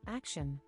Action.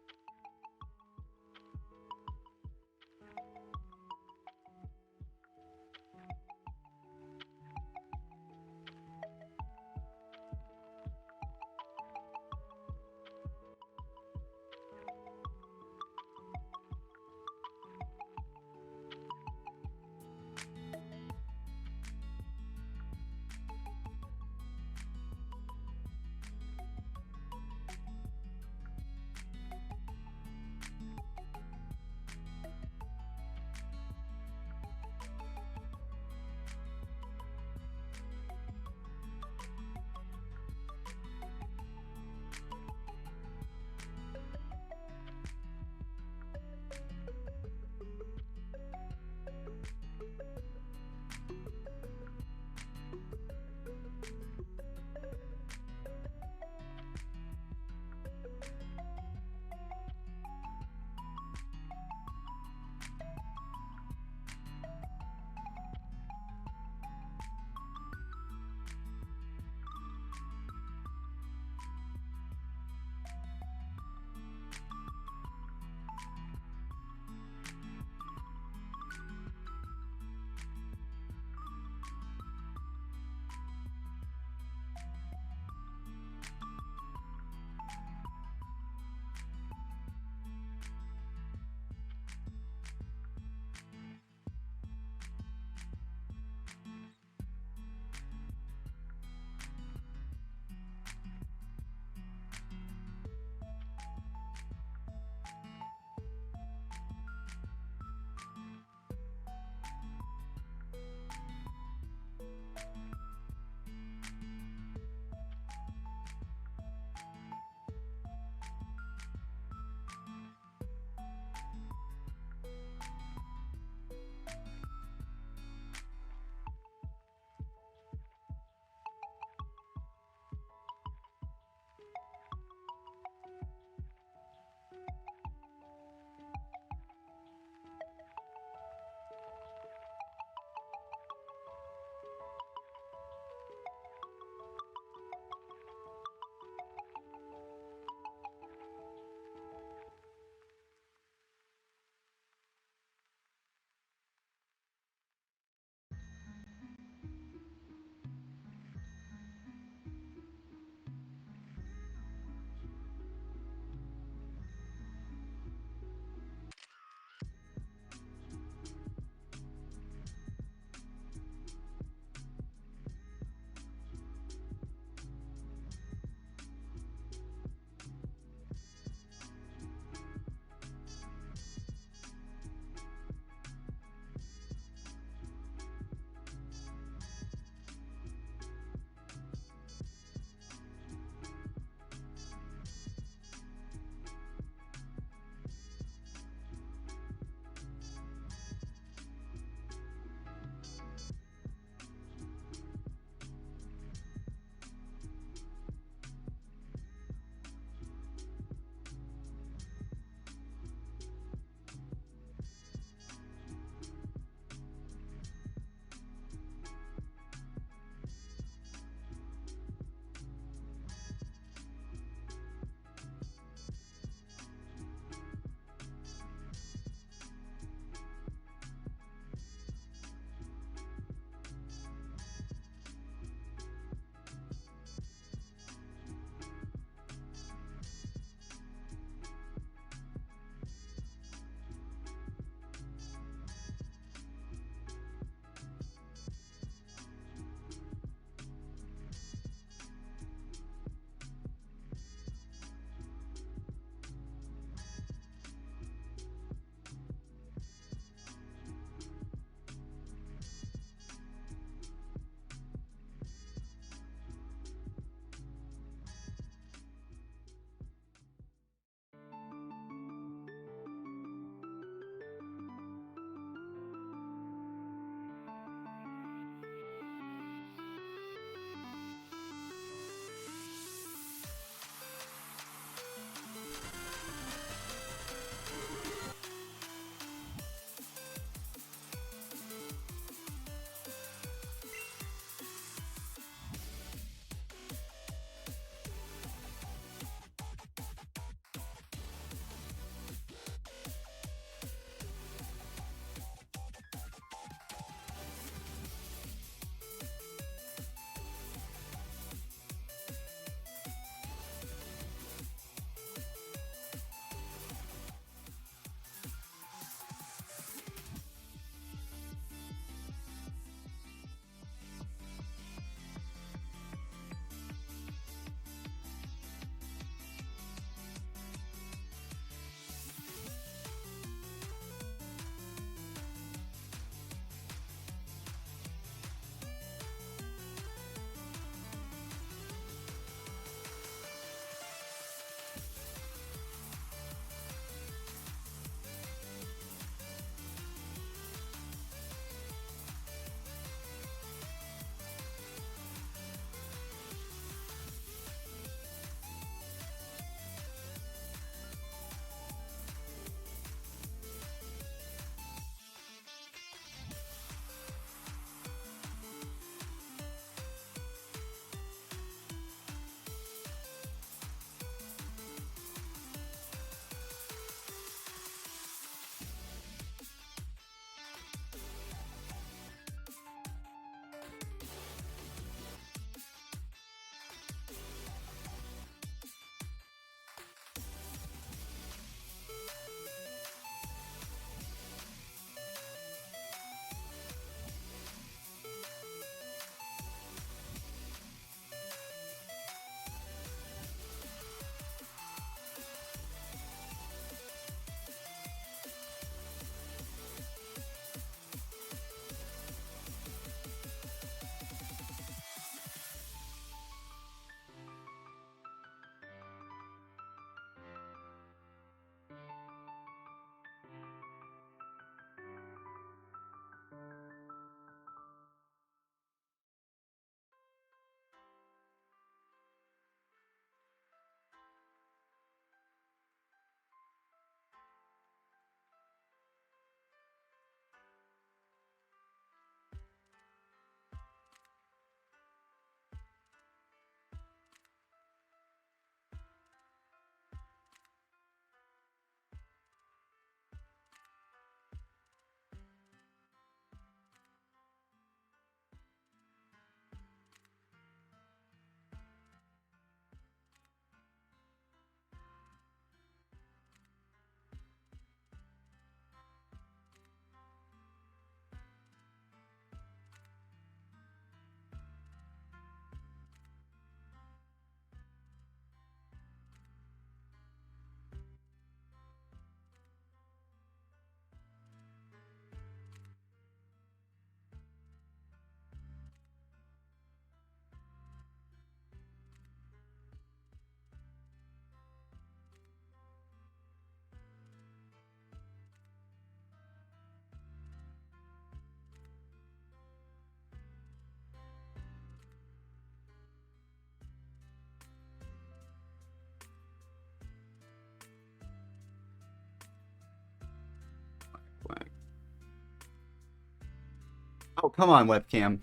Oh, come on, webcam.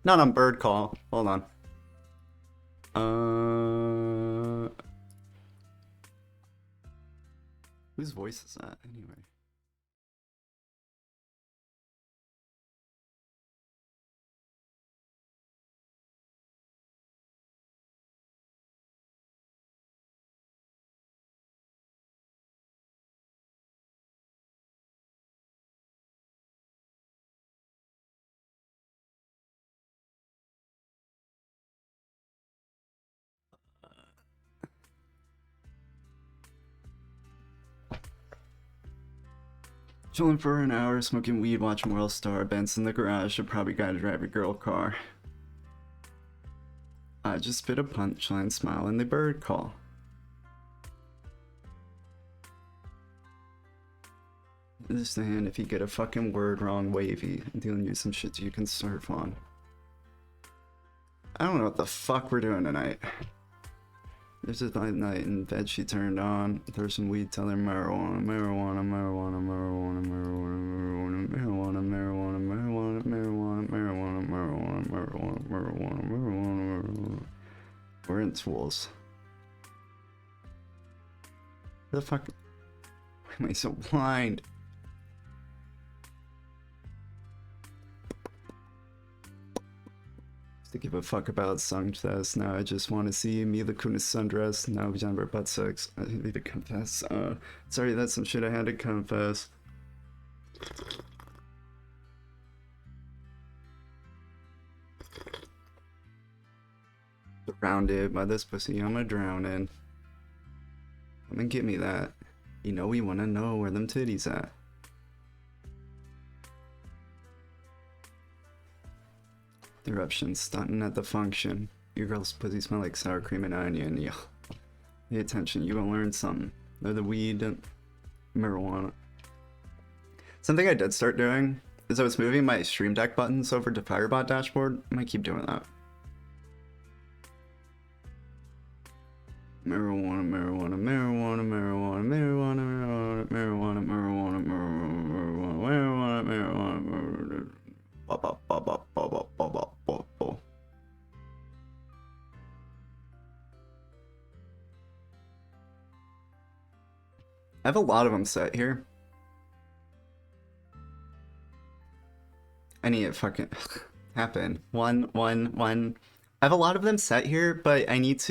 Not on bird call. Hold on. Whose voice is that anyway? Chilling for an hour, smoking weed, watching World Star, Ben's in the garage, should probably gotta drive a girl car. I just spit a punchline, smile in the bird call. Understand if you get a fucking word wrong, wavy, and dealing you some shit you can surf on. I don't know what the fuck we're doing tonight. This is my night in bed she turned on. There's some weed, tell her marijuana, marijuana, marijuana, marijuana, marijuana, marijuana, marijuana, marijuana, marijuana, marijuana, marijuana, marijuana, marijuana, marijuana, marijuana. We're in tools. Where the fuck? Why am I so blind? To give a fuck about song test. Now I just want to see Mila Kunis sundress. Now December butt sex. I need to confess. Sorry, that's some shit I had to confess. Surrounded by this pussy, I'ma drown in. Come and get me that. You know we wanna know where them titties at. Eruption, stunting at the function. Your girl's pussy smell like sour cream and onion. Yeah. Pay attention, you gonna learn something. They're the weed and marijuana. Something I did start doing is I was moving my Stream Deck buttons over to Firebot dashboard. I might keep doing that. Marijuana, marijuana, marijuana, marijuana, marijuana, marijuana, marijuana, marijuana, marijuana, marijuana, marijuana, marijuana. I have a lot of them set here. I need it fucking happen. One. I have a lot of them set here, but I need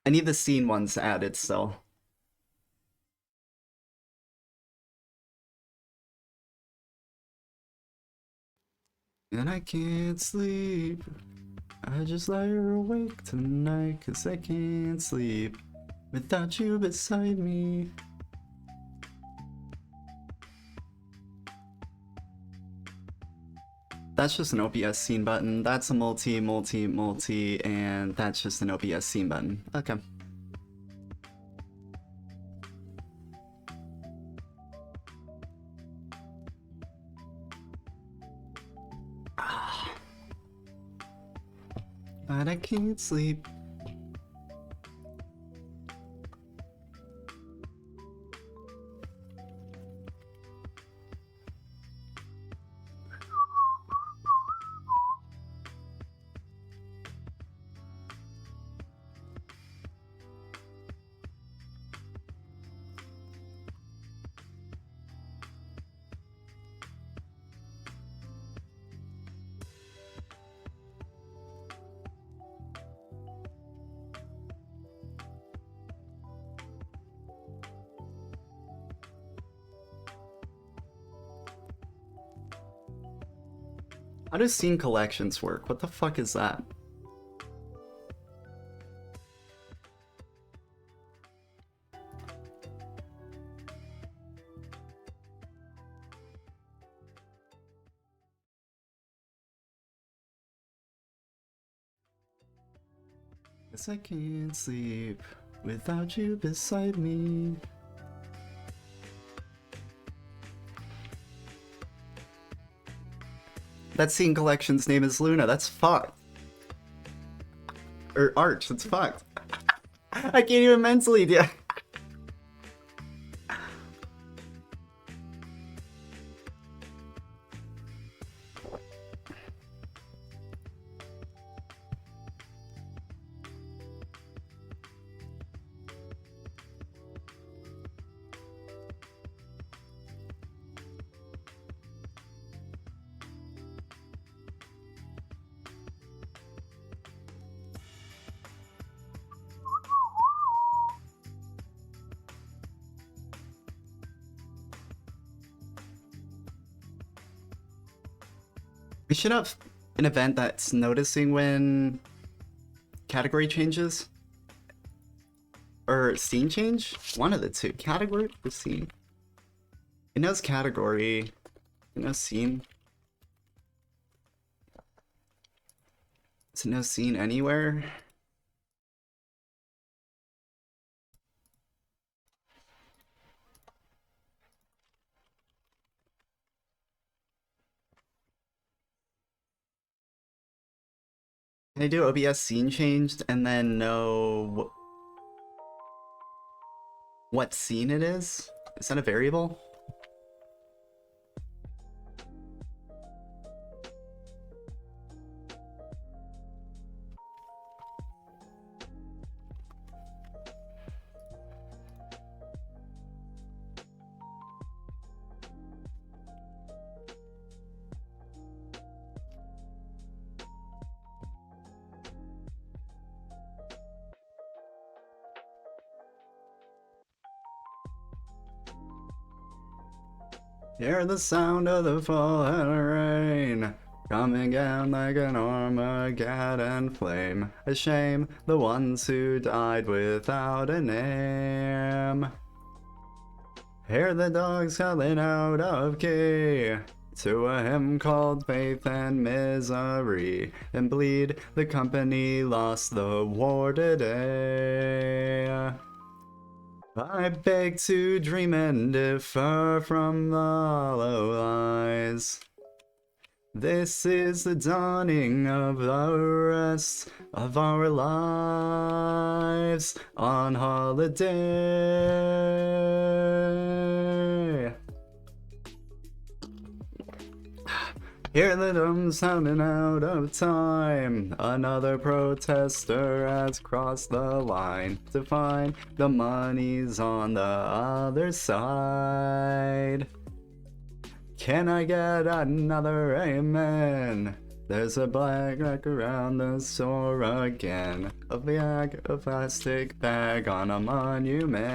the scene ones added still. And I can't sleep. I just lie awake tonight, 'cause I can't sleep without you beside me. That's just an OBS scene button. That's a multi, and that's just an OBS scene button. Okay. But I can't sleep. How does scene collections work? What the fuck is that? Guess I can't sleep without you beside me. That scene collection's name is Luna. That's fucked. Or Arch. That's fucked. I can't even mentally do. We should have an event that's noticing when category changes. Or scene change? One of the two. Category or scene? It knows category. It knows scene. Does it know scene anywhere? Can I do OBS scene changed and then know what scene it is? Is that a variable? Hear the sound of the falling rain, coming down like an Armageddon flame. A shame, the ones who died without a name. Hear the dogs calling out of key to a hymn called Faith and Misery, and bleed, the company lost the war today. I beg to dream and differ from the hollow lies. This is the dawning of the rest of our lives on holiday. Hear the drums sounding out of time. Another protester has crossed the line to find the money's on the other side. Can I get another amen? There's a black rack around the store again. A plastic bag on a monument.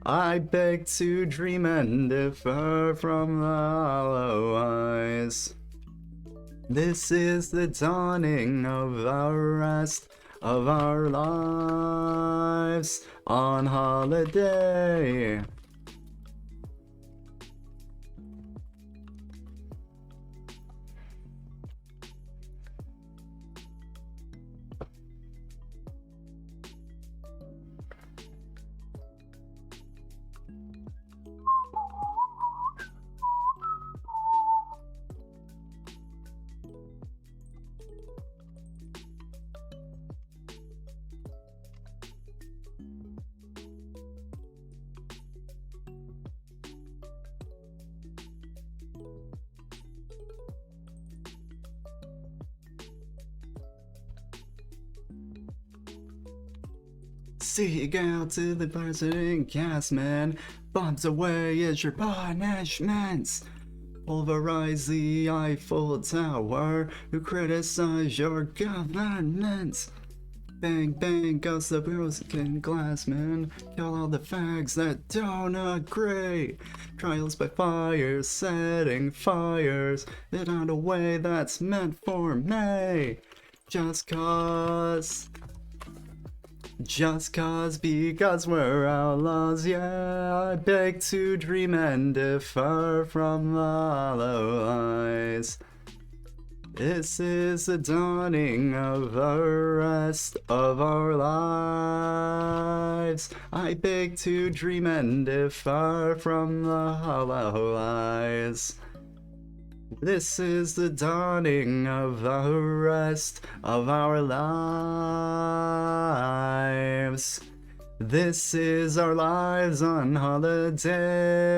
I beg to dream and differ from the hollow eyes. This is the dawning of the rest of our lives on holiday. Seagull to the president cast, man. Bombs away is your punishments. Pulverize the Eiffel Tower. Who criticize your government? Bang bang goes the broken glass, man. Kill all the fags that don't agree. Trials by fire, setting fires. It on a way that's meant for me. Just cause, because we're outlaws, yeah. I beg to dream and differ from the hollow lies. This is the dawning of the rest of our lives. I beg to dream and differ from the hollow lies. This is the dawning of the rest of our lives. This is our lives on holiday.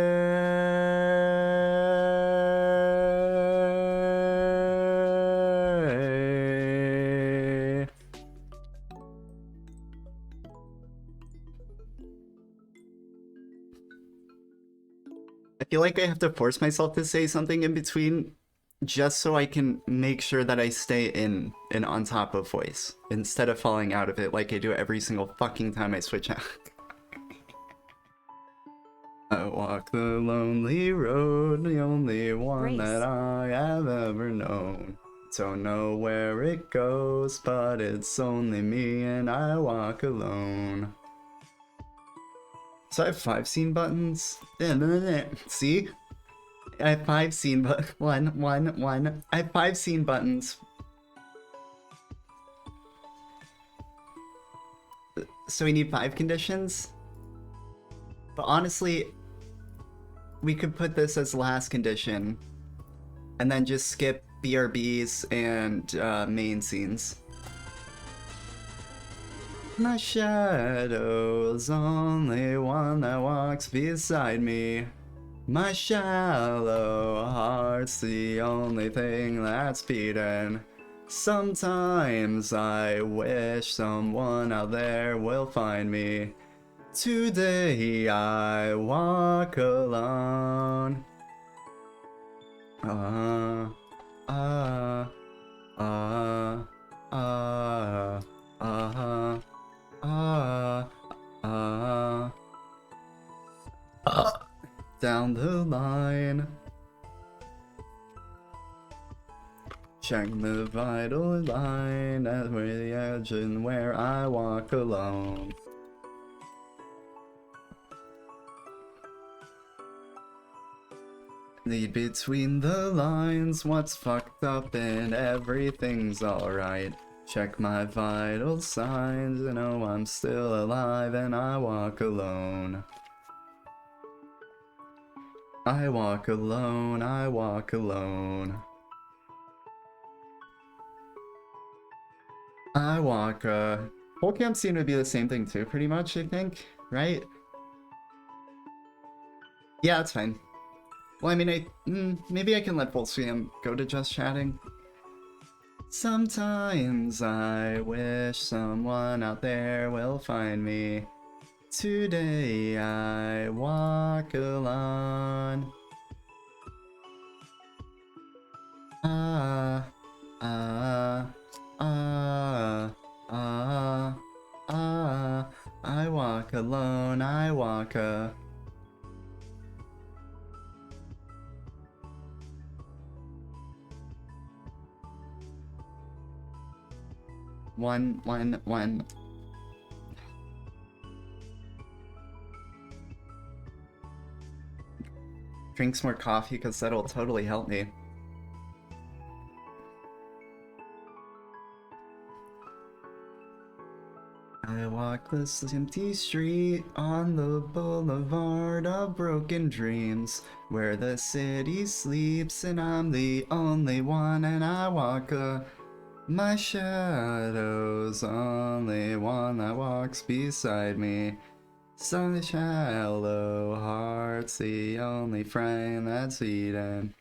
I feel like I have to force myself to say something in between just so I can make sure that I stay in on top of voice instead of falling out of it like I do every single fucking time I switch out. I walk the lonely road, the only one that I have ever known. Don't know where it goes, but it's only me and I walk alone. So I have 5 scene buttons? See? I have 5 scene buttons. One. I have 5 scene buttons. So we need 5 conditions? But honestly, we could put this as last condition. And then just skip BRBs and main scenes. My shadow's only one that walks beside me. My shallow heart's the only thing that's beating. Sometimes I wish someone out there will find me. Today I walk alone. Down the line. Check the vital line at where the edge and where I walk alone. Read between the lines, what's fucked up and everything's alright. Check my vital signs, you know I'm still alive and I walk alone. I walk alone, I walk alone. I walk, whole camp seem to be the same thing too, pretty much, I think, right? Yeah, that's fine. Well, I mean, maybe I can let full scam go to just chatting. Sometimes I wish someone out there will find me. Today I walk alone. I walk alone, I walk one. Drink some more coffee because that'll totally help me. I walk this empty street on the boulevard of broken dreams, where the city sleeps and I'm the only one, and I walk my shadow's only one that walks beside me. Some shallow heart's the only frame that's beating.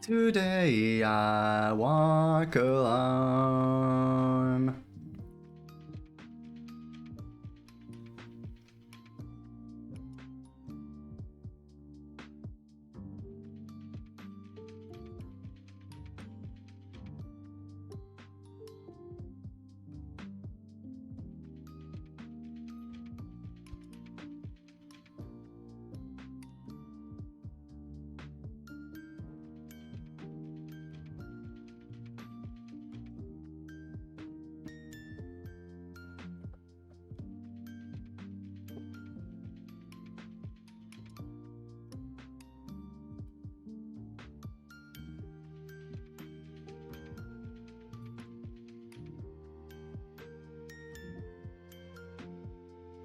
Today I walk alone.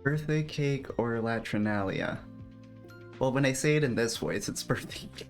Birthday cake or latrinalia? Well, when I say it in this voice, it's birthday cake.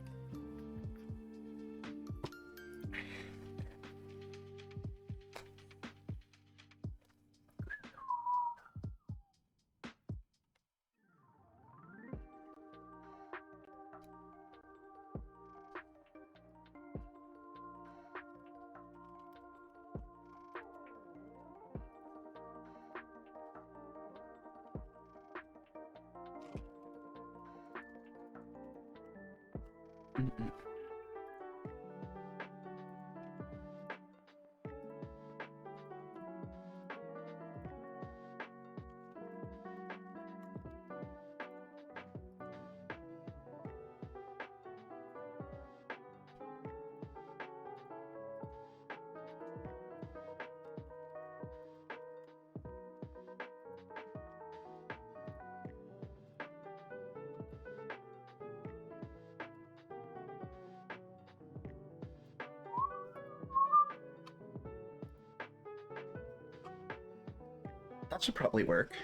That should probably work.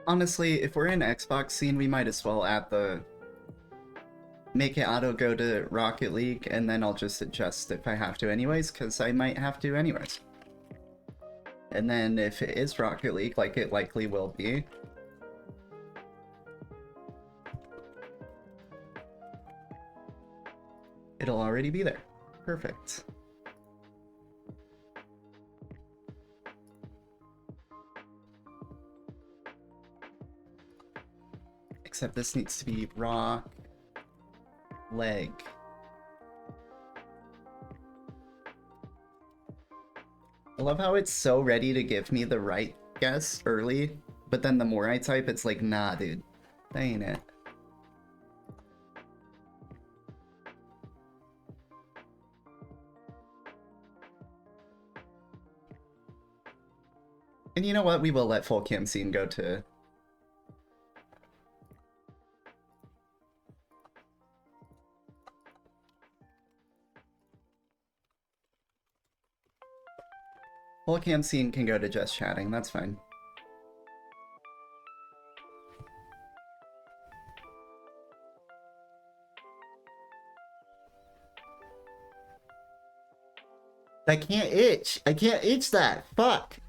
Honestly, if we're in Xbox scene, we might as well add the... make it auto go to Rocket League, and then I'll just adjust if I have to anyways, because I might have to anyways. And then if it is Rocket League, like it likely will be, it'll already be there. Perfect. Except this needs to be rock leg. I love how it's so ready to give me the right guess early, but then the more I type, it's like, nah, dude, that ain't it. And you know what? We will let full cam scene go to... full cam scene can go to just chatting, that's fine. I can't itch! I can't itch that! Fuck!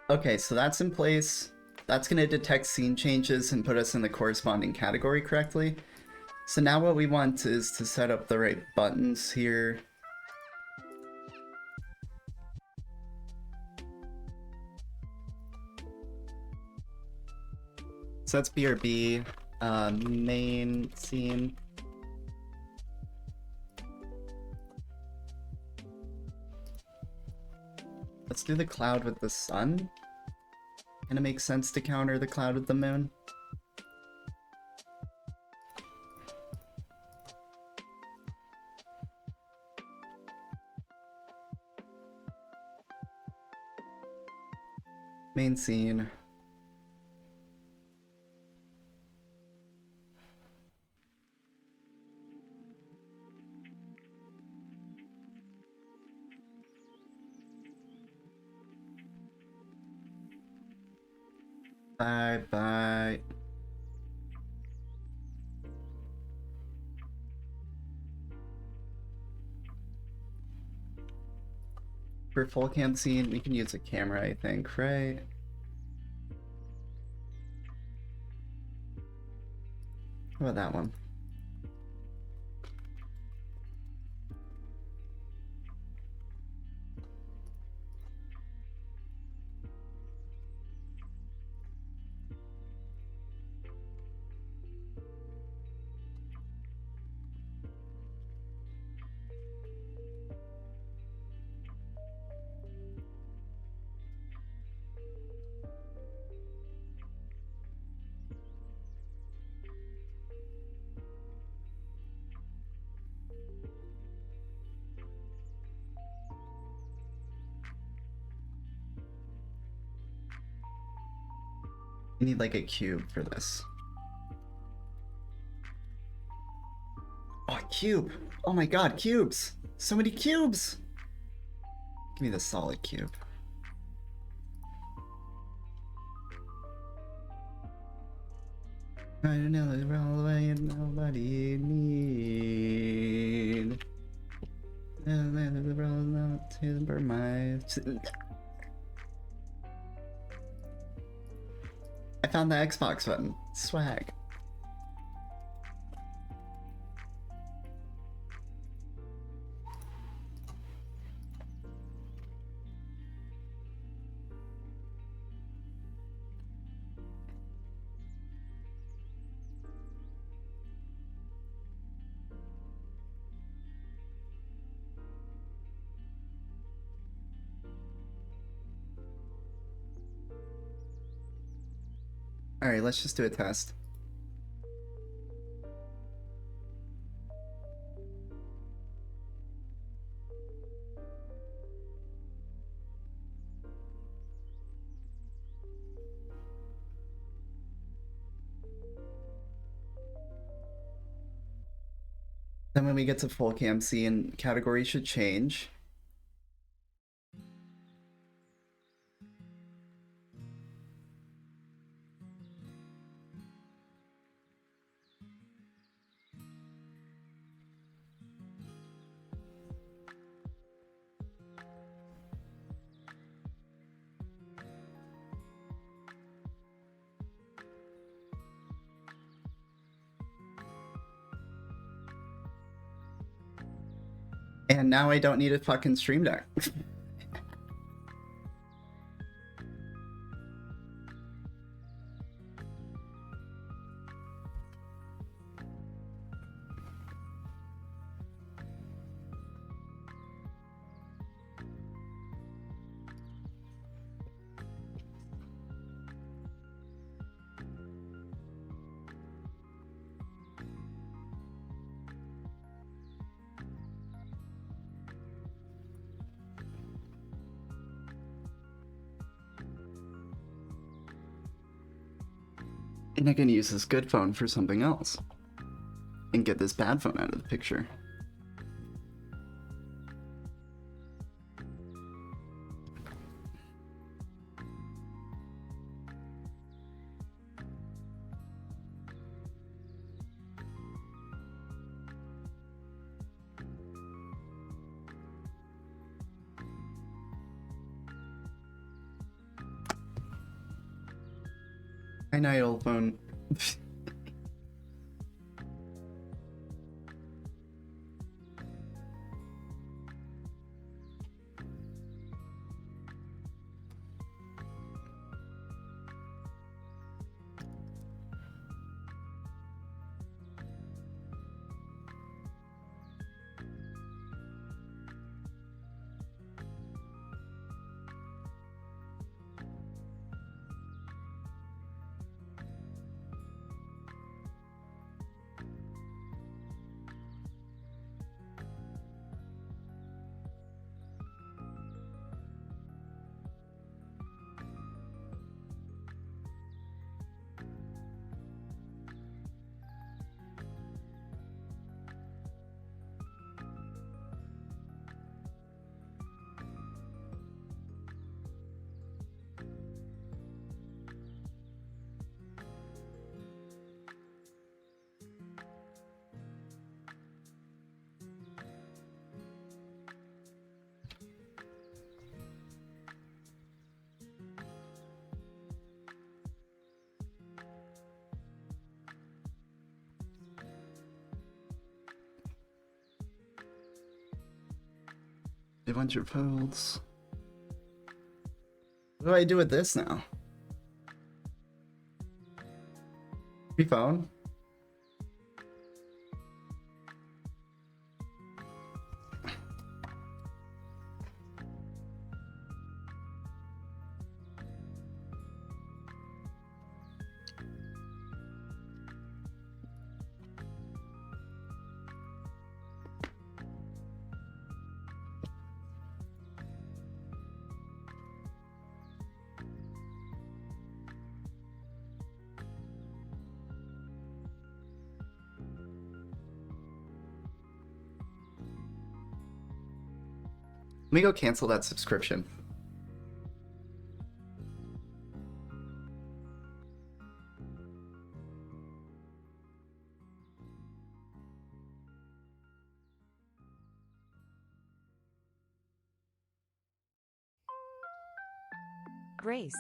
Okay, so that's in place. That's gonna detect scene changes and put us in the corresponding category correctly. So now what we want is to set up the right buttons here. So that's BRB, main scene. Let's do the cloud with the sun. And it makes sense to counter the cloud with the moon. Main scene. Bye bye. For full cam scene, we can use a camera, I think, right? How about that one? We need like a cube for this. Oh, a cube! Oh my god, cubes! So many cubes! Give me the solid cube. I don't know the wrong way and nobody need. The wrong not to burn my. I found the Xbox button. Swag. Alright, let's just do a test. Then when we get to full cam scene, category should change. And now I don't need a fucking stream deck. And I can use this good phone for something else. And get this bad phone out of the picture. Hi, night, old phone. A bunch of folds. What do I do with this now? Free phone? Let me go cancel that subscription. Grace.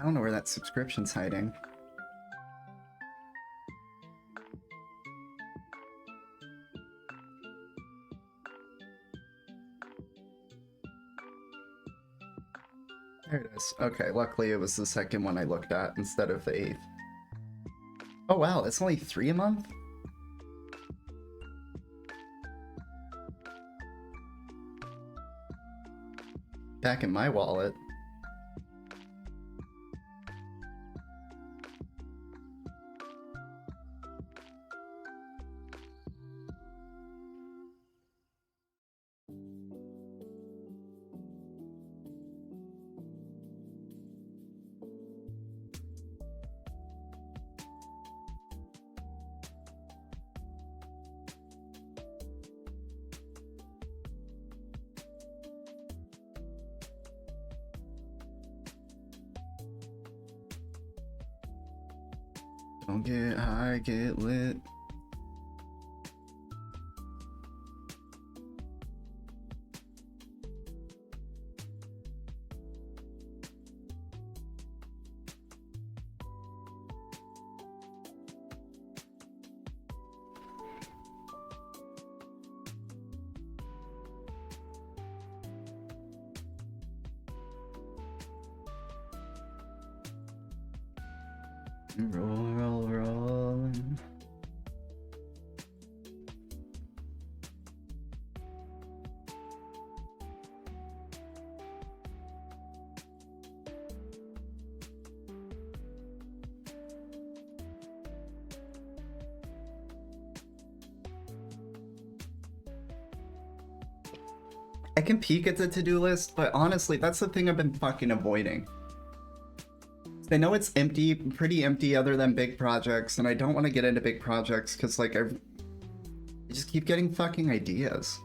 I don't know where that subscription's hiding. There it is. Okay, luckily it was the second one I looked at instead of the 8th. Oh wow, it's only 3 a month? Back in my wallet. Don't get high, get lit. Roll, rollin'. I can peek at the to-do list, but honestly, that's the thing I've been fucking avoiding. I know it's empty, pretty empty other than big projects, and I don't want to get into big projects because, like, I just keep getting fucking ideas.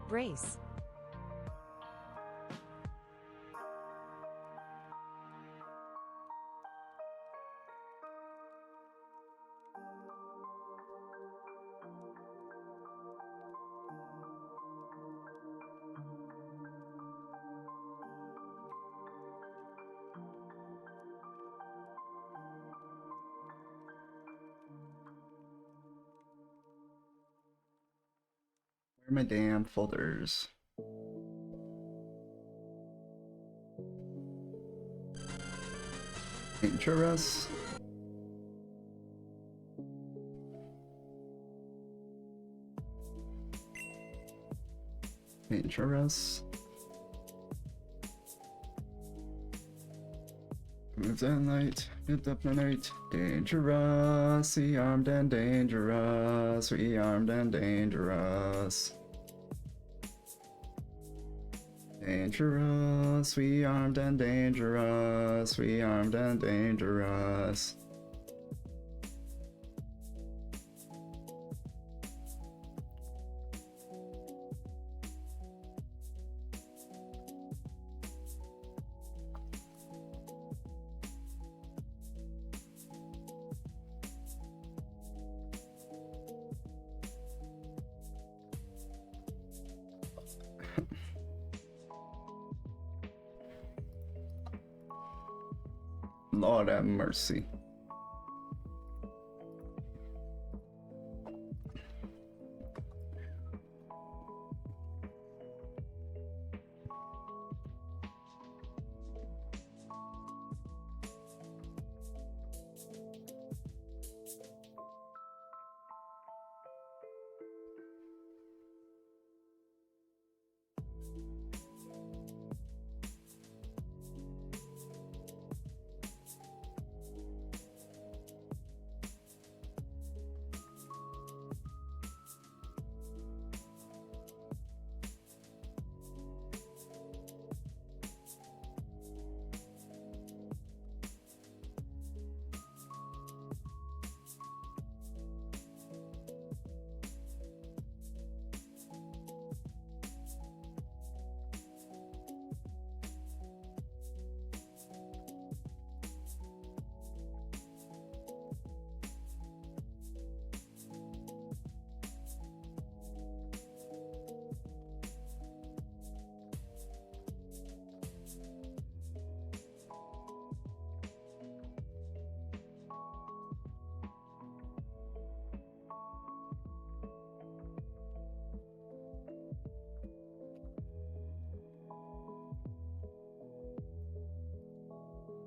Brace. Where are my damn folders? Dangerous. Dangerous. Moves at night, moved up the night. Dangerous, we armed and dangerous, we armed and dangerous. Dangerous, we armed and dangerous, we armed and dangerous. Lord have mercy.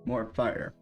more fire.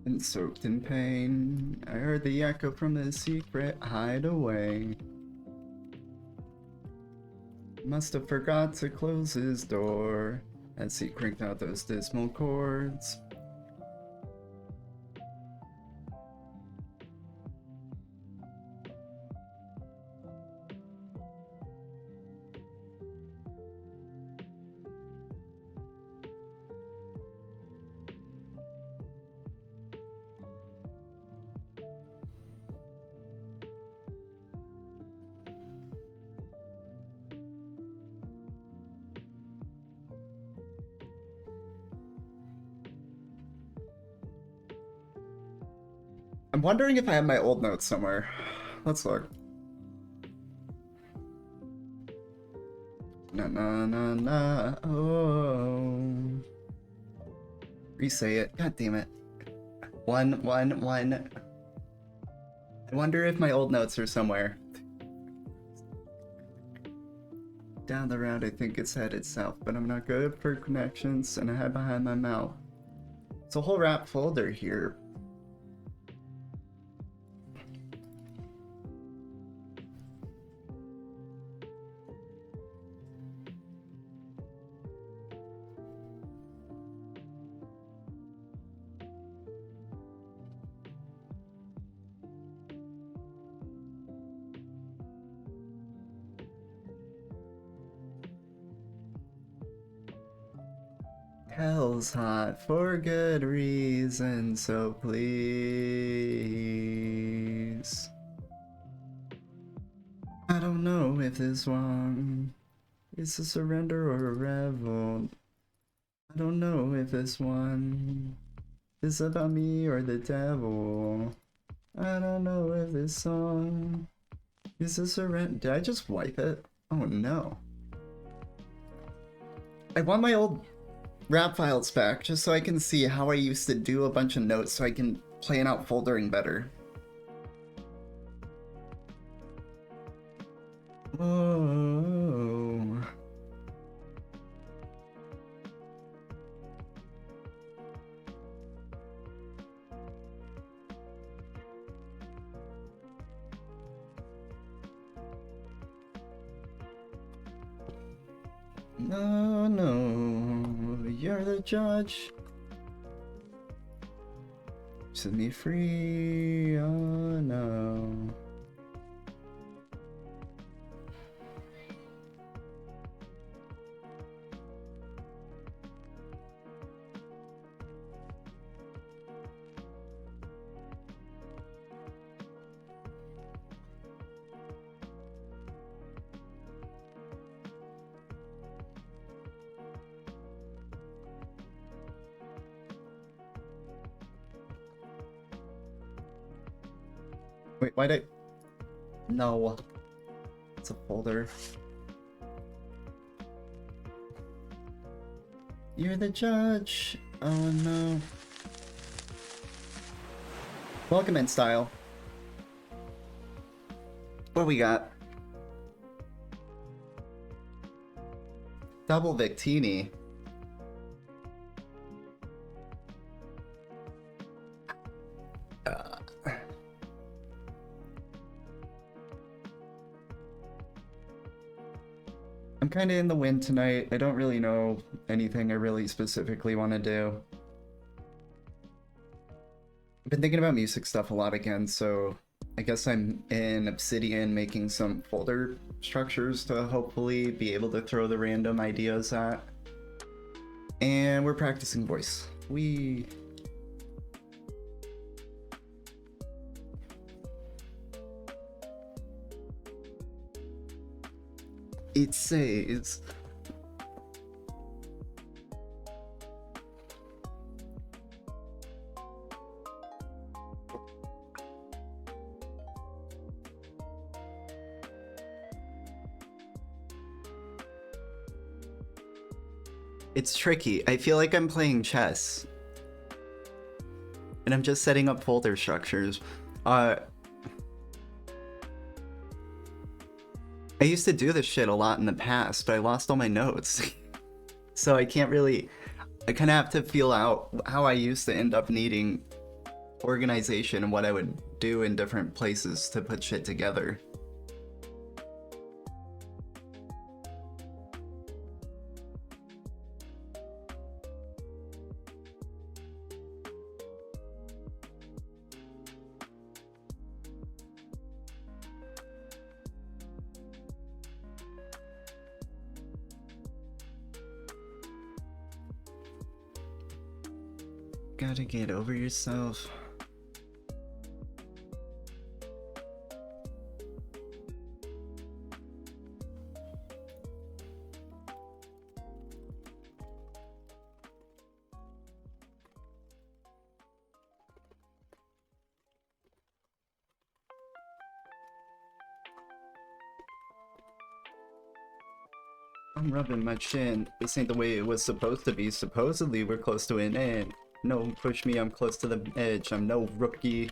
And soaked in pain, I heard the echo from the secret hideaway. Must have forgot to close his door as he cranked out those dismal chords. I'm wondering if I have my old notes somewhere. Let's look. Na na na na, oh. Re-say it. God damn it. One. I wonder if my old notes are somewhere. Down the road, I think it's headed south, but I'm not good for connections, and I hide behind my mouth. It's a whole rap folder here. Hell's hot for good reason, so please. I don't know if this one is a surrender or a revolt. I don't know if this one is about me or the devil. I don't know if this song is a surrender. Did I just wipe it? Oh no. I want my old rap files back just so I can see how I used to do a bunch of notes so I can plan out foldering better. Oh. No, no, you're the judge. Set me free, oh no. Wait, why'd I... No. It's a folder. You're the judge. Oh no. Welcome in, Style. What we got? Double Victini. I'm kind of in the wind tonight. I don't really know anything I really specifically want to do. I've been thinking about music stuff a lot again, so I guess I'm in Obsidian making some folder structures to hopefully be able to throw the random ideas at. And we're practicing voice. It says... It's tricky. I feel like I'm playing chess. And I'm just setting up folder structures. I used to do this shit a lot in the past, but I lost all my notes. So I can't really... I kind of have to feel out how I used to end up needing organization and what I would do in different places to put shit together. Gotta get over yourself. I'm rubbing my chin. This ain't the way it was supposed to be. Supposedly, we're close to an end. No, push me, I'm close to the edge. I'm no rookie.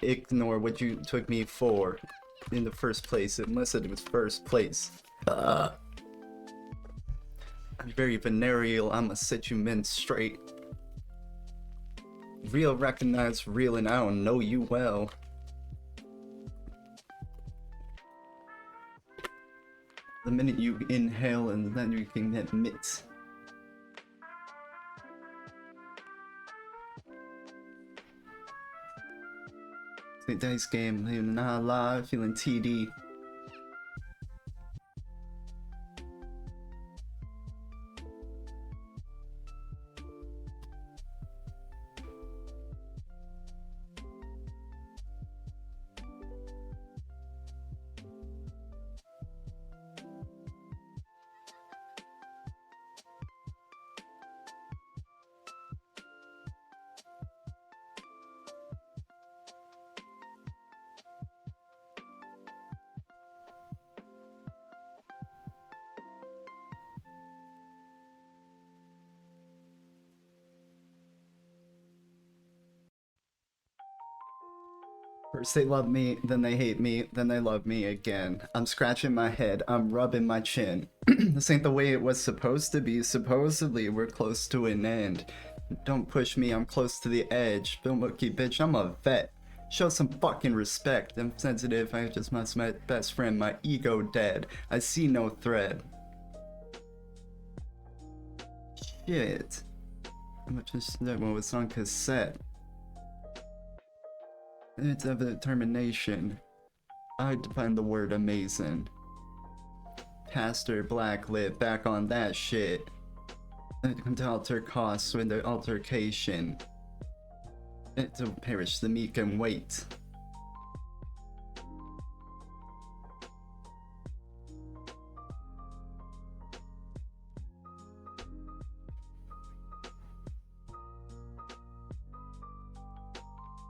Ignore what you took me for in the first place, unless it was first place. I'm very venereal, I'ma set you men straight. Real recognize real and I don't know you well. The minute you inhale and then you can admit. It's a dice game, I'm not alive, feeling TD. First they love me, then they hate me, then they love me again. I'm scratching my head, I'm rubbing my chin. This ain't the way it was supposed to be. Supposedly we're close to an end. Don't push me, I'm close to the edge. Don't mookie bitch, I'm a vet. Show some fucking respect. I'm sensitive, I just lost my best friend, my ego dead. I see no thread. Shit. That one was on cassette. It's of determination. I define the word amazing. Pastor Blacklit back on that shit. Come to alter costs when the altercation. To perish the meek and wait.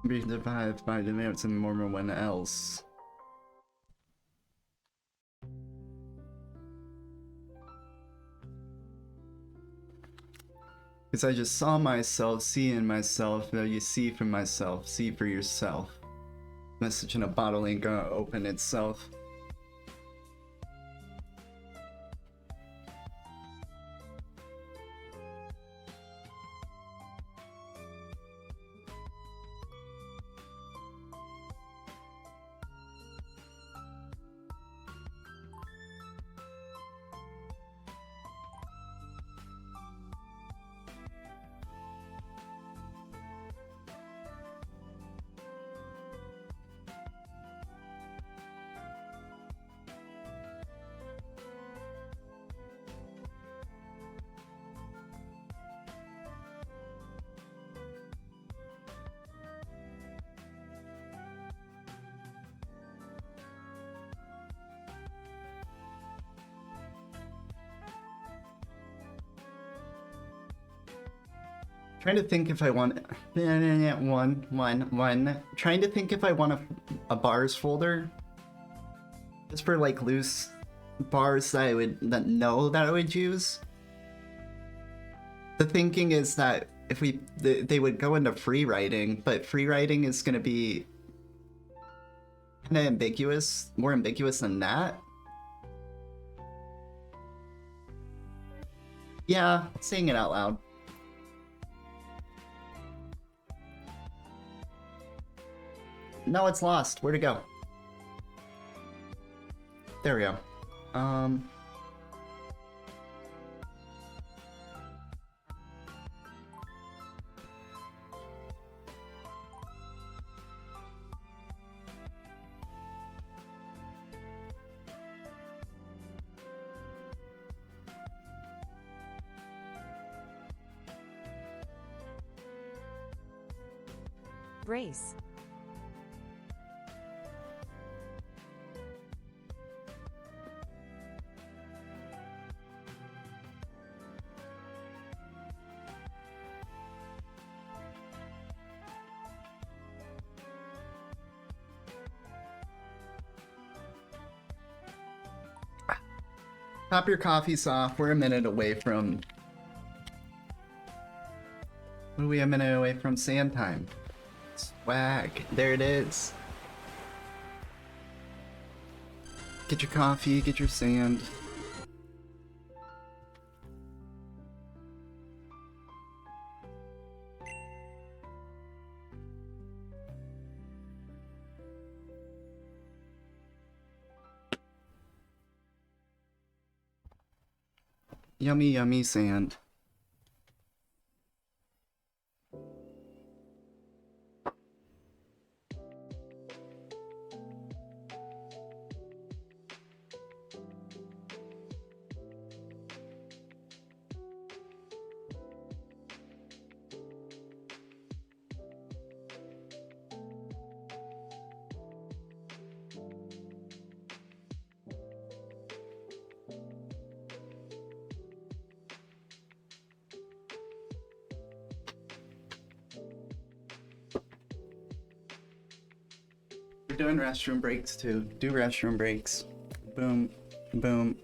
Being survived by the merits and more than one else. Because I just saw myself, seeing myself, now you see for myself, see for yourself. Message in a bottle ain't gonna open itself. Trying to think if I want trying to think if I want a bars folder. Just for like loose bars that I would know that I would use. The thinking is that if they would go into free writing, but free writing is gonna be kinda ambiguous, more ambiguous than that. Yeah, saying it out loud. No, it's lost. Where'd it go? There we go. Brace. Top your coffee off. We're a minute away from... What are we a minute away from sand time? Swag. There it is. Get your coffee, get your sand. Yummy, yummy sand. We're doing restroom breaks too. Do restroom breaks. Boom, boom.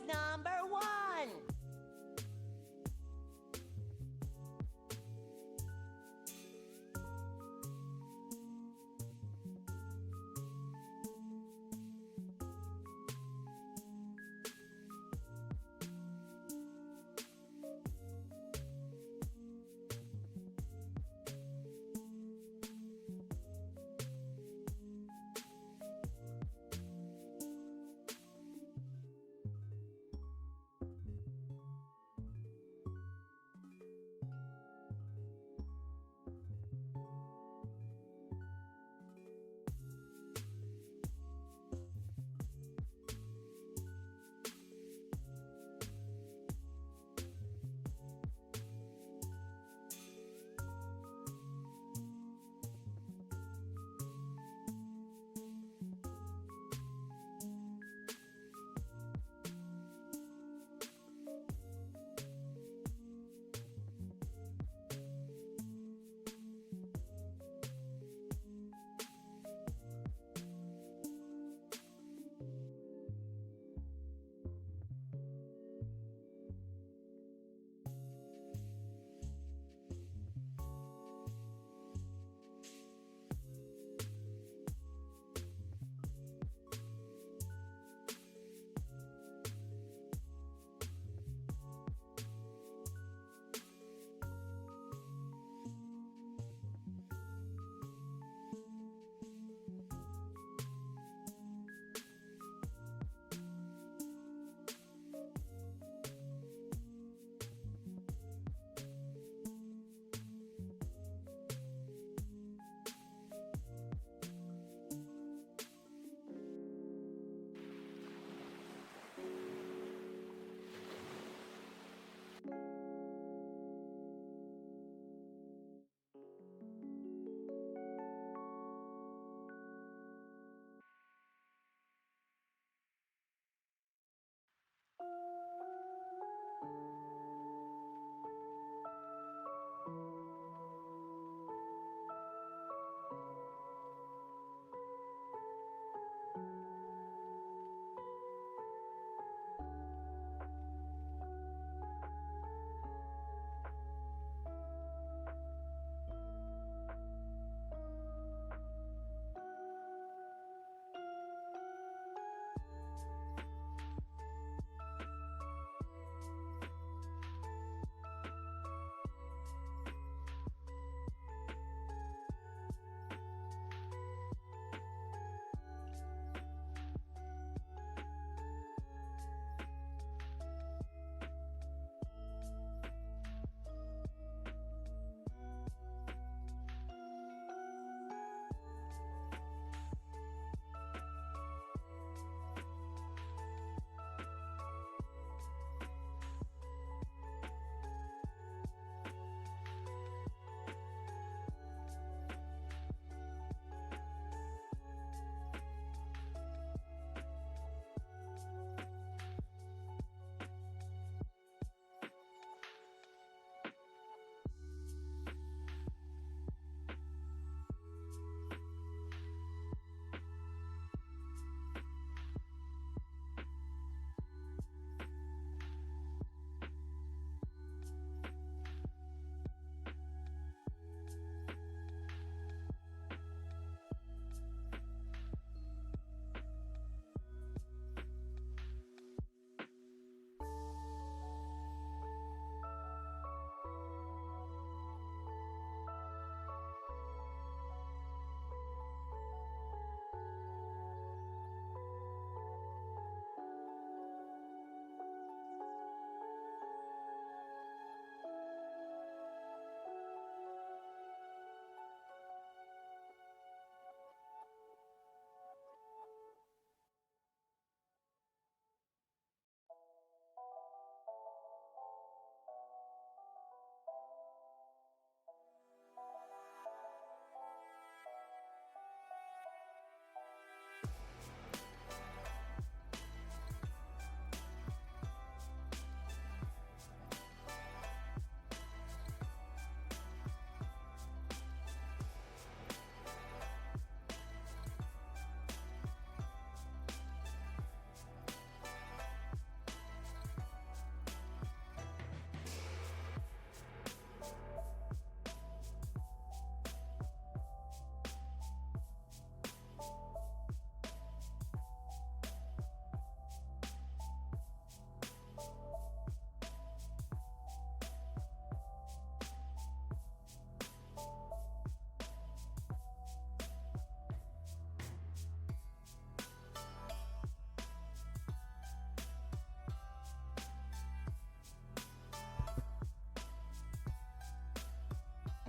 number 1.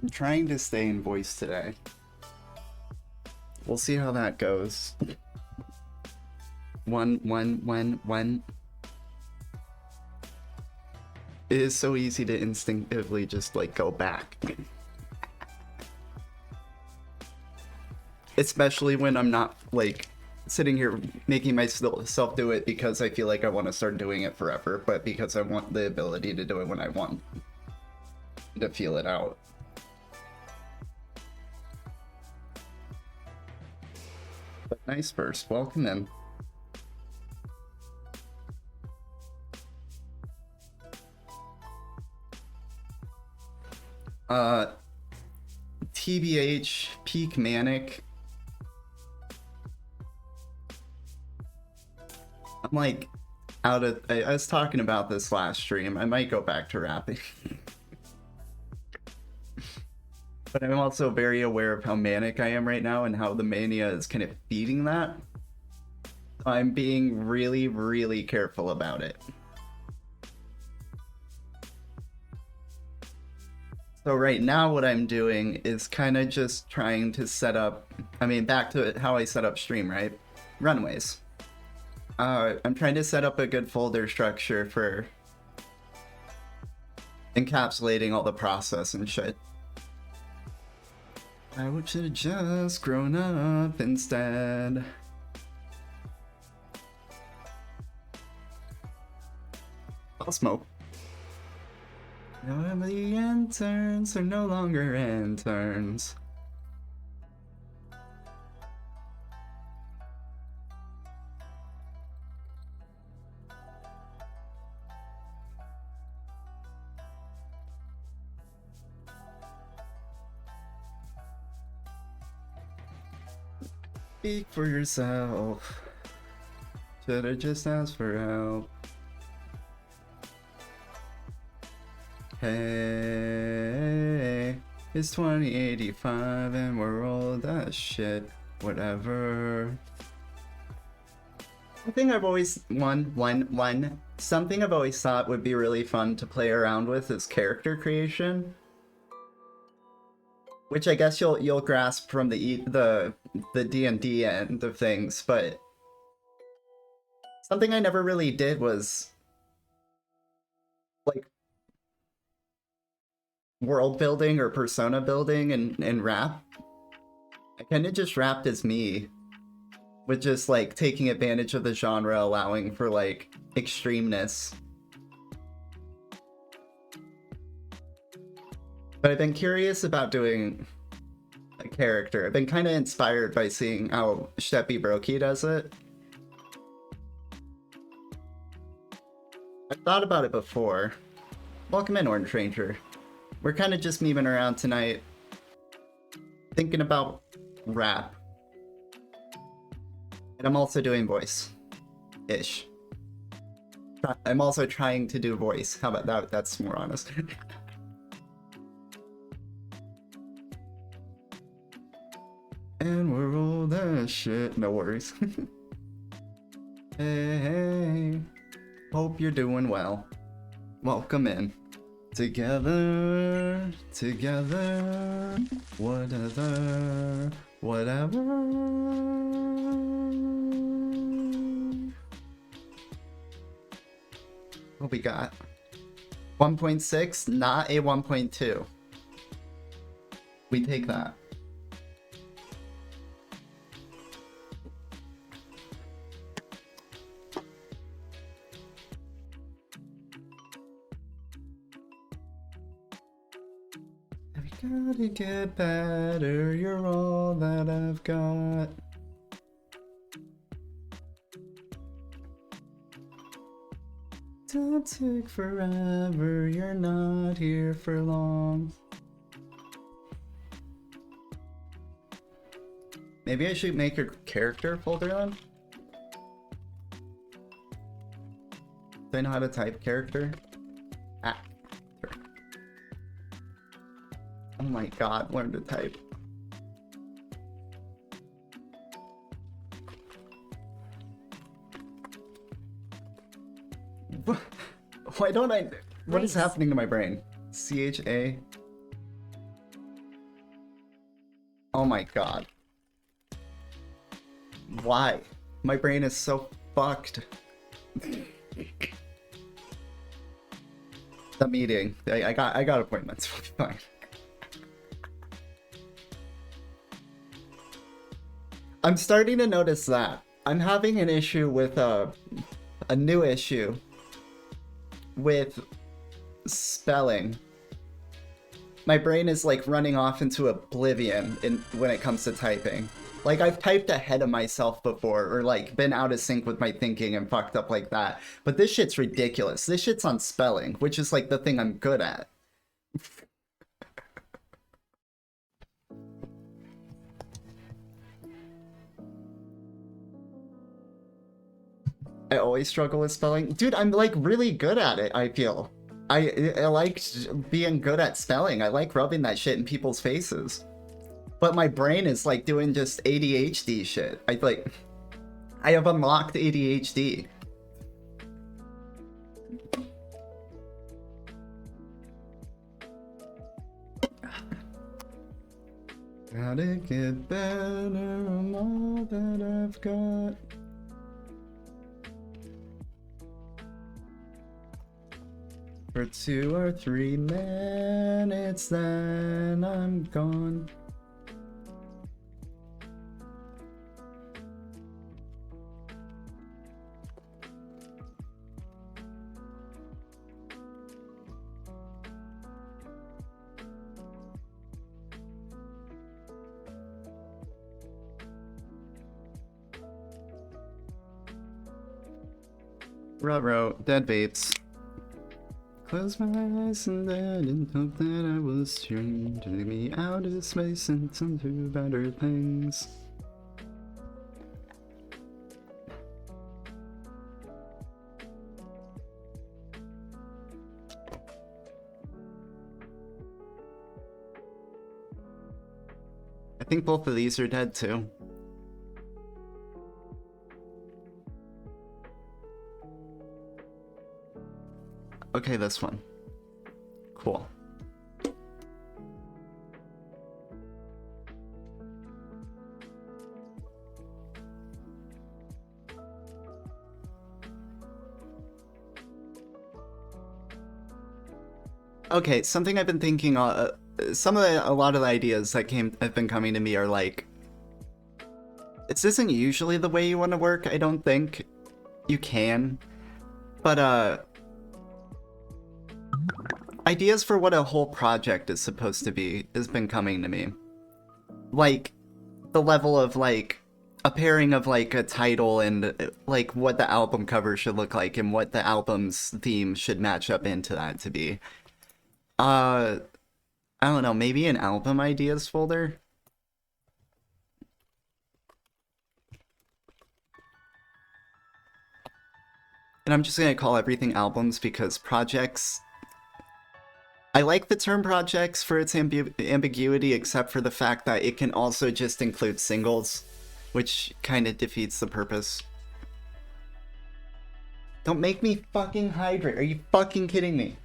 I'm trying to stay in voice today. We'll see how that goes. When. It is so easy to instinctively just like go back. Especially when I'm not like sitting here making myself do it because I feel like I want to start doing it forever, but because I want the ability to do it when I want to feel it out. But nice first, welcome in. TBH, peak manic. I'm like out of, I was talking about this last stream. I might go back to rapping. But I'm also very aware of how manic I am right now and how the mania is kind of feeding that. I'm being really, really careful about it. So right now what I'm doing is kind of just trying to set up, I mean, back to how I set up stream, right? Runways. I'm trying to set up a good folder structure for encapsulating all the process and shit. I should have just grown up instead. I'll smoke. Now the interns are no longer interns. Speak for yourself. Should've just asked for help. Hey, it's 2085 and we're old as shit. Whatever. Something I've always something I've always thought would be really fun to play around with is character creation. Which I guess you'll grasp from the D&D end of things, but something I never really did was like world building or persona building and rap. I kind of just rapped as me, with just like taking advantage of the genre, allowing for like extremeness. But I've been curious about doing a character. I've been kind of inspired by seeing how Sheppy Brokey does it. I've thought about it before. Welcome in, Orange Ranger. We're kind of just memeing around tonight, thinking about rap. And I'm also doing voice-ish. I'm also trying to do voice. How about that? That's more honest. And we're old as shit. No worries. Hey, hope you're doing well. Welcome in. Together, whatever. What we got? 1.6, not a 1.2. We take that. Gotta get better, you're all that I've got. Don't take forever, you're not here for long. Maybe I should make a character folder then? Do I know how to type character? Ah. Oh my god, learn to type. Why don't I? What is happening to my brain? CHA. Oh my god. Why? My brain is so fucked. The meeting. I got appointments. We'll be fine. I'm starting to notice that. I'm having an issue with a new issue with spelling. My brain is like running off into oblivion when it comes to typing. Like, I've typed ahead of myself before, or like been out of sync with my thinking and fucked up like that. But this shit's ridiculous. This shit's on spelling, which is like the thing I'm good at. I always struggle with spelling. Dude, I'm like really good at it, I feel. I like being good at spelling. I like rubbing that shit in people's faces. But my brain is like doing just ADHD shit. I have unlocked ADHD. Gotta get better on all that I've got. For 2 or 3 minutes, then I'm gone. Ruh-roh, dead vapes. Close my eyes and then hope that I will stream to take me out of space and into better things. I think both of these are dead too. Okay, this one. Cool. Okay, something I've been thinking, a lot of the ideas that have been coming to me are like, this isn't usually the way you want to work, I don't think. You can, but ideas for what a whole project is supposed to be has been coming to me. Like, the level of, like, a pairing of, like, a title and, like, what the album cover should look like and what the album's theme should match up into that to be. I don't know, maybe an album ideas folder? And I'm just gonna call everything albums because projects... I like the term projects for its ambiguity, except for the fact that it can also just include singles, which kind of defeats the purpose. Don't make me fucking hydrate. Are you fucking kidding me?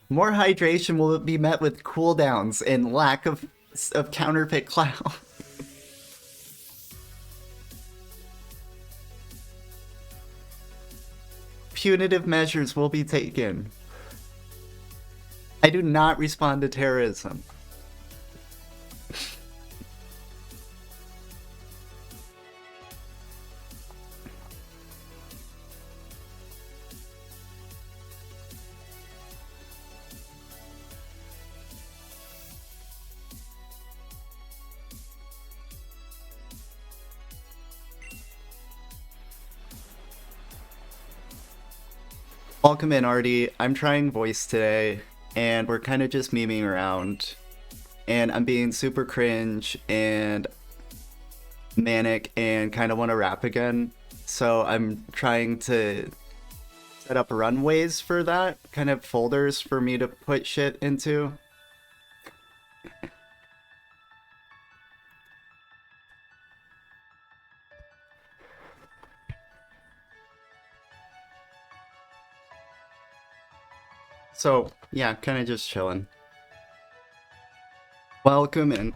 More hydration will be met with cooldowns and lack of counterfeit cloud. Punitive measures will be taken. I do not respond to terrorism. Welcome in, Artie. I'm trying voice today, and we're kind of just memeing around. And I'm being super cringe and manic and kind of want to rap again. So I'm trying to set up runways for that, kind of folders for me to put shit into. So, yeah, kind of just chilling. Welcome in.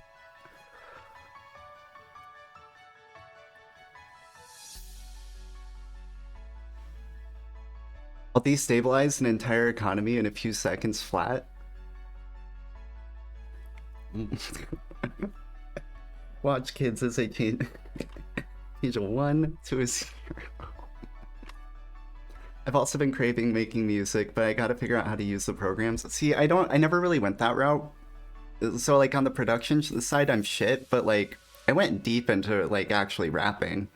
I'll destabilize an entire economy in a few seconds flat. Watch kids as they change a 1 to a 0. I've also been craving making music, but I gotta figure out how to use the programs. See, I never really went that route. So like on the production side, I'm shit, but like I went deep into like actually rapping.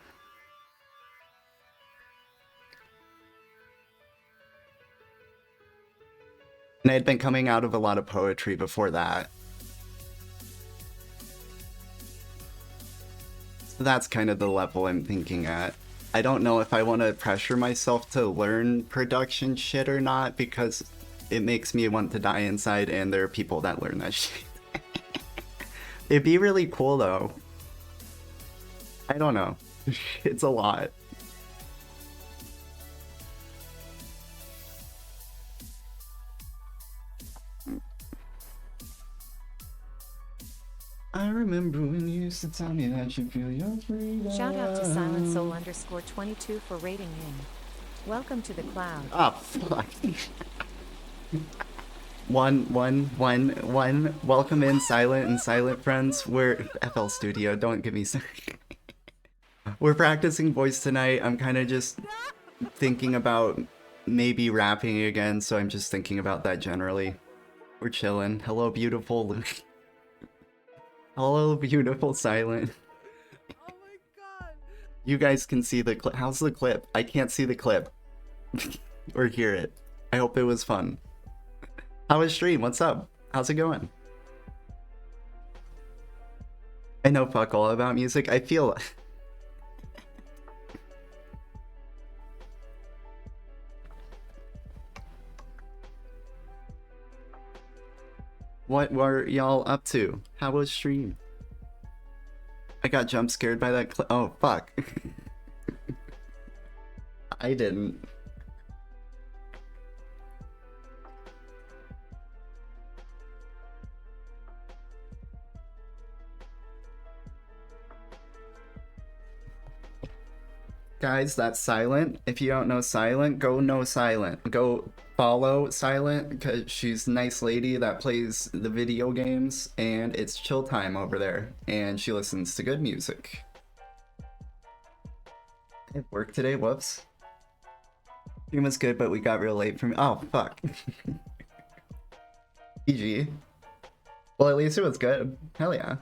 And I had been coming out of a lot of poetry before that. So that's kind of the level I'm thinking at. I don't know if I want to pressure myself to learn production shit or not, because it makes me want to die inside, and there are people that learn that shit. It'd be really cool though. I don't know. It's a lot. I remember when you used to tell me that you feel your freedom. Shout out to SilentSoul_22 for rating in. Welcome to the cloud. Ah, fuck. One. Welcome in, Silent and Silent friends. We're FL Studio. Don't give me sorry. We're practicing voice tonight. I'm kind of just thinking about maybe rapping again, so I'm just thinking about that generally. We're chilling. Hello, beautiful Luke. Hello, beautiful Silent. Oh my god. You guys can see the clip. How's the clip? I can't see the clip. Or hear it. I hope it was fun. How was stream? What's up? How's it going? I know fuck all about music. I feel... What were y'all up to? How was stream? I got jump scared by that clip. Oh, fuck. I didn't. Guys, that's Silent. If you don't know Silent, go know Silent. Go follow Silent, because she's a nice lady that plays the video games, and it's chill time over there, and she listens to good music. I have work today, whoops. Stream was good, but we got real late from... Oh, fuck. PG. Well, at least it was good. Hell yeah.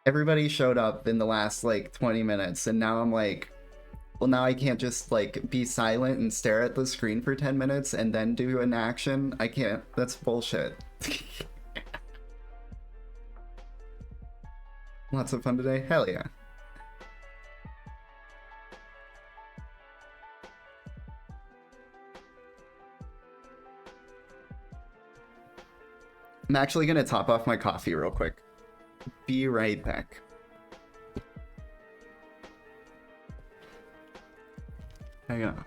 Everybody showed up in the last like 20 minutes, and now I'm like, well, now I can't just like be silent and stare at the screen for 10 minutes and then do an action. I can't. That's bullshit. Lots of fun today. Hell yeah. I'm actually gonna top off my coffee real quick. Be right back. Hang on.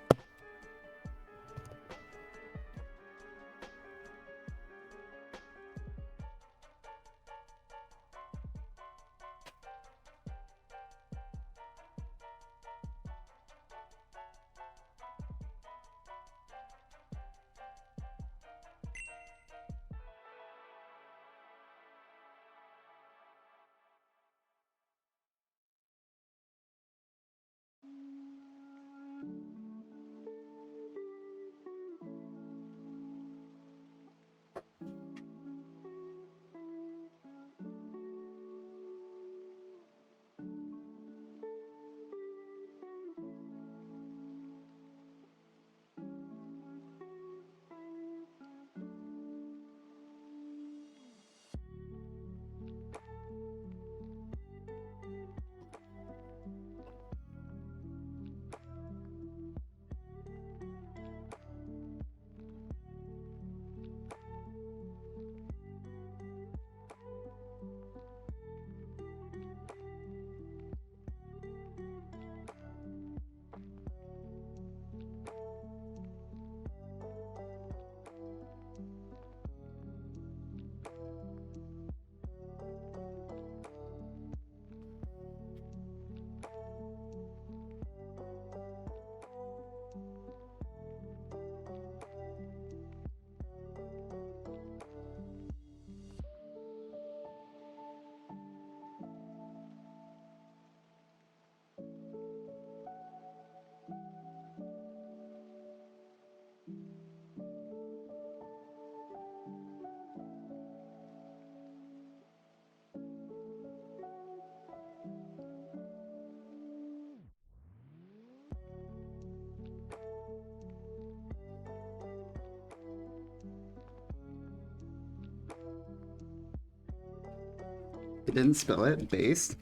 Didn't spill it. Based.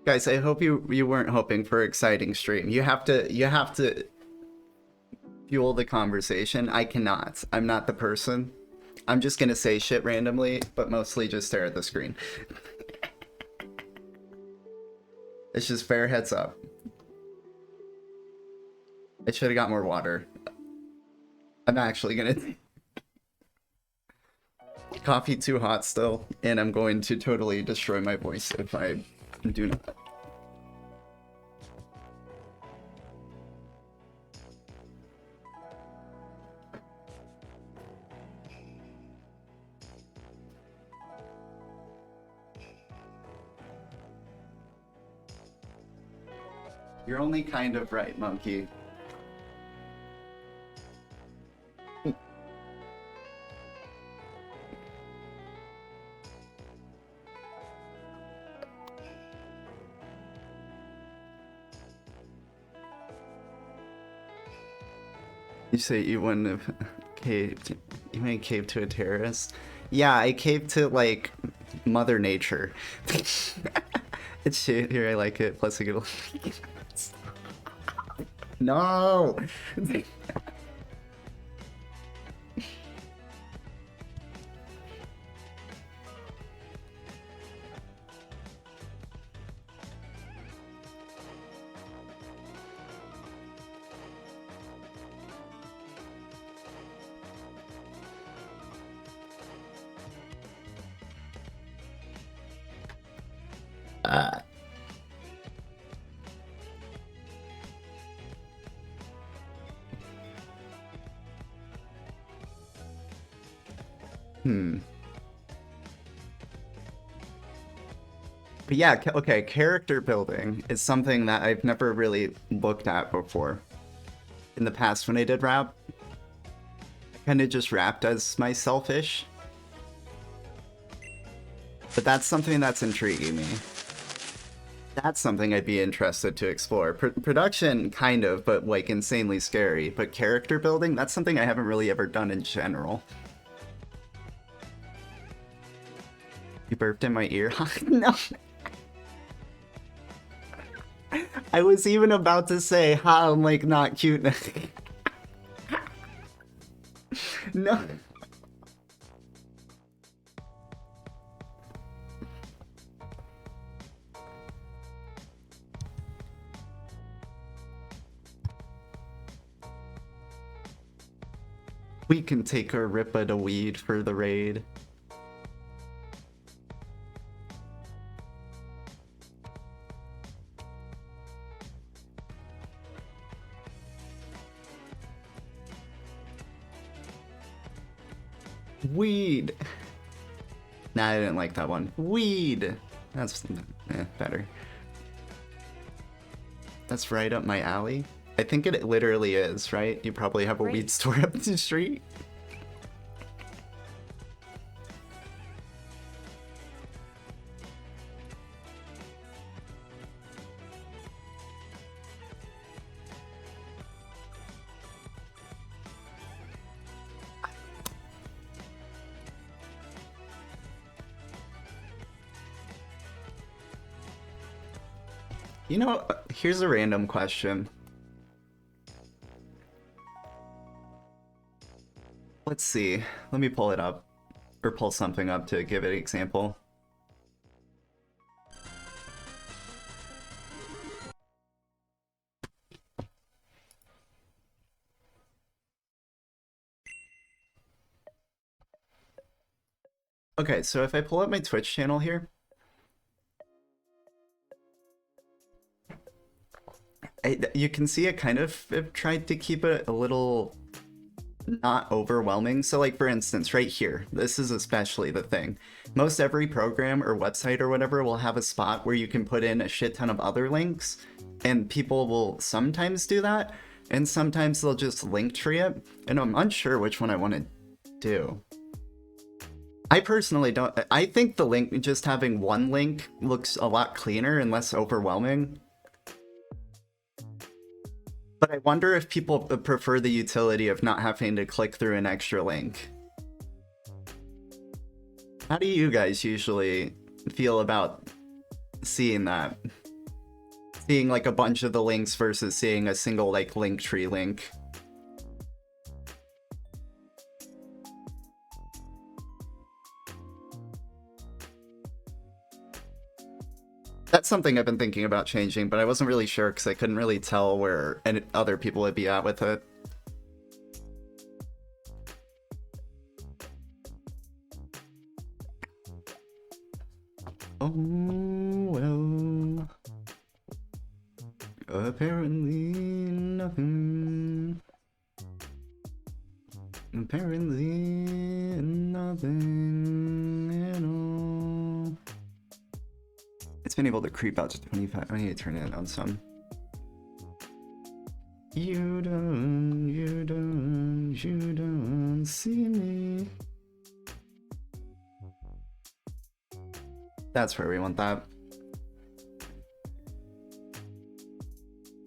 Guys, I hope you weren't hoping for exciting stream. You have to fuel the conversation. I cannot. I'm not the person. I'm just gonna say shit randomly, but mostly just stare at the screen. It's just fair heads up. I should have got more water. I'm actually gonna... Coffee too hot still, and I'm going to totally destroy my voice if I do not. You're only kind of right, monkey. You say you wouldn't have caved. You ain't caved to a terrorist? Yeah, I caved to, like, Mother Nature. It's shit here, I like it. Plus I get a... No! But yeah, okay, character building is something that I've never really looked at before. In the past when I did rap, I kind of just rapped as myself-ish. But that's something that's intriguing me. That's something I'd be interested to explore. Production, kind of, but like insanely scary. But character building, that's something I haven't really ever done in general. You burped in my ear? No. I was even about to say how I'm like not cute. No. We can take a rip at a weed for the raid. Weed. Nah, I didn't like that one. Weed. That's better. That's right up my alley. I think it literally is, right? You probably have a weed store up the street. You know, here's a random question. Let's see. Let me pull it up. Or pull something up to give it an example. Okay, so if I pull up my Twitch channel here, you can see I kind of have tried to keep it a little not overwhelming. So like for instance, right here, this is especially the thing. Most every program or website or whatever will have a spot where you can put in a shit ton of other links, and people will sometimes do that, and sometimes they'll just link tree it, and I'm unsure which one I want to do. I personally don't. I think the link, just having one link looks a lot cleaner and less overwhelming. But I wonder if people prefer the utility of not having to click through an extra link. How do you guys usually feel about seeing that? Seeing like a bunch of the links versus seeing a single like Linktree link? That's something I've been thinking about changing, but I wasn't really sure because I couldn't really tell where other people would be at with it. Oh, well. Apparently nothing. Apparently nothing at all. It's been able to creep out to 25. I need to turn it on some. You don't see me. That's where we want that.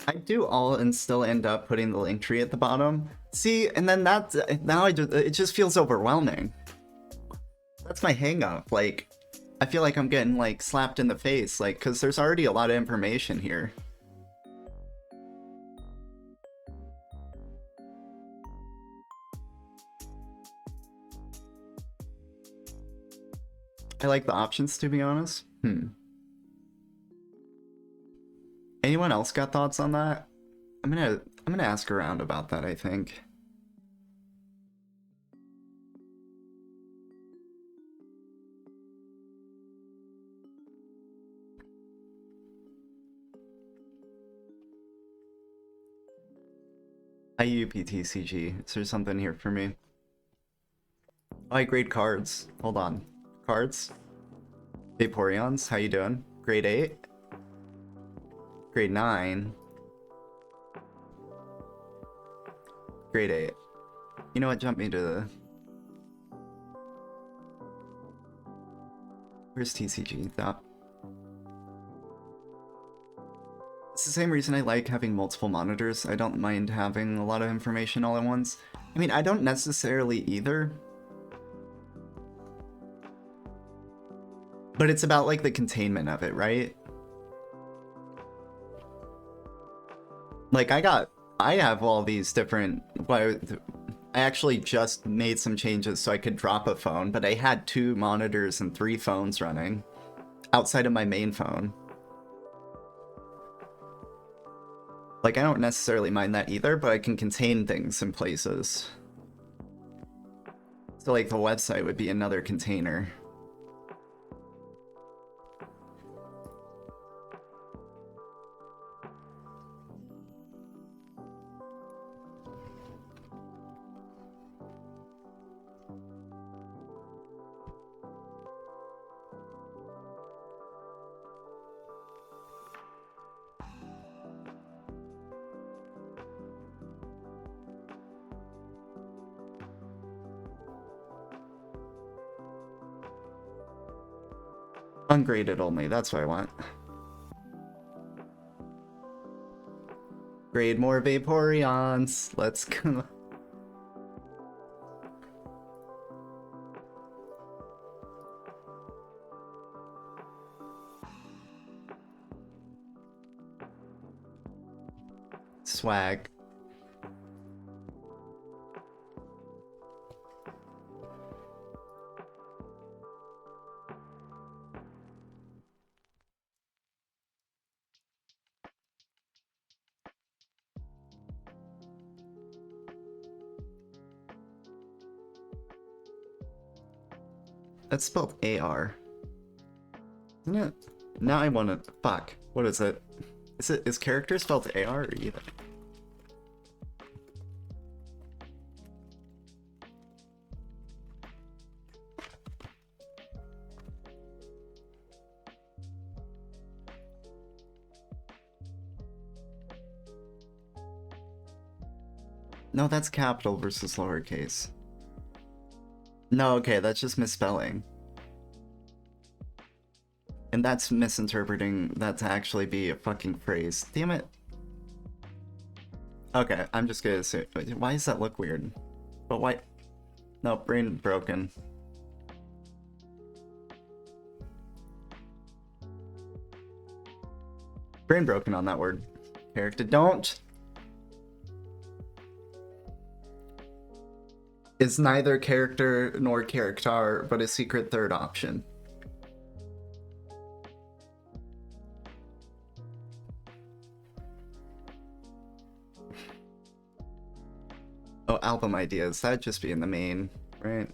I do all and still end up putting the link tree at the bottom. See, and then that's now it just feels overwhelming. That's my hang up. Like, I feel like I'm getting like slapped in the face, like, because there's already a lot of information here. I like the options, to be honest. Anyone else got thoughts on that? I'm gonna ask around about that, I think. IUPTCG. Is there something here for me? Oh, I grade cards. Hold on. Cards? Vaporeons, how you doing? Grade 8? Grade 9? Grade 8. You know what? Jump me to the... Where's TCG? That. It's the same reason I like having multiple monitors. I don't mind having a lot of information all at once. I mean, I don't necessarily either. But it's about, like, the containment of it, right? Like, I have all these different... Well, I actually just made some changes so I could drop a phone, but I had 2 monitors and 3 phones running outside of my main phone. Like, I don't necessarily mind that either, but I can contain things in places. So, like, the website would be another container. Ungraded only, that's what I want. Grade more Vaporeons, let's go. Swag. That's spelled AR. Isn't it? Now I wanna... Fuck. What is it? Is character spelled AR or either? No, that's capital versus lowercase. No, okay, that's just misspelling. And that's misinterpreting that to actually be a fucking phrase. Damn it. Okay, I'm just gonna say. Why does that look weird? But why? No, brain broken. Brain broken on that word. Character. Don't! Is neither character nor character, but a secret third option. Oh, album ideas. That'd just be in the main, right?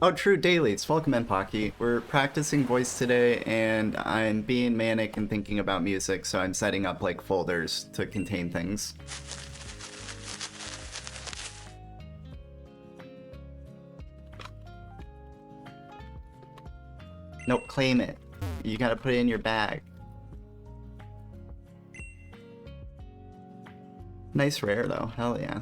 Oh, true dailies. Welcome in, Pocky. We're practicing voice today, and I'm being manic and thinking about music, so I'm setting up like folders to contain things. Nope, claim it. You gotta put it in your bag. Nice rare though, hell yeah.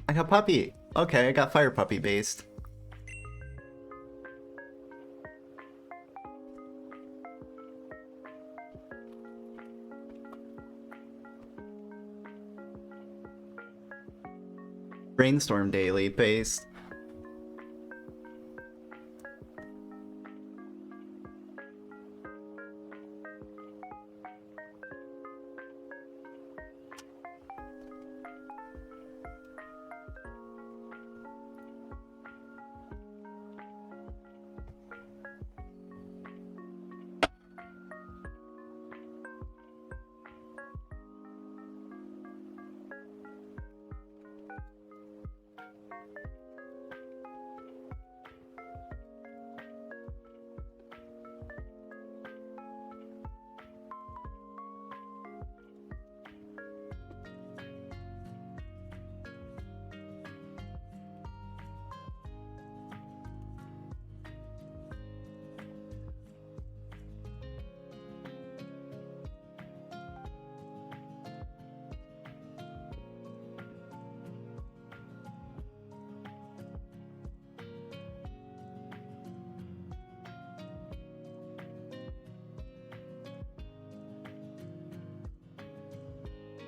I got puppy. Okay, I got fire puppy based. Brainstorm daily based.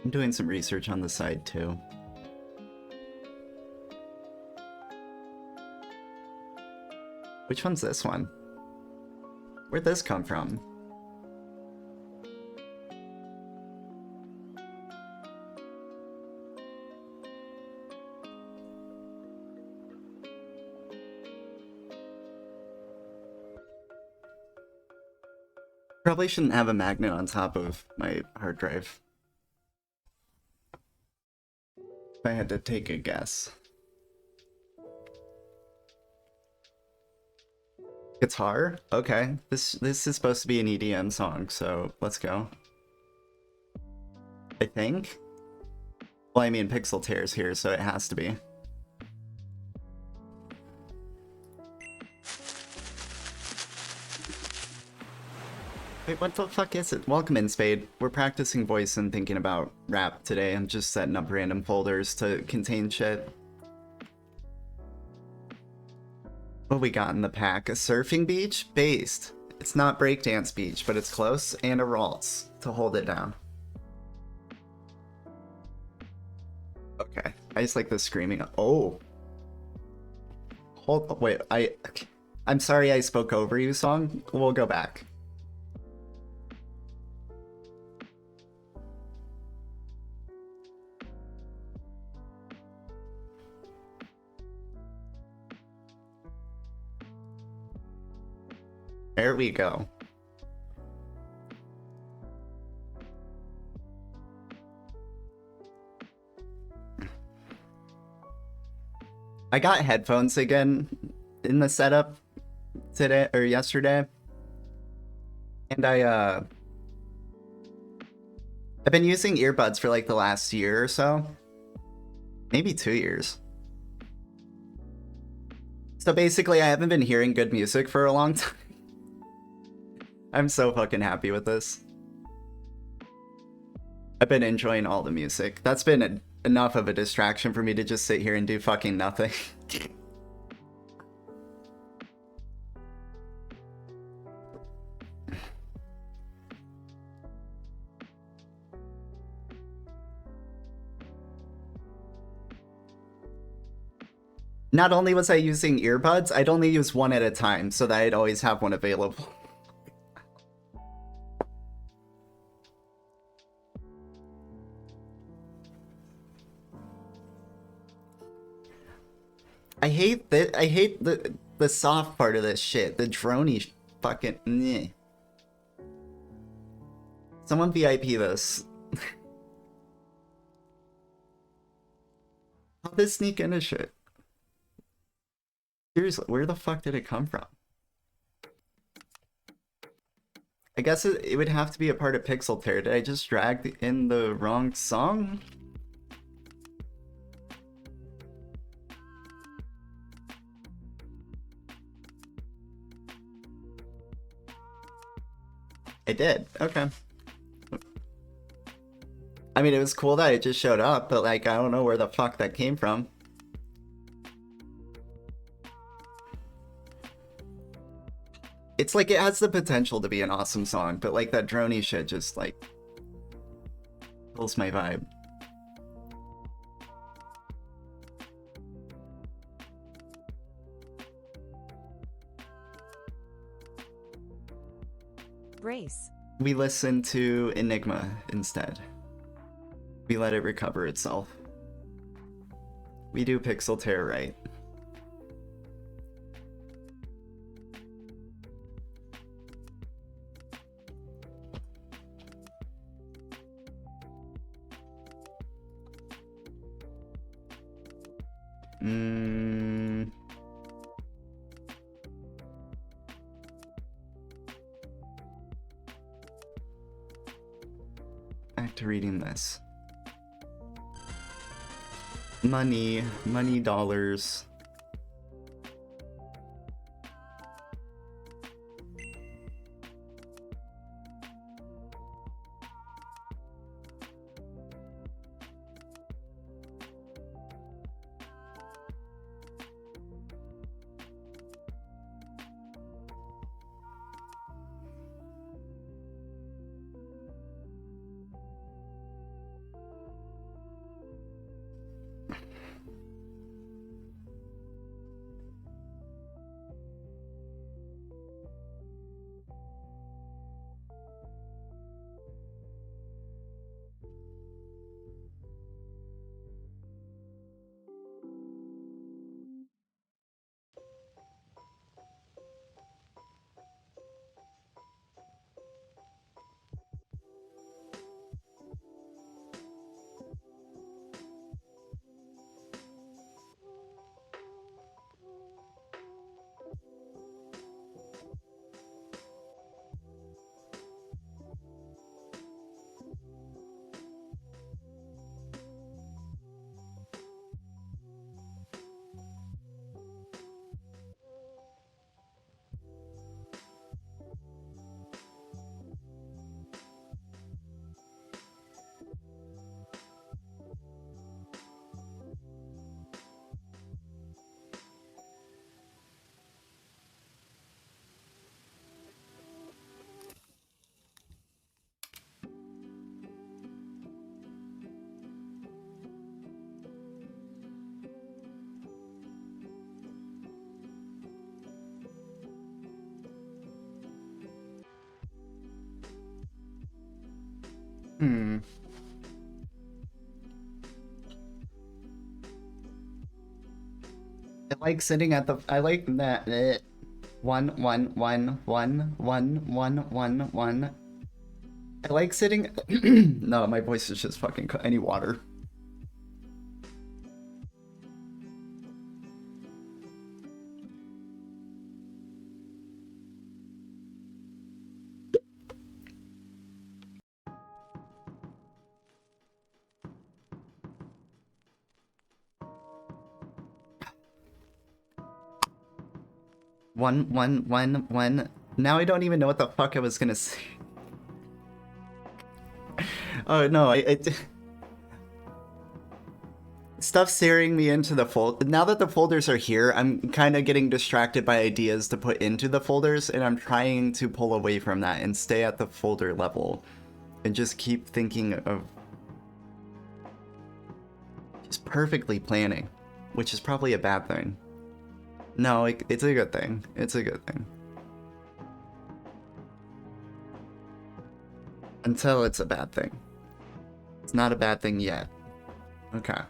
I'm doing some research on the side too. Which one's this one? Where'd this come from? Probably shouldn't have a magnet on top of my hard drive. If I had to take a guess. Guitar? Okay. This is supposed to be an EDM song, so let's go. I think. Well, I mean, Pixel Tear's here, so it has to be. Wait, what the fuck is it? Welcome in, Spade. We're practicing voice and thinking about rap today. I'm just setting up random folders to contain shit. What we got in the pack? A surfing beach? Based. It's not breakdance beach, but it's close. And a Ralts to hold it down. Okay. I just like the screaming. Oh. Wait, I'm sorry I spoke over you, song. We'll go back. There we go. I got headphones again in the setup today or yesterday. And I've been using earbuds for like the last year or so. Maybe 2 years. So basically I haven't been hearing good music for a long time. I'm so fucking happy with this. I've been enjoying all the music. That's been enough of a distraction for me to just sit here and do fucking nothing. Not only was I using earbuds, I'd only use one at a time so that I'd always have one available. I hate the soft part of this shit. The droney fucking meh. Someone VIP this. How'd this sneak into shit? Seriously, where the fuck did it come from? I guess it would have to be a part of Pixel Tear. Did I just drag in the wrong song? I did. Okay. I mean, it was cool that it just showed up, but like, I don't know where the fuck that came from. It's like, it has the potential to be an awesome song, but like that droney shit just like kills my vibe. Brace. We listen to Enigma instead. We let it recover itself. We do Pixel Tear right. Back to reading this. Money, dollars. Hmm. I like sitting at the. I like that. One, one, one, one, one, one, one, one. I like sitting. No, my voice is just fucking. I need water. One, one, one, one. Now I don't even know what the fuck I was gonna say. Oh no, stuff's staring me into the fold. Now that the folders are here, I'm kind of getting distracted by ideas to put into the folders, and I'm trying to pull away from that and stay at the folder level and just keep thinking of just perfectly planning, which is probably a bad thing. No, it's a good thing. It's a good thing. Until it's a bad thing. It's not a bad thing yet. Okay.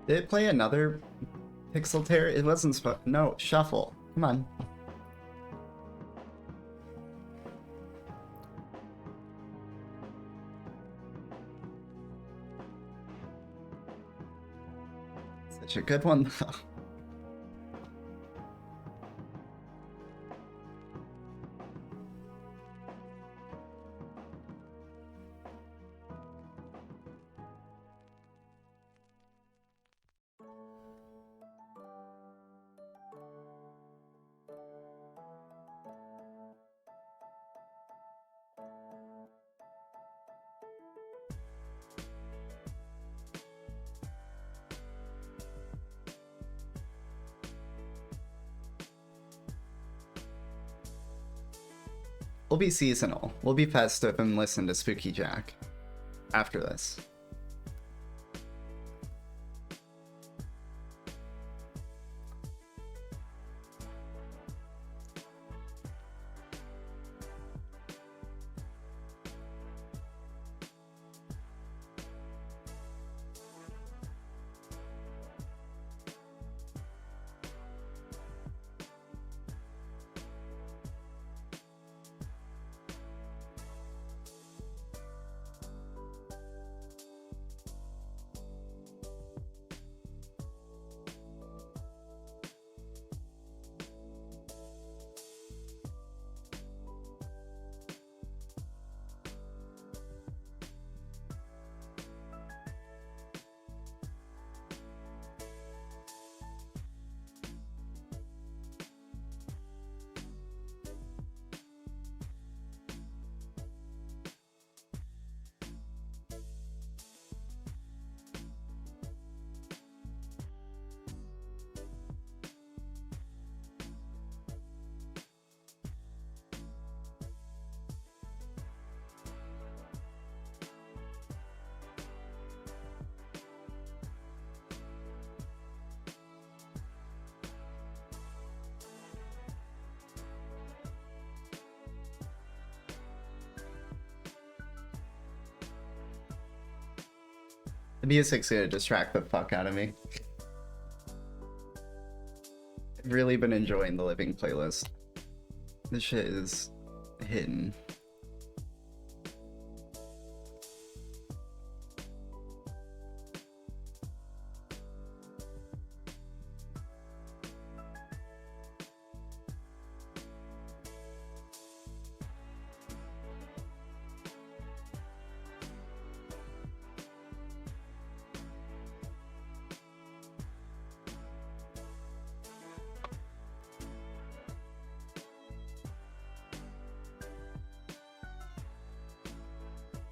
Did it play another Pixel Tear? It wasn't no, shuffle. Come on. Such a good one though. We'll be seasonal. We'll be festive and listen to Spooky Jack after this. The music's gonna distract the fuck out of me. I've really been enjoying the living playlist. This shit is hitting.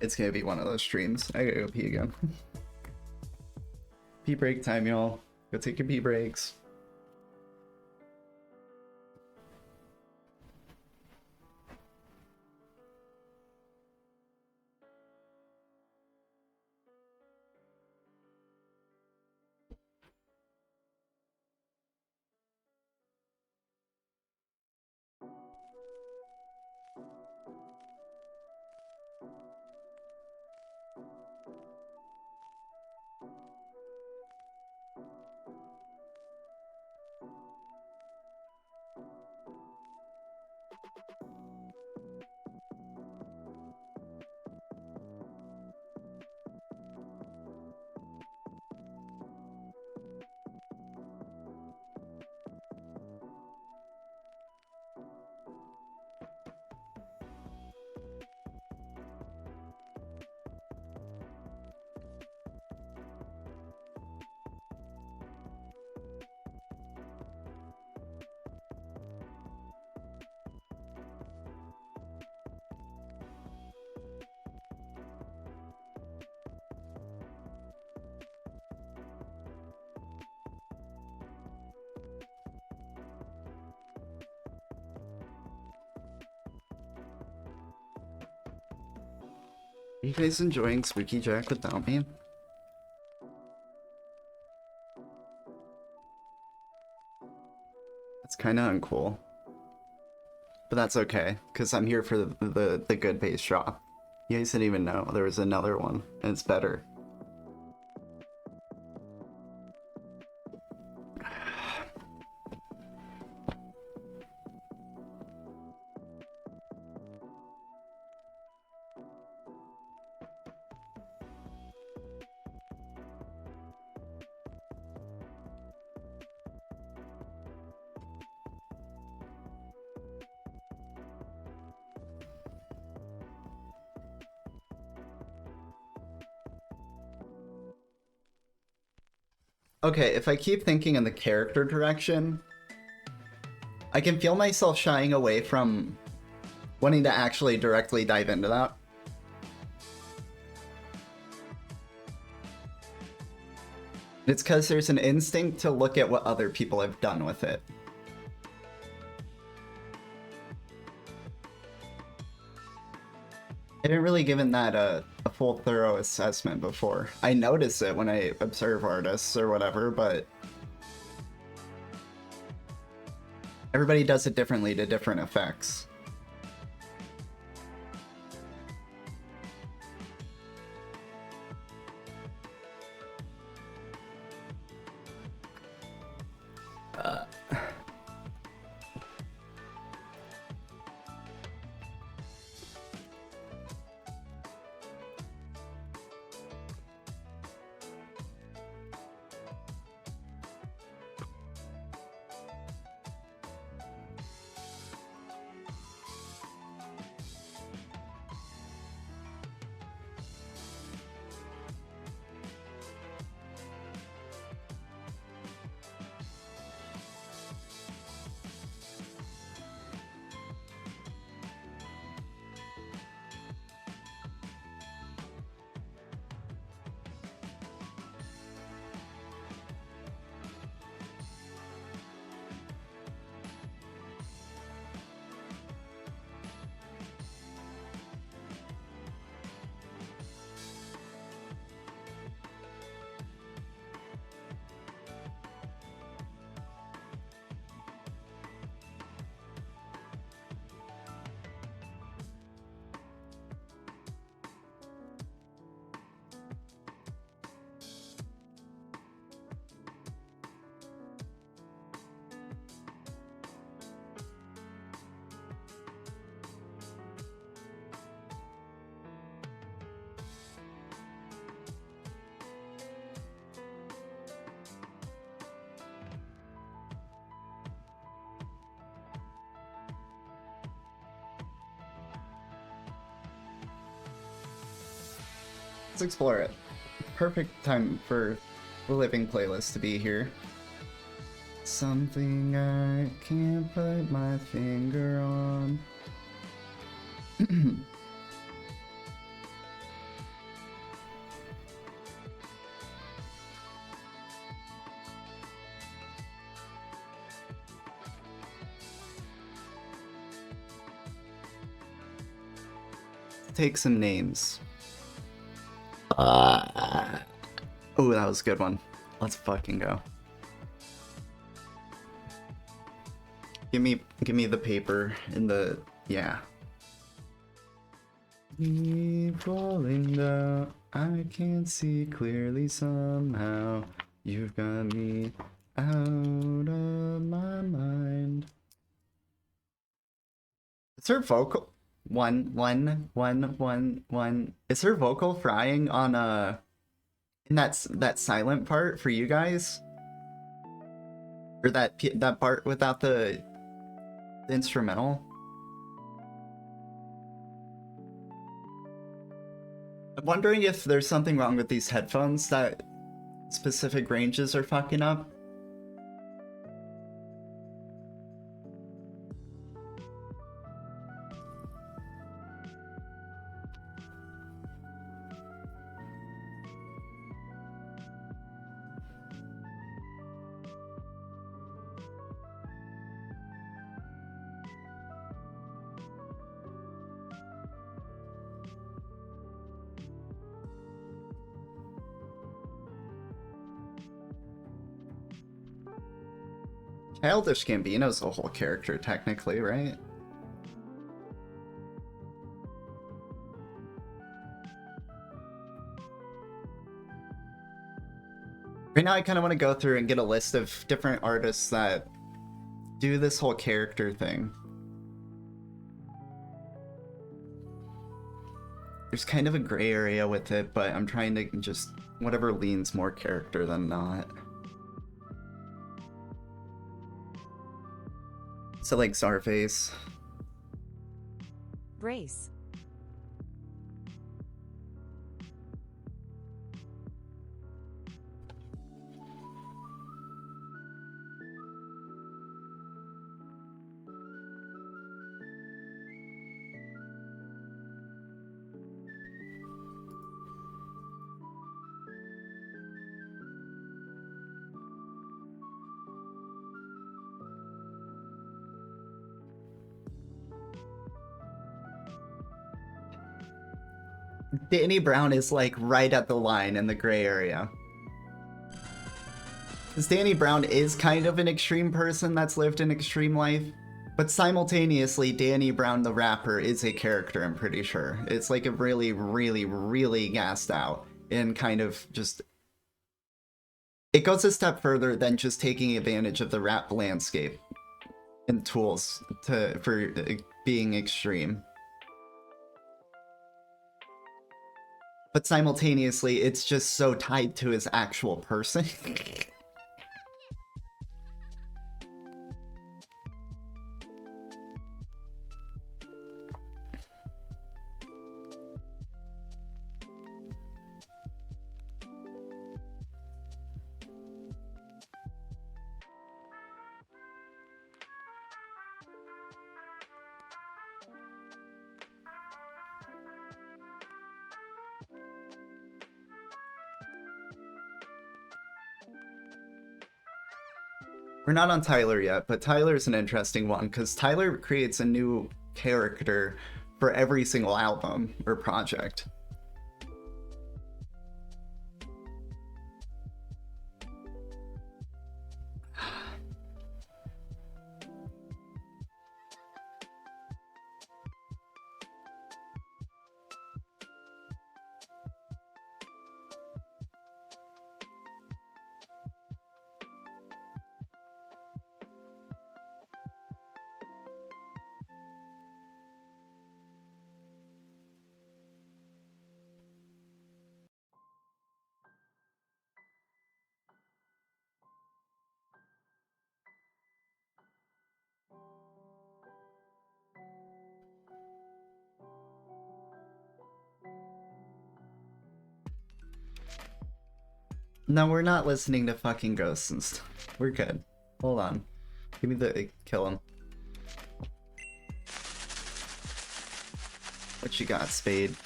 It's gonna be one of those streams. I gotta go pee again. Pee break time, y'all. Go take your pee breaks. Are you guys enjoying Spooky Jack without me? It's kind of uncool. But that's okay, because I'm here for the good bass drop. You guys didn't even know there was another one, and it's better. Okay, if I keep thinking in the character direction, I can feel myself shying away from wanting to actually directly dive into that. It's because there's an instinct to look at what other people have done with it. I haven't really given that a full thorough assessment before. I notice it when I observe artists or whatever, but everybody does it differently to different effects. Let's explore it. Perfect time for the living playlist to be here. Something I can't put my finger on. take some names. Oh, that was a good one. Let's fucking go. Give me the paper and the, yeah. Keep falling down, I can't see clearly somehow. You've got me out of my mind. Is her vocal one? Is her vocal frying on in that silent part for you guys? Or that part without the instrumental? I'm wondering if there's something wrong with these headphones that specific ranges are fucking up. Childish Gambino's a whole character, technically, right? Right now I kind of want to go through and get a list of different artists that do this whole character thing. There's kind of a gray area with it, but I'm trying to just whatever leans more character than not. So like Czarface. Brace. Danny Brown is like right at the line in the gray area. Because Danny Brown is kind of an extreme person that's lived an extreme life, but simultaneously Danny Brown the rapper is a character, I'm pretty sure. It's like a really, really, really gassed out and kind of just... It goes a step further than just taking advantage of the rap landscape and tools for being extreme. But simultaneously, it's just so tied to his actual person. We're not on Tyler yet, but Tyler's an interesting one because Tyler creates a new character for every single album or project. No, we're not listening to fucking ghosts and stuff. We're good. Hold on. Give me the... kill him. What you got, Spade?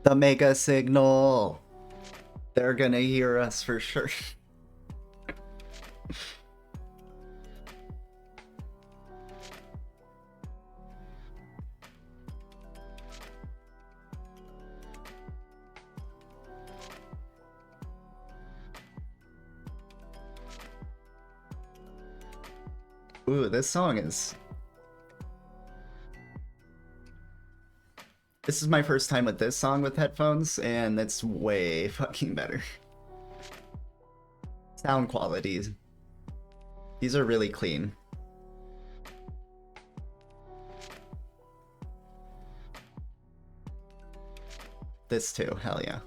The mega signal! They're gonna hear us for sure. Ooh, this song is... This is my first time with this song with headphones, and it's way fucking better. Sound qualities. These are really clean. This too, hell yeah.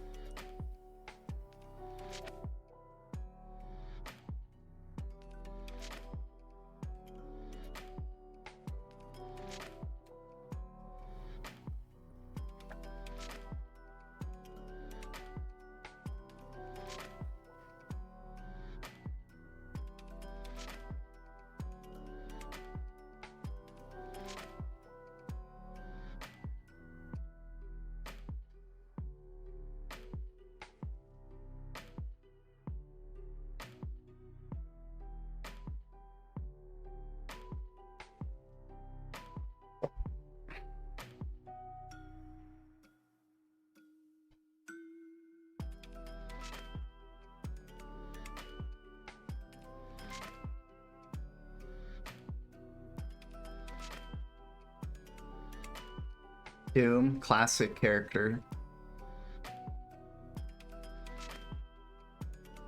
Doom, classic character.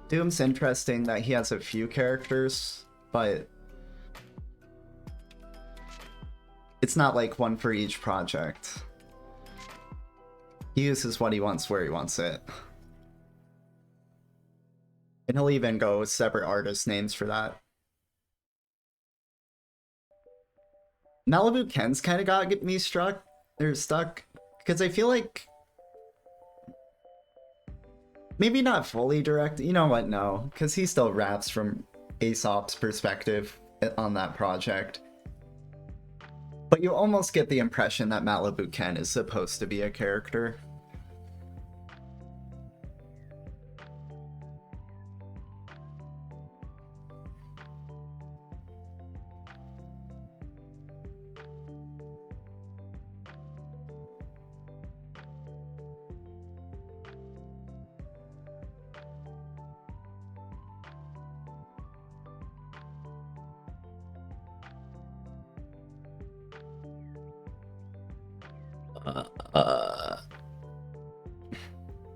Doom's interesting that he has a few characters, but it's not like one for each project. He uses what he wants where he wants it. And he'll even go with separate artist names for that. Malibu Ken's kind of got me stuck, because I feel like maybe not fully direct. You know what? No, because he still raps from Aesop's perspective on that project. But you almost get the impression that Malibu Ken is supposed to be a character.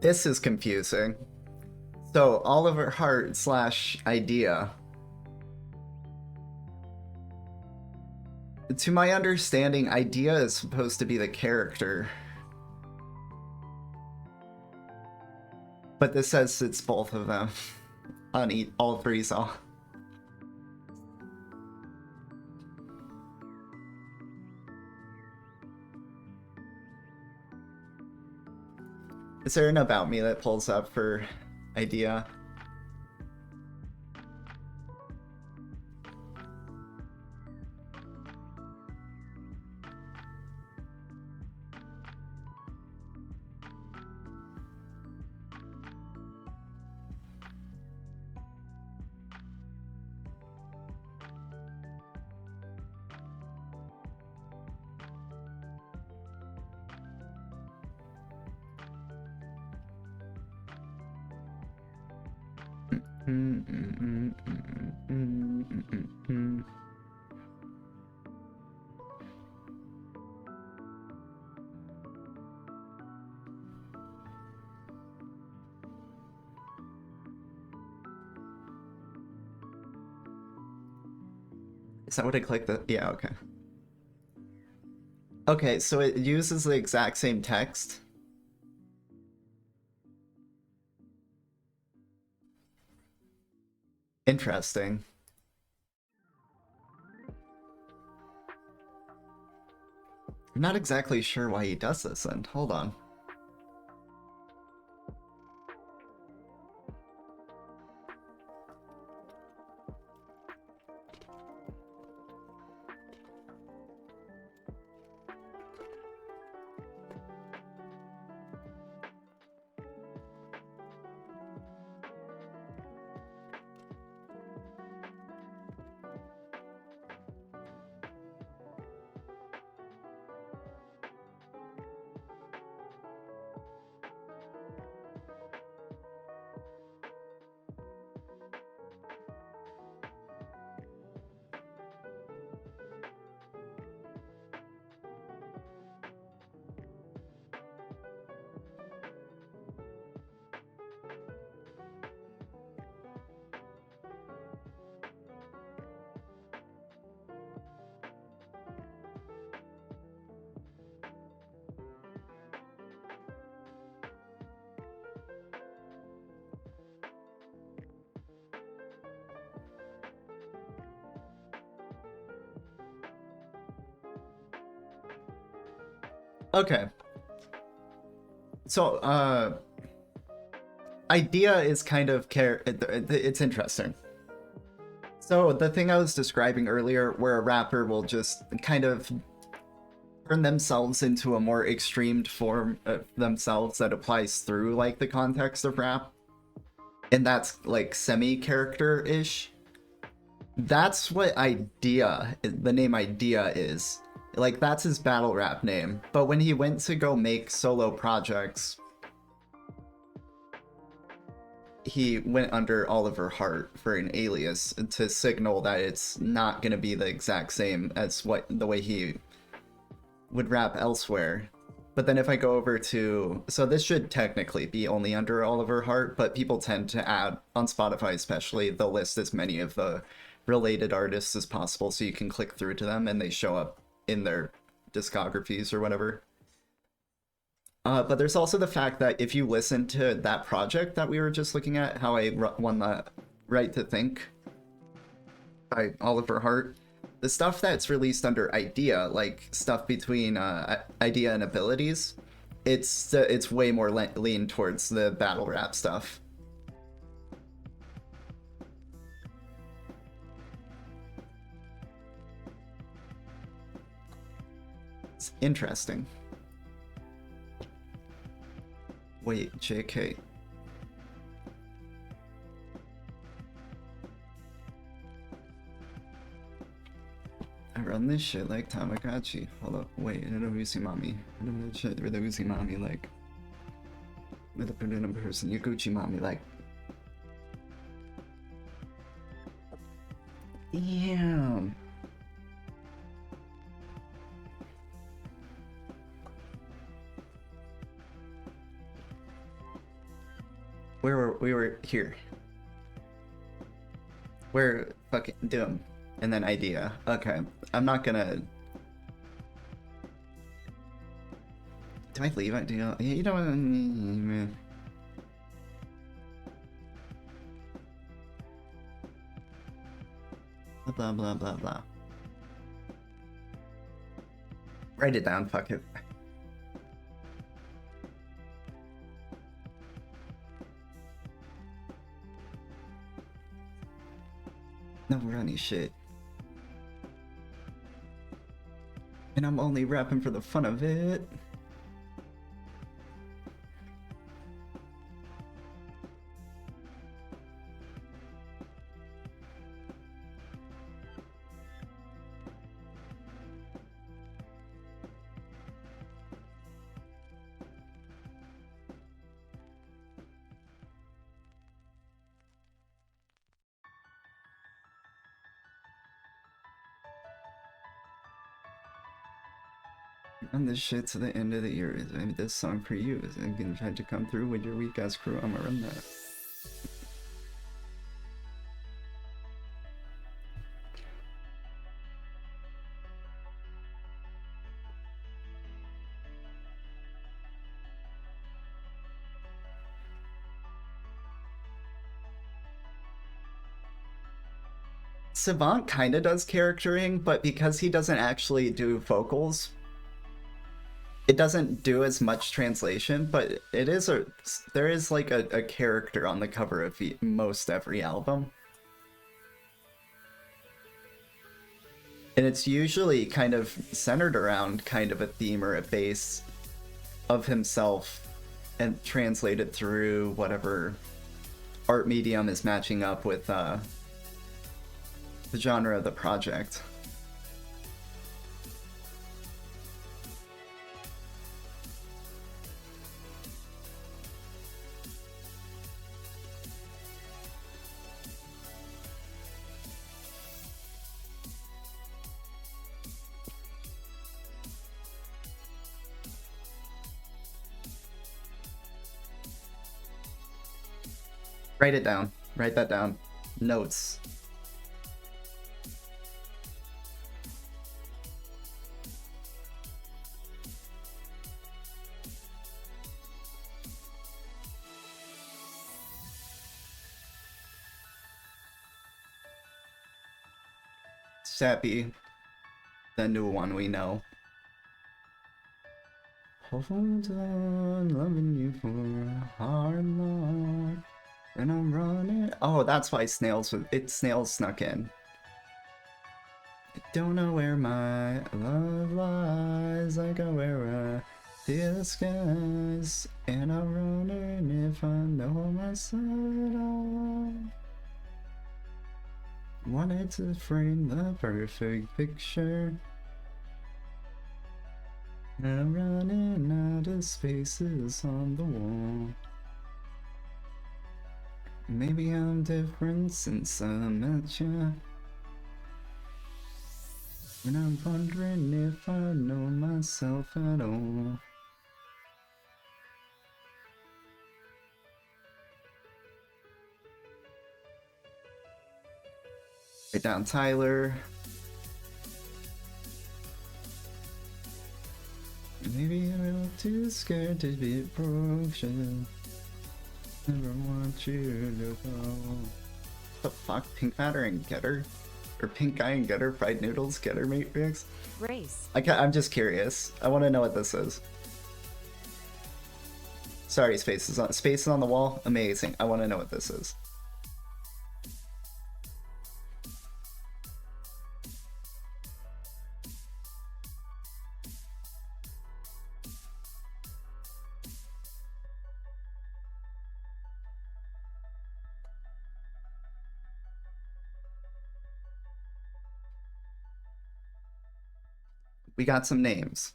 This is confusing. So Oliver Hart / Idea. To my understanding, Idea is supposed to be the character. But this says it's both of them on all three songs. Is there an About Me that pulls up for Idea? Is that what I clicked? Yeah, okay. Okay, so it uses the exact same text. Interesting. I'm not exactly sure why he does this then. Hold on. Okay. So, idea is kind of it's interesting. So the thing I was describing earlier, where a rapper will just kind of turn themselves into a more extreme form of themselves that applies through like the context of rap, and that's like semi-character-ish. That's what Idea, the name Idea is. Like, that's his battle rap name. But when he went to go make solo projects, he went under Oliver Hart for an alias to signal that it's not going to be the exact same as the way he would rap elsewhere. But then if I go over to... So this should technically be only under Oliver Hart, but people tend to add, on Spotify especially, they'll list as many of the related artists as possible so you can click through to them and they show up in their discographies or whatever. But there's also the fact that if you listen to that project that we were just looking at, How I Won the Right to Think by Oliver Hart, the stuff that's released under Idea, like stuff between Idea and Abilities, it's way more lean towards the battle rap stuff. It's interesting. Wait, JK. I run this shit like Tamagotchi. Hold up, wait, I don't Uzi mommy. I don't that shit with the Uzi mommy like. With a banana person, you Gucci mommy like. Damn. We were here. We're fucking Doom. And then Idea. Okay. I'm not gonna... Do I leave Idea? You know what? Blah, blah, blah, blah. Write it down, fuck it. No runny shit. And I'm only rapping for the fun of it. Run this shit to the end of the year. I mean, this song for you is gonna try to come through with your weak ass crew. I'm gonna run that. Savant kinda does charactering, but because he doesn't actually do vocals, it doesn't do as much translation, but there is like a character on the cover of most every album. And it's usually kind of centered around kind of a theme or a base of himself and translated through whatever art medium is matching up with the genre of the project. Write it down. Write that down. Notes. Sappy, the new one we know. Hold on, loving you for a hard lot. And I'm running. Oh, that's why Snails snuck in. I don't know where my love lies. I go where I feel the skies. And I'm running if I know myself at all. Wanted to frame the perfect picture. And I'm running out of spaces on the wall. Maybe I'm different since I met you. And I'm wondering if I know myself at all. Write down Tyler. Maybe I'm a little too scared to be approached. Never want you to go. The fuck? Pink Matter and Getter? Or Pink Guy and Getter? Fried Noodles? Getter Matrix? Race. I'm just curious. I want to know what this is. Sorry, spaces on the wall. Amazing. I want to know what this is. We got some names.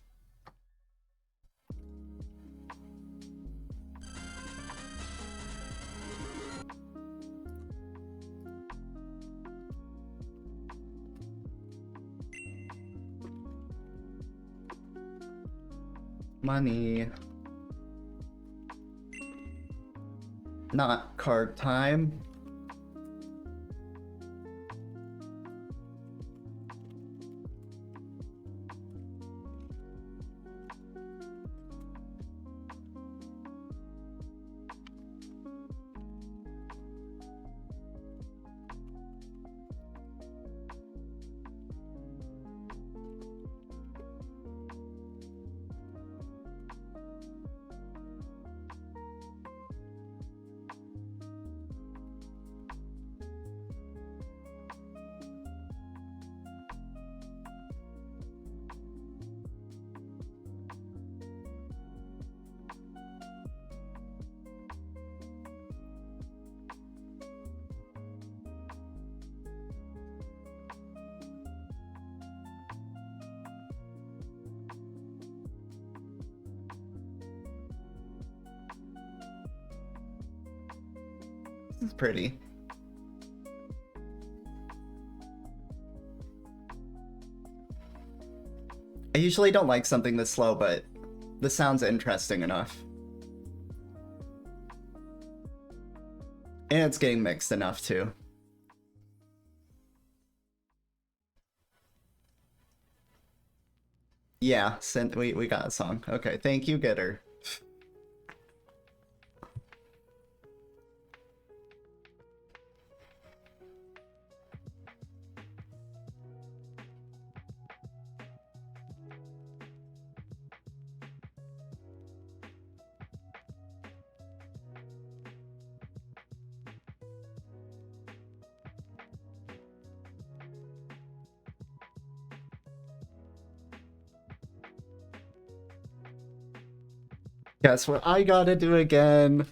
Money. Not card time. This is pretty. I usually don't like something this slow, but this sounds interesting enough. And it's getting mixed enough too. Yeah, we got a song. Okay, thank you, Getter. Guess what I gotta do again?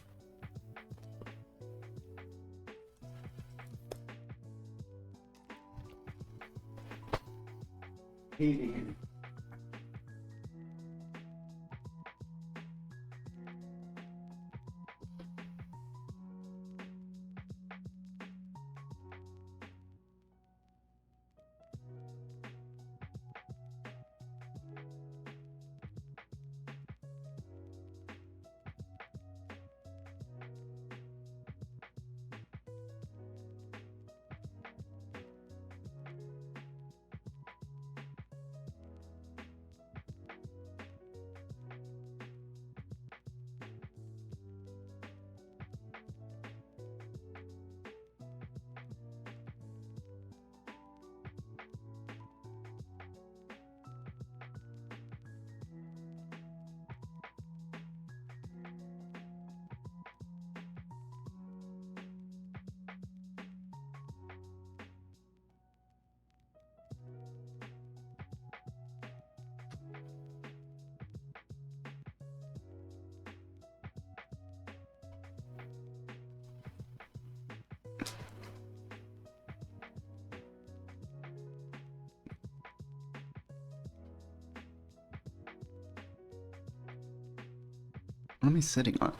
What am I sitting on?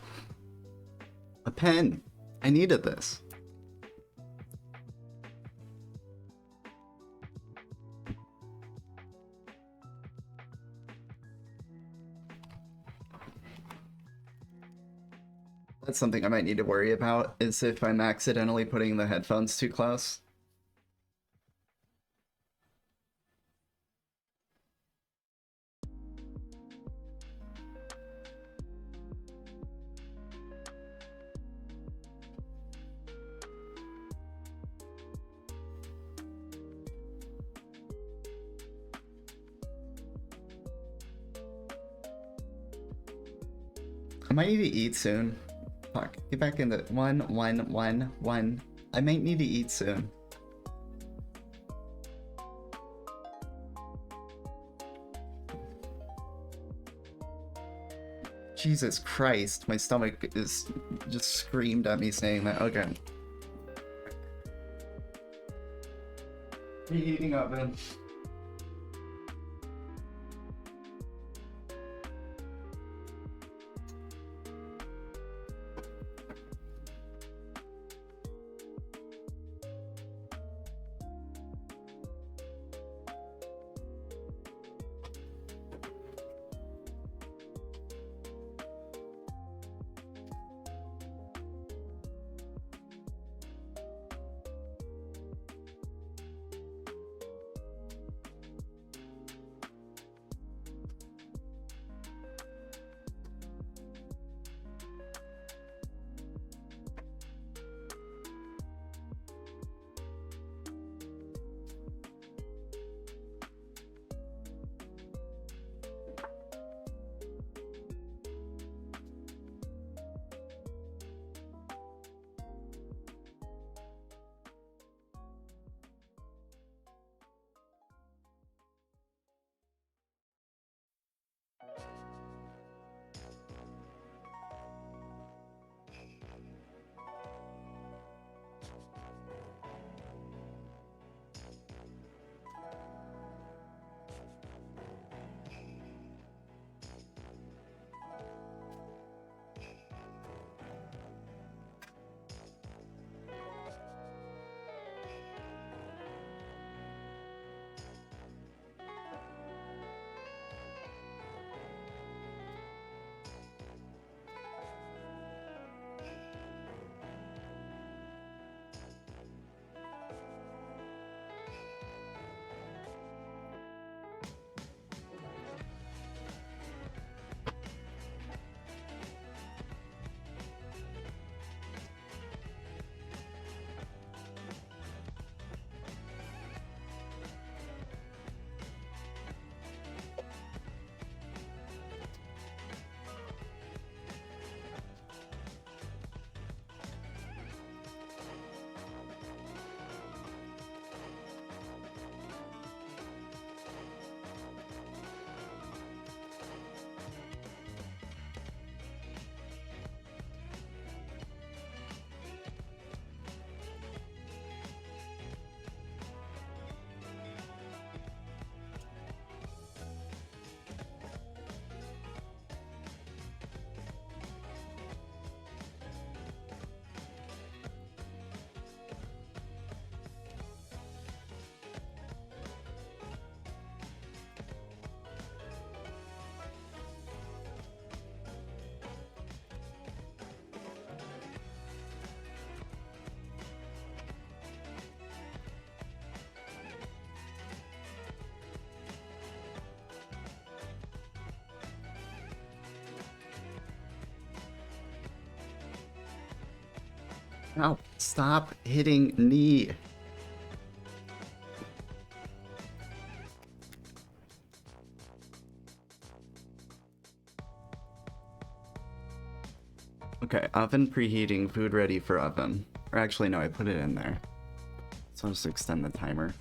A pen. I needed this. That's something I might need to worry about, is if I'm accidentally putting the headphones too close. I might need to eat soon. Fuck. Get back in the one. I might need to eat soon. Jesus Christ, my stomach is just screamed at me saying that. Okay. Reheating oven. Ow, stop hitting knee. Okay, oven preheating, food ready for oven. Or actually, no, I put it in there. So I'll just extend the timer.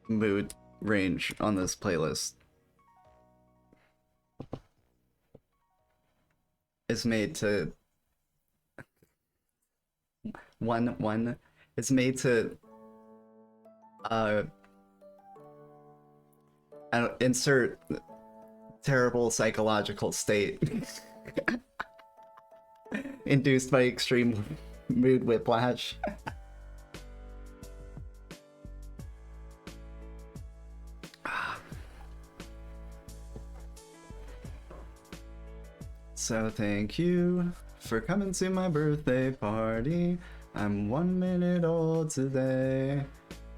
mood range on this playlist is made to one is made to insert terrible psychological state induced by extreme mood whiplash. So thank you for coming to my birthday party. I'm 1 minute old today,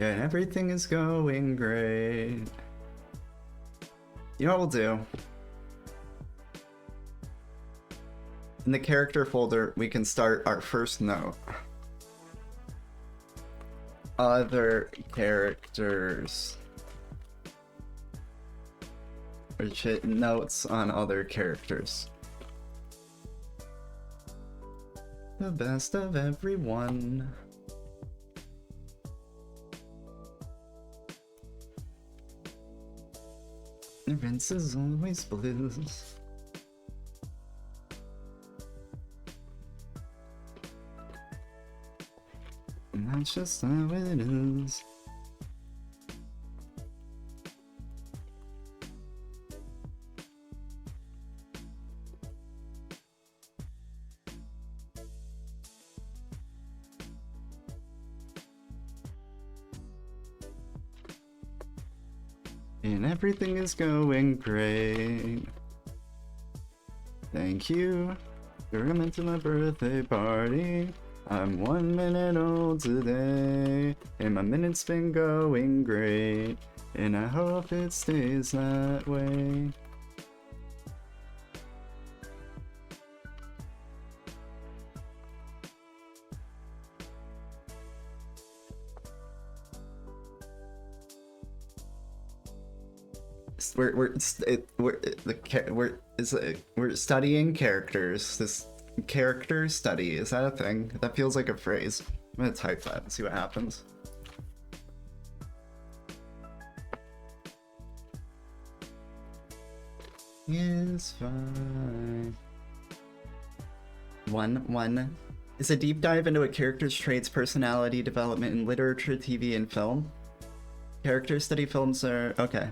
and everything is going great. You know what we'll do? In the character folder, we can start our first note. Other characters. Or notes on other characters. The best of everyone. Vince is always blues. And that's just how it is. And everything is going great. Thank you for coming to my birthday party. I'm 1 minute old today, and my minute's been going great, and I hope it stays that way. We're studying characters. This character study, is that a thing? That feels like a phrase. I'm gonna type that and see what happens. It's fine. One is a deep dive into a character's traits, personality development in literature, TV, and film. Character study films are okay.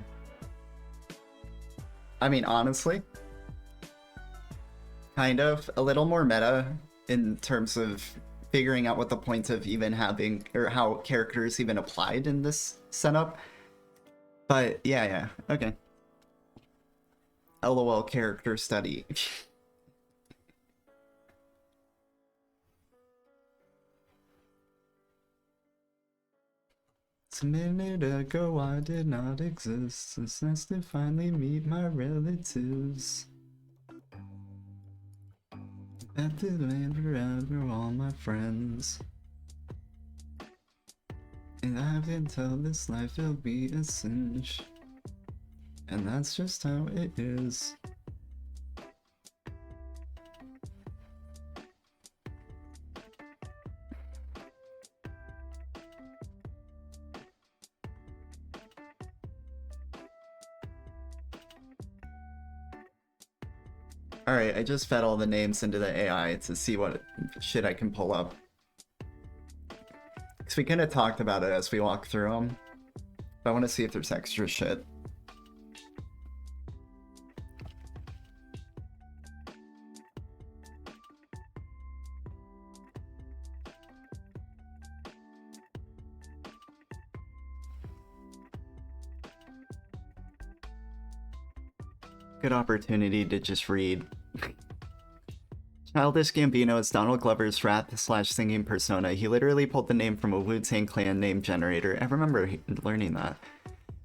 I mean, honestly, kind of a little more meta in terms of figuring out what the point of even having, or how characters even applied in this setup. But yeah, okay. LOL character study. A minute ago I did not exist. It's nice to finally meet my relatives. At the land forever, all my friends. And I can tell this life will be a cinch. And that's just how it is. Alright, I just fed all the names into the AI to see what shit I can pull up. Because we kind of talked about it as we walk through them. But I want to see if there's extra shit. Good opportunity to just read. Childish Gambino is Donald Glover's rap/singing persona. He literally pulled the name from a Wu-Tang Clan name generator. I remember learning that.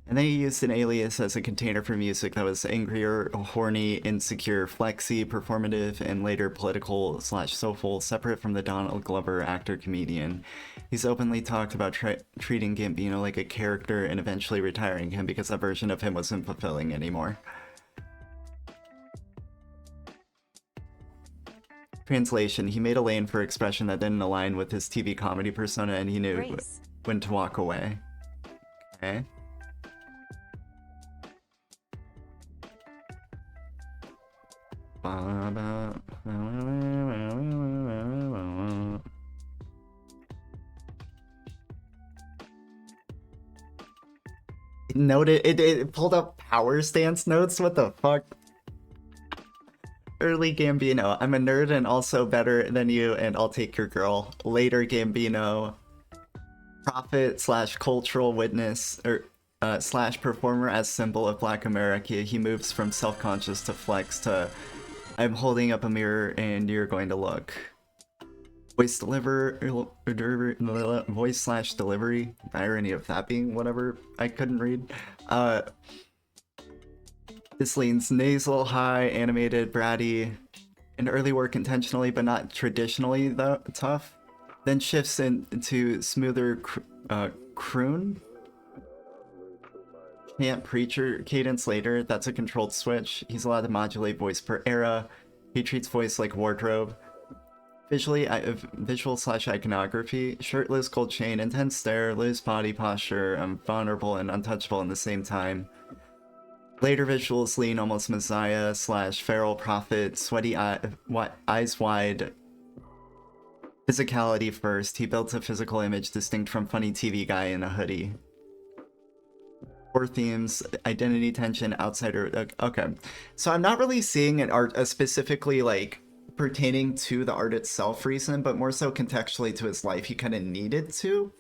And then he used an alias as a container for music that was angrier, horny, insecure, flexy, performative, and later political/soulful, separate from the Donald Glover actor-comedian. He's openly talked about treating Gambino like a character and eventually retiring him because that version of him wasn't fulfilling anymore. Translation: he made a lane for expression that didn't align with his TV comedy persona, and he knew Grace. when to walk away. Okay. Noted it pulled up power stance notes. What the fuck? Early Gambino, I'm a nerd and also better than you, and I'll take your girl. Later Gambino, prophet slash cultural witness or slash performer as symbol of Black America. He moves from self-conscious to flex to I'm holding up a mirror and you're going to look. Voice voice slash delivery. Irony of that being whatever I couldn't read. This leans nasal, high, animated, bratty, and early work intentionally but not traditionally though tough. Then shifts into smoother croon. Chant preacher cadence later. That's a controlled switch. He's allowed to modulate voice per era. He treats voice like wardrobe. Visually, visual slash iconography. Shirtless, gold chain, intense stare, loose body posture, vulnerable and untouchable in the same time. Later visuals lean almost messiah slash feral prophet, sweaty eyes wide. Physicality first. He built a physical image distinct from funny TV guy in a hoodie. Core themes, identity tension, outsider. Okay, so I'm not really seeing an art specifically like pertaining to the art itself reason, but more so contextually to his life. He kind of needed to.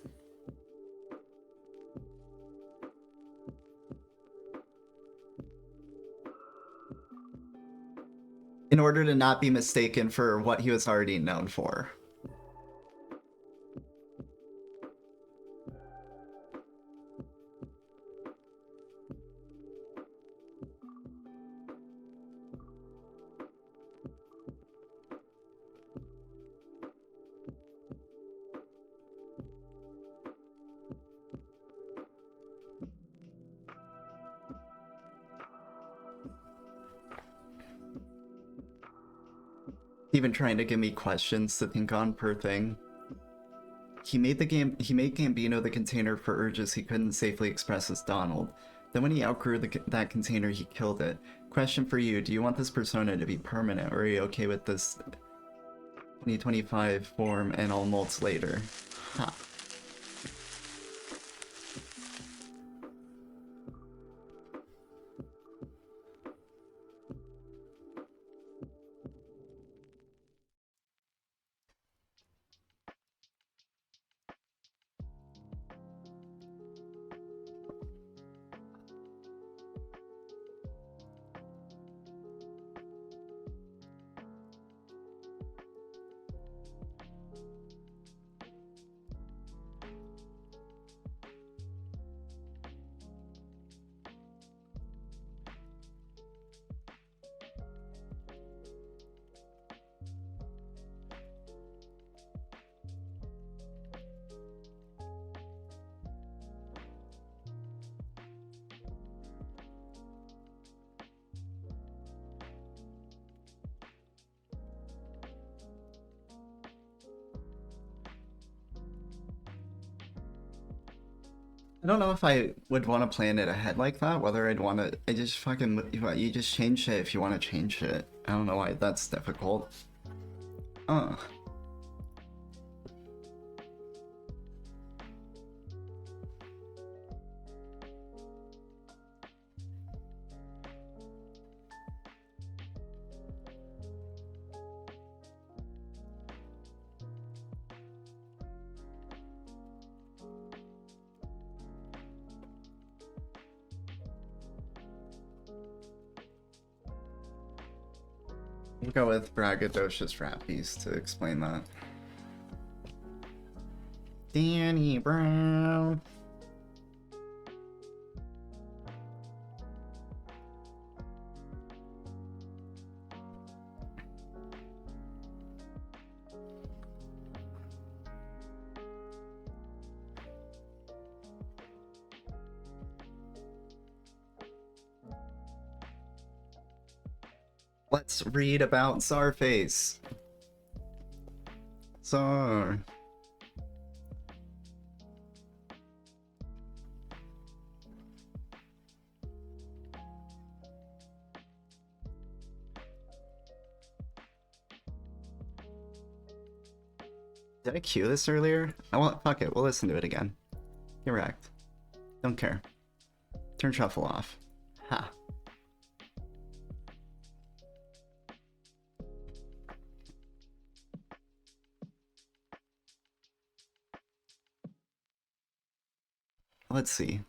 In order to not be mistaken for what he was already known for. Even trying to give me questions to think on per thing. He made Gambino the container for urges he couldn't safely express as Donald. Then when he outgrew that container, he killed it. Question for you, do you want this persona to be permanent, or are you okay with this 2025 form and all molts later? Huh. I don't know if I would want to plan it ahead like that, whether I'd want to, I just fucking, you just change it if you want to change it. I don't know why that's difficult. We'll go with braggadocious rap piece to explain that. Danny Brown. Let's read about Czarface. Czar. Did I cue this earlier? Fuck it, we'll listen to it again. Get wrecked. Don't care. Turn shuffle off. Ha. Let's see.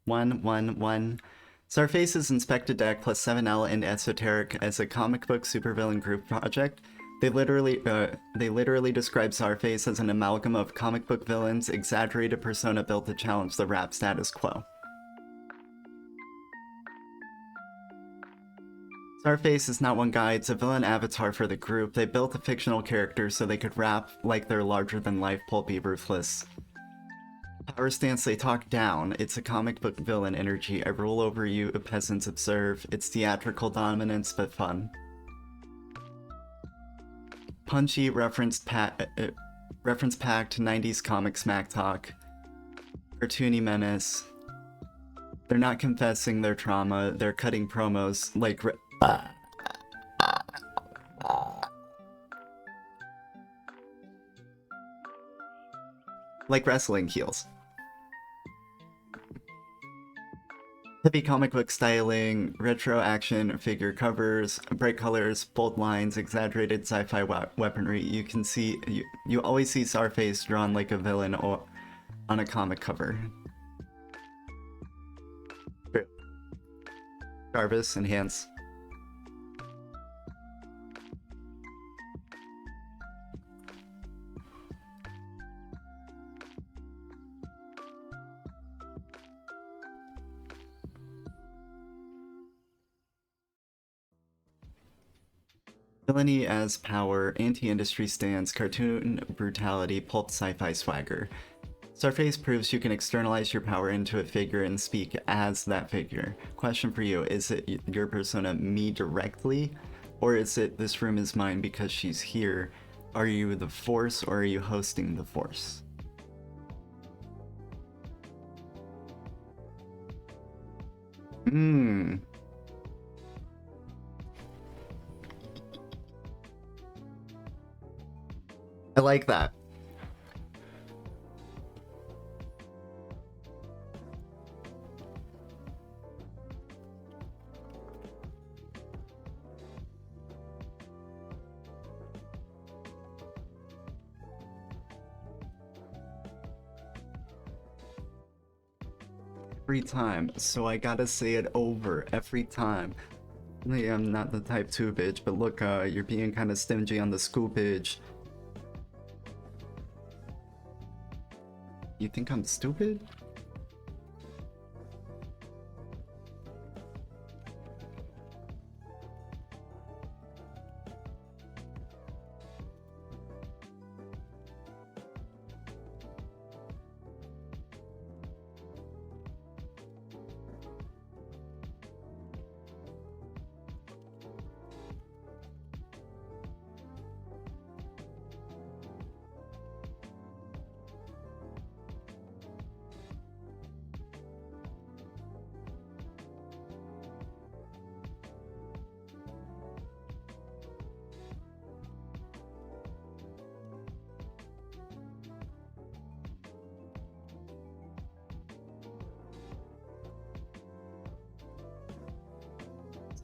111. Starface's Inspected Deck plus 7L and Esoteric as a comic book supervillain group project. They literally describe Starface as an amalgam of comic book villains, exaggerated persona built to challenge the rap status quo. Starface is not one guy, it's a villain avatar for the group. They built a fictional character so they could rap like they're larger-than-life, pulpy, ruthless. Power stance, they talk down. It's a comic book villain energy. I rule over you, peasants observe. It's theatrical dominance, but fun. Punchy, reference-packed 90s comic smack talk. Cartoony menace. They're not confessing their trauma, they're cutting promos like wrestling heels. Heavy comic book styling, retro action figure covers, bright colors, bold lines, exaggerated sci-fi weaponry. You can see, you always see Starface drawn like a villain or on a comic cover. True. Jarvis, enhance. Villainy as power, anti-industry stance, cartoon brutality, pulp sci-fi swagger. Starface proves you can externalize your power into a figure and speak as that figure. Question for you, is it your persona me directly? Or is it this room is mine because she's here? Are you the Force or are you hosting the Force? I like that. Every time, so I gotta say it over every time. I'm not the type 2 bitch, but look, you're being kind of stingy on the scoopage. You think I'm stupid?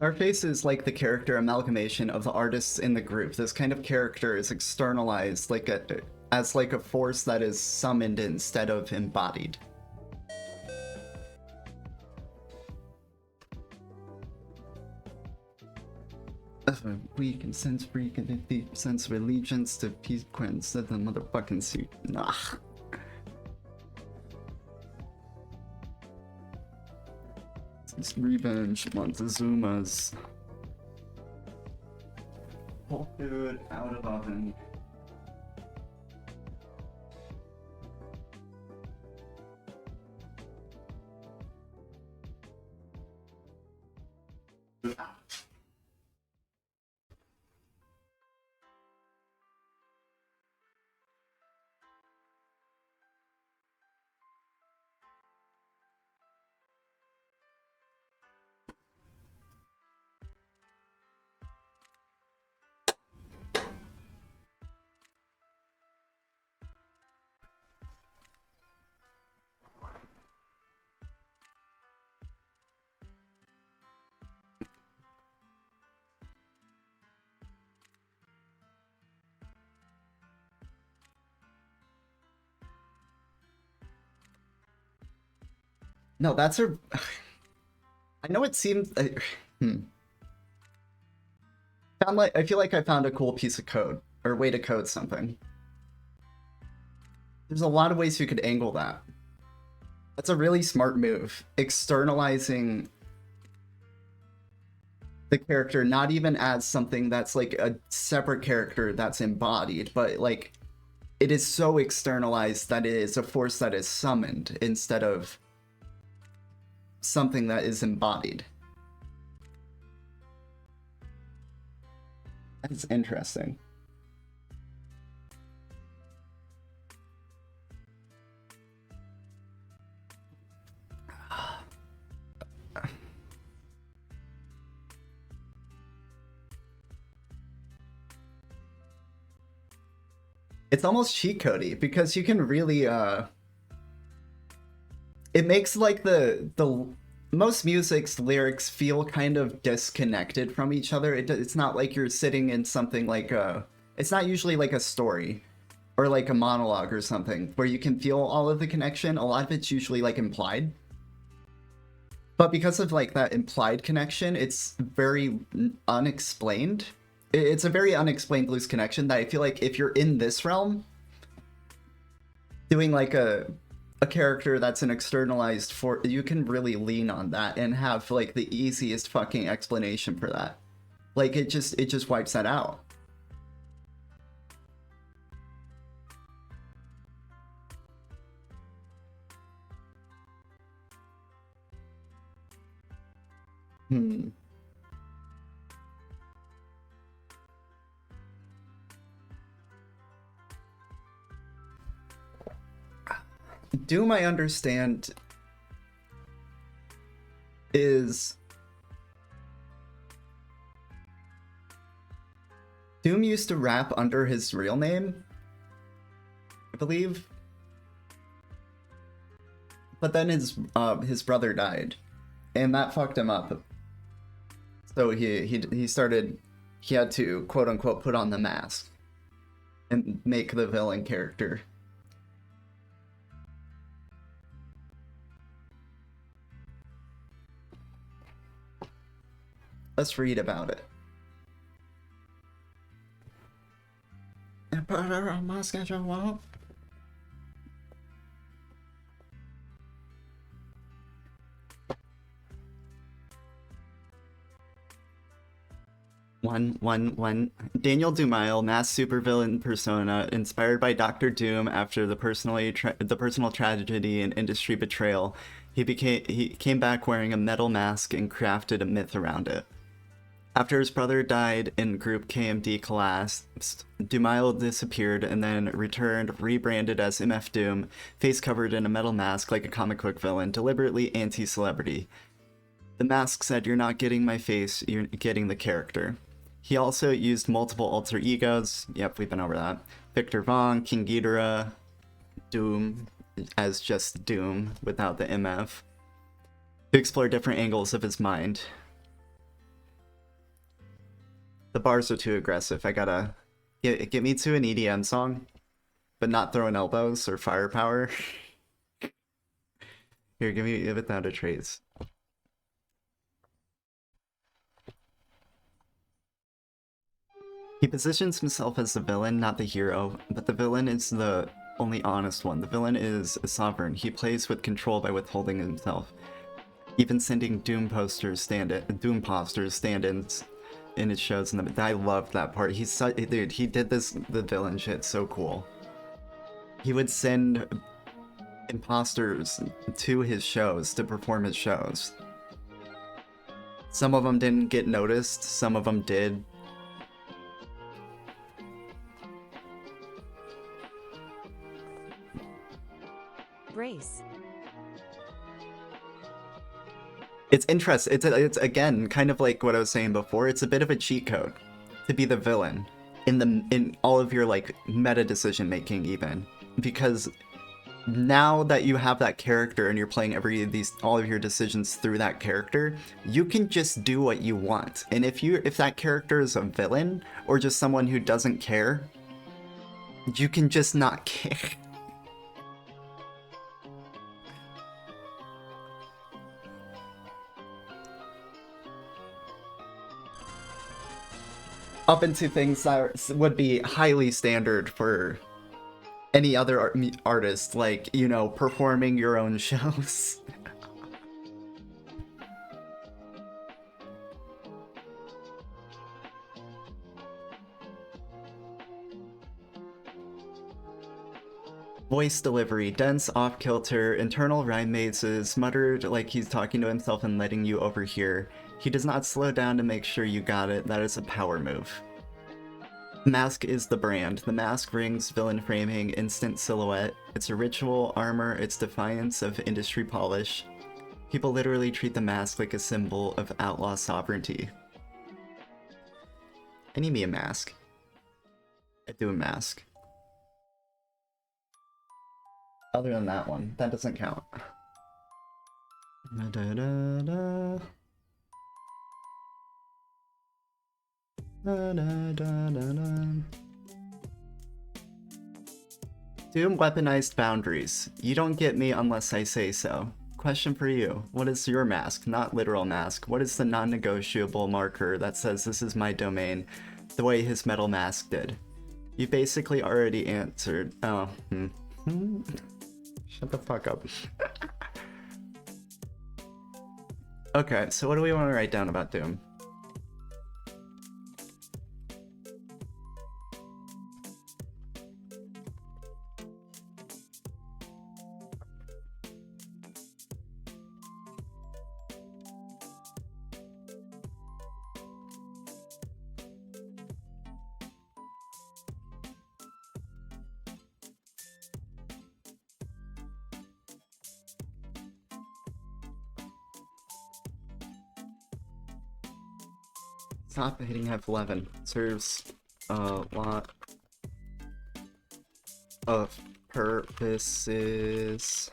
Starface is like the character amalgamation of the artists in the group. This kind of character is externalized as like a force that is summoned instead of embodied. Weak and sense freak and a deep sense of allegiance to peace quins that the motherfucking suit. Nah. It's revenge, Montezuma's. Whole food out of oven. No, that's a... I know it seems... I feel like I found a cool piece of code, or way to code something. There's a lot of ways you could angle that. That's a really smart move. Externalizing the character, not even as something that's like a separate character that's embodied, but like it is so externalized that it is a force that is summoned instead of something that is embodied. That's interesting. It's almost cheat codey because you can really it makes like the most music's lyrics feel kind of disconnected from each other. It's not like you're sitting in something like it's not usually like a story or like a monologue or something where you can feel all of the connection. A lot of it's usually like implied. But because of like that implied connection, it's very unexplained. It's a very unexplained loose connection that I feel like if you're in this realm, doing like a character that's an externalized for, you can really lean on that and have like the easiest fucking explanation for that. Like it just wipes that out. Doom, I understand, is... Doom used to rap under his real name, I believe. But then his brother died, and that fucked him up. So he started, he had to quote unquote put on the mask and make the villain character. Let's read about it. And put her on my schedule. One. Daniel Dumail, mass supervillain persona, inspired by Dr. Doom after the personal tragedy and industry betrayal. He came back wearing a metal mask and crafted a myth around it. After his brother died and group KMD collapsed, Dumail disappeared and then returned, rebranded as MF Doom, face covered in a metal mask like a comic book villain, deliberately anti-celebrity. The mask said, "You're not getting my face, you're getting the character." He also used multiple alter egos. Yep, we've been over that. Victor Vaughn, King Ghidorah, Doom, as just Doom without the MF, to explore different angles of his mind. The bars are too aggressive. I gotta get me to an EDM song, but not throwing elbows or firepower. Here, give it without a trace. He positions himself as the villain, not the hero, but the villain is the only honest one. The villain is a sovereign. He plays with control by withholding himself, even sending Doom posters stand-ins in his shows. And I loved that part. Dude, he did the villain shit so cool. He would send imposters to his shows to perform his shows. Some of them didn't get noticed, some of them did. Brace. It's interesting. It's again kind of like what I was saying before. It's a bit of a cheat code to be the villain in all of your like meta decision making, even because now that you have that character and you're playing all of your decisions through that character, you can just do what you want. And if that character is a villain or just someone who doesn't care, you can just not care. up into things that would be highly standard for any other artist, like, you know, performing your own shows. Voice delivery, dense, off-kilter, internal rhyme mazes, muttered like he's talking to himself and letting you overhear. He does not slow down to make sure you got it. That is a power move. Mask is the brand. The mask rings, villain framing, instant silhouette. It's a ritual, armor, it's defiance of industry polish. People literally treat the mask like a symbol of outlaw sovereignty. I need me a mask. I do a mask. Other than that one, that doesn't count. Da, da, da, da. Da, da, da, da, da. Doom weaponized boundaries. You don't get me unless I say so. Question for you. What is your mask? Not literal mask. What is the non-negotiable marker that says this is my domain, the way his metal mask did? You basically already answered. Oh, Shut the fuck up. Okay, so what do we want to write down about Doom? Stop hitting F11. Serves a lot of purposes.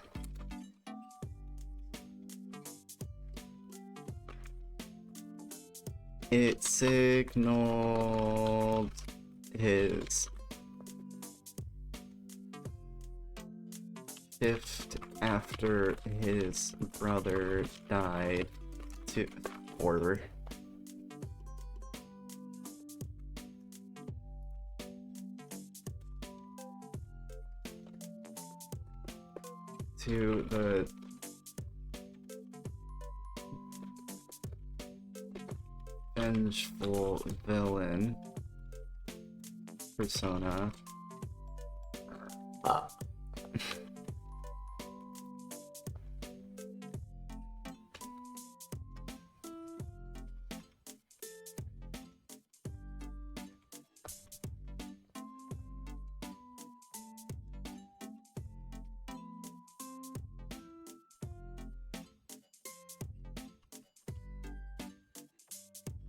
It signaled his shift after his brother died to order. To the vengeful villain persona.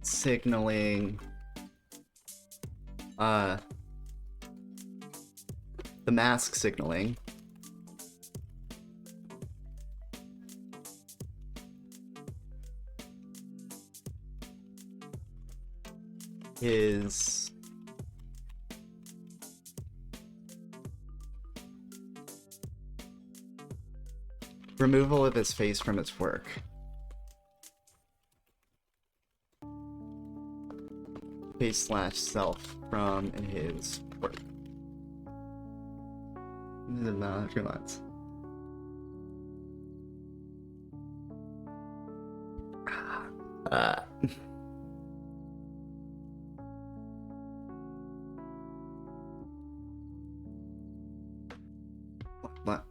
Signaling the mask signaling is removal of his face from its work. Face/self from his work. Relax. What?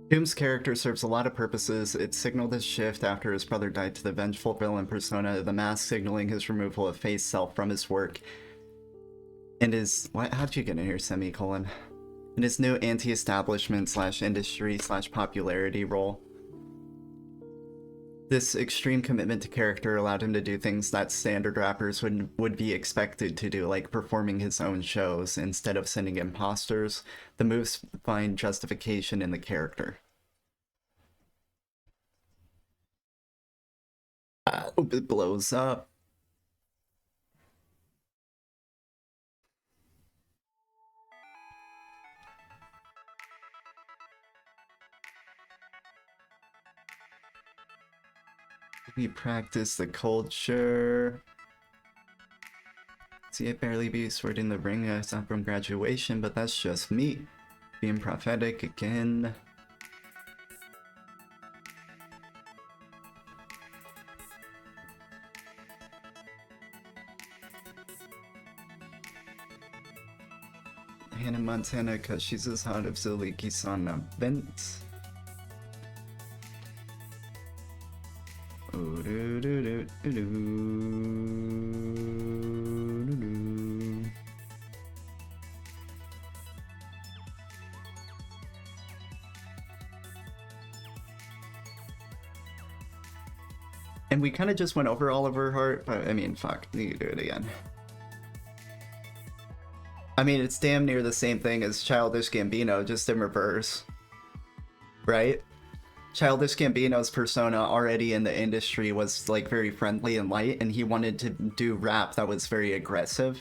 Doom's character serves a lot of purposes. It signaled his shift after his brother died to the vengeful villain persona, the mask signaling his removal of face self from his work. And his... What? How'd you get in here, semicolon? In his new anti-establishment slash industry slash popularity role. This extreme commitment to character allowed him to do things that standard rappers would be expected to do, like performing his own shows instead of sending imposters. The moves find justification in the character. Hope it blows up. We practice the culture. See, I barely be swording the ring I saw from graduation, but that's just me. Being prophetic again. Hannah Montana, cause she's as hot as Zaliki-san vent. And we kind of just went over all of her heart, but I mean, fuck, you do it again. I mean, it's damn near the same thing as Childish Gambino, just in reverse. Right? Childish Gambino's persona already in the industry was like very friendly and light, and he wanted to do rap that was very aggressive.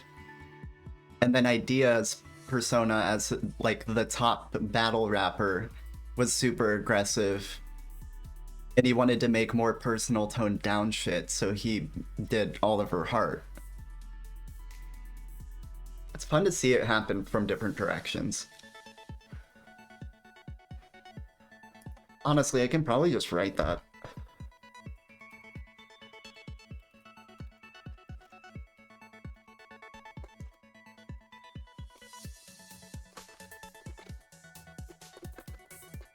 And then Idea's persona as like the top battle rapper was super aggressive, and he wanted to make more personal toned down shit, so he did All of Her Heart. It's fun to see it happen from different directions. Honestly, I can probably just write that.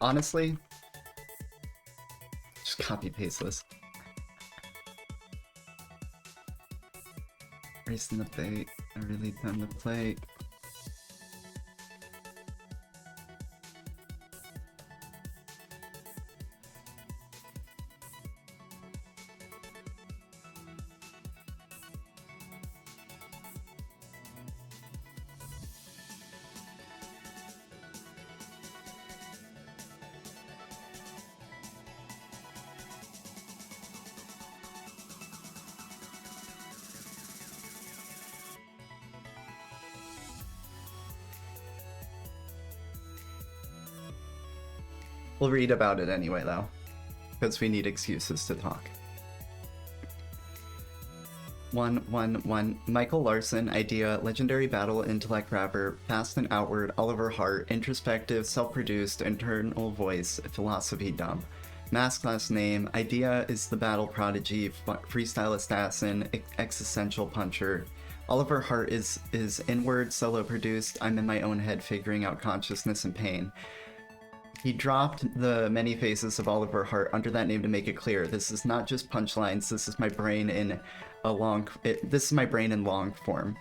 Honestly, just copy paste this. Racing the bait, I really done the play. We'll read about it anyway, though, because we need excuses to talk. 111 Michael Larson, idea, legendary battle intellect rapper, fast and outward, Oliver Hart, introspective, self-produced, internal voice, philosophy dumb. Mask last name, idea is the battle prodigy, freestyle assassin, existential puncher. Oliver Hart is inward, solo produced, I'm in my own head figuring out consciousness and pain. He dropped the many faces of Oliver Hart under that name to make it clear. This is not just punchlines. This is my brain in long form.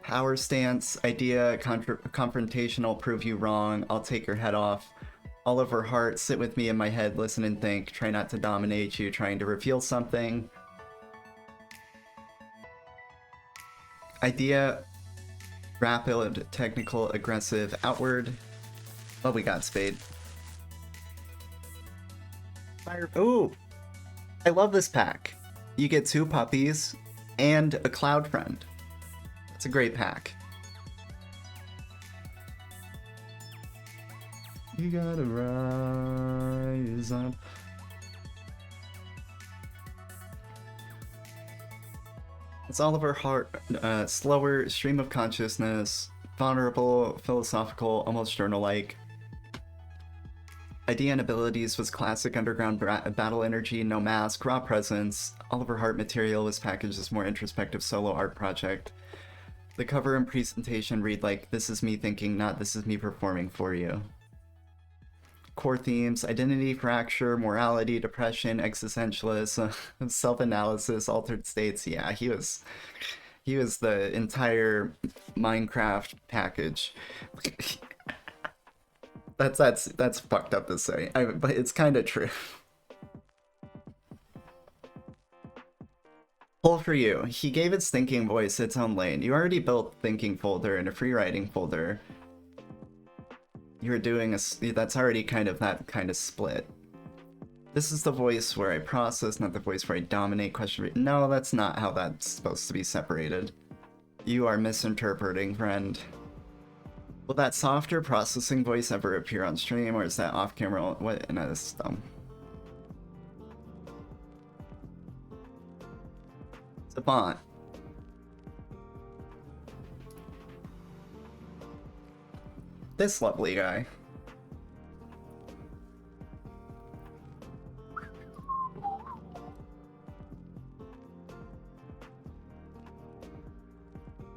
Power stance, idea, confrontational, prove you wrong. I'll take your head off. Oliver Hart, sit with me in my head, listen and think. Try not to dominate you, trying to reveal something. Idea, rapid, technical, aggressive, outward. Oh, we got Spade. Fire. Ooh! I love this pack. You get 2 puppies and a cloud friend. It's a great pack. You gotta rise up. It's Oliver Hart, slower, stream of consciousness, vulnerable, philosophical, almost journal-like. Idea and abilities was classic underground battle energy, no mask, raw presence. Oliver Hart material was packaged as more introspective solo art project. The cover and presentation read like, this is me thinking, not this is me performing for you. core themes: identity fracture, morality, depression, existentialism, self-analysis, altered states. Yeah, he was the entire Minecraft package. That's fucked up to say, but it's kind of true. Pull for you. He gave its thinking voice its own lane. You already built thinking folder and a free writing folder. You're doing that's already kind of that kind of split. This is the voice where I process, not the voice where I dominate. No, that's not how that's supposed to be separated. You are misinterpreting, friend. Will that softer processing voice ever appear on stream, or is that off camera? What? No, this is dumb. Savant. This lovely guy.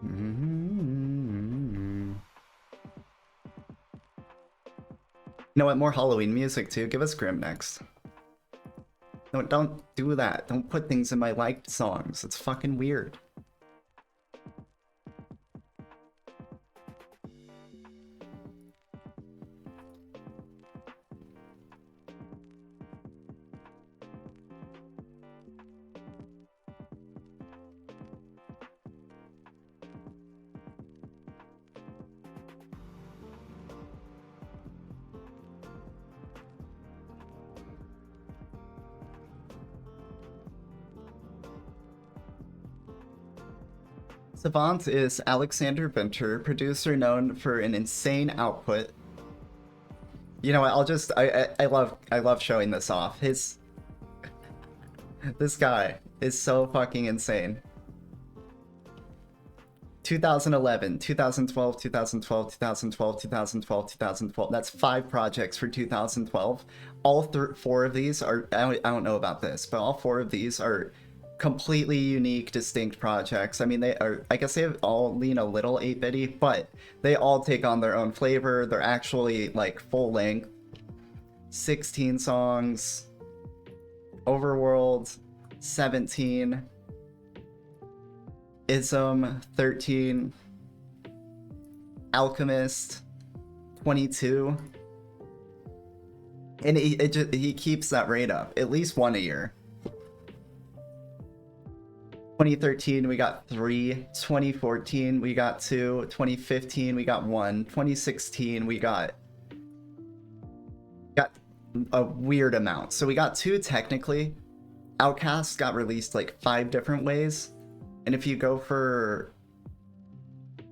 You know what? More Halloween music too. Give us Grim next. No, don't do that. Don't put things in my liked songs. It's fucking weird. Savant is Alexander Venter, producer known for an insane output. You know what? I love showing this off. This guy is so fucking insane. 2011, 2012, 2012, 2012, 2012, 2012. That's 5 projects for 2012. All 4 of these are, I don't know about this, but all 4 of these are completely unique, distinct projects. I mean, they are, I guess they all lean a little 8-bitty, but they all take on their own flavor. They're actually like full length. 16 songs. Overworld, 17. Ism, 13. Alchemist, 22. And he keeps that rate up. At least 1 a year. 2013 we got 3, 2014 we got 2, 2015 we got 1, 2016 we got a weird amount. So we got 2 technically. Outcast got released like 5 different ways. And if you go for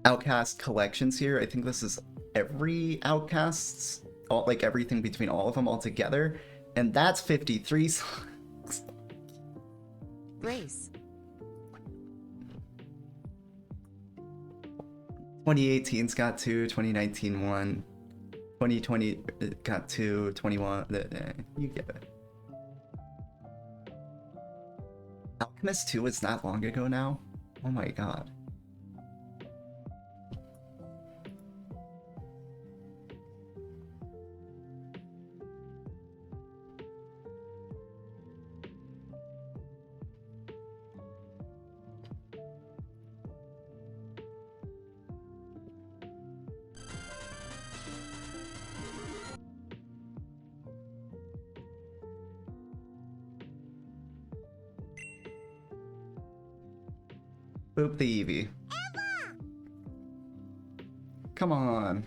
Outcast collections here, I think this is every Outcasts, like everything between all of them all together. And that's 53 songs. Race. 2018's got 2, 2019 1, 2020 got 2, 21, you get it. Alchemist 2 was that long ago now? Oh my god. Boop the Eevee. Emma! Come on.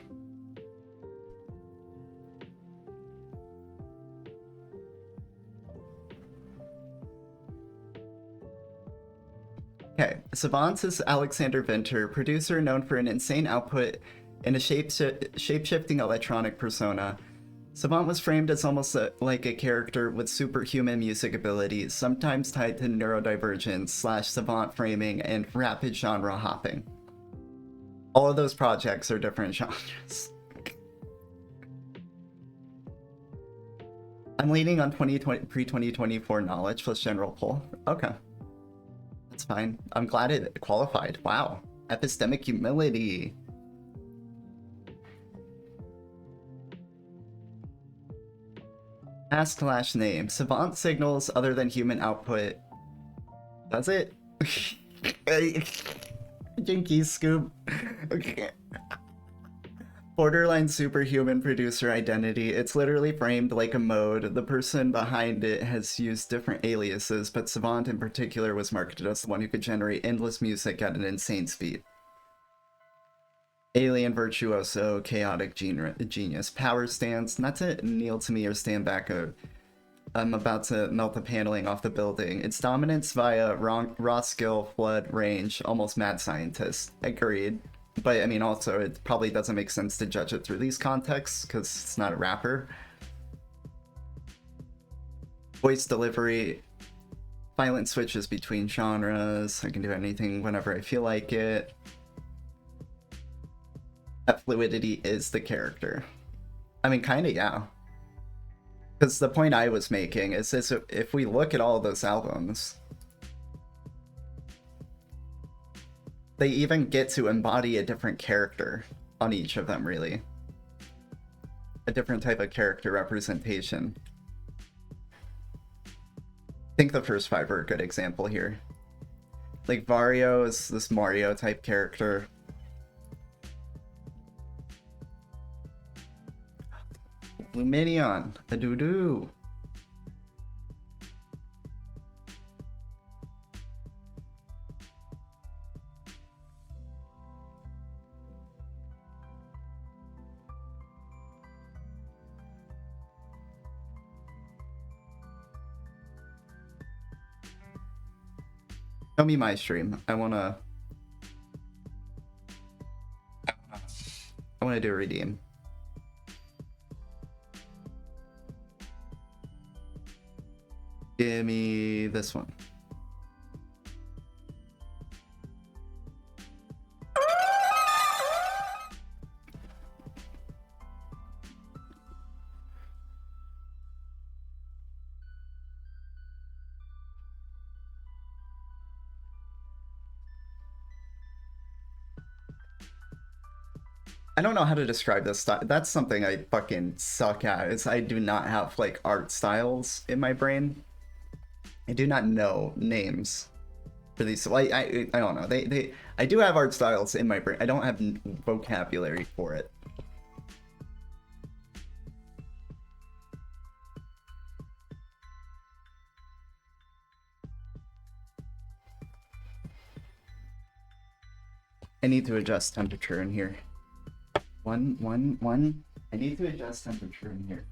Okay, Savant is Alexander Venter, producer known for an insane output and a shape-shifting electronic persona. Savant was framed as almost like a character with superhuman music abilities, sometimes tied to neurodivergence / savant framing and rapid genre hopping. All of those projects are different genres. I'm leaning on pre-2024 knowledge plus general pull. Okay. That's fine. I'm glad it qualified. Wow. Epistemic humility. Ask/name. Savant signals other than human output. Does it? Jinky Scoop. Okay. Borderline superhuman producer identity. It's literally framed like a mode. The person behind it has used different aliases, but Savant in particular was marketed as the one who could generate endless music at an insane speed. Alien virtuoso, chaotic genius. Power stance. Not to kneel to me or stand back. I'm about to melt the paneling off the building. Its dominance via raw skill, flood, range. Almost mad scientist. Agreed. But, I mean, also, it probably doesn't make sense to judge it through these contexts, because it's not a rapper. Voice delivery. Violent switches between genres. I can do anything whenever I feel like it. That fluidity is the character. I mean, kinda, yeah. Because the point I was making is this, if we look at all those albums, they even get to embody a different character on each of them, really. A different type of character representation. I think the first 5 are a good example here. Like, Vario is this Mario type character. Luminion, a doo-doo. Show me my stream. I wanna do a redeem. Give me this one. I don't know how to describe this style. That's something I fucking suck at, is I do not have, like, art styles in my brain. I do not know names for these. Like, I don't know. I do have art styles in my brain. I don't have vocabulary for it. I need to adjust temperature in here. One. I need to adjust temperature in here.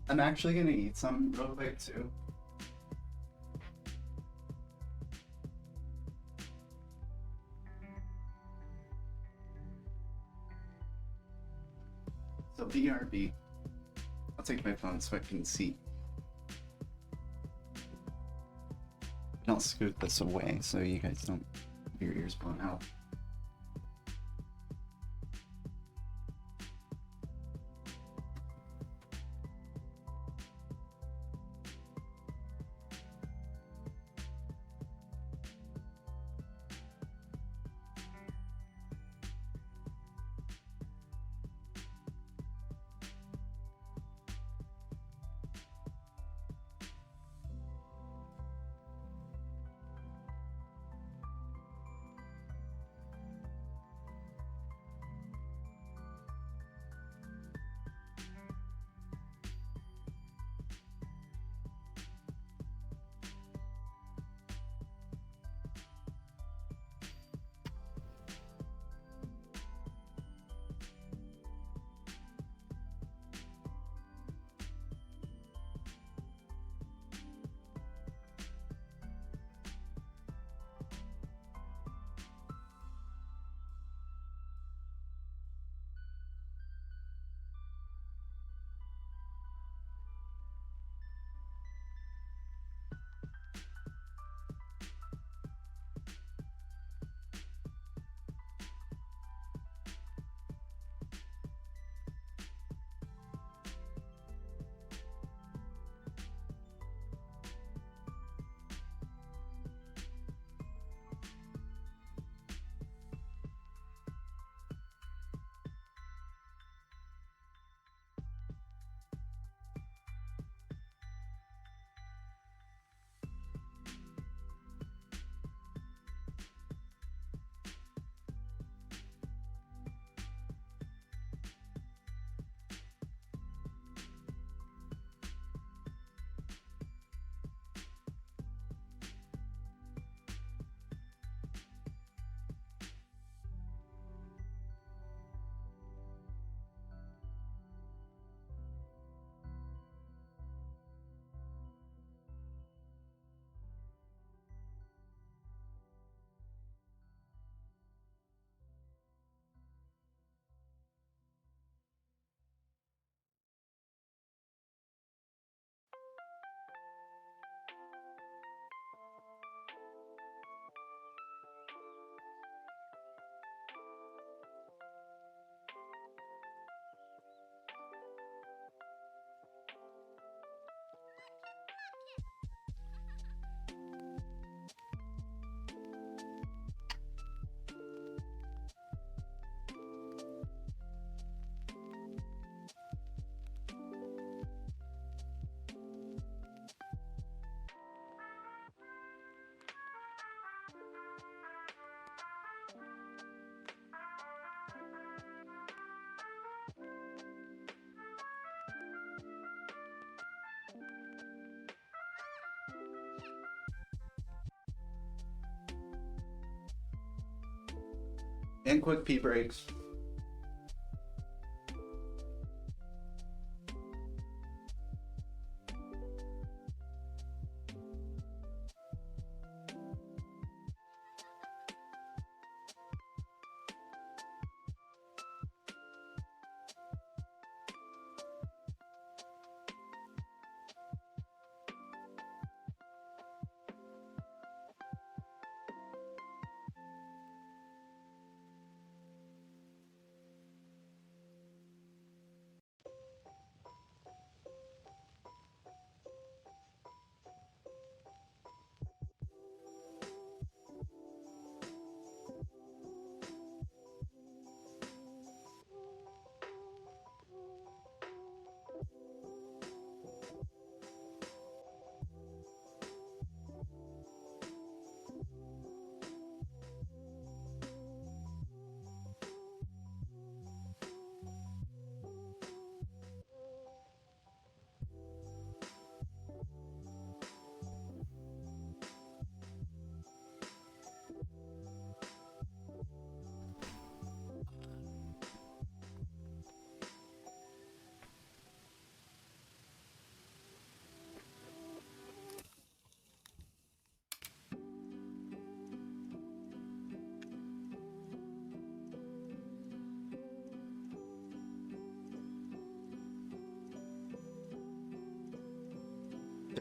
I'm actually gonna eat some real quick too. So BRB. I'll take my phone so I can see. And I'll scoot this away so you guys don't have your ears blown out. And quick pee breaks.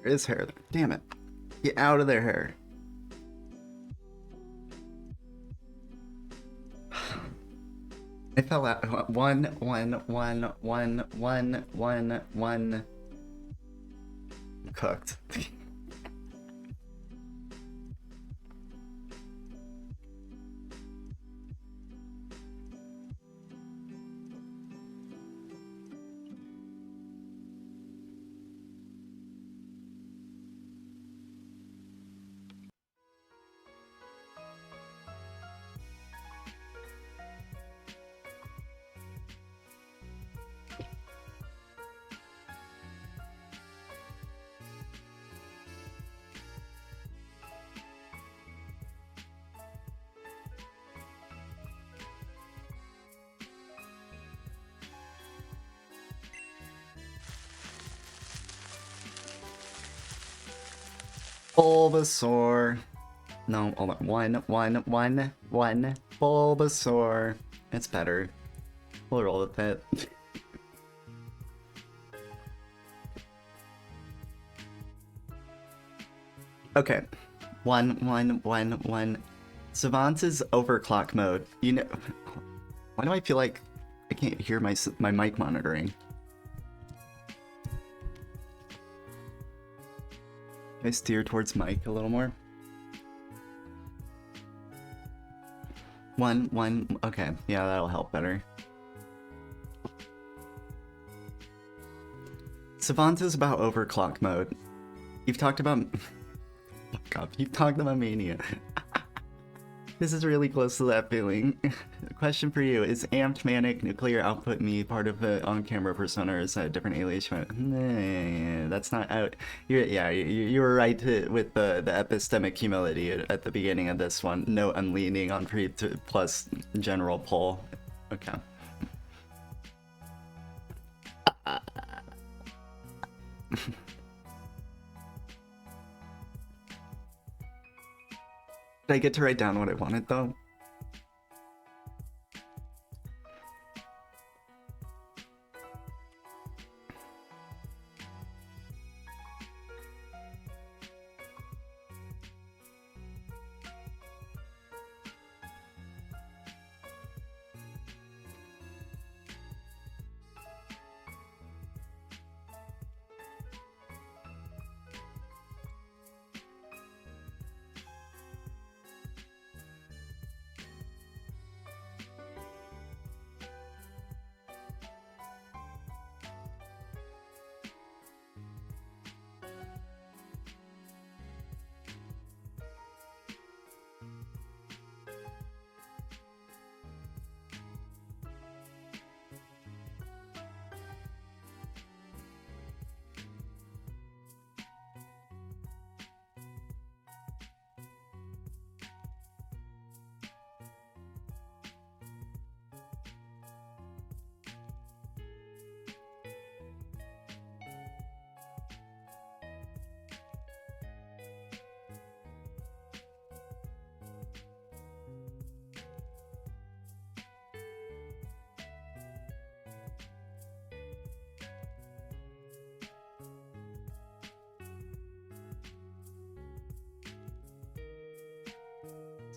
There is hair there. Damn it. Get out of their hair. I fell out. One. Cooked. Bulbasaur. No, hold on. One. Bulbasaur. It's better. We'll roll with it. Okay. One. Savant is overclock mode. You know, why do I feel like I can't hear my mic monitoring? Can I steer towards mic a little more? One. Okay, yeah, that'll help better. Savant is about overclock mode. You've talked about... Fuck up. You've talked about Mania. This is really close to that feeling. Question for you: is amped manic nuclear output me part of the on-camera persona, or is that a different alias? Nah, that's not out. You were right with the epistemic humility at the beginning of this one. Note I'm leaning on pre to plus general pull. Okay. Did I get to write down what I wanted, though?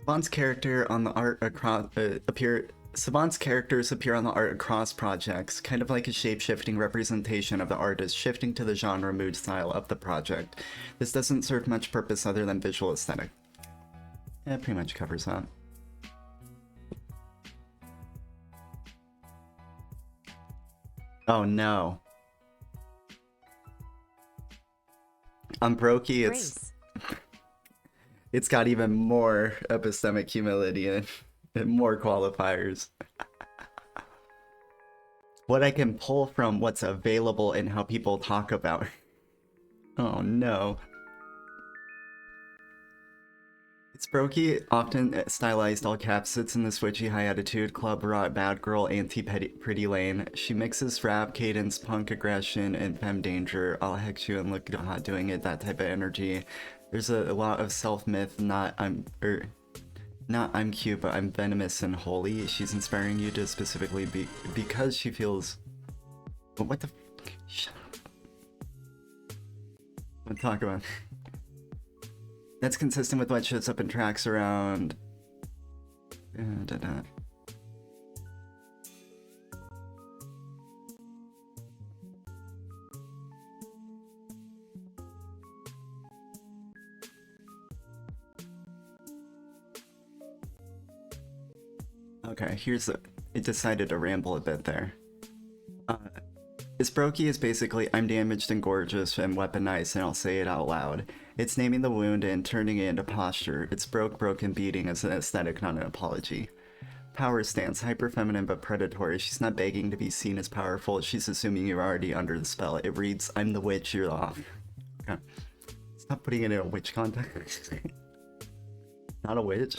Savant's character on the art across Savant's characters appear on the art across projects, kind of like a shape-shifting representation of the artist shifting to the genre mood style of the project. This doesn't serve much purpose other than visual aesthetic. Yeah, it pretty much covers that. Oh no. On Brokey, it's got even more epistemic humility and more qualifiers. What I can pull from what's available and how people talk about. Oh no. It's Brokey, often stylized all caps, sits in the switchy high attitude, club rot, bad girl, anti-pretty lane. She mixes rap, cadence, punk aggression, and femme danger. I'll hex you and look hot doing it, that type of energy. There's a lot of self-myth, not I'm cute, but I'm venomous and holy. She's inspiring you to specifically be because she feels. What the? Shut up. What talk about? That's consistent with what shows up in tracks around. Okay, here's the. It decided to ramble a bit there. This Brokey is basically I'm damaged and gorgeous and weaponized, and I'll say it out loud. It's naming the wound and turning it into posture. It's broken beating as an aesthetic, not an apology. Power stance, hyper feminine but predatory. She's not begging to be seen as powerful. She's assuming you're already under the spell. It reads, I'm the witch, you're off. Okay. Stop putting it in a witch context. Not a witch.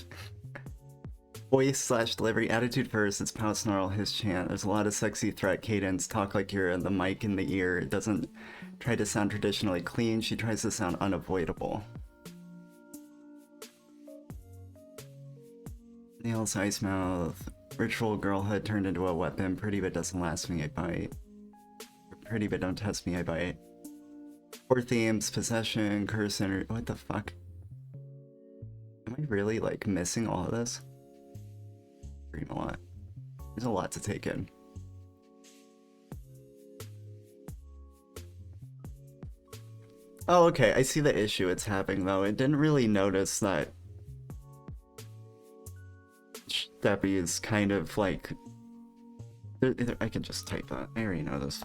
Voice/delivery, attitude first, it's pout snarl, his chant. There's a lot of sexy threat cadence, talk like you're the mic in the ear. It doesn't try to sound traditionally clean, she tries to sound unavoidable. Nails, ice mouth, ritual girlhood turned into a weapon, pretty but doesn't last me, I bite. Pretty but don't test me, I bite. Four themes, possession, curse, what the fuck? Am I really like missing all of this? A lot. There's a lot to take in. Oh, okay. I see the issue it's having, though. It didn't really notice that Debbie is kind of like... I can just type that. I already know this.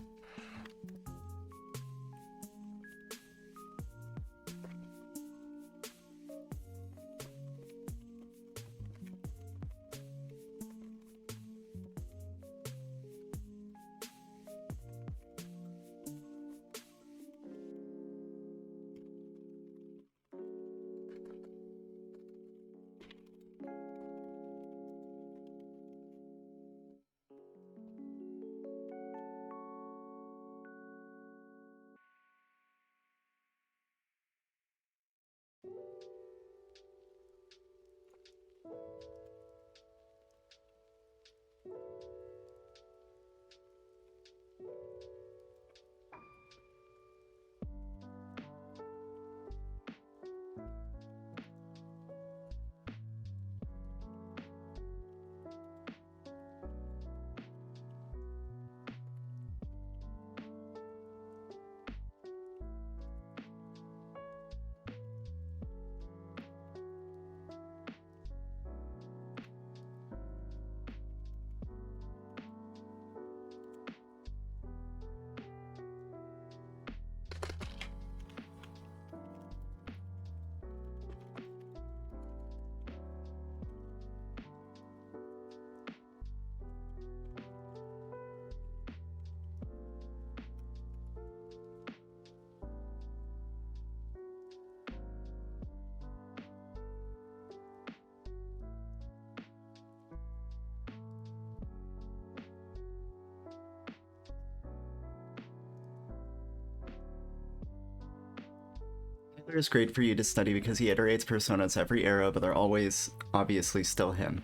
Tyler is great for you to study because he iterates personas every era, but they're always obviously still him.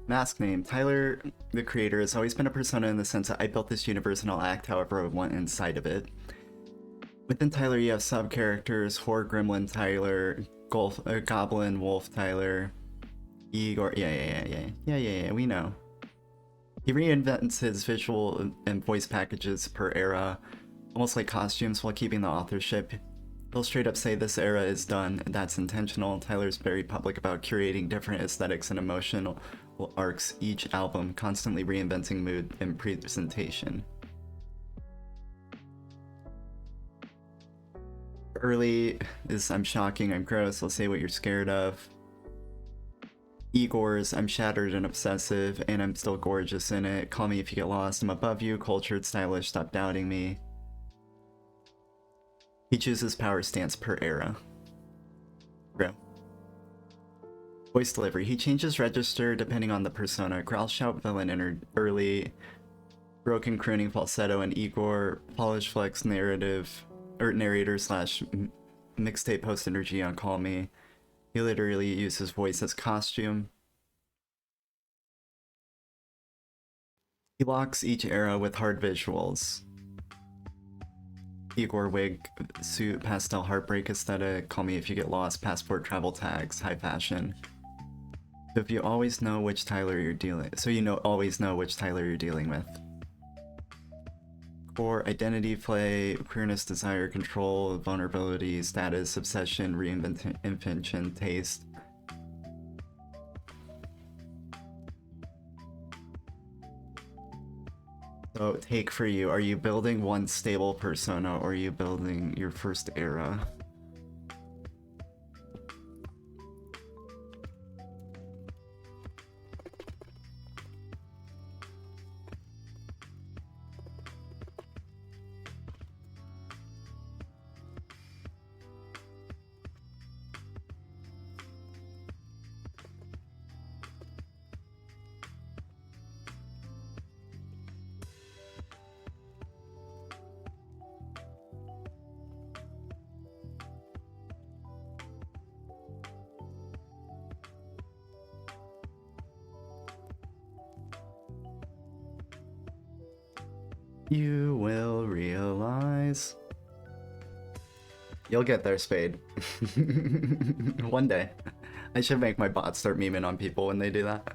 Mask name. Tyler, the creator, has always been a persona in the sense that I built this universe and I'll act however I want inside of it. Within Tyler, you have sub-characters, Whore, Gremlin, Tyler, Goblin, Wolf, Tyler, Igor, yeah, we know. He reinvents his visual and voice packages per era, almost like costumes while keeping the authorship. He'll straight up say this era is done, and that's intentional. Tyler's very public about curating different aesthetics and emotional arcs each album, constantly reinventing mood and presentation. Early is I'm shocking, I'm gross, I'll say what you're scared of. Igor's I'm shattered and obsessive, and I'm still gorgeous in it. Call me if you get lost, I'm above you, cultured, stylish, stop doubting me. He chooses power stance per era. Bro. Voice delivery. He changes register depending on the persona. Growl, shout, villain, early. Broken crooning, falsetto, and Igor. Polish flex, narrative, or narrator slash mixtape post energy on Call Me. He literally uses voice as costume. He locks each era with hard visuals. Igor wig, suit, pastel, heartbreak aesthetic, call me if you get lost, passport, travel tags, high fashion. So if you always know which Tyler you're dealing, always know which Tyler you're dealing with. Core identity play, queerness, desire, control, vulnerability, status, obsession, reinvention, taste. So, take for you, are you building one stable persona or are you building your first era? You will realize. You'll get there, Spade. One day. I should make my bot start memeing on people when they do that.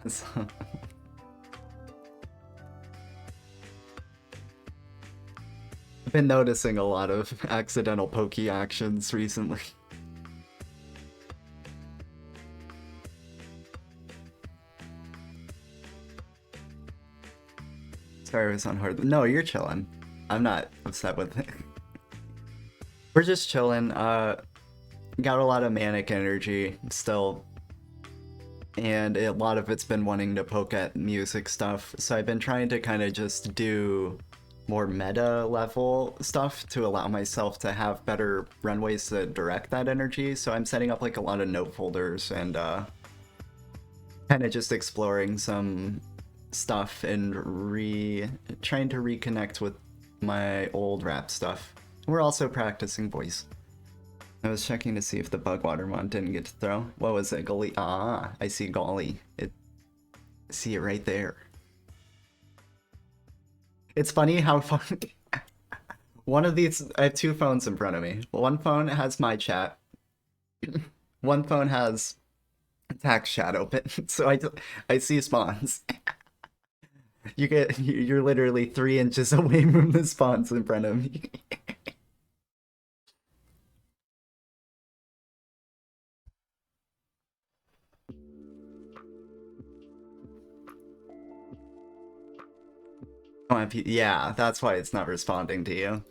So... I've been noticing a lot of accidental pokey actions recently. Sorry, it was on hard. No, you're chilling. I'm not upset with it. We're just chilling. Got a lot of manic energy still. And a lot of it's been wanting to poke at music stuff. So I've been trying to kind of just do more meta level stuff to allow myself to have better runways to direct that energy. So I'm setting up like a lot of note folders and kind of just exploring some stuff and trying to reconnect with my old rap stuff. We're also practicing voice. I was checking to see if the bug water mod didn't get to throw. What was it? Golly? Ah, I see Golly. See it right there. It's funny how fun. One of these, I have two phones in front of me. One phone has my chat. One phone has tax chat open. So I see spawns. You're literally 3 inches away from the spawns in front of me. Yeah, that's why it's not responding to you.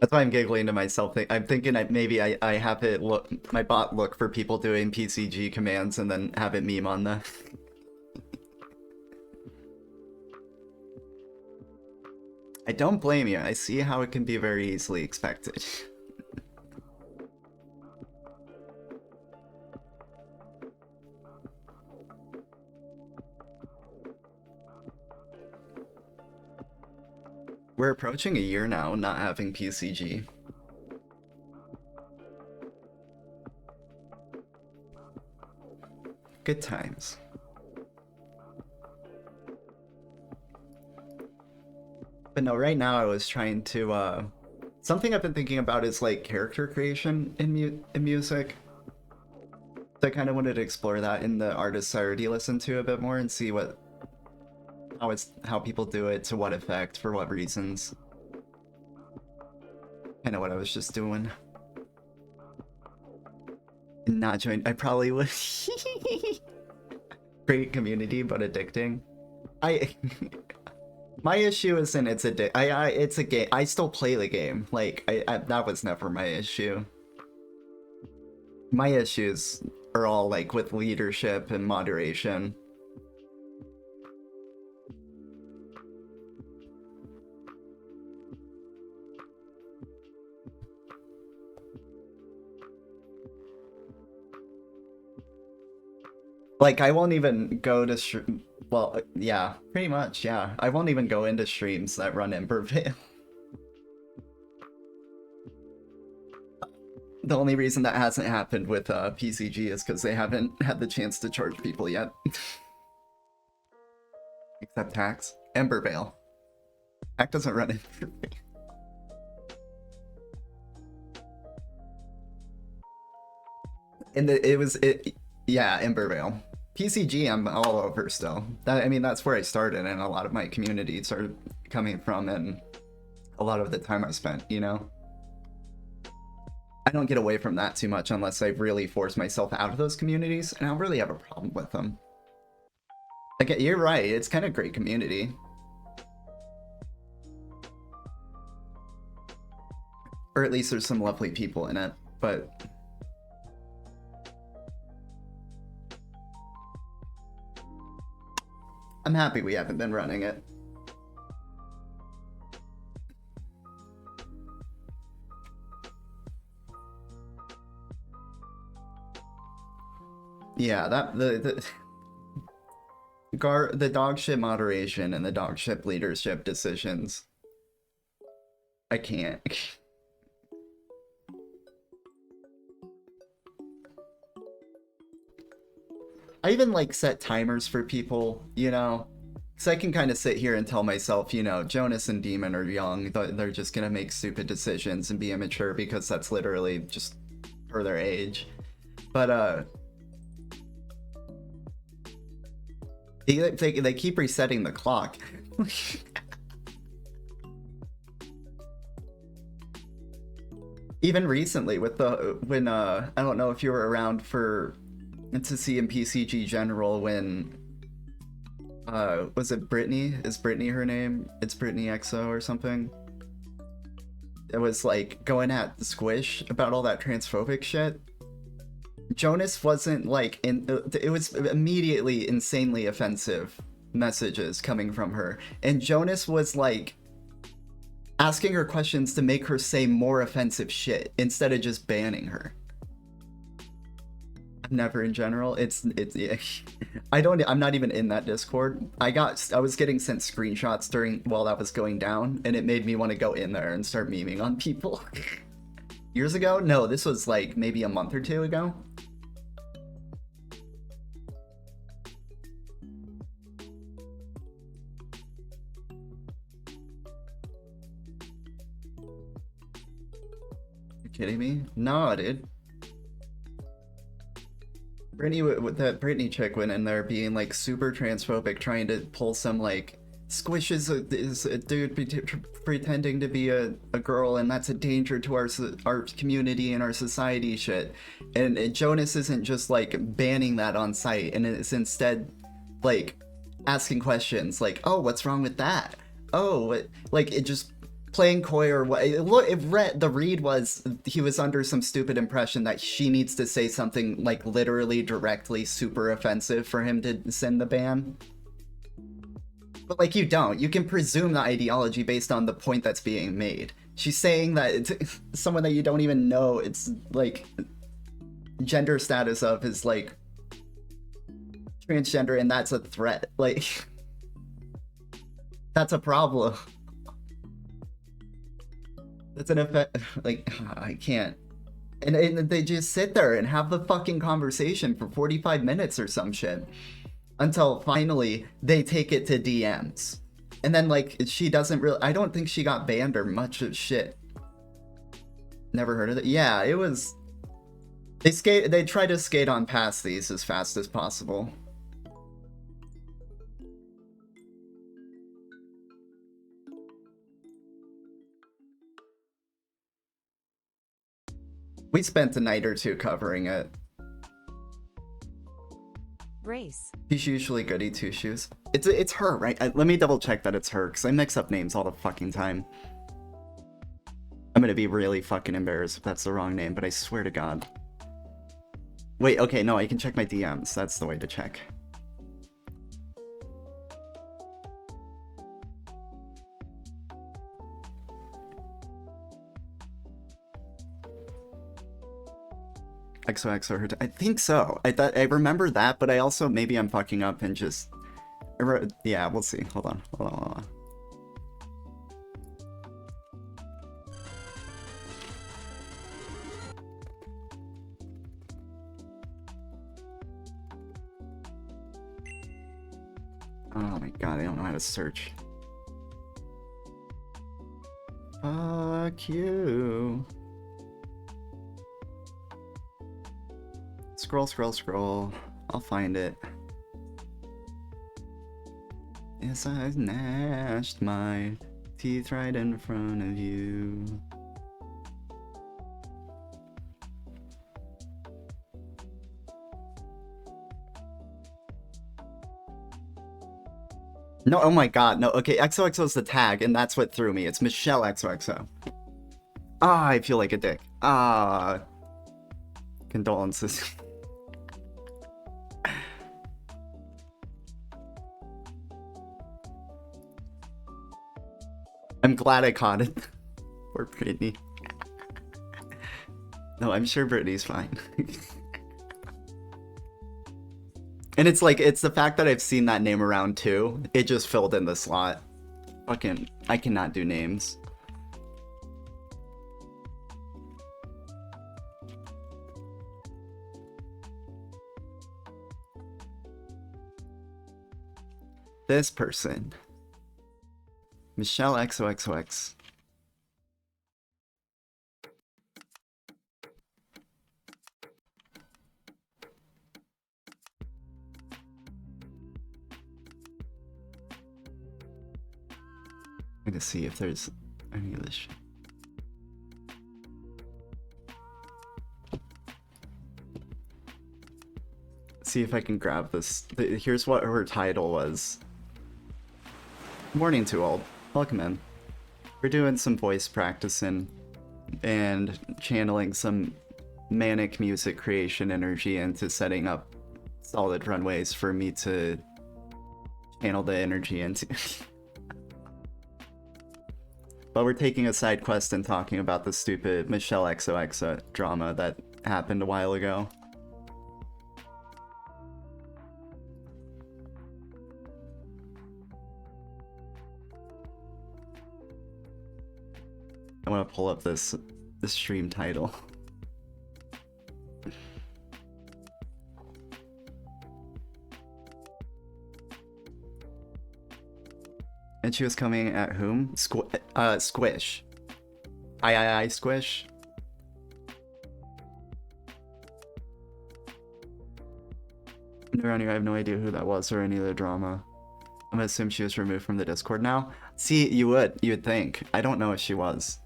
That's why I'm giggling to myself. I'm thinking maybe I have it look, my bot look for people doing PCG commands and then have it meme on the... I don't blame you. I see how it can be very easily expected. We're approaching a year now not having PCG. Good times. But no, right now I was trying to, something I've been thinking about is like character creation in music. So I kind of wanted to explore that in the artists I already listened to a bit more and see how people do it, to what effect, for what reasons. Kind of what I was just doing. Not join. I probably would. Great community, but addicting. My issue isn't it's a game. I still play the game. Like that was never my issue. My issues are all like with leadership and moderation. Like, I won't even go to well, yeah, pretty much, yeah. I won't even go into streams that run Embervale. The only reason that hasn't happened with PCG is because they haven't had the chance to charge people yet. Except Tax. Embervale. Hack doesn't run Embervale. And yeah, Embervale. PCG, I'm all over still. I mean, that's where I started, and a lot of my communities are coming from, and a lot of the time I spent, you know? I don't get away from that too much unless I really force myself out of those communities, and I don't really have a problem with them. Like, you're right, it's kind of great community. Or at least there's some lovely people in it, but... I'm happy we haven't been running it. Yeah, the dog shit moderation and the dog shit leadership decisions. I can't. I even like set timers for people, you know, because I can kind of sit here and tell myself, you know, Jonas and Demon are young, they're just gonna make stupid decisions and be immature because that's literally just for their age. But they keep resetting the clock. Even recently with when I don't know if you were around to see in PCG General when was it Brittany? Is Brittany her name? It's Brittany XO or something. It was like going at the Squish about all that transphobic shit. Jonas wasn't like it was immediately insanely offensive messages coming from her, and Jonas was like asking her questions to make her say more offensive shit instead of just banning her. Never in general. It's yeah. I'm not even in that Discord. I was getting sent screenshots while that was going down, and it made me want to go in there and start memeing on people. Years ago? No, this was like maybe a month or two ago. You kidding me? No, dude. That Brittany chick went in there being like super transphobic, trying to pull some like Squish is a dude pretending to be a girl, and that's a danger to our community and our society shit. And Jonas isn't just like banning that on site, and it's instead like asking questions like, oh, what's wrong with that? Oh, what? Like it just playing coy or what? The read was he was under some stupid impression that she needs to say something like literally directly super offensive for him to send the ban. But like you don't. You can presume the ideology based on the point that's being made. She's saying that it's someone that you don't even know it's like gender status of is like transgender, and that's a threat. Like that's a problem. That's an effect. Like, I can't. And they just sit there and have the fucking conversation for 45 minutes or some shit. Until finally, they take it to DMs. And then, like, she doesn't really... I don't think she got banned or much of shit. Never heard of it? Yeah, it was... They try to skate on past these as fast as possible. We spent a night or two covering it. Race. She's usually goody two shoes. It's her, right? Let me double check that it's her, because I mix up names all the fucking time. I'm gonna be really fucking embarrassed if that's the wrong name, but I swear to God. Wait, okay, no, I can check my DMs. That's the way to check. XOXO her. I think so. I remember that, but I also maybe I'm fucking up and just. Yeah, we'll see. Hold on. Hold on. Hold on. Oh my god, I don't know how to search. Fuck you. Scroll, scroll, scroll. I'll find it. Yes, I've gnashed my teeth right in front of you. No, oh my god, no. Okay, XOXO is the tag, and that's what threw me. It's Michelle XOXO. Ah, I feel like a dick. Ah. Condolences. I'm glad I caught it. Poor Brittany. No, I'm sure Brittany's fine. And it's like, it's the fact that I've seen that name around too. It just filled in the slot. Fucking, I cannot do names. This person. Michelle XOXOX. I'm gonna see if there's any of this shit. See if I can grab this. Here's what her title was. Morning to all. Welcome in. We're doing some voice practicing and channeling some manic music creation energy into setting up solid runways for me to channel the energy into. But we're taking a side quest and talking about the stupid Michelle XOXO drama that happened a while ago. I want to pull up this stream title. And she was coming at whom? Squish. I Squish. I have no idea who that was or any of the drama. I'm gonna assume she was removed from the Discord now. See, you would think. I don't know if she was.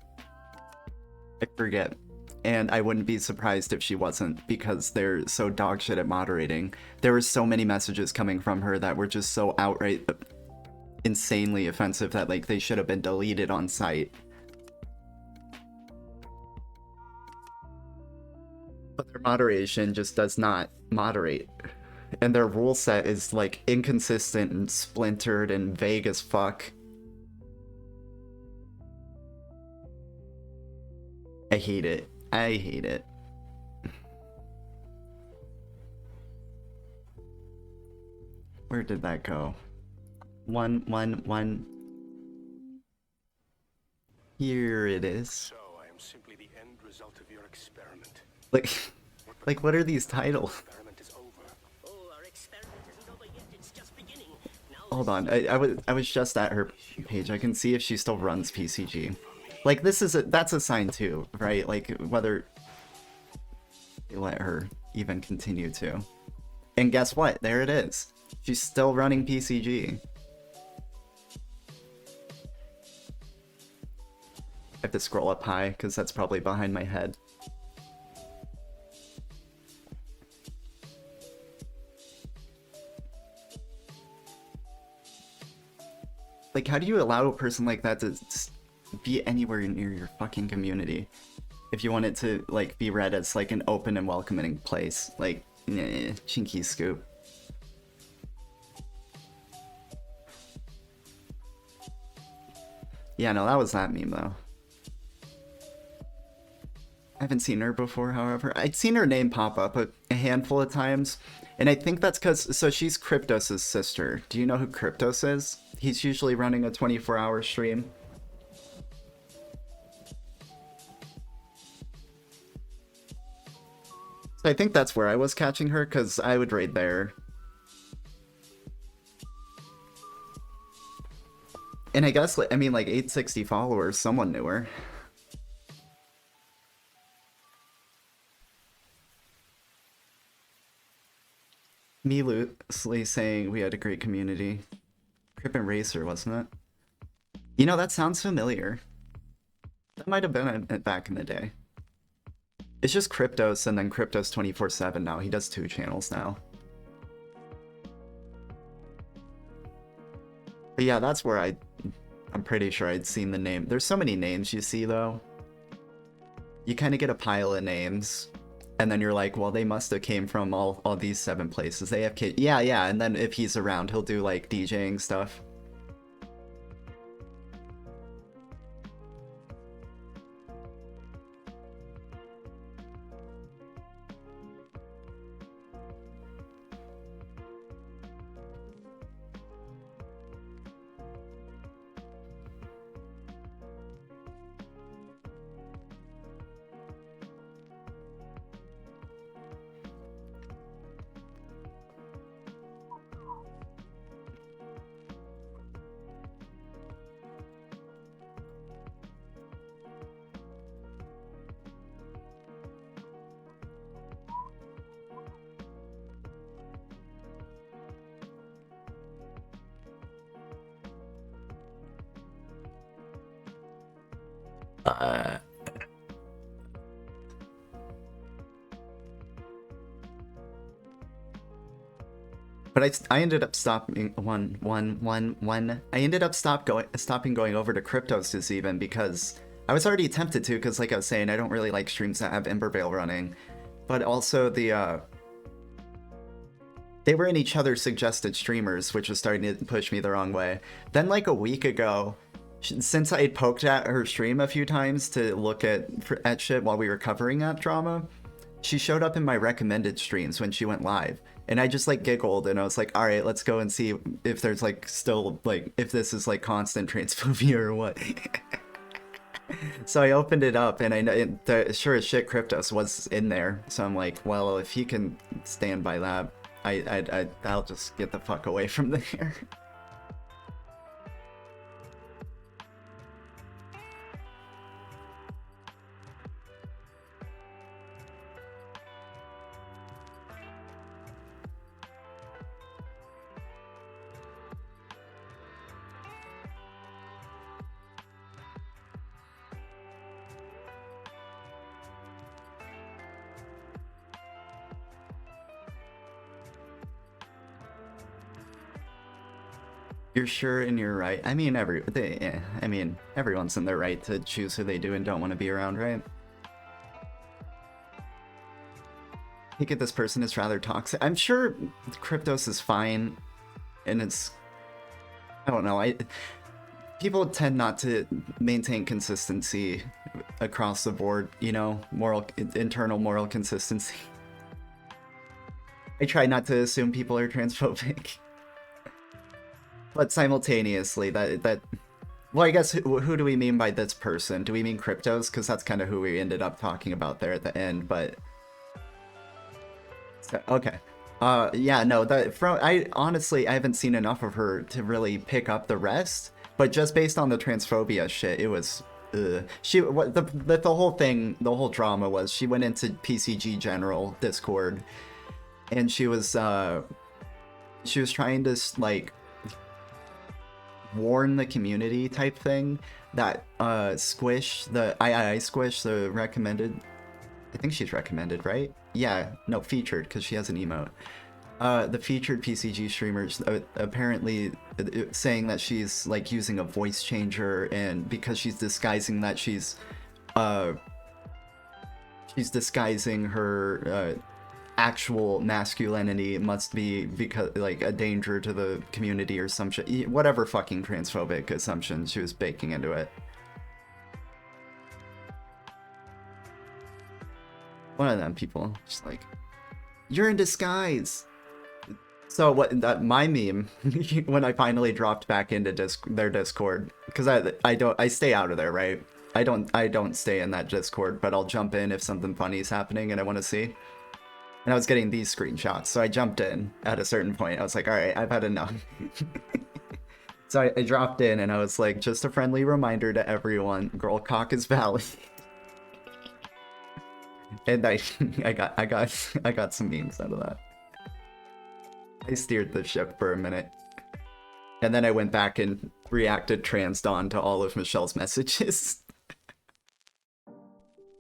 I forget. And I wouldn't be surprised if she wasn't, because they're so dog shit at moderating. There were so many messages coming from her that were just so outright insanely offensive that like they should have been deleted on site. But their moderation just does not moderate. And their rule set is like inconsistent and splintered and vague as fuck. I hate it. I hate it. Where did that go? One. Here it is. So I am simply the end result of your experiment. Like what are these titles? Experiment is over. Oh, our experiment isn't over yet. It's just beginning. Now hold on. I was just at her page. I can see if she still runs PCG. Like, that's a sign too, right? Like, whether you let her even continue to. And guess what? There it is. She's still running PCG. I have to scroll up high, because that's probably behind my head. Like, how do you allow a person like that to be anywhere near your fucking community? If you want it to, like, be read as, like, an open and welcoming place. Like, chinky scoop. Yeah, no, that was that meme, though. I haven't seen her before, however. I'd seen her name pop up a handful of times, and I think that's because, so she's Cryptos' sister. Do you know who Cryptos is? He's usually running a 24-hour stream. So I think that's where I was catching her, because I would raid there. And I guess, I mean, like, 860 followers, someone knew her. Me loosely saying we had a great community. Crip and Racer, wasn't it? You know, that sounds familiar. That might have been it back in the day. It's just Cryptos and then Cryptos 24/7 now. He does 2 channels now. But yeah, that's where I'm pretty sure I'd seen the name. There's so many names you see, though. You kind of get a pile of names. And then you're like, well, they must have came from all these 7 places. They have kids. Yeah, and then if he's around, he'll do, like, DJing stuff. But I ended up stopping I ended up stopping going over to Cryptos even because I was already tempted to, because like I was saying, I don't really like streams that have Embervale running. But also they were in each other's suggested streamers, which was starting to push me the wrong way. Then like a week ago, since I had poked at her stream a few times to look at shit while we were covering that drama, she showed up in my recommended streams when she went live. And I just like giggled and I was like, all right, let's go and see if there's like still like, if this is like constant transphobia or what. So I opened it up and I know, sure as shit, Cryptos was in there. So I'm like, well, if he can stand by that, I'll just get the fuck away from there. You're sure and you're right. I mean, everyone's in their right to choose who they do and don't want to be around, right? I think this person is rather toxic. I'm sure Cryptos is fine, and it's, I don't know. People tend not to maintain consistency across the board, you know, internal moral consistency. I try not to assume people are transphobic. But simultaneously, well, I guess who do we mean by this person? Do we mean Cryptos? Because that's kind of who we ended up talking about there at the end, but... So, okay. Yeah, no, I honestly, I haven't seen enough of her to really pick up the rest, but just based on the transphobia shit, it was, the whole thing, the whole drama was she went into PCG General Discord, and she was trying to, like, warn the community type thing that, Squish, the III Squish, the recommended, I think she's recommended, right? Yeah, no, featured, because she has an emote. The featured PCG streamers apparently saying that she's like using a voice changer, and because she's disguising that she's disguising her actual masculinity, must be because like a danger to the community or some shit. Whatever fucking transphobic assumptions she was baking into it. One of them people just like, you're in disguise. So what my meme when I finally dropped back into their Discord, because I stay out of there, right? I don't stay in that Discord, but I'll jump in if something funny is happening and I want to see. And I was getting these screenshots, so I jumped in at a certain point. I was like, all right, I've had enough. So I dropped in and I was like, just a friendly reminder to everyone, girl cock is valid. And I got some memes out of that. I steered the ship for a minute. And then I went back and reacted Transdawn to all of Michelle's messages.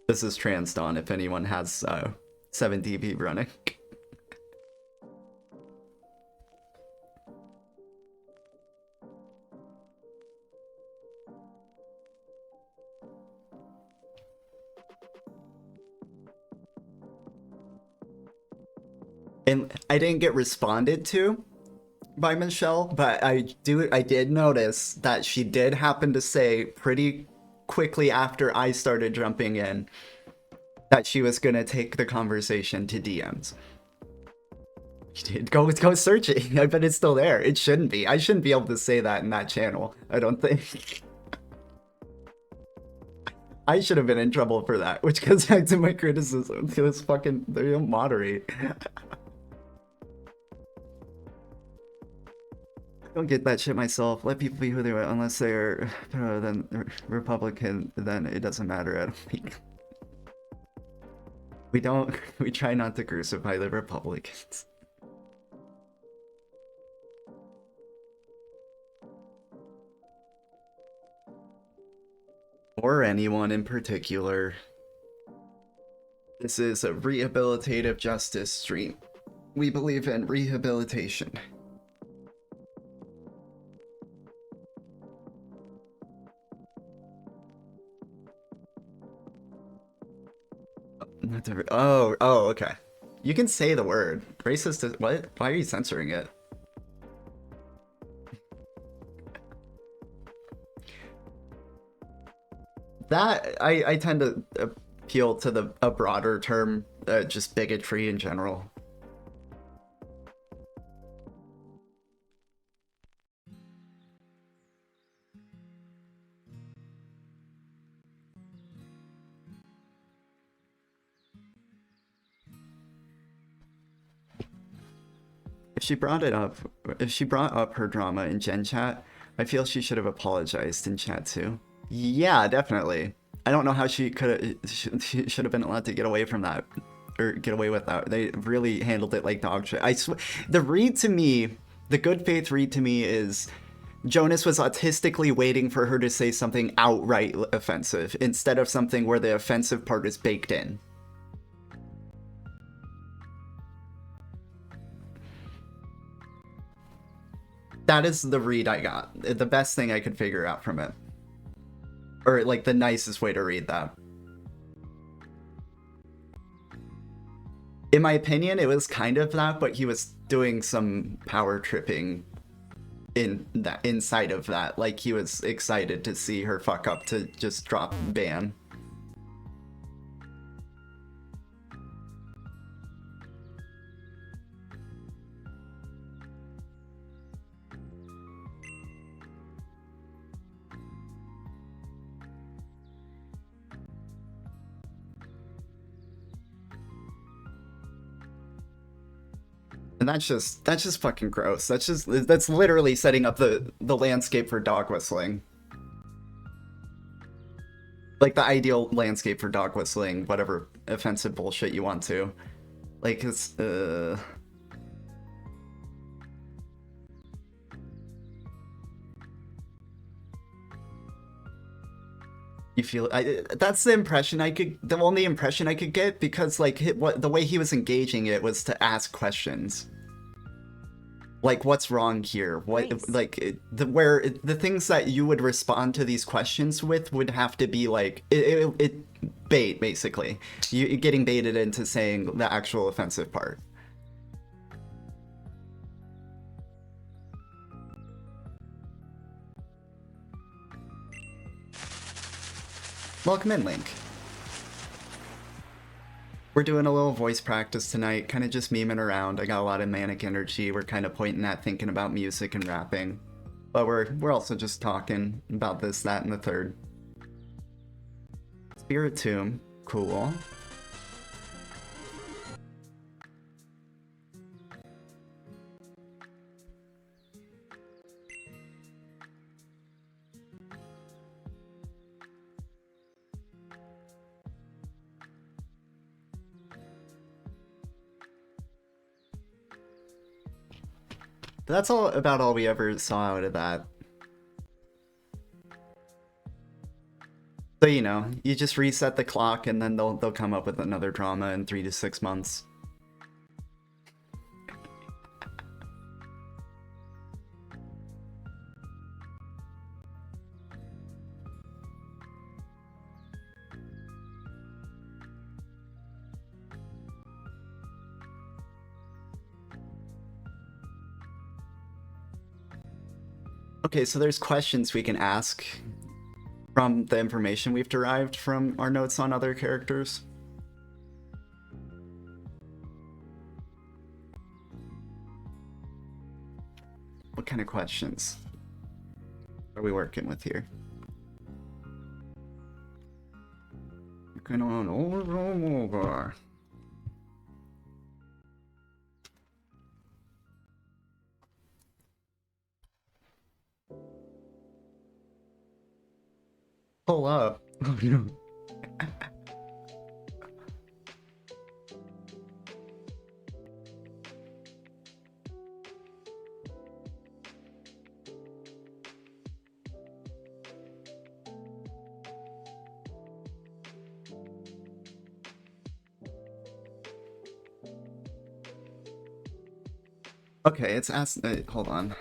This is Transdawn if anyone has 7DB running. And I didn't get responded to by Michelle, but I did notice that she did happen to say pretty quickly after I started jumping in that she was gonna take the conversation to DMs. She did. Go searching. I bet it's still there. It shouldn't be. I shouldn't be able to say that in that channel, I don't think. I should have been in trouble for that, which goes back to my criticism. This fucking, they don't moderate. Don't get that shit myself. Let people be who they are, unless they're then Republican. Then it doesn't matter. I don't think. We try not to crucify the Republicans. Or anyone in particular. This is a rehabilitative justice stream. We believe in rehabilitation. Oh, okay. You can say the word. Racist is what? Why are you censoring it? That I tend to appeal to a broader term, just bigotry in general. If she brought up her drama in Gen Chat, I feel she should have apologized in chat too. Yeah, definitely. I don't know how she she should have been allowed to get away from that, or get away with that. They really handled it like dog shit. I swear, the read to me, the good faith read to me is Jonas was autistically waiting for her to say something outright offensive instead of something where the offensive part is baked in. That is the read I got. The best thing I could figure out from it. Or, like, the nicest way to read that. In my opinion, it was kind of that, but he was doing some power tripping inside of that. Like, he was excited to see her fuck up to just drop ban. And that's just fucking gross. That's literally setting up the landscape for dog whistling. Like the ideal landscape for dog whistling, whatever offensive bullshit you want to. Like it's you feel that's the impression the only impression I could get, because like the way he was engaging it was to ask questions. Like, what's wrong here? What Nice. like the things that you would respond to these questions with would have to be like bait, basically. You getting baited into saying the actual offensive part. Welcome in, Link. We're doing a little voice practice tonight, kind of just memeing around. I got a lot of manic energy. We're kind of pointing at thinking about music and rapping. But we're also just talking about this, that, and the third. Spirit Tomb. Cool. But that's about all we ever saw out of that. So, you know, you just reset the clock and then they'll come up with another drama in 3 to 6 months. Okay, so there's questions we can ask from the information we've derived from our notes on other characters. What kind of questions are we working with here? Going on over. Pull up. Oh no. Okay, it's asked. Hold on.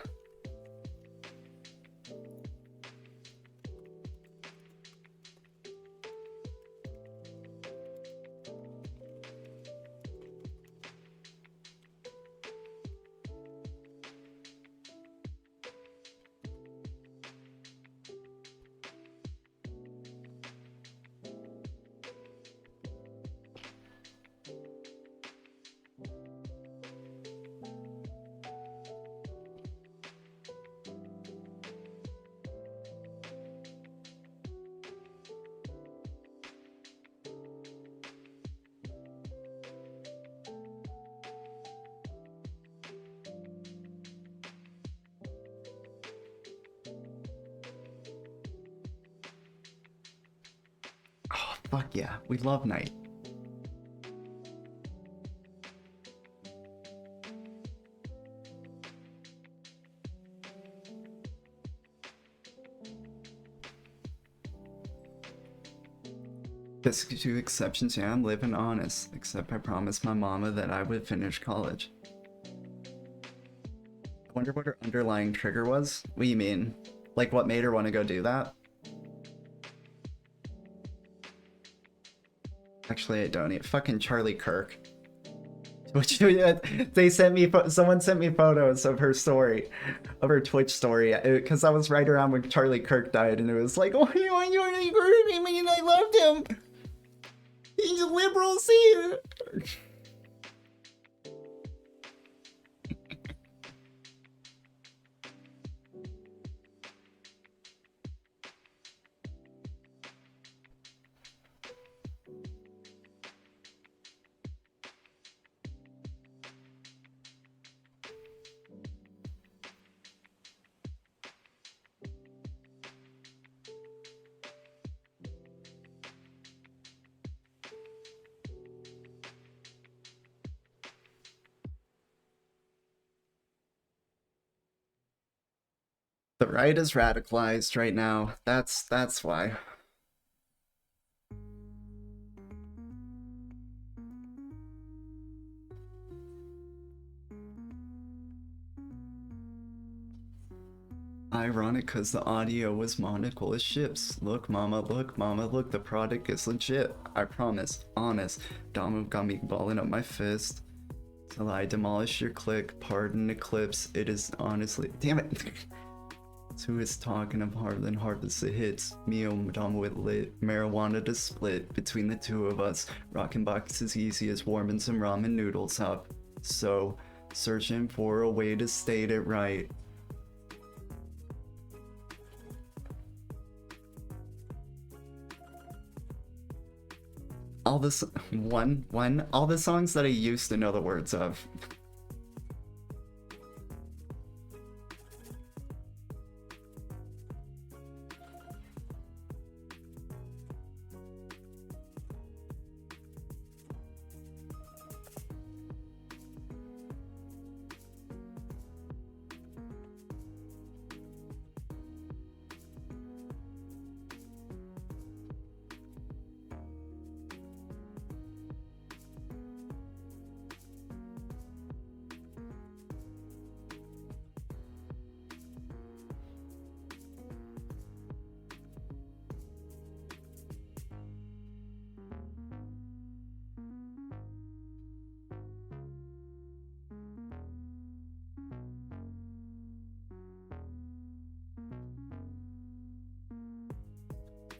Oh, fuck yeah. We love Night. Just 2 exceptions, yeah, I'm living honest. Except I promised my mama that I would finish college. I wonder what her underlying trigger was? What do you mean? Like, what made her want to go do that? Actually, I don't. Fucking Charlie Kirk. They sent me, someone sent me photos of her story, of her Twitch story, because I was right around when Charlie Kirk died, and it was like, oh, you hurt him, and I loved him. He's a liberal, see? The right is radicalized right now. That's why. Ironic because the audio was monocle as ships. Look mama, look, the product is legit. I promise, honest. Dama got me balling up my fist. Till I demolish your click, pardon eclipse, it is honestly— damn it! Who is talking of harder than harvest the hits? Me and Dama with lit, marijuana to split between the two of us. Rockin' box is easy as warming some ramen noodles up. So, searching for a way to state it right. All this all the songs that I used to know the words of.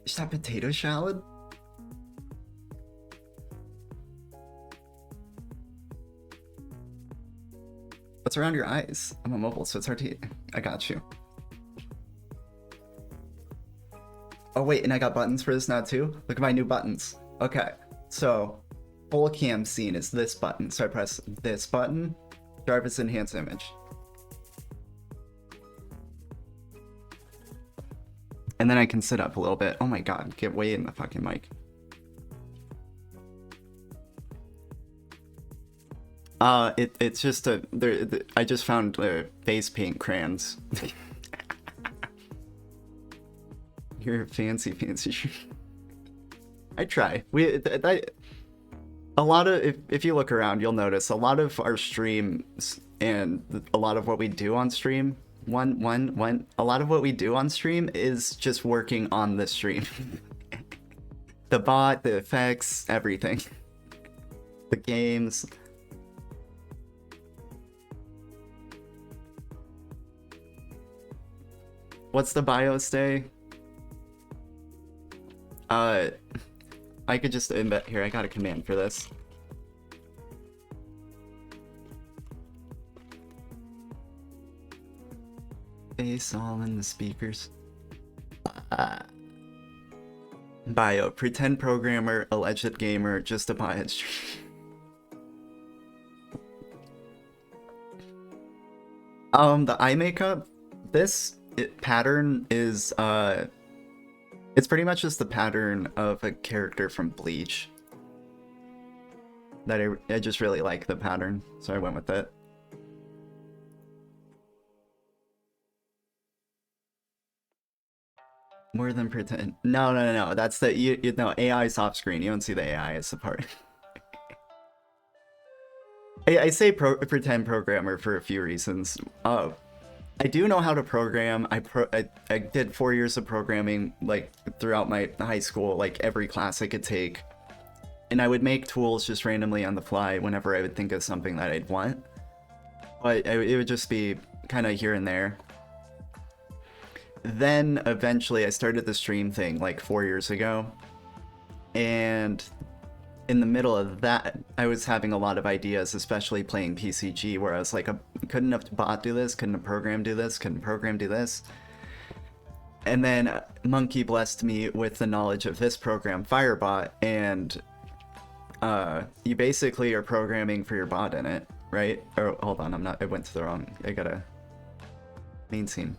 Is that potato salad? What's around your eyes? I'm a mobile, so it's hard to— I got you. Oh wait, and I got buttons for this now too? Look at my new buttons. Okay, so full cam scene is this button. So I press this button, Jarvis enhance image. And then I can sit up a little bit. Oh my god, get way in the fucking mic. It's just I just found face paint crayons. You're fancy. I try. A lot of, if you look around, you'll notice a lot of our streams and a lot of what we do on stream. A lot of what we do on stream is just working on the stream. The bot, the effects, everything. The games. What's the BIOS day? I could just embed here. I got a command for this. Bass all in the speakers. Bio, pretend programmer, alleged gamer, just a bot stream. The eye makeup, this pattern is it's pretty much just the pattern of a character from Bleach. That I just really like the pattern, so I went with it. More than pretend. No. That's the you know, AI is off screen. You don't see the AI as a part. I say pretend programmer for a few reasons. I do know how to program. I did 4 years of programming, like throughout my high school, like every class I could take, and I would make tools just randomly on the fly whenever I would think of something that I'd want. But it would just be kind of here and there. Then eventually I started the stream thing like 4 years ago, and in the middle of that I was having a lot of ideas, especially playing PCG, where I was like, couldn't a bot do this? Couldn't a program do this? Couldn't a program do this? And then Monkey blessed me with the knowledge of this program, Firebot, and you basically are programming for your bot in it, right? Or hold on, I went to the wrong, I gotta main scene.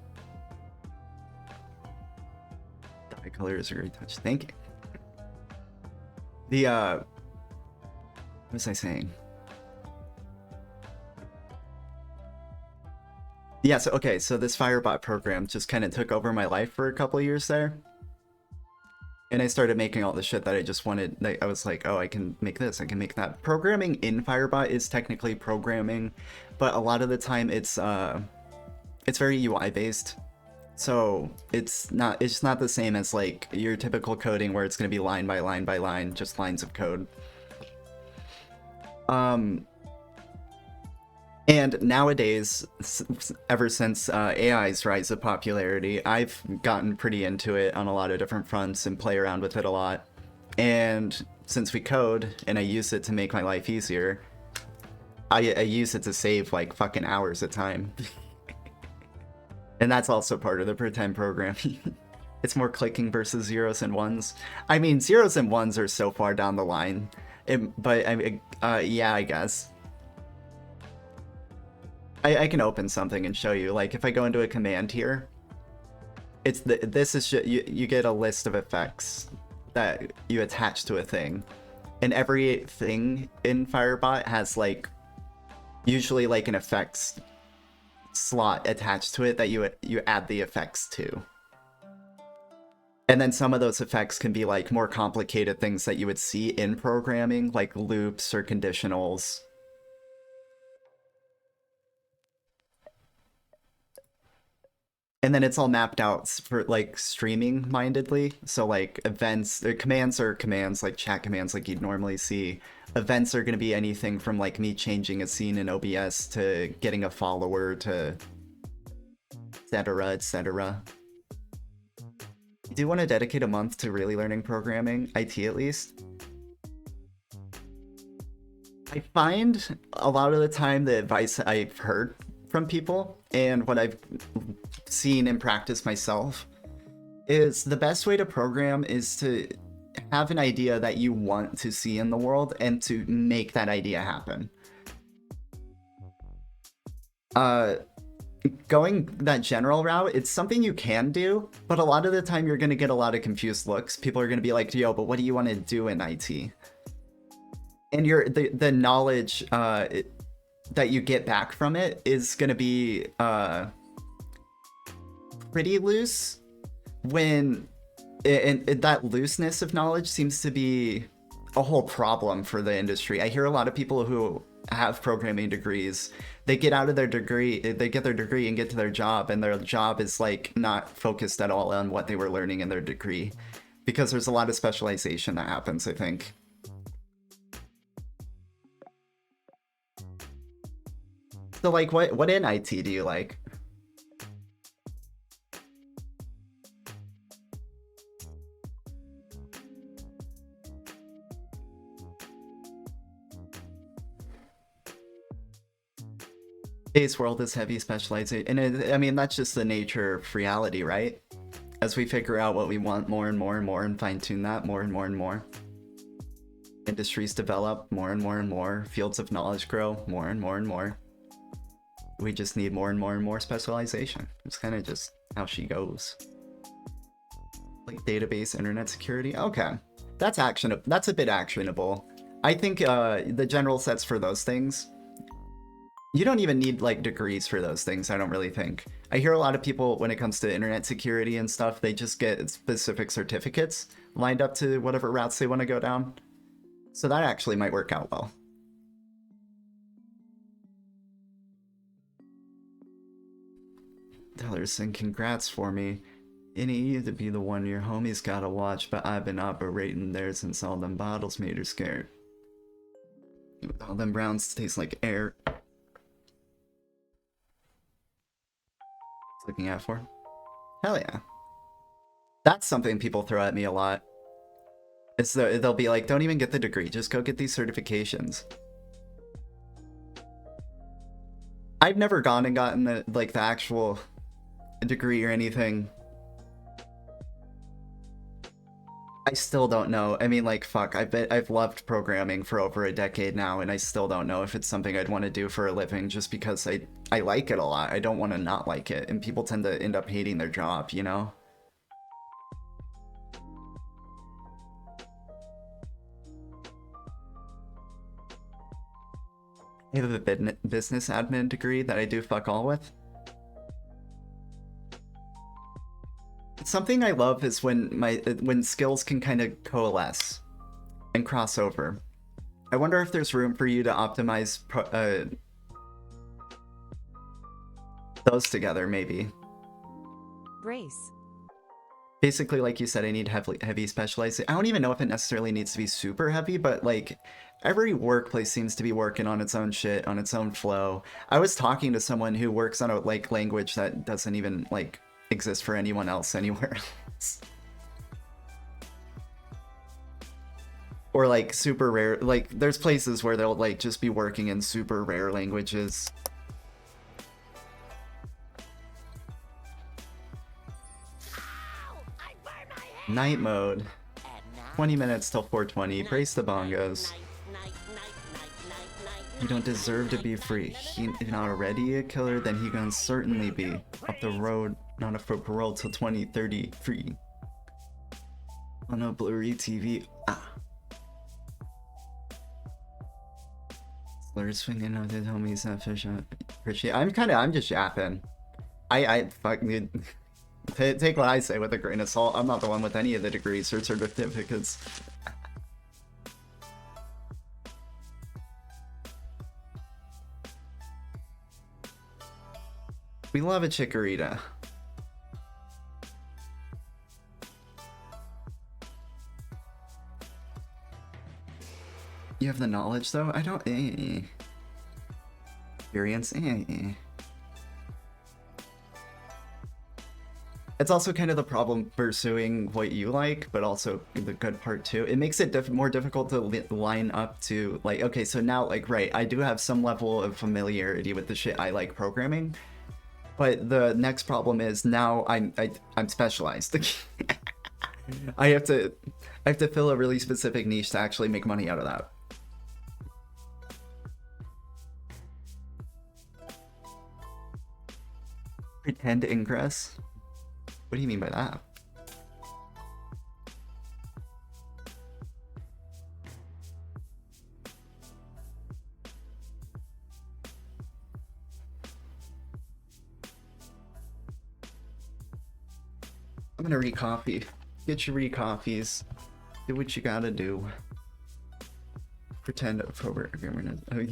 Dye color is a great touch. Thank you. The what was I saying? Yeah, so okay, so this Firebot program just kind of took over my life for a couple of years there. And I started making all the shit that I just wanted. Like, I was like, oh, I can make this, I can make that. Programming in Firebot is technically programming, but a lot of the time it's very UI based. So it's not the same as like your typical coding where it's going to be line by line by line, just lines of code. And nowadays, ever since AI's rise of popularity, I've gotten pretty into it on a lot of different fronts and play around with it a lot. And since we code and I use it to make my life easier, I use it to save like fucking hours of time. And that's also part of the pretend programming. It's more clicking versus zeros and ones. I mean, zeros and ones are so far down the line. But yeah, I guess. I can open something and show you. Like if I go into a command here, it's this is you get a list of effects that you attach to a thing, and every thing in Firebot has like usually like an effects slot attached to it that you add the effects to. And then some of those effects can be like more complicated things that you would see in programming, like loops or conditionals. And then it's all mapped out for like streaming mindedly. So like events, commands are commands, like chat commands like you'd normally see. Events are going to be anything from like me changing a scene in OBS to getting a follower to etc, etc. You do want to dedicate a month to really learning programming, IT at least. I find a lot of the time the advice I've heard from people and what I've seen and practiced myself is the best way to program is to have an idea that you want to see in the world and to make that idea happen. Going that general route, it's something you can do, but a lot of the time you're going to get a lot of confused looks. People are going to be like, yo, but what do you want to do in IT? And the knowledge that you get back from it is going to be pretty loose, when and that looseness of knowledge seems to be a whole problem for the industry. I hear a lot of people who have programming degrees, they get out of their degree, they get their degree and get to their job, and their job is like not focused at all on what they were learning in their degree, because there's a lot of specialization that happens, I think. So like what in IT do you like? Today's world is heavy specialization, and I mean that's just the nature of reality, right? As we figure out what we want more and more and more and fine-tune that more and more and more. Industries develop more and more and more, fields of knowledge grow more and more and more. We just need more and more and more specialization. It's kind of just how she goes. Like database, internet security. Okay, that's actionable. That's a bit actionable. I think the general sets for those things, you don't even need like degrees for those things. I don't really think. I hear a lot of people when it comes to internet security and stuff, they just get specific certificates lined up to whatever routes they want to go down. So that actually might work out well. Tellerson, congrats for me. It ain't you to be the one your homies gotta watch, but I've been operating there since all them bottles made her scared. All them browns taste like air. Looking out for? Hell yeah. That's something people throw at me a lot. It's they'll be like, don't even get the degree, just go get these certifications. I've never gone and gotten the actual degree or anything. I still don't know. I mean, like, fuck, I've loved programming for over a decade now, and I still don't know if it's something I'd want to do for a living, just because I like it a lot. I don't want to not like it, and people tend to end up hating their job, you know? I have a business admin degree that I do fuck all with. something I love is when skills can kind of coalesce and cross over. I wonder if there's room for you to optimize those together, maybe. Brace. Basically, like you said, I need heavy specialization. I don't even know if it necessarily needs to be super heavy, but like every workplace seems to be working on its own shit, on its own flow. I was talking to someone who works on a like language that doesn't even like exist for anyone else anywhere else. Or like super rare, like there's places where they'll like just be working in super rare languages. Night mode. 20 minutes till 4:20. Brace the bongos. You don't deserve to be free. He not already a killer, then he gonna certainly be. Up the road, not up for parole till 2033. On a blurry TV. Ah. Slurs swinging out the homies that fish up. Appreciate. I'm just yapping. I fucking take what I say with a grain of salt. I'm not the one with any of the degrees or certificates. We love a chikorita. You have the knowledge though? I don't. Experience. It's also kind of the problem pursuing what you like, but also the good part too. It makes it more difficult to line up to like, okay, so now like, right, I do have some level of familiarity with the shit I like programming, but the next problem is now I'm specialized. I have to fill a really specific niche to actually make money out of that. Pretend ingress? What do you mean by that? I'm gonna re-copy. Get your re-copies. Do what you gotta do. Pretend for oh,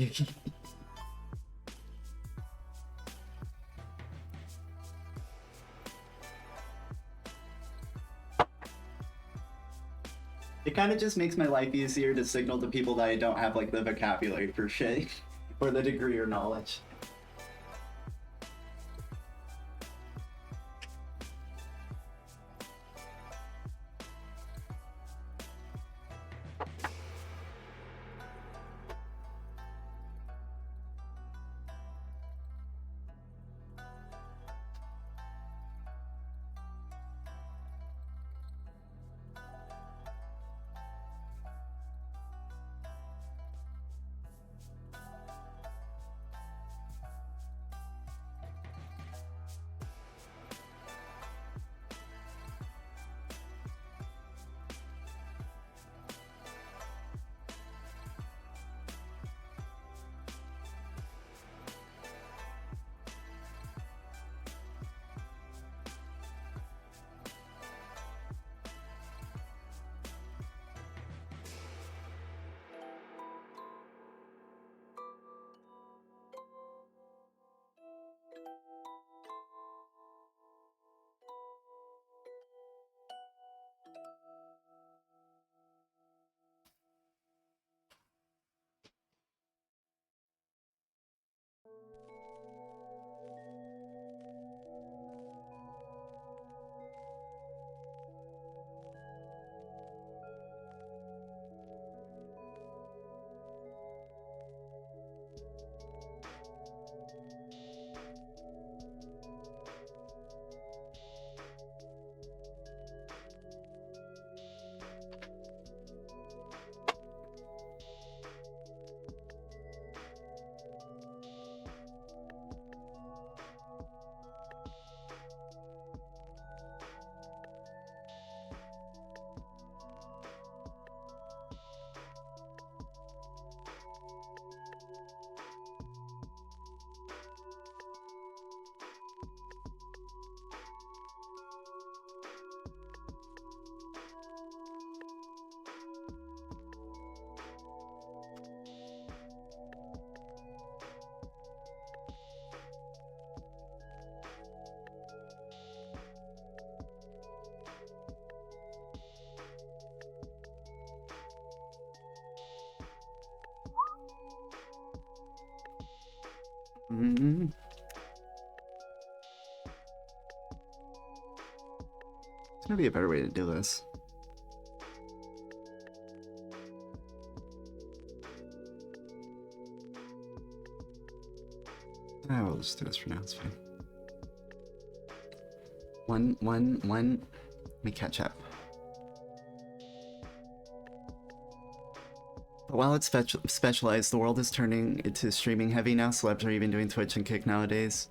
It kind of just makes my life easier to signal to people that I don't have like the vocabulary for shit or the degree or knowledge. Mm-hmm. There's gonna be a better way to do this. I will just do this for now, it's fine. Let me catch up. But while it's specialized, the world is turning into streaming heavy now. Celebs are even doing Twitch and Kick nowadays.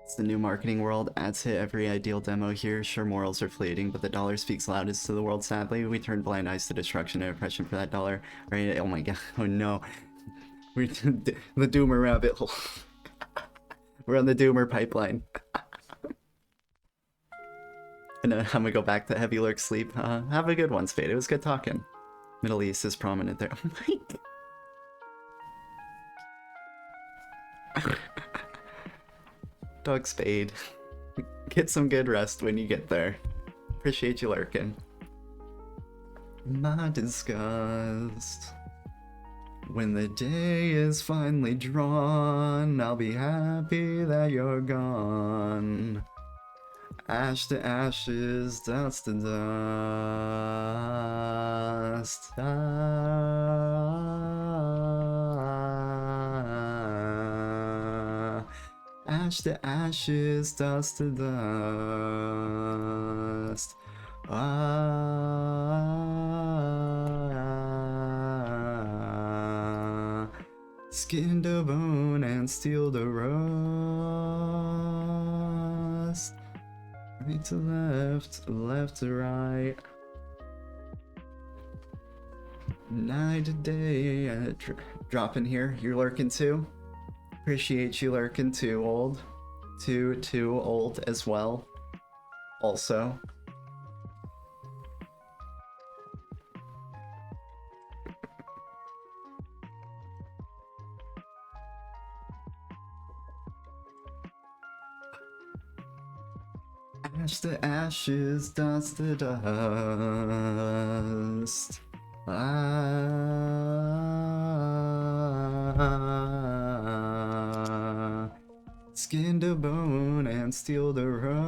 It's the new marketing world. Ads hit every ideal demo here. Sure, morals are fleeting, but the dollar speaks loudest to the world, sadly. We turn blind eyes to destruction and oppression for that dollar. Right? Oh my god. Oh no. We're the doomer rabbit hole. We're on the doomer pipeline. And I'm gonna go back to heavy lurk sleep. Have a good one, Spade. It was good talking. Middle East is prominent there. Oh my god. Dog Spade. Get some good rest when you get there. Appreciate you lurking. My disgust. When the day is finally drawn, I'll be happy that you're gone. Ash to ashes, dust to dust. Ash to ashes, dust to dust. Skin to bone and steel to rust. Right to left, left to right. Night to day. Drop in here. You're lurking too? Appreciate you lurking too, old. Too old as well. Also. Ash to ashes, dust to dust. Skin to bone and steel to rust.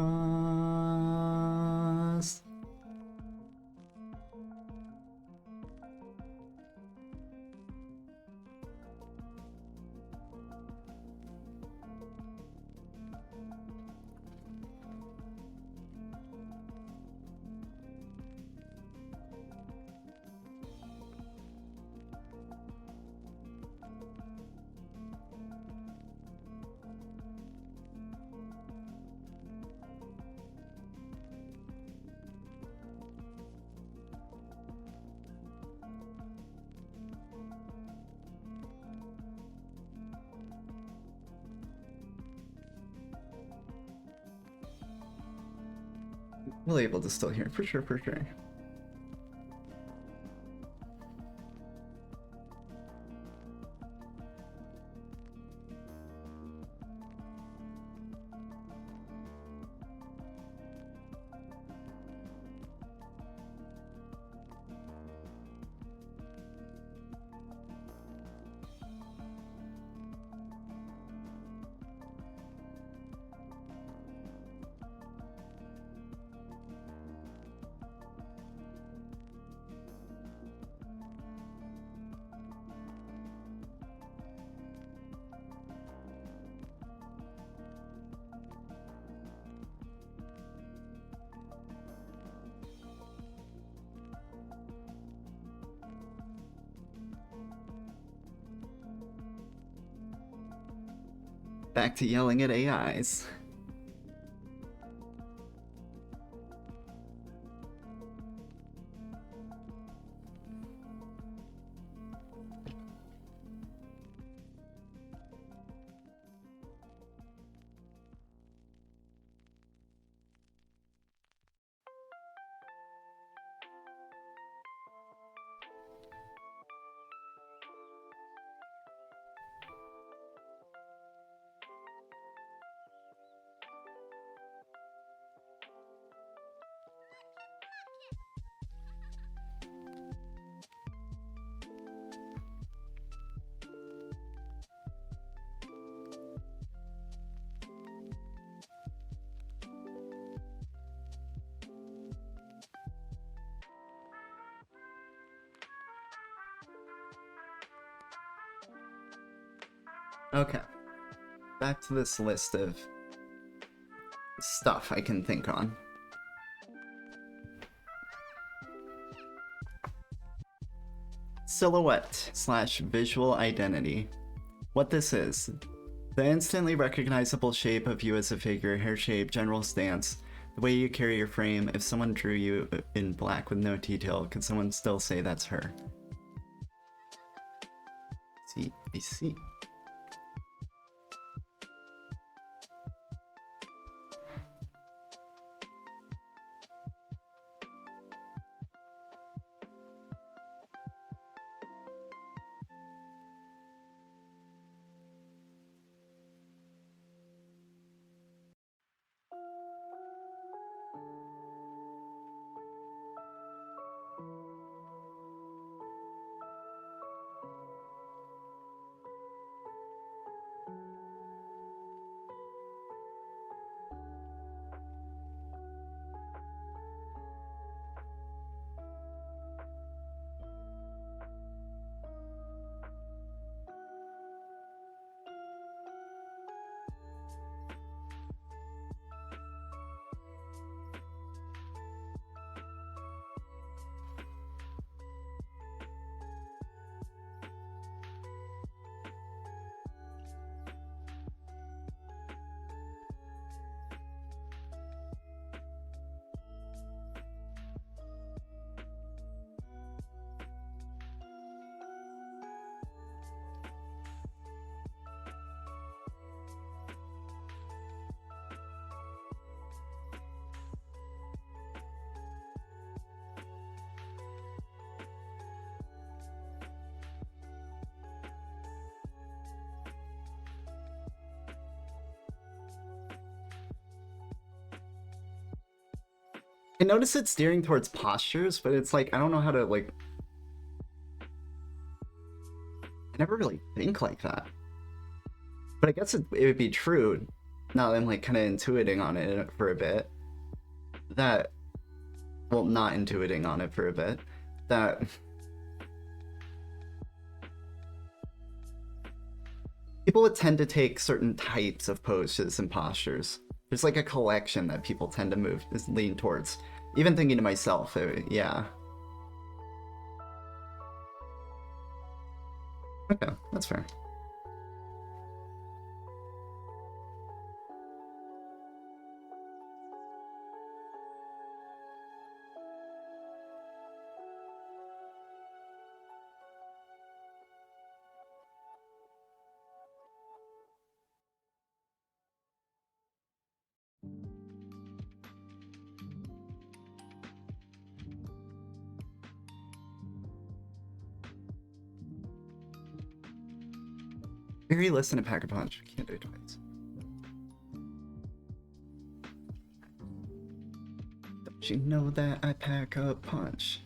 We'll able to still hear for sure, for sure. Back to yelling at AIs. Okay. Back to this list of stuff I can think on. Silhouette / visual identity. What this is: the instantly recognizable shape of you as a figure, hair shape, general stance, the way you carry your frame. If someone drew you in black with no detail, could someone still say that's her? See, I see. I notice it's steering towards postures, but it's like, I don't know how to, like... I never really think like that. But I guess it would be true, now that I'm, like, kind of intuiting on it for a bit, that... Well, not intuiting on it for a bit, that... people would tend to take certain types of poses and postures. There's like a collection that people tend to lean towards. Even thinking to myself, yeah. Okay, that's fair. Very listen to pack a punch. Can't do it twice. Don't you know that I pack a punch?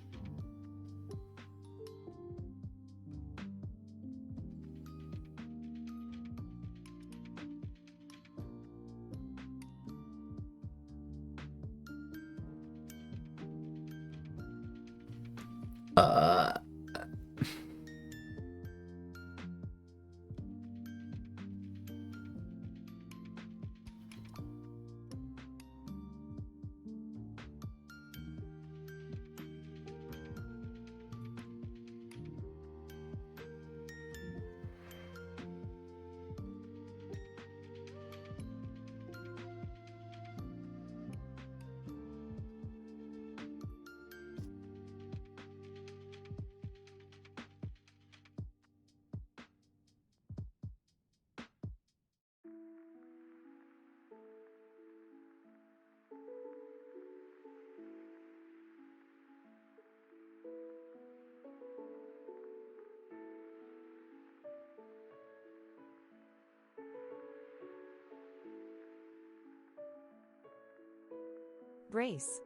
Brace.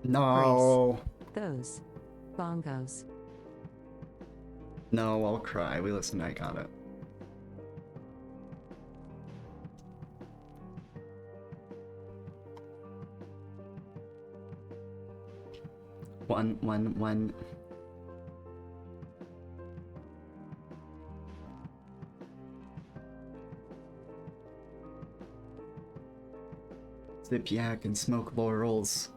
No. Those. Bongos. No, I'll cry. We listen, I got it. One. Sip yak and smoke laurels.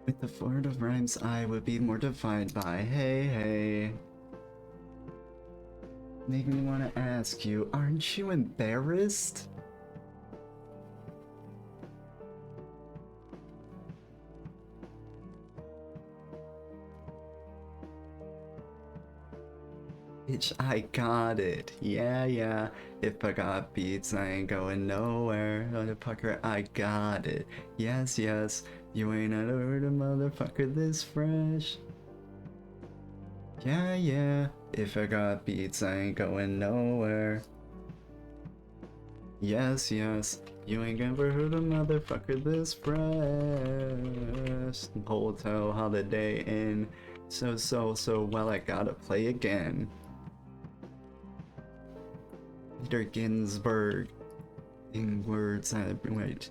With the fort of rhymes I would be mortified by. Hey. Make me want to ask you, aren't you embarrassed? Bitch, I got it. Yeah. If I got beats, I ain't going nowhere. Motherfucker, I got it. Yes. You ain't ever heard a motherfucker this fresh. Yeah. If I got beats, I ain't going nowhere. Yes. You ain't ever heard a motherfucker this fresh. Hotel Holiday Inn. So well, I gotta play again. Peter Ginsburg. In words, wait.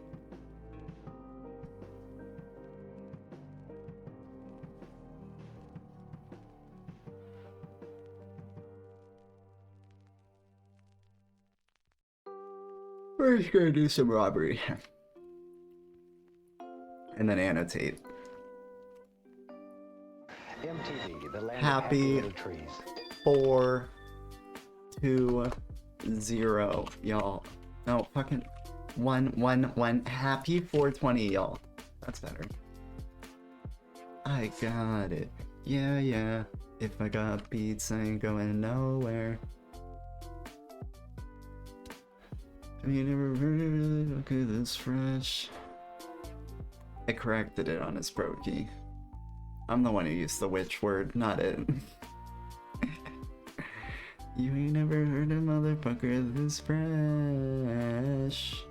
We're just gonna do some robbery. And then annotate. MTV, the land Happy of happy little trees. 420, y'all. No, fucking 111. Happy 420, y'all. That's better. I got it. Yeah. If I got beats, I ain't going nowhere. Have you never heard of it? Okay, this fresh. I corrected it on his pro key. I'm the one who used the witch word, not it. You ain't never heard a motherfucker this fresh.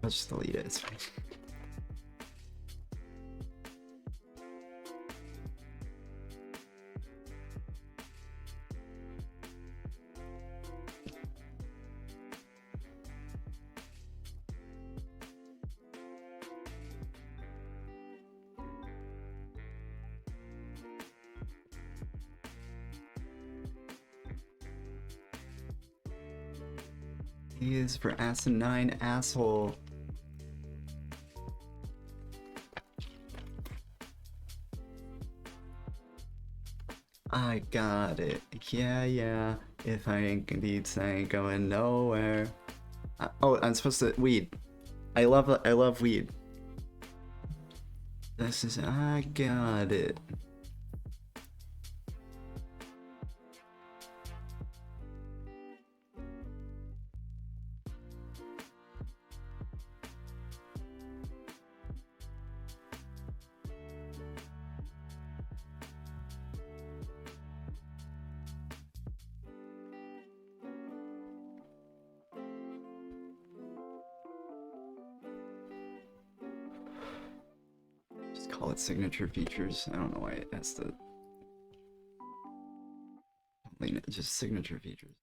Let's just delete it, it's fine. He is for asinine asshole. I got it. Yeah. If I ain't beats, I ain't going nowhere. Oh, I'm supposed to weed. I love weed. This is I got it. Just call it signature features. I don't know why it has to. Just signature features.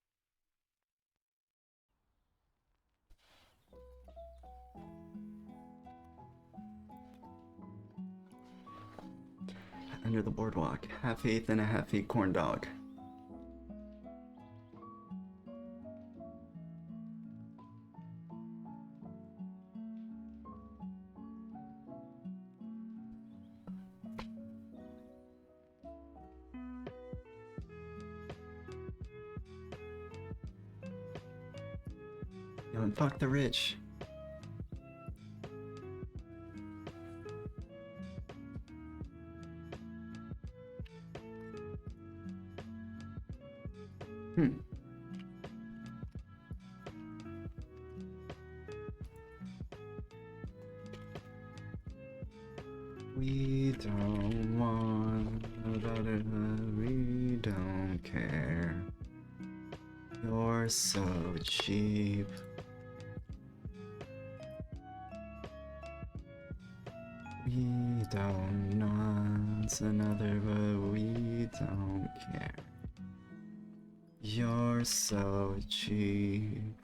Under the boardwalk, half eighth and a half feet corn dog. Yo, and fuck the rich. don't want about it, we don't care. You're so cheap. We don't want another, but we don't care. You're so cheap.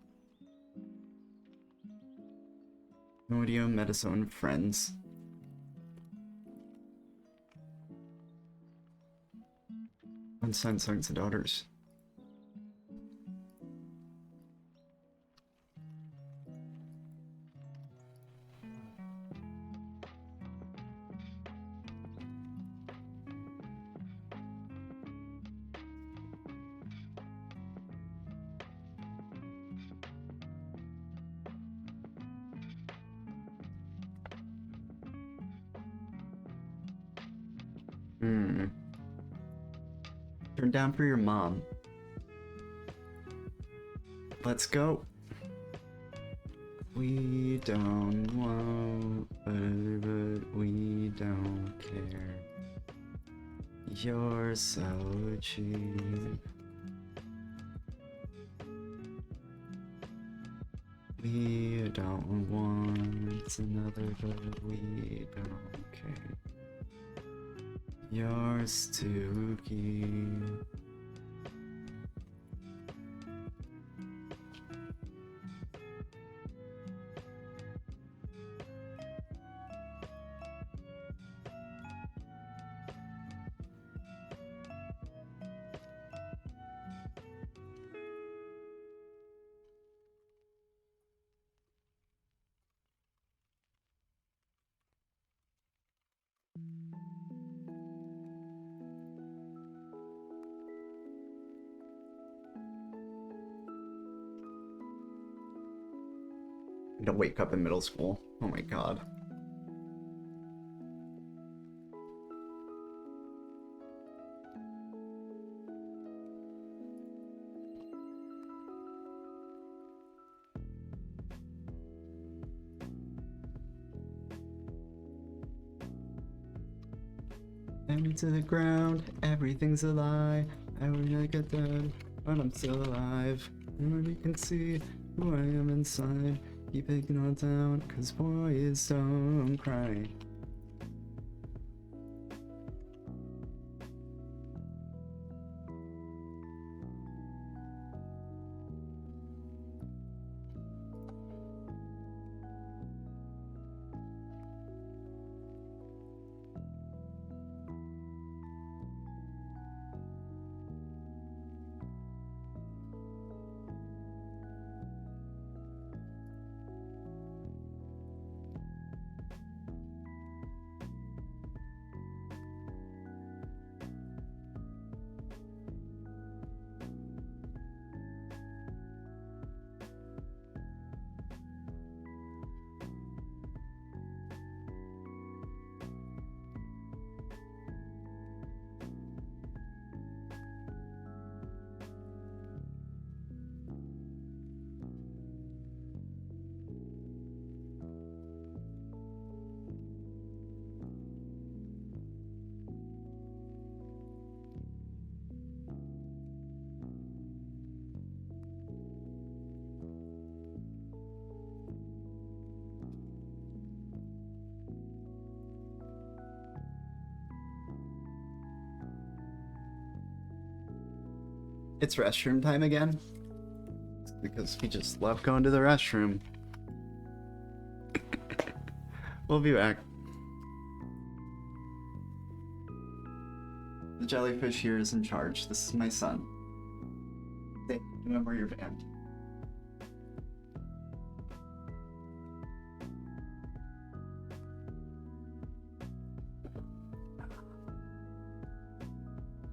Audio, Medicine, Friends. Unsigned Sons and Daughters. Turn down for your mom. Let's go. We don't want better, but we don't care. You're so cheap. We don't want another, but we don't care. You're stooky. To wake up in middle school. Oh my god. Down to the ground, everything's a lie. I would not get dead, but I'm still alive. And you can see who I am inside. Keep it all down, cause boys don't cry. It's restroom time again? It's because we just love going to the restroom. We'll be back. The jellyfish here is in charge. This is my son. Hey, remember your band.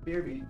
BRB.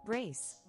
Brace.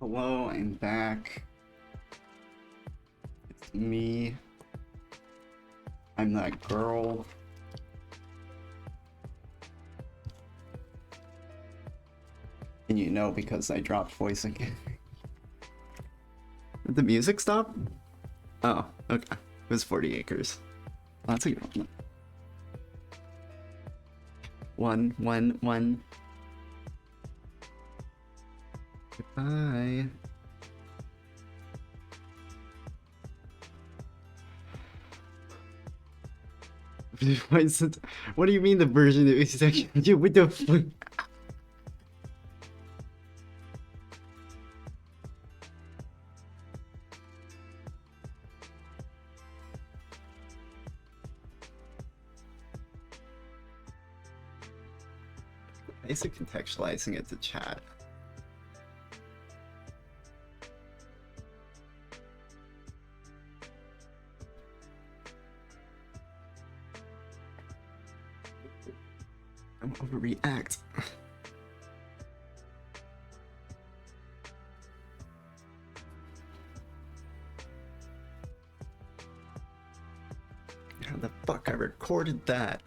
Hello, I'm back. It's me. I'm that girl. And you know because I dropped voice again. Did the music stop? Oh, okay. It was 40 acres. That's a good one. One. Goodbye. What do you mean the version that is actually what the fuck? Is it contextualizing it to chat? Don't overreact. How the fuck I recorded that?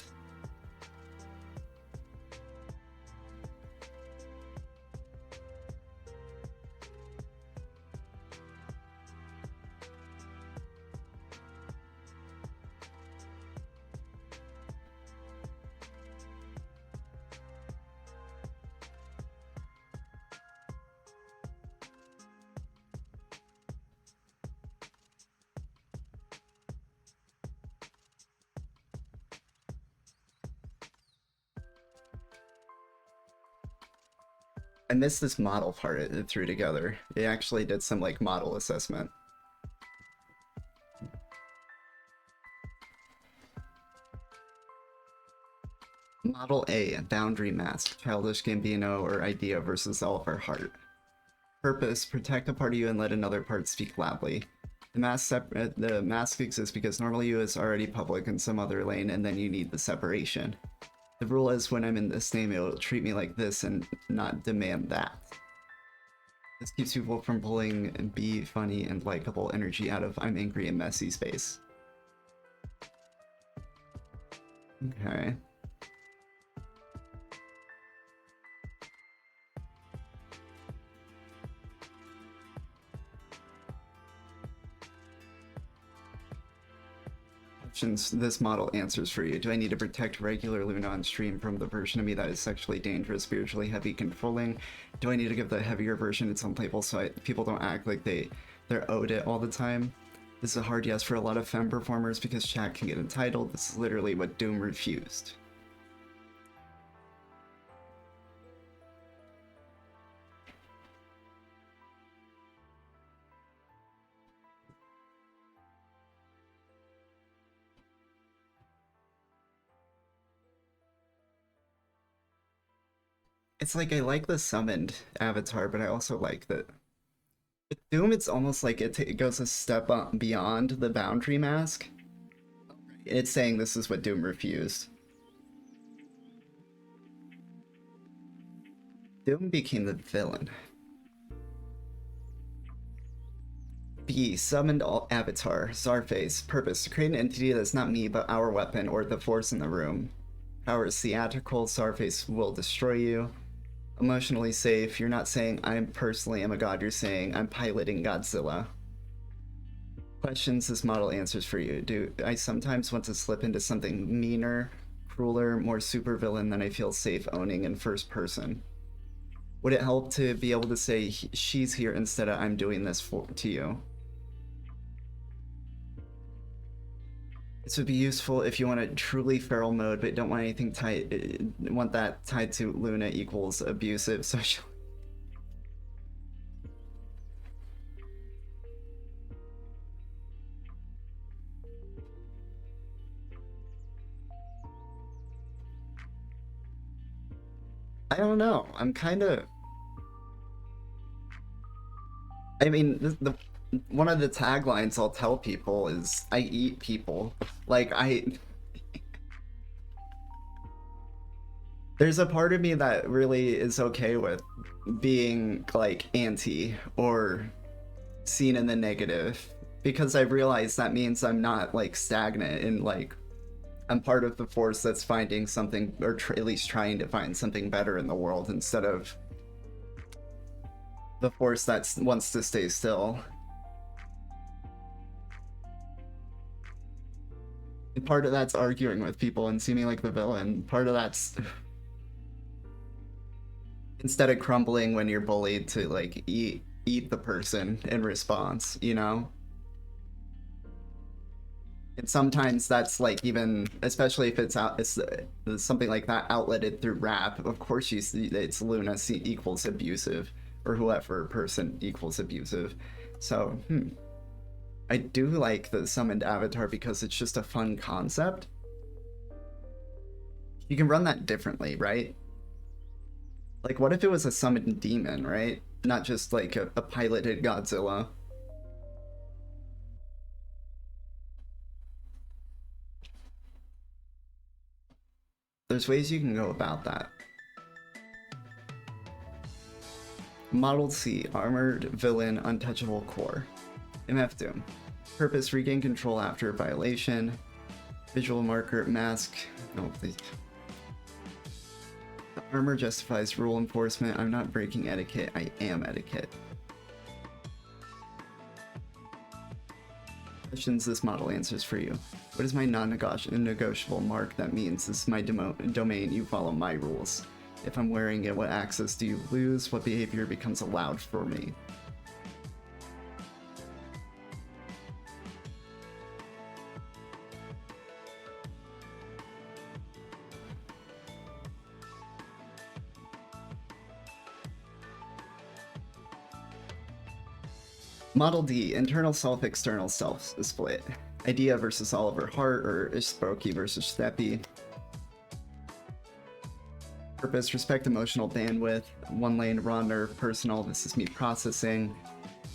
I missed this model part it threw together. It actually did some like model assessment. Model A, boundary mask, childish Gambino or idea versus all of our heart. Purpose, protect a part of you and let another part speak loudly. The mask exists because normal you is already public in some other lane and then you need the separation. The rule is when I'm in this name, it'll treat me like this and not demand that. This keeps people from pulling and be funny and likable energy out of I'm angry and messy space. Okay. This model answers for you. Do I need to protect regular Luna on stream from the version of me that is sexually dangerous, spiritually heavy, controlling? Do I need to give the heavier version its own label so people don't act like they're owed it all the time? This is a hard yes for a lot of femme performers because chat can get entitled. This is literally what Doom refused. It's like I like the summoned avatar, but I also like that. With Doom, it's almost like it goes a step beyond the boundary mask. It's saying this is what Doom refused. Doom became the villain. B. Summoned avatar. Czarface. Purpose. To create an entity that's not me, but our weapon or the force in the room. Power is theatrical. Czarface will destroy you. Emotionally safe. You're not saying I'm personally am a god. You're saying I'm piloting Godzilla. Questions this model answers for you. Do I sometimes want to slip into something meaner, crueler, more supervillain than I feel safe owning in first person? Would it help to be able to say she's here instead of I'm doing this to you? This would be useful if you want a truly feral mode, but don't want anything tied. Want that tied to Luna equals abusive social. I don't know. I'm kind of. I mean, one of the taglines I'll tell people is I eat people. Like There's a part of me that really is okay with being like anti or seen in the negative, because I realize that means I'm not like stagnant and like I'm part of the force that's finding something, or at least trying to find something better in the world, instead of the force that wants to stay still. And part of that's arguing with people and seeming like the villain. Part of that's instead of crumbling when you're bullied, to like eat the person in response, you know? And sometimes that's like, even especially if it's something like that outletted through rap, of course you see it's Luna equals abusive, or whoever person equals abusive. So I do like the summoned avatar because it's just a fun concept. You can run that differently, right? Like, what if it was a summoned demon, right? Not just like a piloted Godzilla. There's ways you can go about that. Model C, Armored Villain Untouchable Core. MF Doom. Purpose, regain control after violation. Visual marker, mask. No, please. The armor justifies rule enforcement. I'm not breaking etiquette, I am etiquette. Questions this model answers for you. What is my non-negotiable mark that means this is my domain, you follow my rules? If I'm wearing it, what access do you lose? What behavior becomes allowed for me? Model D, internal self, external self split. Idea versus Oliver Hart, or Ishbroki versus Steppi. Purpose, respect emotional bandwidth. One lane, raw nerve, personal, this is me processing.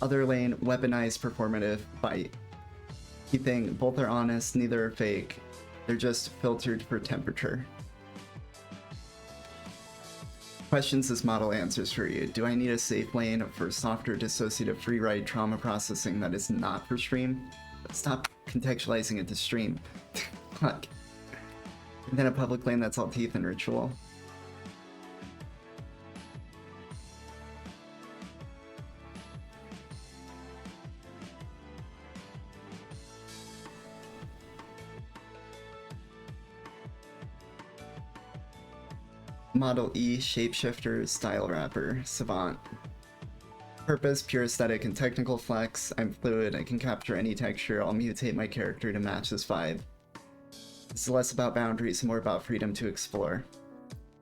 Other lane, weaponized, performative, bite. Key thing, both are honest, neither are fake. They're just filtered for temperature. Questions this model answers for you. Do I need a safe lane for softer dissociative free ride trauma processing that is not for stream? Stop contextualizing it to stream. Fuck. And then a public lane that's all teeth and ritual. Model E, shapeshifter, style rapper, savant. Purpose, pure aesthetic and technical flex. I'm fluid, I can capture any texture, I'll mutate my character to match this vibe. It's less about boundaries, more about freedom to explore.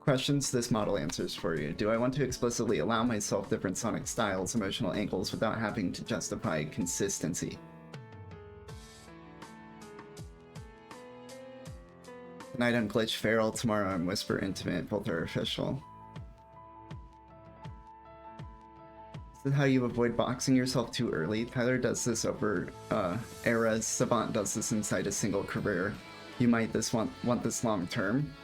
Questions this model answers for you. Do I want to explicitly allow myself different sonic styles, emotional angles, without having to justify consistency? Tonight I'm Glitch Feral, tomorrow I'm Whisper Intimate, both are official. This is how you avoid boxing yourself too early. Tyler does this over eras, Savant does this inside a single career. You might want this long term.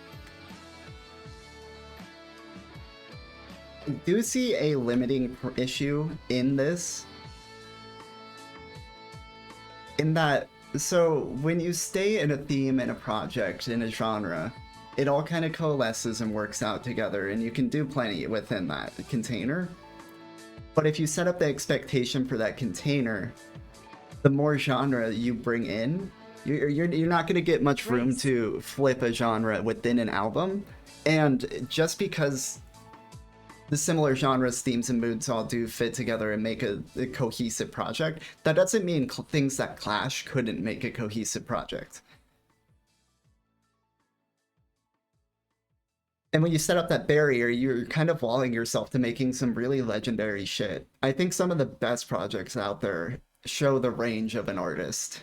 I do see a limiting issue in this. In that, so when you stay in a theme, in a project, in a genre, it all kind of coalesces and works out together, and you can do plenty within that container. But if you set up the expectation for that container, the more genre you bring in, you're not going to get much room to flip a genre within an album. And just because the similar genres, themes, and moods all do fit together and make a cohesive project, that doesn't mean things that clash couldn't make a cohesive project. And when you set up that barrier, you're kind of walling yourself to making some really legendary shit. I think some of the best projects out there show the range of an artist.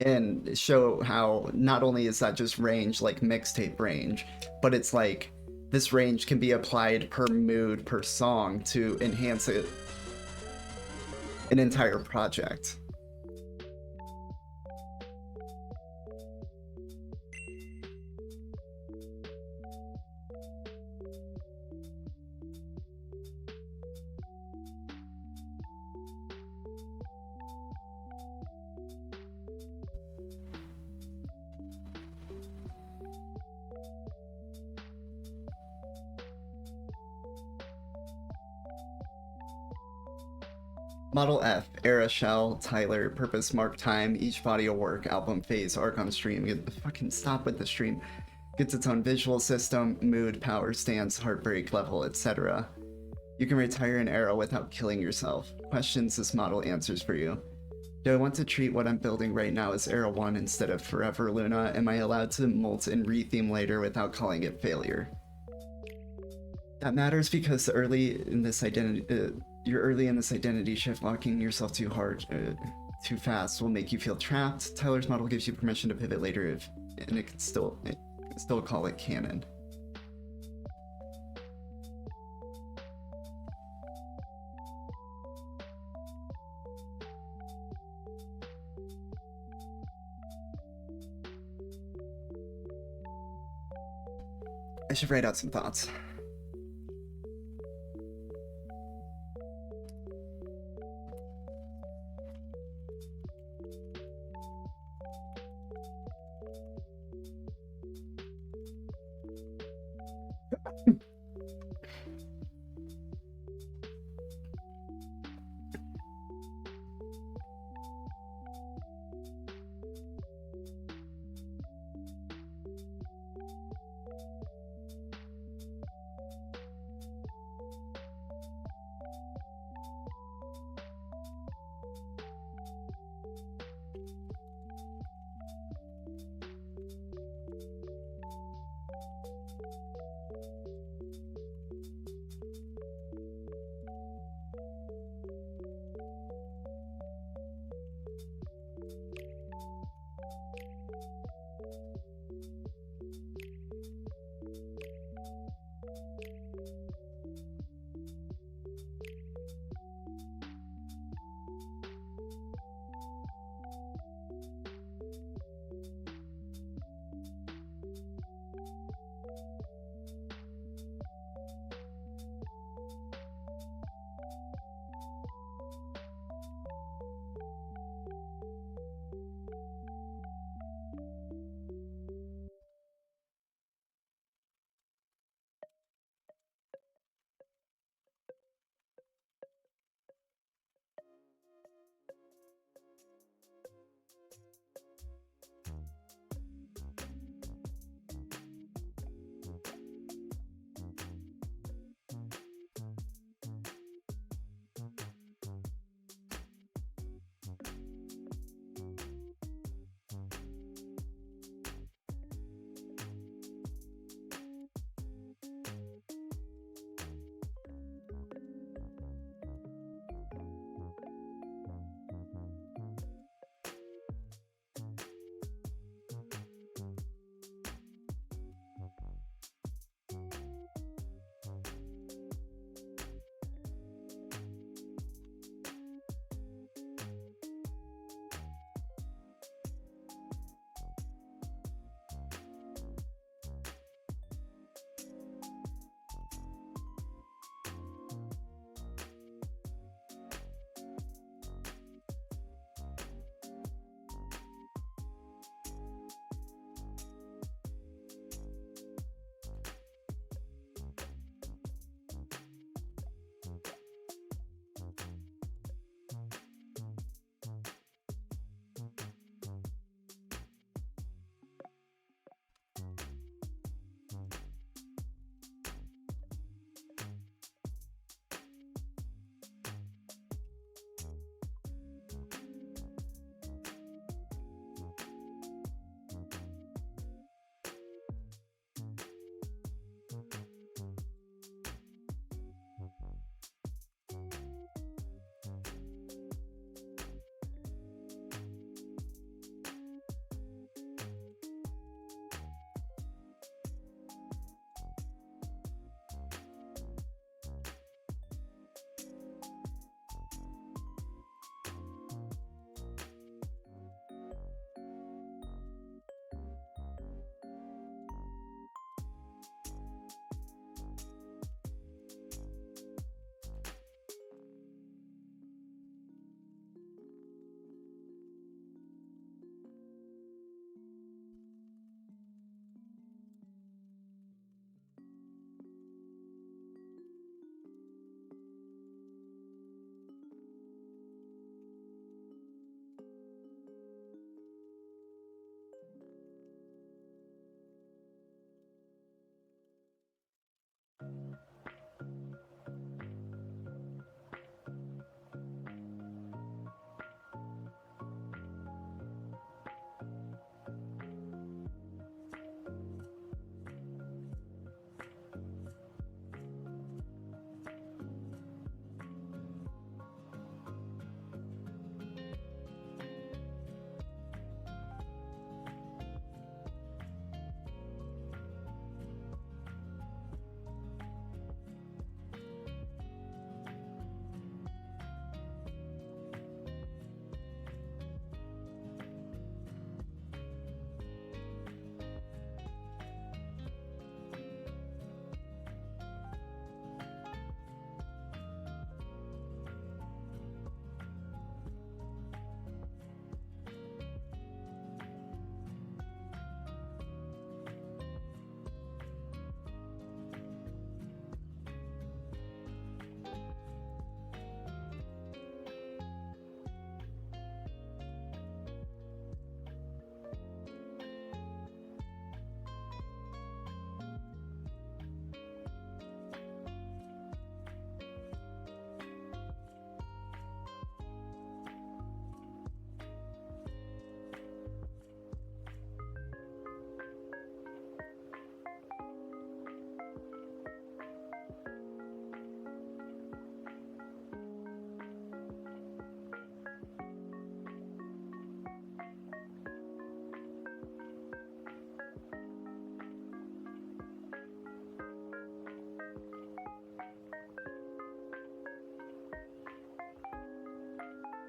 And show how not only is that just range, like mixtape range, but it's like this range can be applied per mood, per song to enhance an entire project. Model F, Era, Shell, Tyler, Purpose, Mark, Time, each body of work, album, phase, arc on stream. Fucking stop with the stream. Gets its own visual system, mood, power, stance, heartbreak level, etc. You can retire an Era without killing yourself. Questions this model answers for you. Do I want to treat what I'm building right now as Era 1 instead of Forever Luna? Am I allowed to molt and retheme later without calling it failure? That matters because you're early in this identity shift. Locking yourself too hard, too fast will make you feel trapped. Tyler's model gives you permission to pivot later and it can still call it canon. I should write out some thoughts.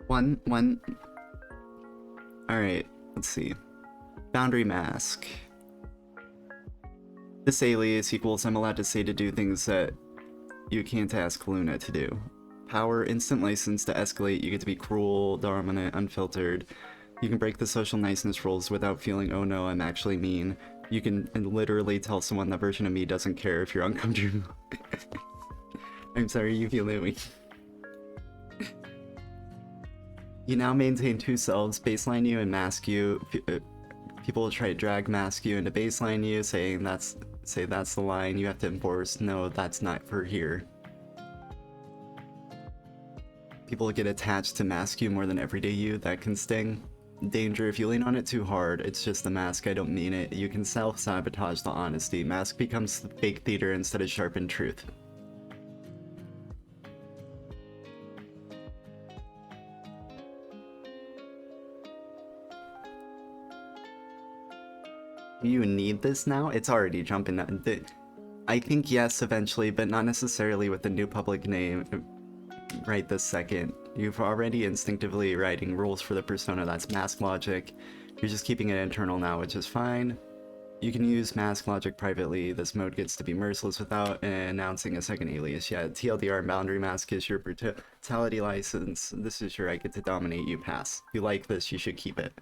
One. Alright, let's see. Boundary mask. This alias equals I'm allowed to say to do things that you can't ask Luna to do. Power, instant license to escalate, you get to be cruel, dominant, unfiltered. You can break the social niceness rules without feeling, oh no, I'm actually mean. You can literally tell someone that version of me doesn't care if you're uncomfortable. I'm sorry you feel that way. You now maintain two selves, baseline you and mask you. People will try to drag mask you into baseline you, saying that's the line you have to enforce. No, that's not for here. People get attached to mask you more than everyday you. That can sting. Danger, if you lean on it too hard, it's just a mask, I don't mean it. You can self-sabotage the honesty. Mask becomes fake theater instead of sharpened truth. Do you need this now? It's already jumping that. I think yes, eventually, but not necessarily with the new public name right this second. You've already instinctively writing rules for the persona. That's mask logic. You're just keeping it internal now, which is fine. You can use mask logic privately. This mode gets to be merciless without announcing a second alias. Yeah, TLDR and boundary mask is your brutality license. This is your I get to dominate you pass. If you like this, you should keep it.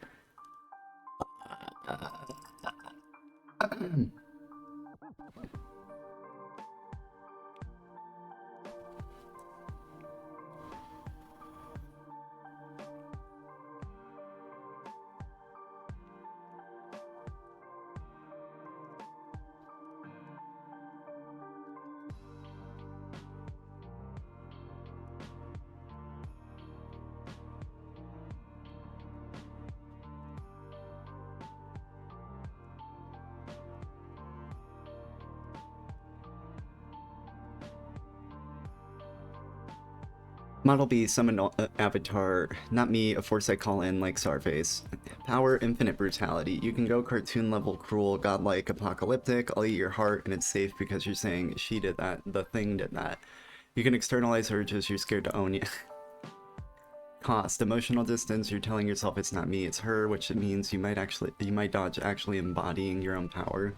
Model B, summon avatar, not me, a force I call in like Starface. Power, infinite brutality. You can go cartoon level cruel, godlike, apocalyptic, I'll eat your heart, and it's safe because you're saying she did that, the thing did that. You can externalize urges you're scared to own you. Cost, emotional distance, you're telling yourself it's not me, it's her, which means you might dodge actually embodying your own power.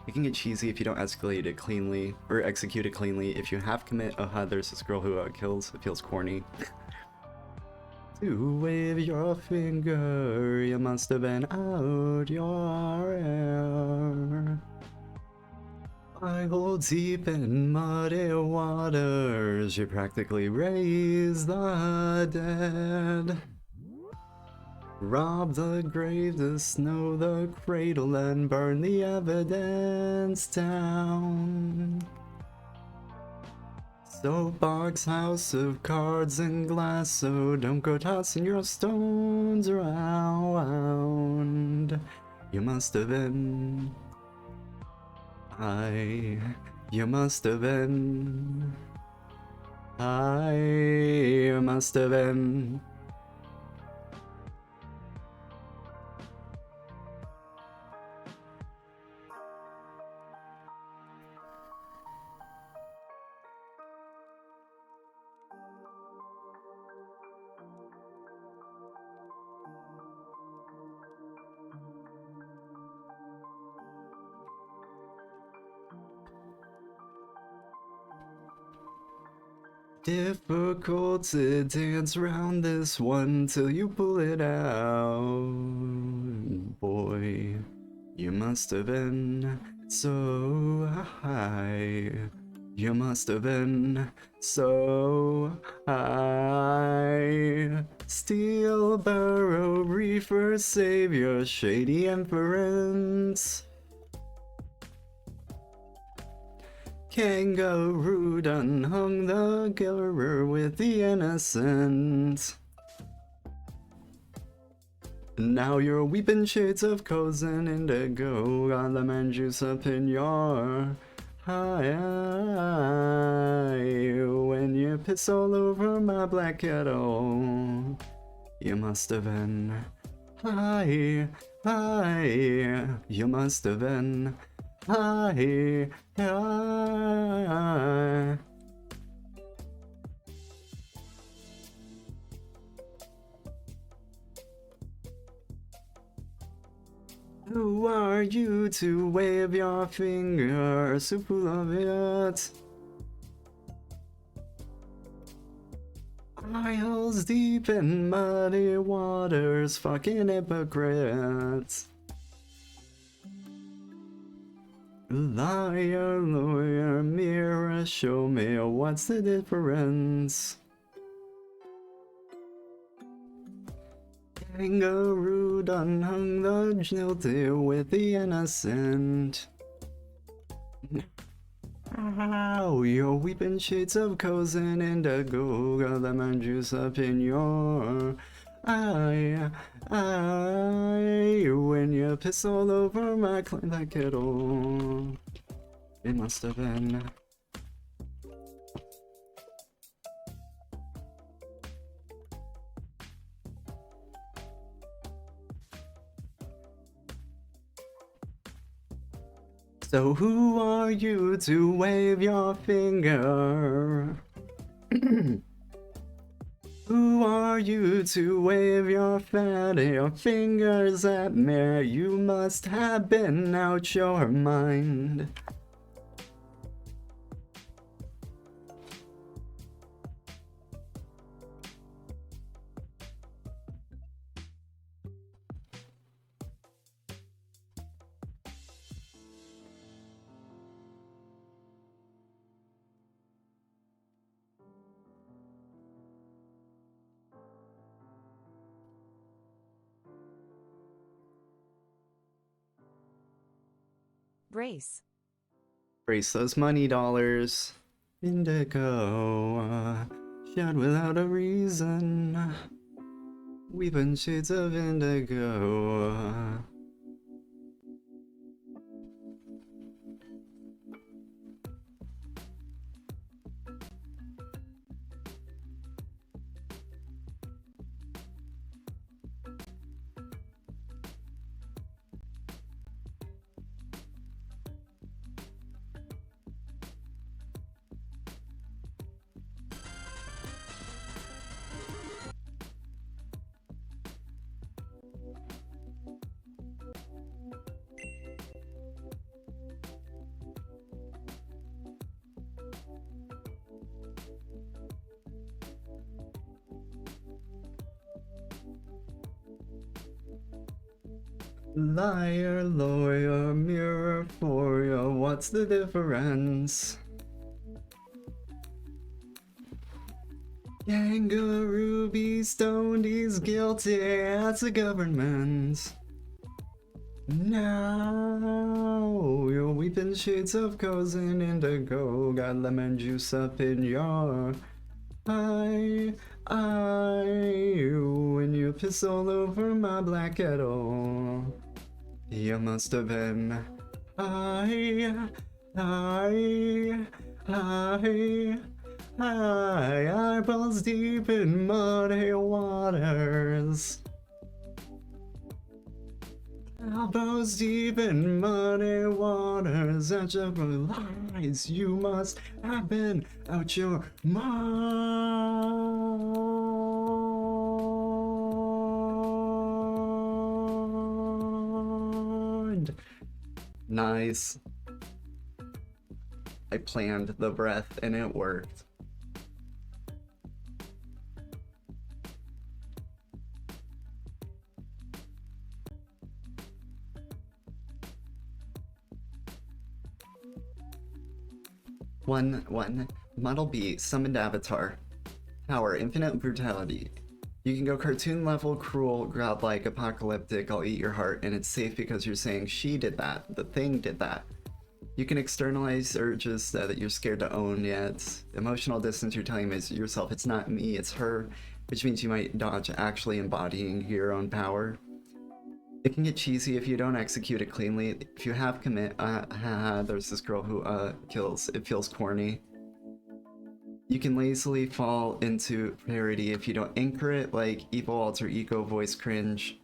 You can get cheesy if you don't escalate it cleanly, or execute it cleanly. If you half commit, there's this girl who kills, it feels corny. To wave your finger, you must have been out your air. I hold deep in muddy waters, you practically raise the dead. Rob the grave to snow the cradle and burn the evidence down. Soapbox house of cards and glass, so don't go tossing your stones around. You must have been you must have been you must have been. Difficult to dance around this one till you pull it out. Boy, you must have been so high. You must have been so high. Steel barrow reefer savior, shady inference. Kangaroo done hung the killer with the innocent. Now you're weeping shades of cozen indigo, got lemon juice up in your eye. When you piss all over my black kettle, you must have been high. You must have been high. Who are you to wave your finger? So full of it. Miles deep in muddy waters, fucking hypocrites. Liar, lawyer, mirror, show me what's the difference. Kangaroo done hung the guilty with the innocent. Ow, you're weeping shades of coals and indigo, got lemon juice up in your eye. When you piss all over my that kettle, it must have been. So who are you to wave your finger? Who are you to wave your fatty fingers at me? You must have been out your mind. Brace. Brace those money dollars. Indigo, shed without a reason. Weeping shades of indigo. Liar, lawyer, mirror for you, what's the difference? Kangaroo be stoned, he's guilty, that's the government. Now you're weeping shades of coals and indigo, got lemon juice up in your eye. When you piss all over my black kettle, you must have been eyeballs deep in muddy waters. Elbows deep in muddy waters, and your lies, you must have been out your mind. Nice. I planned the breath and it worked. One. Model B, summoned avatar. Power, infinite brutality. You can go cartoon level, cruel, godlike, apocalyptic, I'll eat your heart, and it's safe because you're saying she did that, the thing did that. You can externalize urges that you're scared to own yet. Emotional distance, you're telling yourself it's not me, it's her, which means you might dodge actually embodying your own power. It can get cheesy if you don't execute it cleanly. If you have commit, there's this girl who kills, it feels corny. You can lazily fall into parody if you don't anchor it, like evil alter ego voice cringe.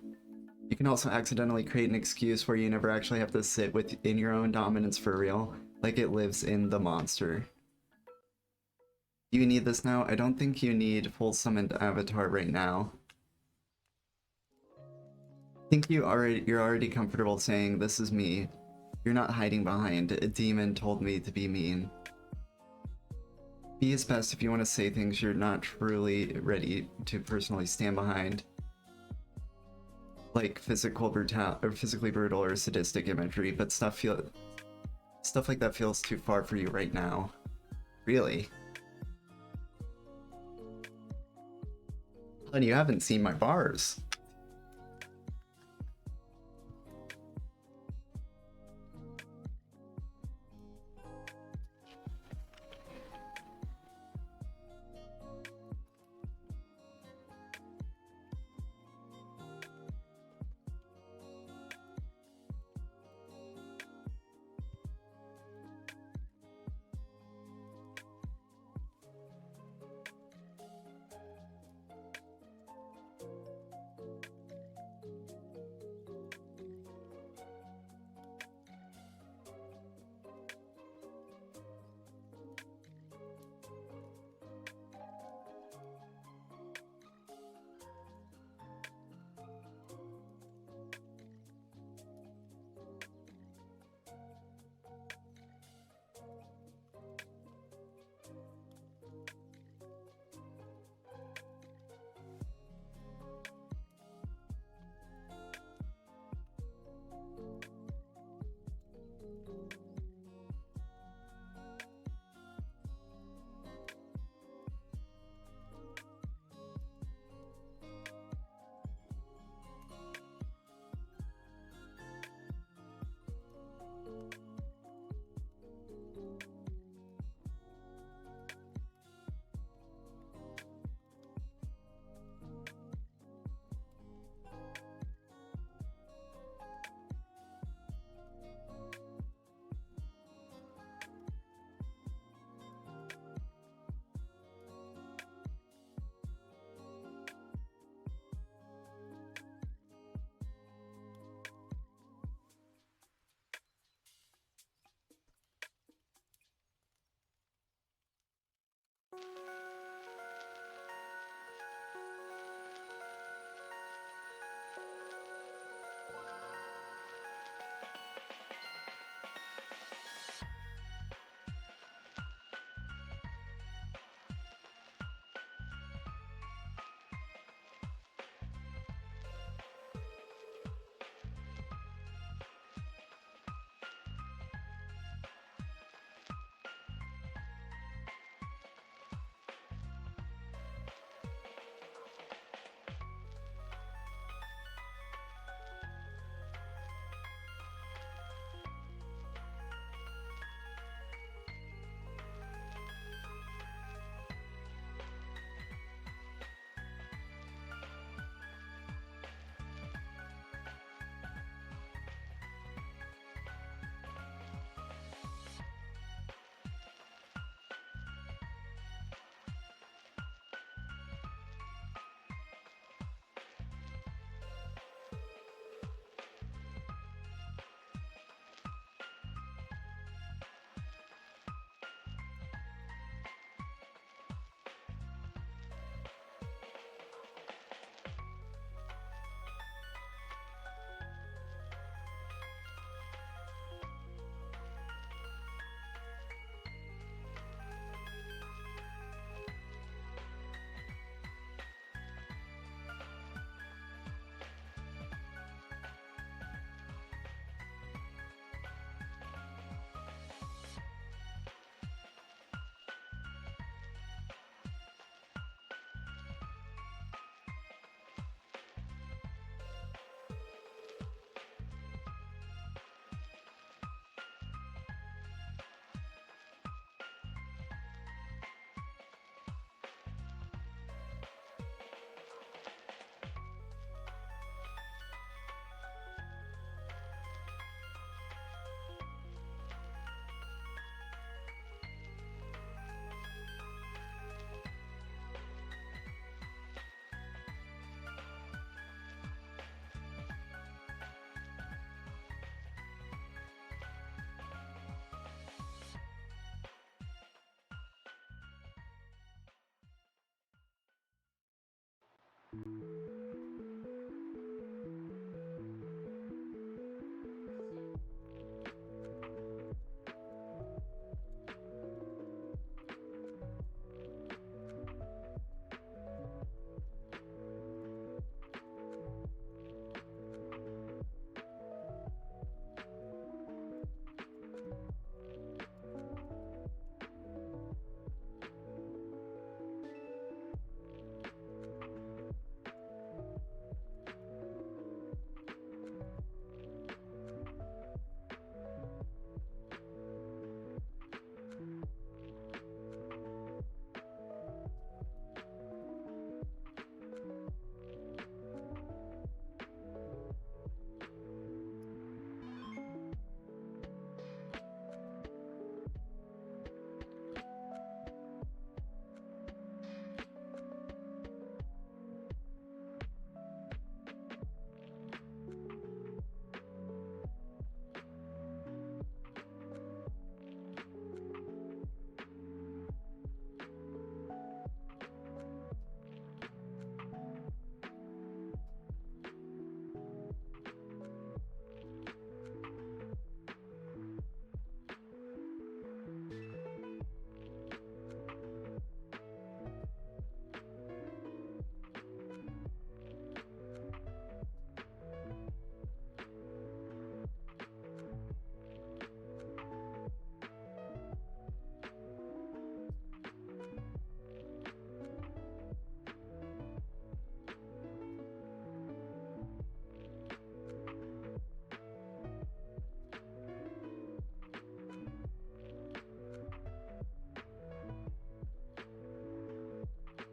You can also accidentally create an excuse where you never actually have to sit within your own dominance for real, like it lives in the monster. Do you need this now? I don't think you need full summoned avatar right now. Think you're already comfortable saying this is me. You're not hiding behind a demon told me to be mean. Be his best if you want to say things you're not truly ready to personally stand behind. Like physically brutal or sadistic imagery, but stuff like that feels too far for you right now. Really? And you haven't seen my bars.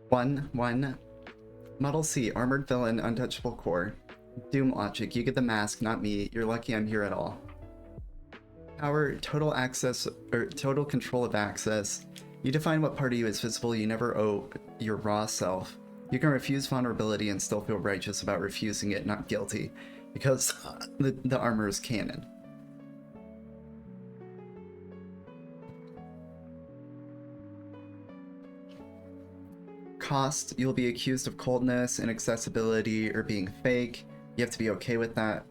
1. Model C, armored villain, untouchable core. Doom logic, you get the mask, not me. You're lucky I'm here at all. Power, total access, or total control of access. You define what part of you is visible, you never owe your raw self. You can refuse vulnerability and still feel righteous about refusing it, not guilty. Because the armor is canon. Cost, you'll be accused of coldness, inaccessibility, or being fake. You have to be okay with that.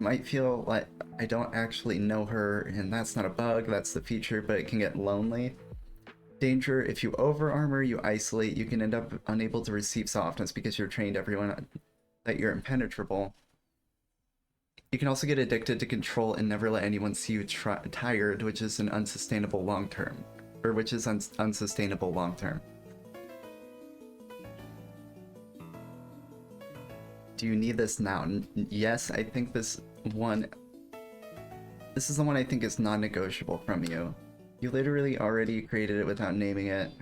Might feel like I don't actually know her, and that's not a bug, that's the feature, but it can get lonely. Danger, if you over armor, you isolate, you can end up unable to receive softness because you're trained everyone that you're impenetrable. You can also get addicted to control and never let anyone see you tired, which is an unsustainable long term. Or which is unsustainable long term. Do you need this now? Yes, I think this one... This is the one I think is non-negotiable from you. You literally already created it without naming it.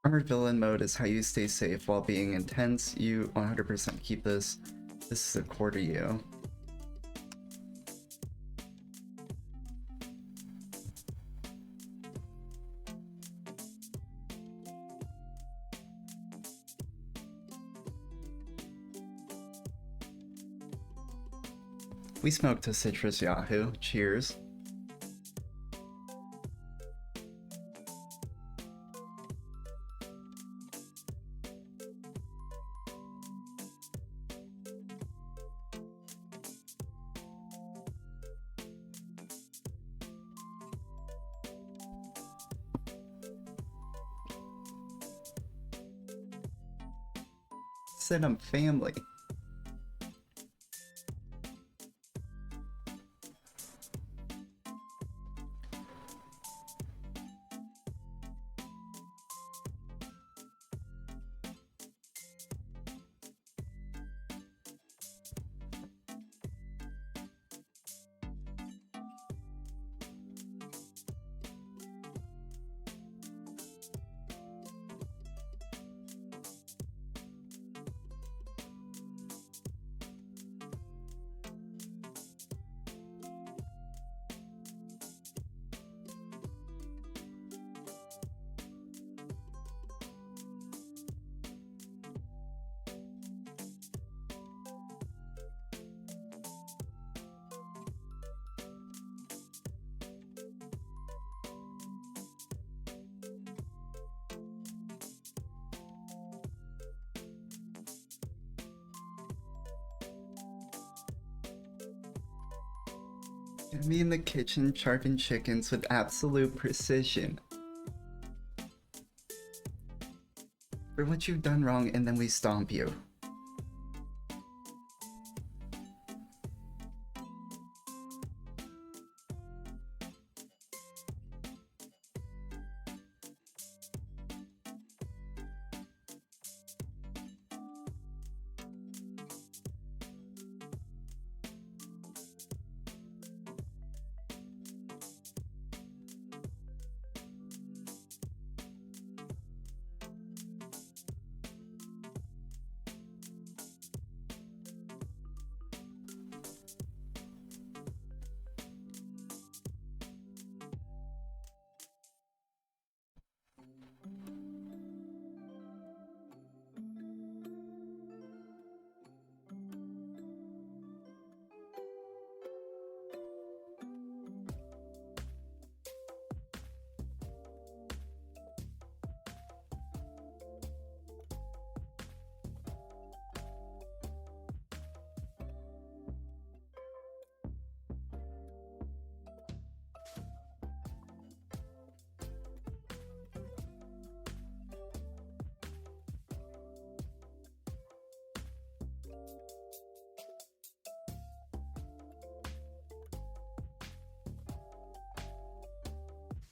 Armored villain mode is how you stay safe while being intense. You 100% keep this. This is a core to you. We smoked to Citrus Yahoo. Cheers. Said I'm family. Me in the kitchen sharpen chickens with absolute precision. For what you've done wrong, and then we stomp you.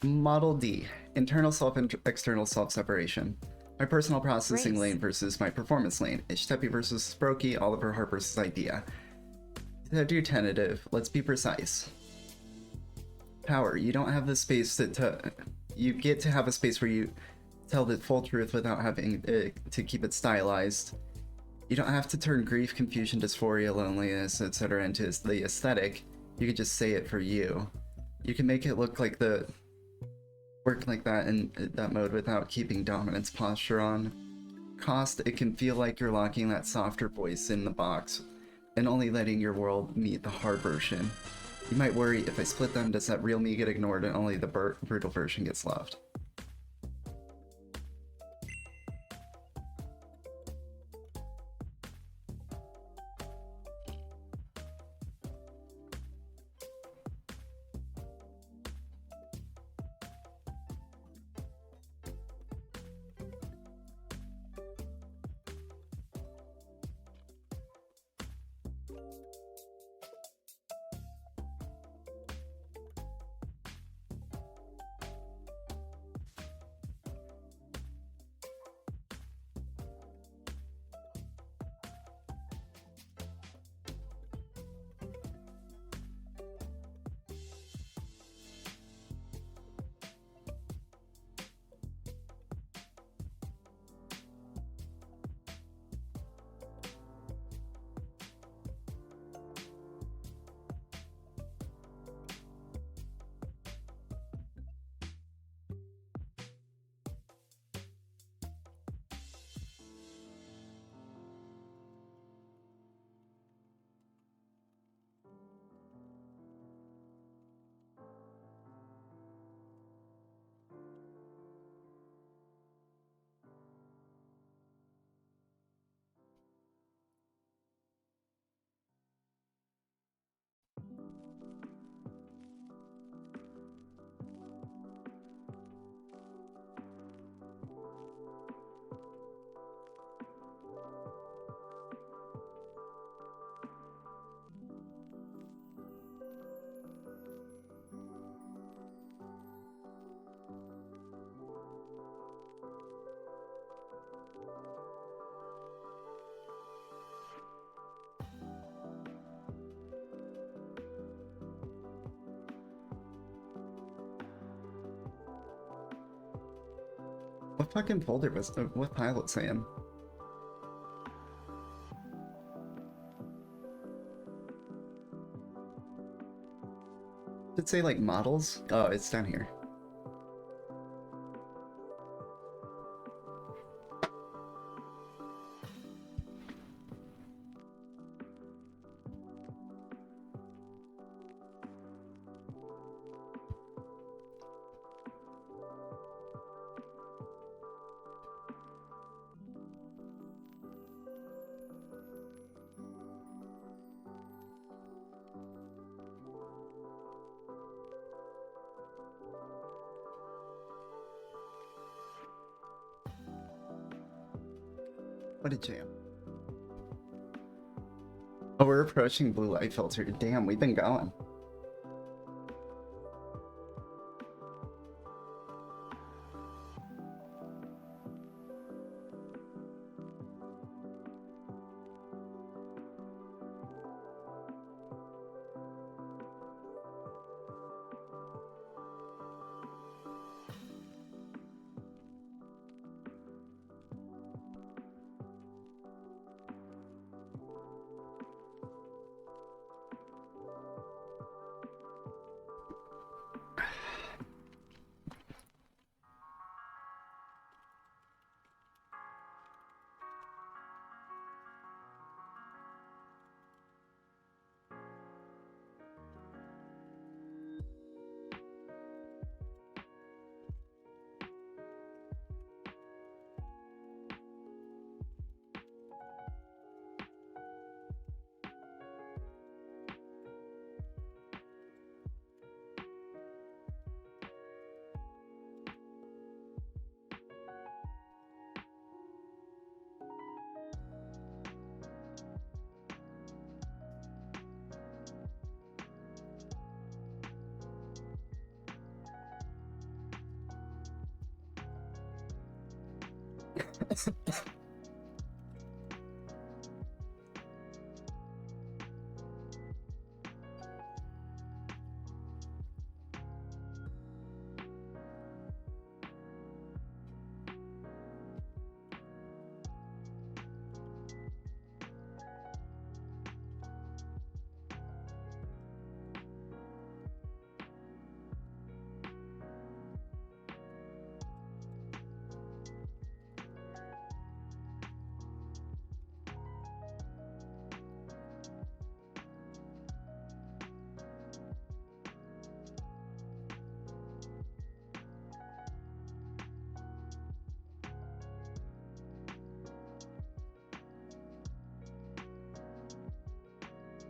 Model D, internal self and external self separation. My personal processing Race. lane versus my performance lane. Ishitepi versus Sprokey, Oliver Hart versus Idea. To do tentative, let's be precise. Power, you don't have the space to you get to have a space where you tell the full truth without having to keep it stylized. You don't have to turn grief, confusion, dysphoria, loneliness, etc. into the aesthetic. You could just say it for you. You can make it look like work like that in that mode without keeping dominance posture on. Cost, it can feel like you're locking that softer voice in the box and only letting your world meet the hard version. You might worry, if I split them, does that real me get ignored and only the brutal version gets loved? What fucking folder was what pilot saying? Did it say like models? Oh, it's down here. What a jam. Oh, we're approaching blue light filter. Damn, we've been going.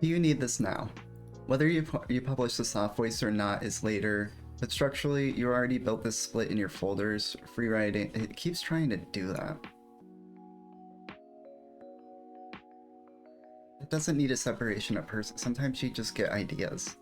Do you need this now? Whether you publish the soft voice or not is later, but structurally, you already built this split in your folders. Free writing, it keeps trying to do that. It doesn't need a separation of person. Sometimes you just get ideas.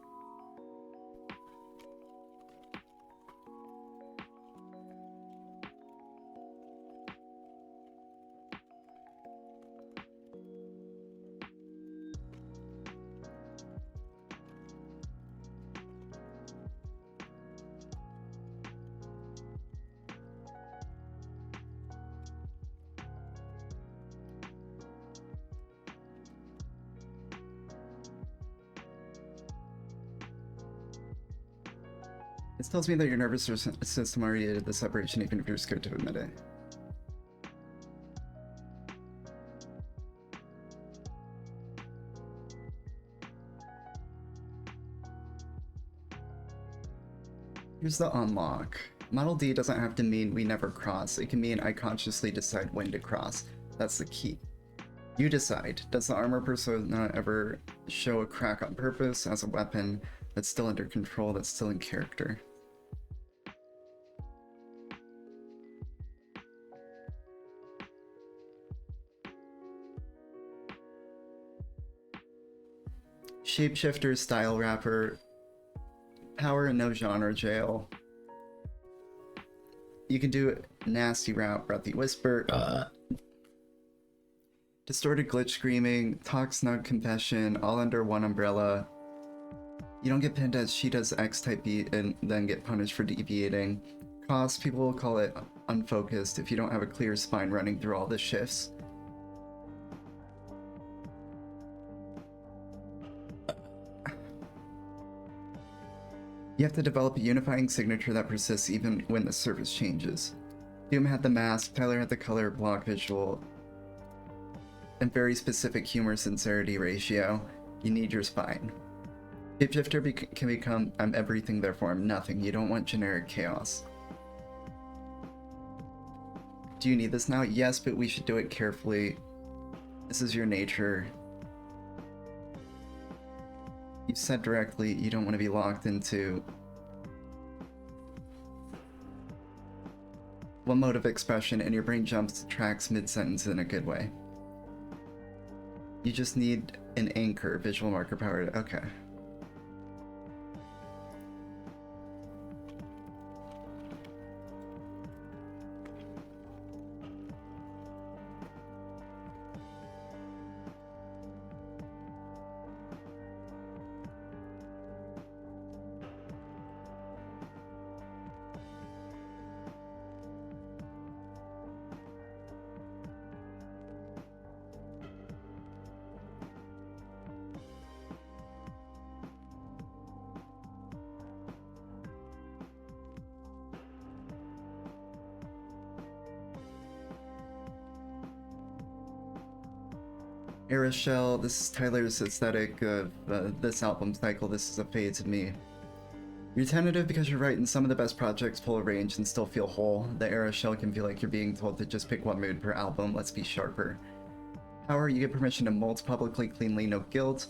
This tells me that your nervous system already did the separation, even if you're scared to admit it. Here's the unlock. Model D doesn't have to mean we never cross. It can mean I consciously decide when to cross. That's the key. You decide. Does the armor persona ever show a crack on purpose as a weapon that's still under control, that's still in character? Shapeshifter, style rapper, power and no genre jail. You can do nasty rap, breathy whisper, distorted glitch screaming, talk snug confession, all under one umbrella. You don't get pinned as she does X type beat and then get punished for deviating. Cost, people will call it unfocused if you don't have a clear spine running through all the shifts. You have to develop a unifying signature that persists even when the surface changes. Doom had the mask, Tyler had the color block visual, and very specific humor sincerity ratio. You need your spine. Shapeshifter can become I'm everything, therefore I'm nothing. You don't want generic chaos. Do you need this now? Yes, but we should do it carefully. This is your nature. You said directly you don't want to be locked into one mode of expression and your brain jumps to tracks mid-sentence in a good way. You just need an anchor, visual marker power. Okay. Era Shell, this is Tyler's aesthetic of this album cycle. This is a fade to me. You're tentative because you're right, and some of the best projects pull a range and still feel whole. The Era Shell can feel like you're being told to just pick one mood per album. Let's be sharper. Power, you get permission to molt publicly, cleanly, no guilt.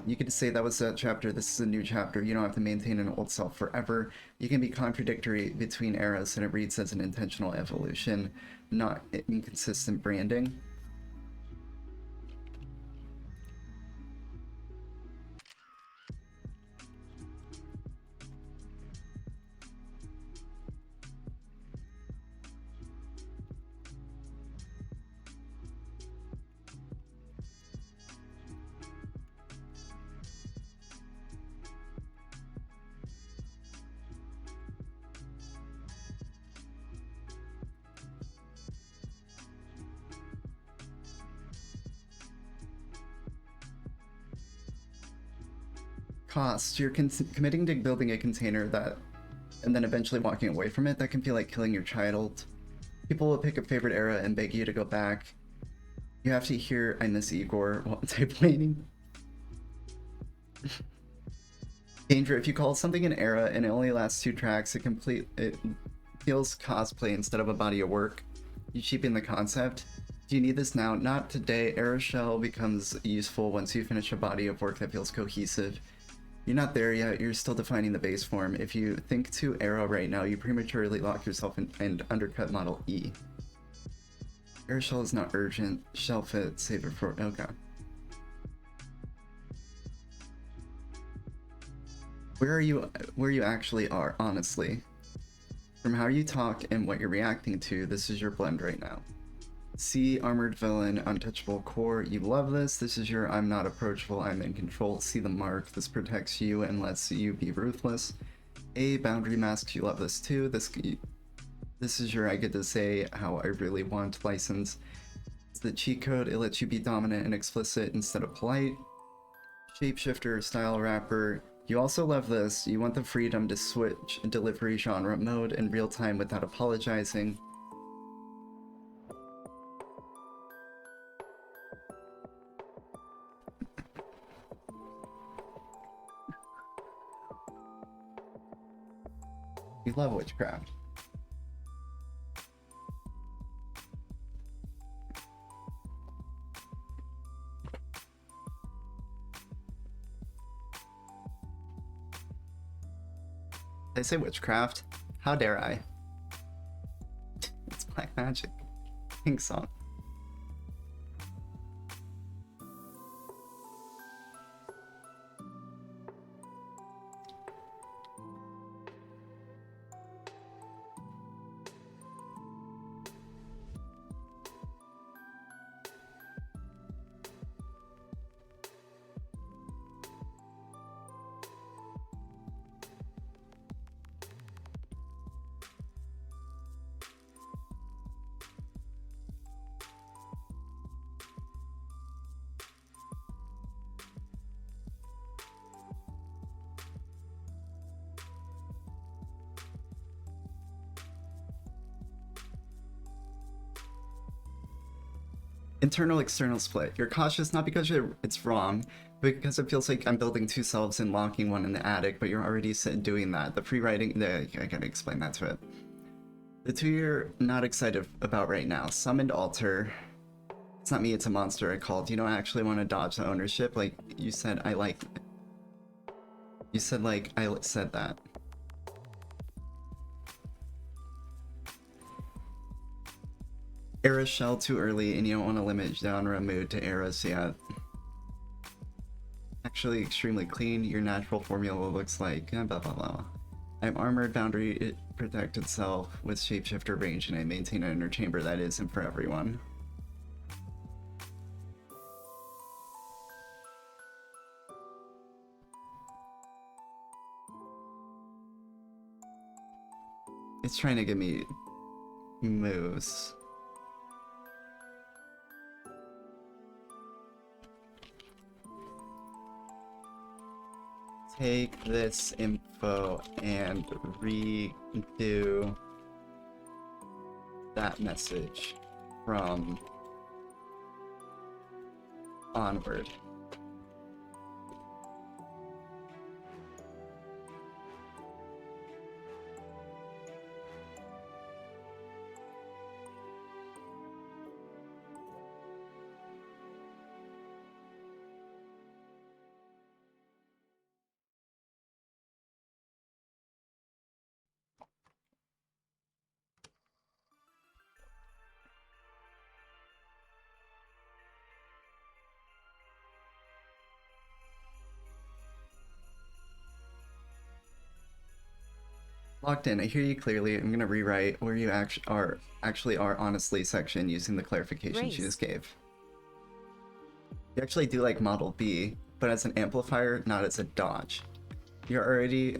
You get to say that was that chapter, this is a new chapter. You don't have to maintain an old self forever. You can be contradictory between eras, and it reads as an intentional evolution, not inconsistent branding. Cost, you're committing to building a container that, and then eventually walking away from it. That can feel like killing your child. People will pick a favorite era and beg you to go back. You have to hear I miss Igor while typewriting. Danger, if you call something an era and it only lasts 2 tracks, it feels cosplay instead of a body of work. You cheapen the concept. Do you need this now? Not today. Aeroshell becomes useful once you finish a body of work that feels cohesive. You're not there yet, you're still defining the base form. If you think too Aero right now, you prematurely lock yourself in and undercut Model E. Airshell is not urgent. Shelf it, save it for... okay. Where you actually are, honestly. From how you talk and what you're reacting to, this is your blend right now. C, Armored Villain, Untouchable Core, you love this. This is your I'm not approachable, I'm in control. See the mark, this protects you and lets you be ruthless. A, Boundary Masks, you love this too. This is your I get to say how I really want license. It's the cheat code, it lets you be dominant and explicit instead of polite. Shapeshifter, Style Wrapper, you also love this. You want the freedom to switch delivery genre mode in real time without apologizing. You love witchcraft. Did I say witchcraft? How dare I? It's black magic. Pink song. Internal external split. You're cautious not because it's wrong, but because it feels like I'm building two selves and locking one in the attic, but you're already doing that. The free writing, I gotta explain that to it. The two you're not excited about right now. Summoned Alter. It's not me, it's a monster I called. You don't actually want to dodge the ownership. Like you said, you said like I said that. Era shell too early, and you don't want to limit genre mood to eras yet. Actually, extremely clean. Your natural formula looks like blah blah blah. I'm armored, boundary, it protect itself with shapeshifter range, and I maintain an inner chamber that isn't for everyone. It's trying to give me moves. Take this info and redo that message from onward. Locked in. I hear you clearly. I'm gonna rewrite where you actually are honestly section using the clarification she just gave. You actually do like Model B, but as an amplifier, not as a dodge. You're already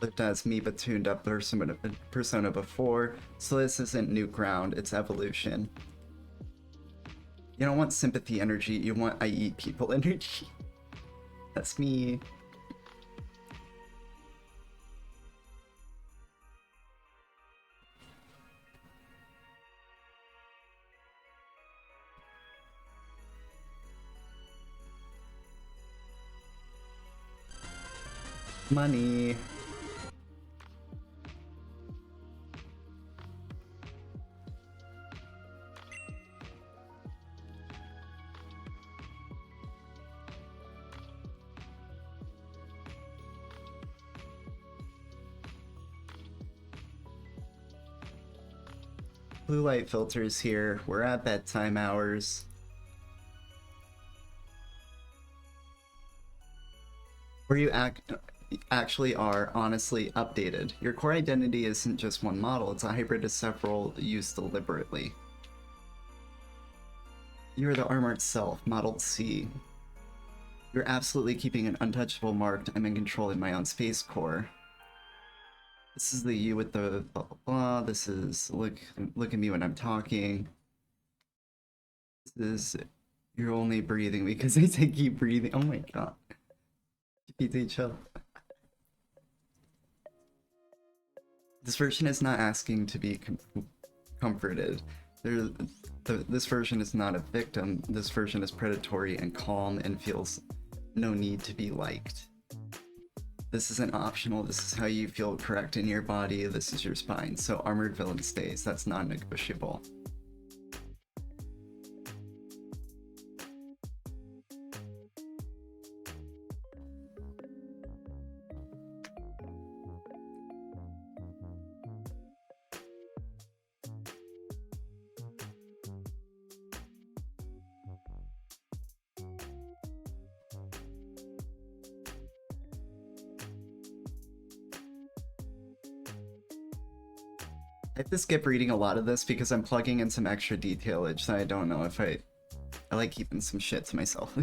lived as me but tuned up persona before, so this isn't new ground, it's evolution. You don't want sympathy energy, you want I eat people energy. That's me. Money. blue light filters here. We're at bedtime hours. Where you actually are honestly updated. Your core identity isn't just one model, it's a hybrid of several used deliberately. You are the armored self, modeled C. You're absolutely keeping an untouchable marked I'm in control in my own space core. This is the you with the blah blah blah. This is look at me when I'm talking. This is you're only breathing because I say keep breathing. Oh my god. GPT chill. This version is not asking to be comforted. This version is not a victim. This version is predatory and calm and feels no need to be liked. This isn't optional. This is how you feel correct in your body. This is your spine. So armored villain stays. That's non-negotiable. I have to skip reading a lot of this because I'm plugging in some extra detailage that I don't know if I like keeping some shit to myself.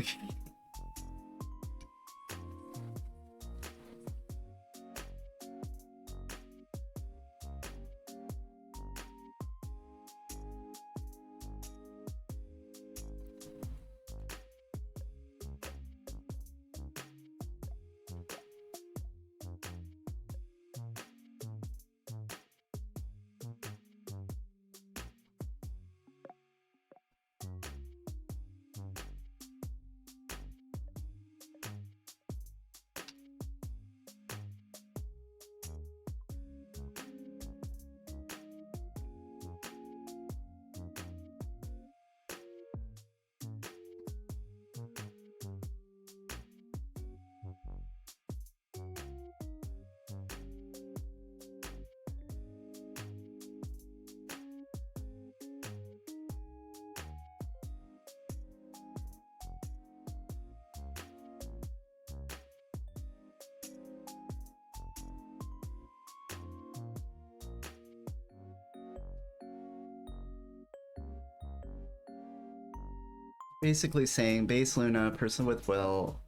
Basically saying base Luna, person with will,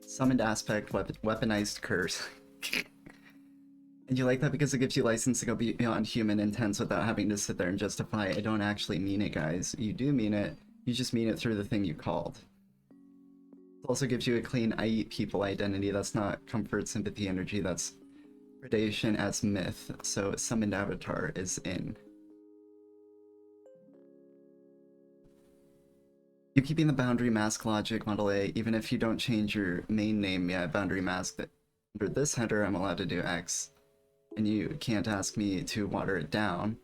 summoned aspect, weaponized curse. And you like that because it gives you license to go beyond human intents without having to sit there and justify, I don't actually mean it, guys. You do mean it, you just mean it through the thing you called. It also gives you a clean I eat people identity. That's not comfort, sympathy, energy, that's predation as myth. So summoned avatar is in. You keeping the boundary mask logic model A, even if you don't change your main name yet, boundary mask, that under this header I'm allowed to do X, and you can't ask me to water it down.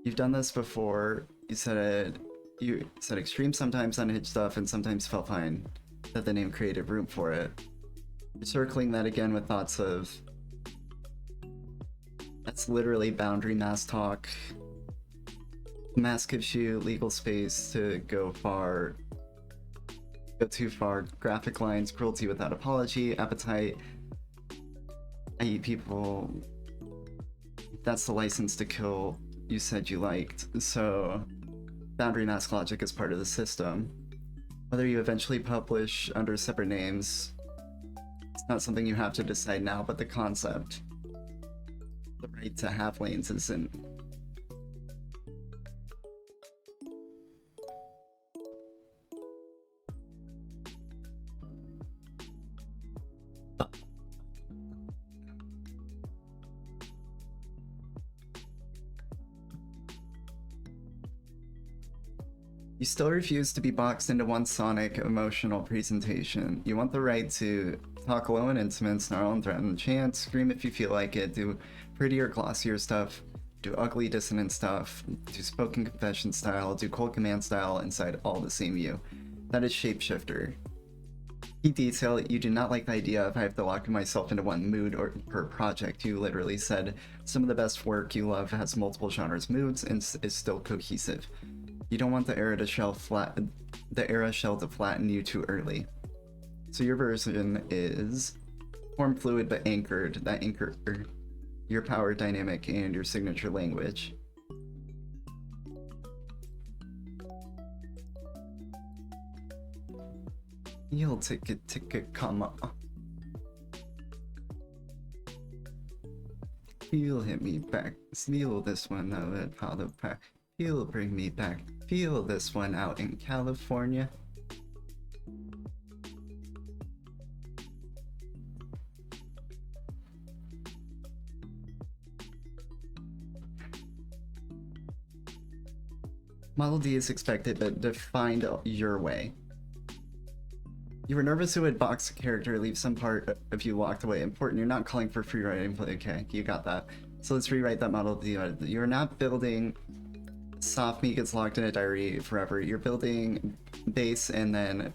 You've done this before. You said extreme sometimes, unhinged stuff, and sometimes felt fine that the name created room for it. You're circling that again with thoughts of that's literally boundary mask talk. Mask gives you legal space to go too far. Graphic lines, cruelty without apology, appetite. I eat people. That's the license to kill you said you liked. So boundary mask logic is part of the system. Whether you eventually publish under separate names, it's not something you have to decide now, but the concept, the right to have lanes isn't. You still refuse to be boxed into one sonic emotional presentation. You want the right to talk low and intimate, snarl and threaten, chant, scream if you feel like it, do prettier, glossier stuff, do ugly, dissonant stuff, do spoken confession style, do cold command style inside all the same you. That is Shapeshifter. Key detail, you do not like the idea of I have to lock myself into one mood or per project. You literally said some of the best work you love has multiple genres, moods, and is still cohesive. You don't want the era shell to flatten you too early. So your version is form fluid but anchored. That anchor your power dynamic and your signature language. You'll take a comma. He'll hit me back. Steal this one out at Hollow Pack. He'll bring me back. Feel this one out in California. Model D is expected, but defined your way. You were nervous it would box a character, leave some part of you locked away. Important, you're not calling for free writing. Okay, you got that. So let's rewrite that model. You're not building soft meat gets locked in a diary forever. You're building base and then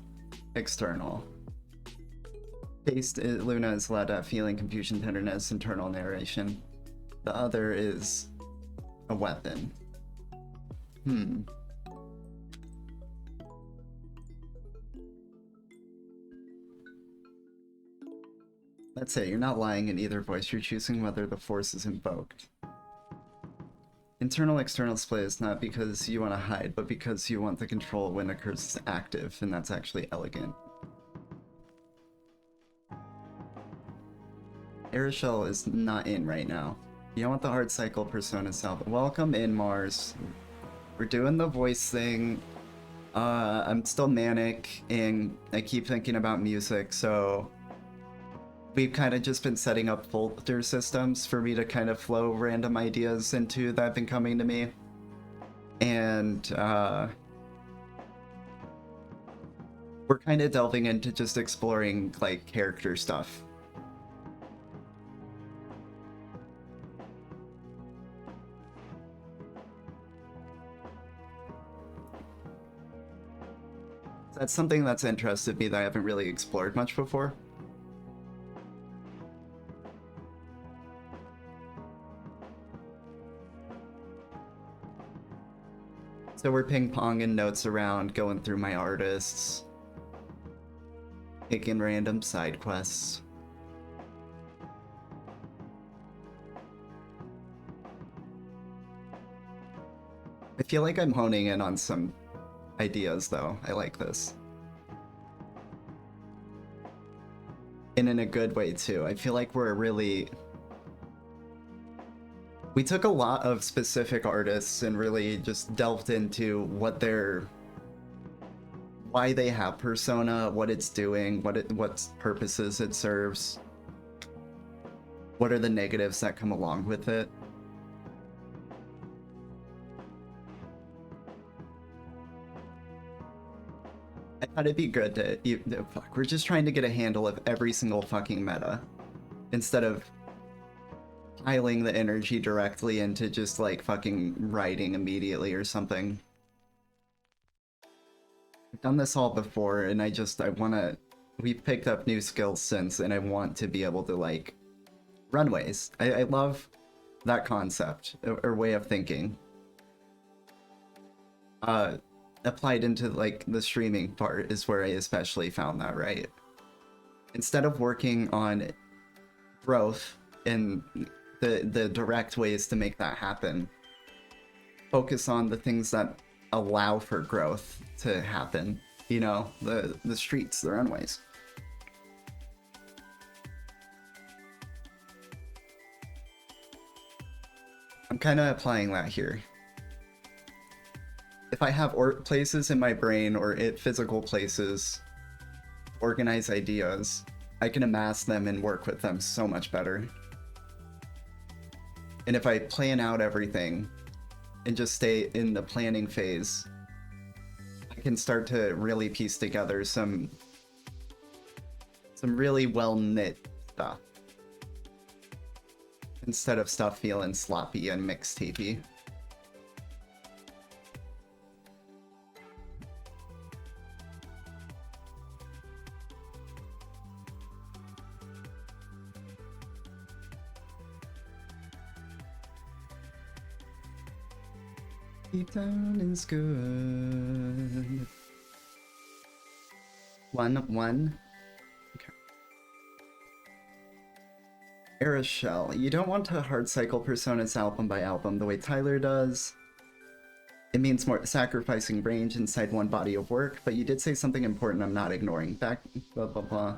external. Base, Luna is allowed to have feeling, confusion, tenderness, internal narration. The other is a weapon. Let's say you're not lying in either voice, you're choosing whether the force is invoked. Internal external split is not because you want to hide, but because you want the control when a curse is active, and that's actually elegant. Aeroshell is not in right now. You don't want the hard cycle persona self. Welcome in, Mars. We're doing the voice thing. I'm still manic, and I keep thinking about music, so we've kind of just been setting up folder systems for me to kind of flow random ideas into that have been coming to me. And we're kind of delving into just exploring like character stuff. That's something that's interested me that I haven't really explored much before. So we're ping-ponging notes around, going through my artists, taking random side quests. I feel like I'm honing in on some ideas, though. I like this. And in a good way, too. I feel like we're really... We took a lot of specific artists and really just delved into what their... why they have persona, what it's doing, what purposes it serves. What are the negatives that come along with it. I thought it'd be good to... Fuck, we're just trying to get a handle of every single fucking meta. Instead of piling the energy directly into just like fucking writing immediately or something. I've done this all before and I wanna... We've picked up new skills since and I want to be able to like... Runways. I love that concept or way of thinking. Applied into like the streaming part is where I especially found that, right? Instead of working on growth and the direct ways to make that happen, focus on the things that allow for growth to happen. You know, the streets, the runways. I'm kind of applying that here. If I have places in my brain or physical places, organize ideas, I can amass them and work with them so much better. And if I plan out everything and just stay in the planning phase, I can start to really piece together some really well-knit stuff. Instead of stuff feeling sloppy and mixtapey. Deep down is good. One. Okay. Aeroshell, you don't want to hard cycle Personas album by album the way Tyler does. It means more sacrificing range inside one body of work, but you did say something important I'm not ignoring. Back, blah blah blah.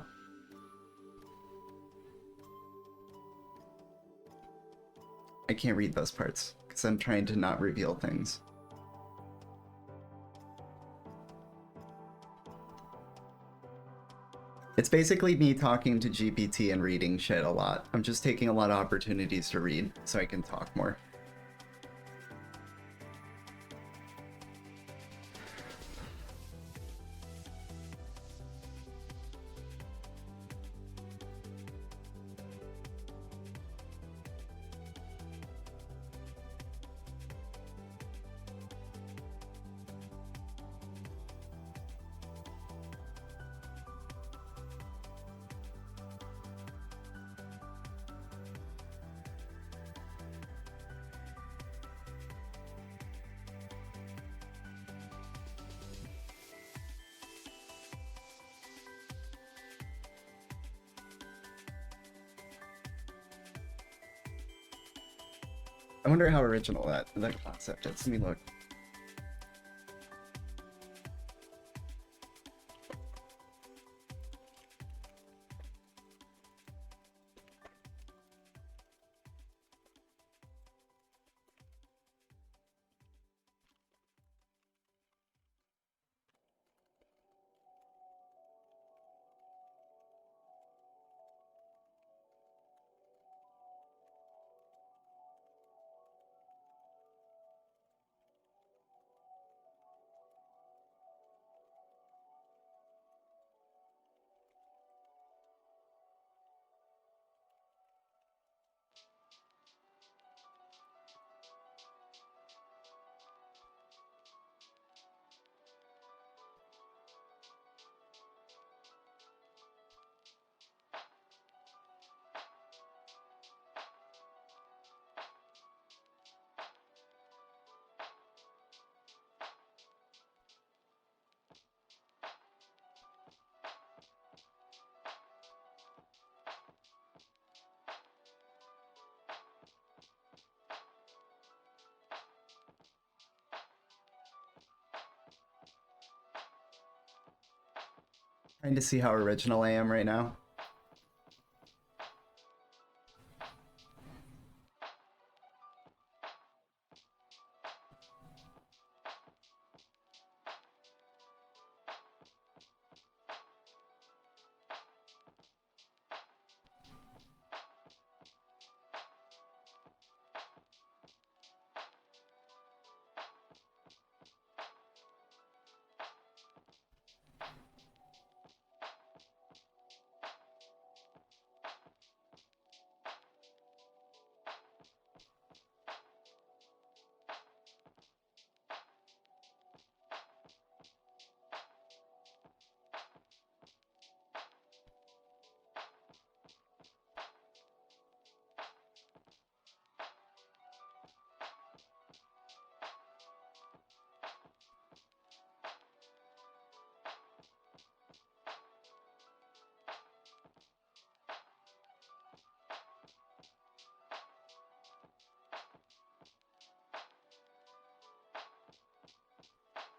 I can't read those parts, because I'm trying to not reveal things. It's basically me talking to GPT and reading shit a lot. I'm just taking a lot of opportunities to read, so I can talk more. I wonder how original that concept is. Let me look. Trying to see how original I am right now.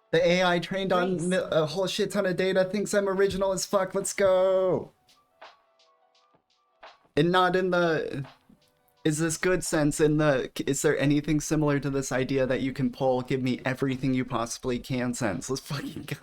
The AI trained on a whole shit ton of data thinks I'm original as fuck. Let's go. And not in the... Is this good sense in the... Is there anything similar to this idea that you can pull, give me everything you possibly can sense? Let's fucking go.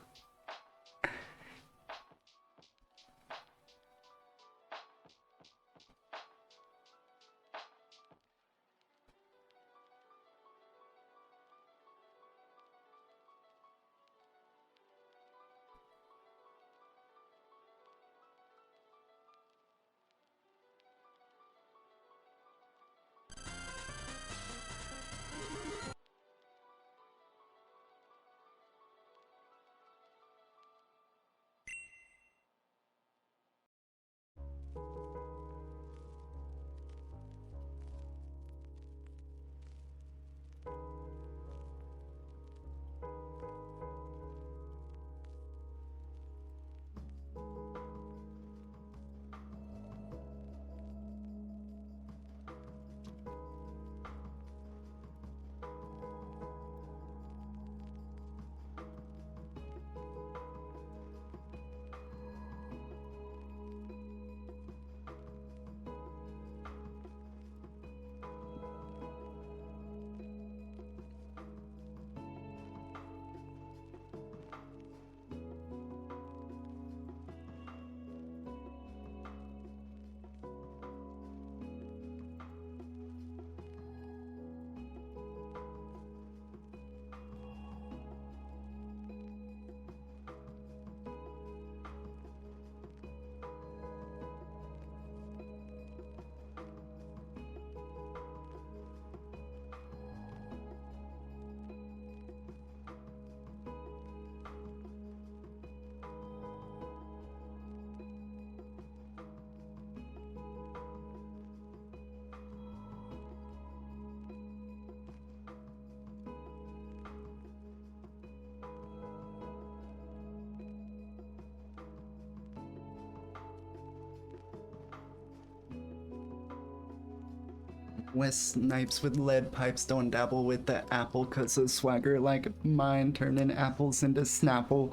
West Snipes with lead pipes, don't dabble with the apple, cause a swagger like mine turning apples into Snapple.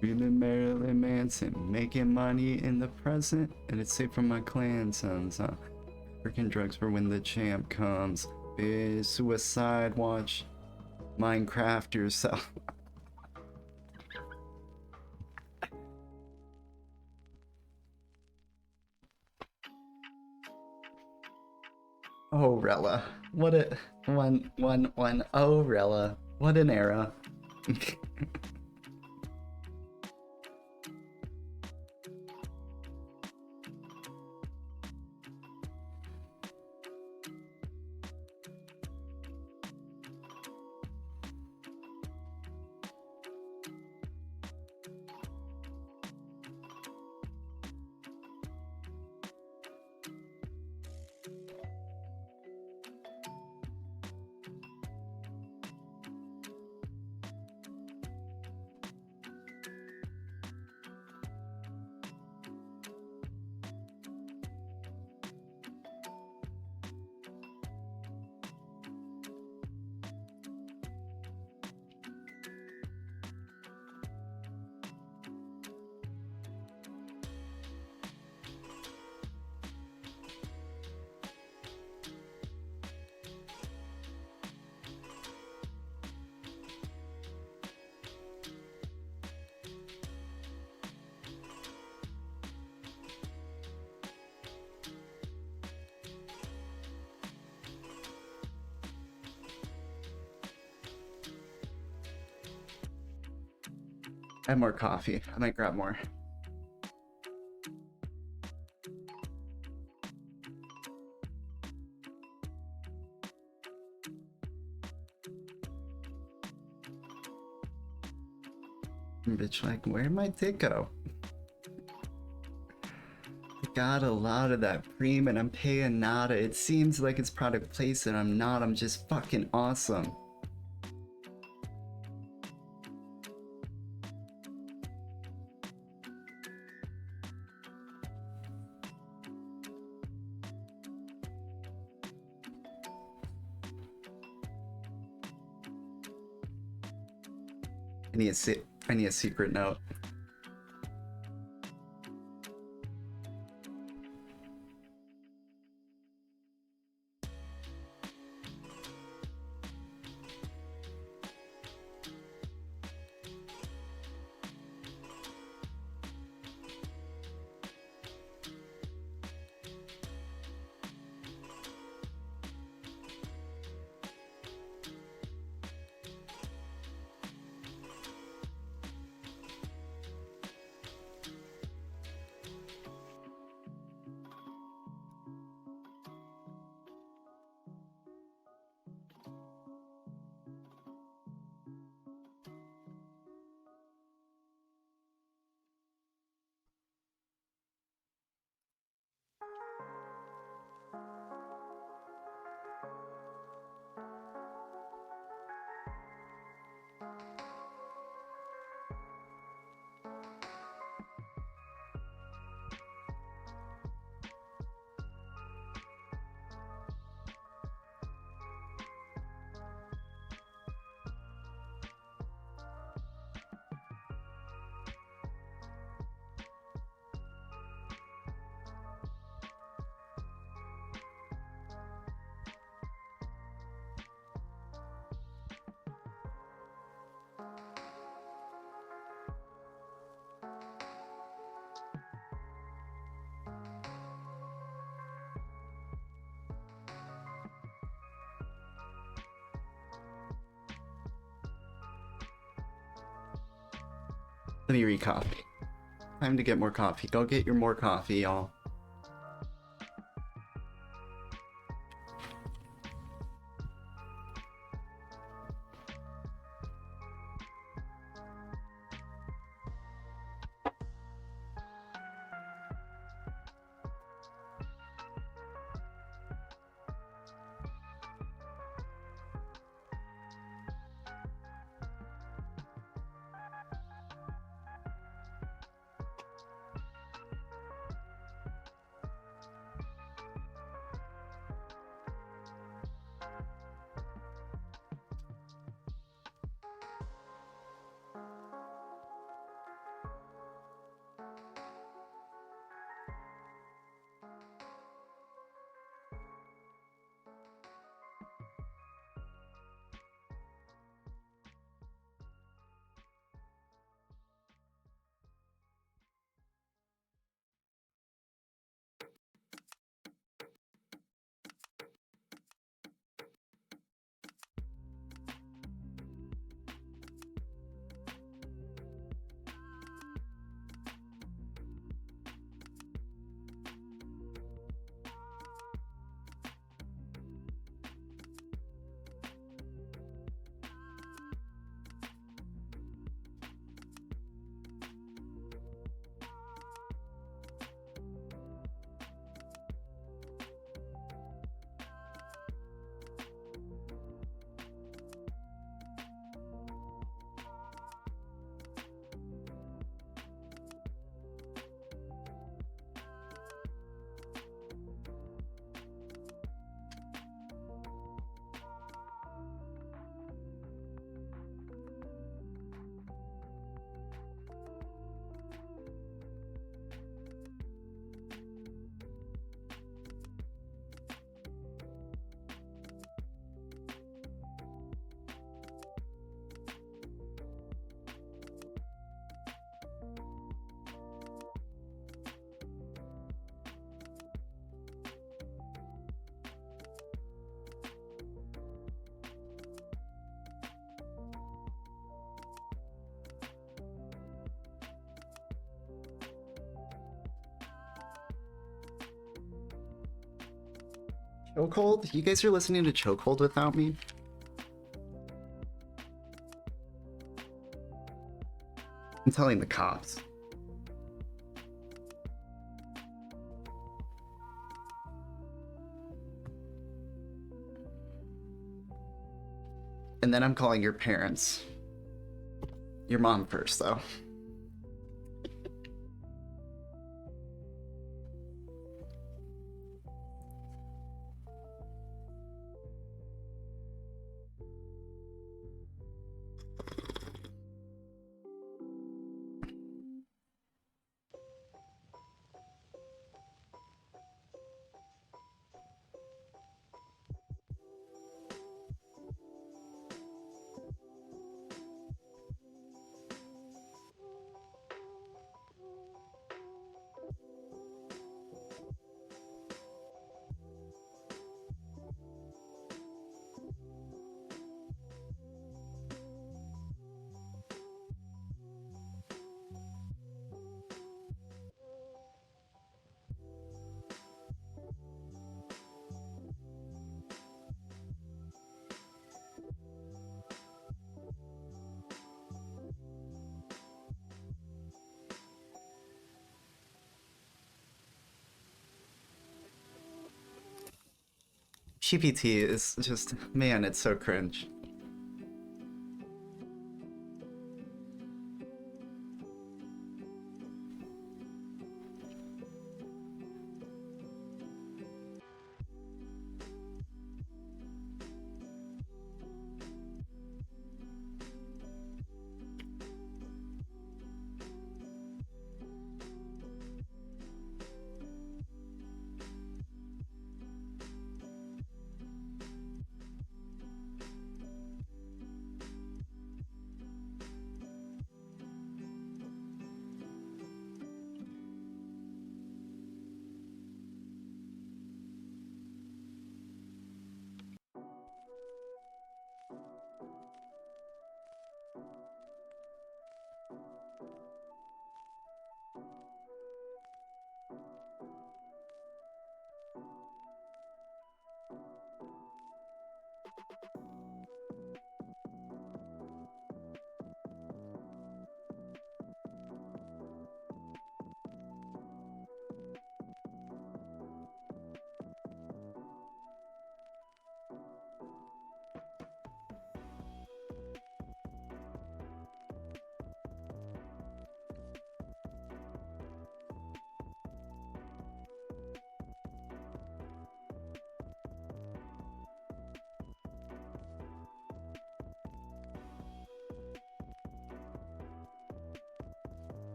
Feeling Marilyn Manson, making money in the present, and it's safe from my clan sons, huh? Freaking drugs for when the champ comes. Bitch, suicide watch. Minecraft yourself. Oh, Rella. What a oh, Rella. What an era. I have more coffee. I might grab more. Bitch, like, where'd my dick go? I got a lot of that Preem and I'm paying nada. It seems like it's product placement. I'm not. I'm just fucking awesome. I need a secret note. Let me read coffee. Time to get more coffee. Go get your more coffee, y'all. Chokehold? You guys are listening to Chokehold without me? I'm telling the cops. And then I'm calling your parents. Your mom first, though. GPT is just, man, it's so cringe.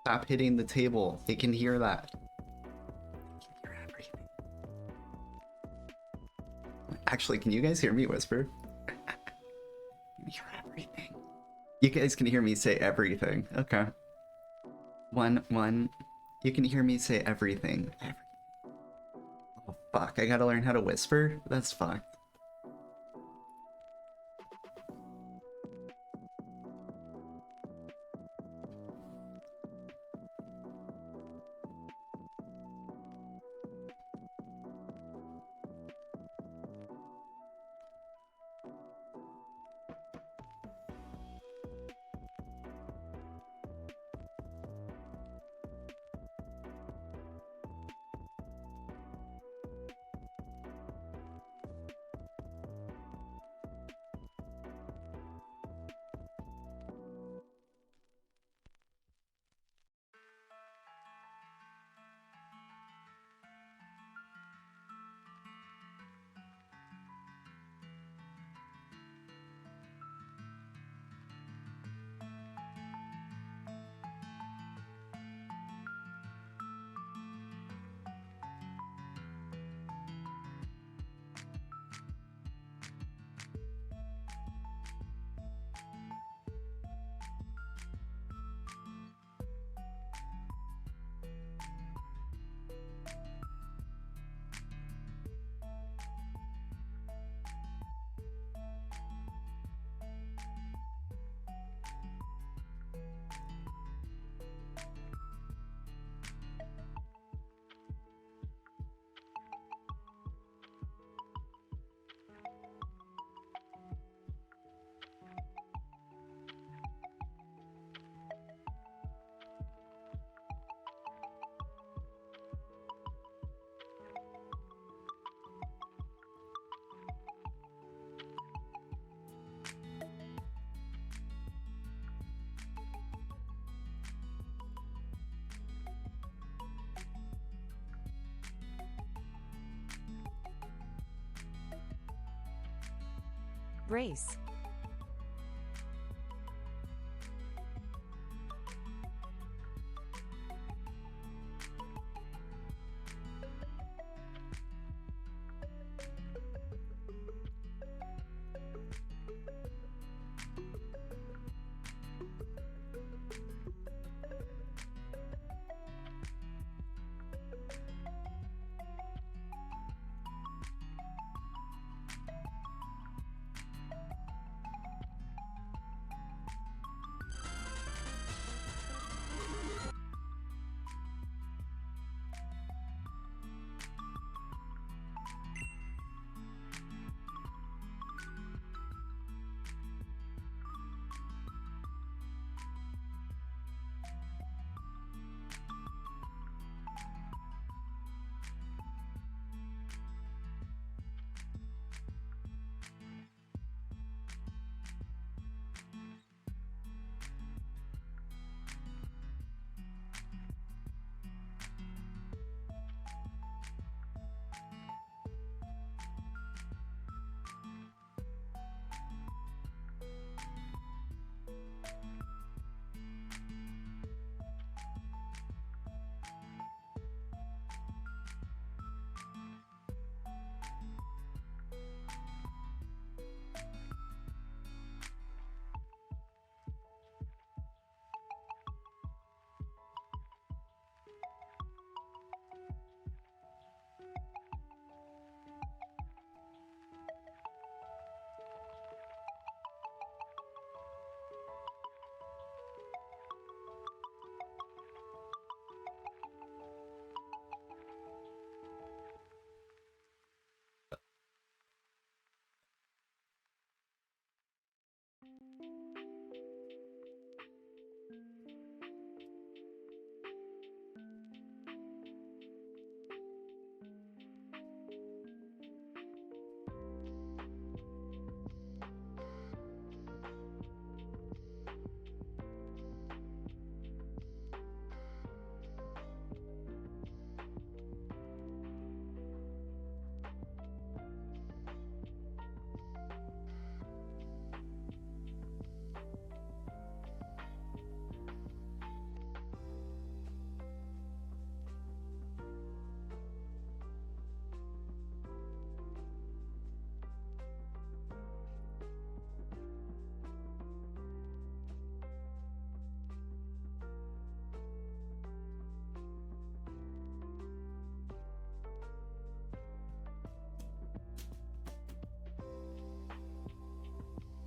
Stop hitting the table. They can hear that. They can hear everything. Actually, can you guys hear me whisper? You hear everything. You guys can hear me say everything. Okay. One. You can hear me say everything. Oh, fuck. I gotta learn how to whisper? That's fucked. Brace.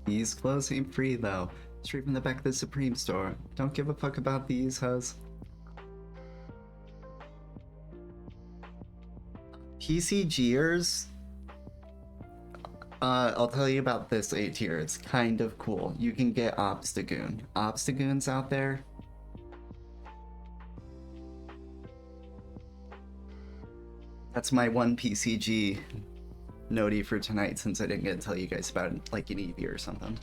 These clothes ain't free though. Straight from the back of the Supreme store. Don't give a fuck about these hoes. PCGers? I'll tell you about this A tier. It's kind of cool. You can get Obstagoon. Obstagoons out there? That's my one PCG noti for tonight since I didn't get to tell you guys about it like an Eevee or something.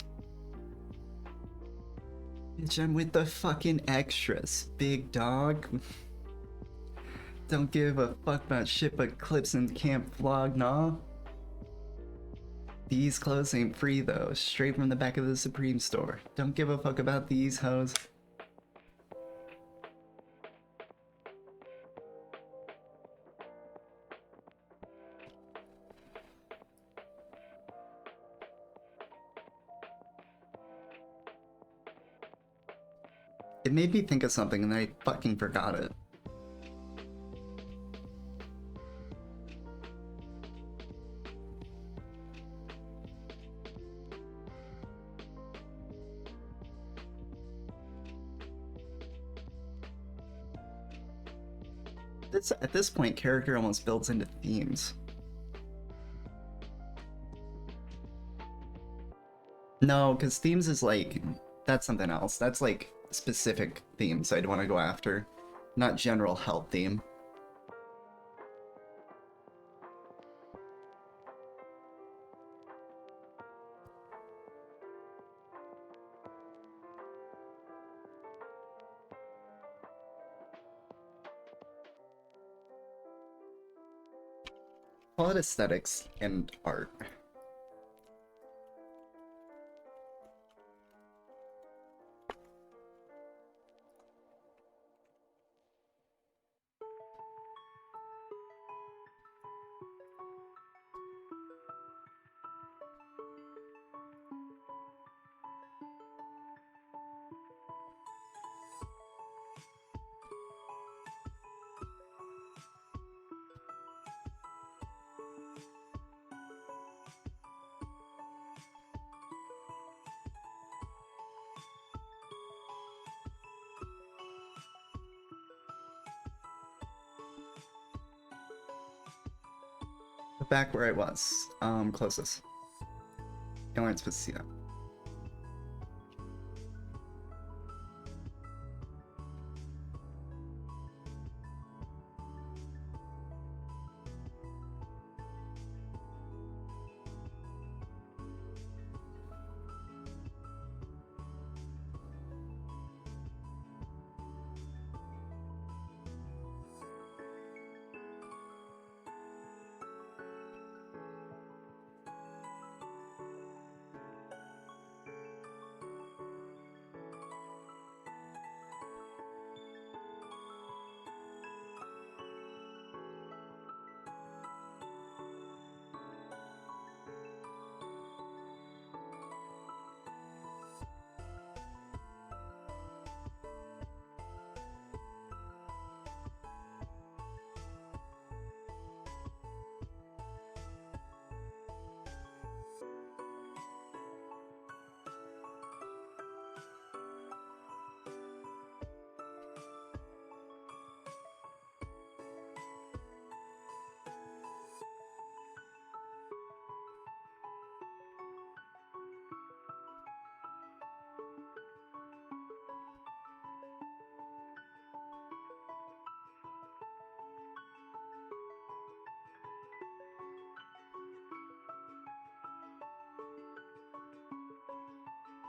Bitch, I'm with the fucking extras, big dog. Don't give a fuck about shit but clips and camp vlog, nah. These clothes ain't free though, straight from the back of the Supreme store. Don't give a fuck about these hoes. It made me think of something and I fucking forgot it. At this point, character almost builds into themes. No, because themes is like, that's something else. That's like specific themes I'd want to go after, not general health theme. Call it aesthetics and art. Back where I was. Closest. You weren't supposed to see that.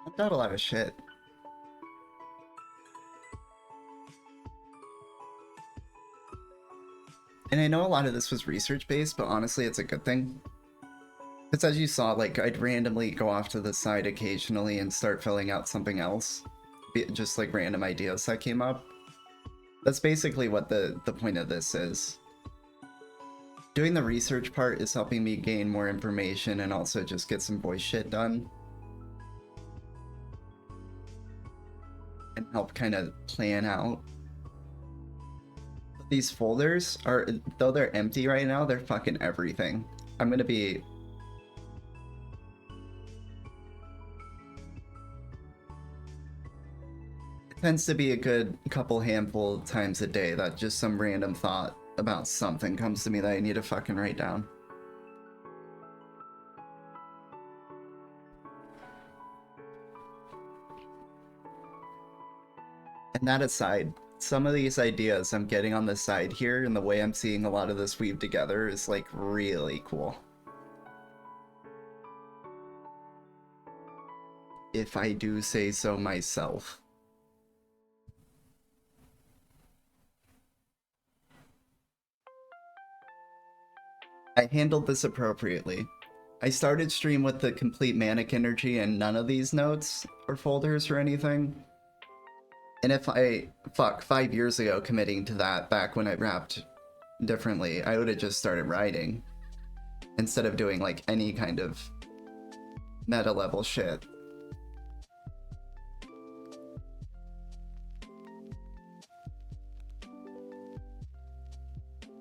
I've got a lot of shit. And I know a lot of this was research based, but honestly it's a good thing. Because as you saw, like, I'd randomly go off to the side occasionally and start filling out something else. Just like random ideas that came up. That's basically what the point of this is. Doing the research part is helping me gain more information and also just get some voice shit done. And help kind of plan out. But these folders are, though they're empty right now, they're fucking everything. I'm gonna be... It tends to be a good couple handful times a day that just some random thought about something comes to me that I need to fucking write down. And that aside, some of these ideas I'm getting on the side here and the way I'm seeing a lot of this weave together is like really cool. If I do say so myself. I handled this appropriately. I started stream with the complete manic energy and none of these notes or folders or anything. And if I, 5 years ago committing to that back when I rapped differently, I would have just started writing. Instead of doing like any kind of meta level shit.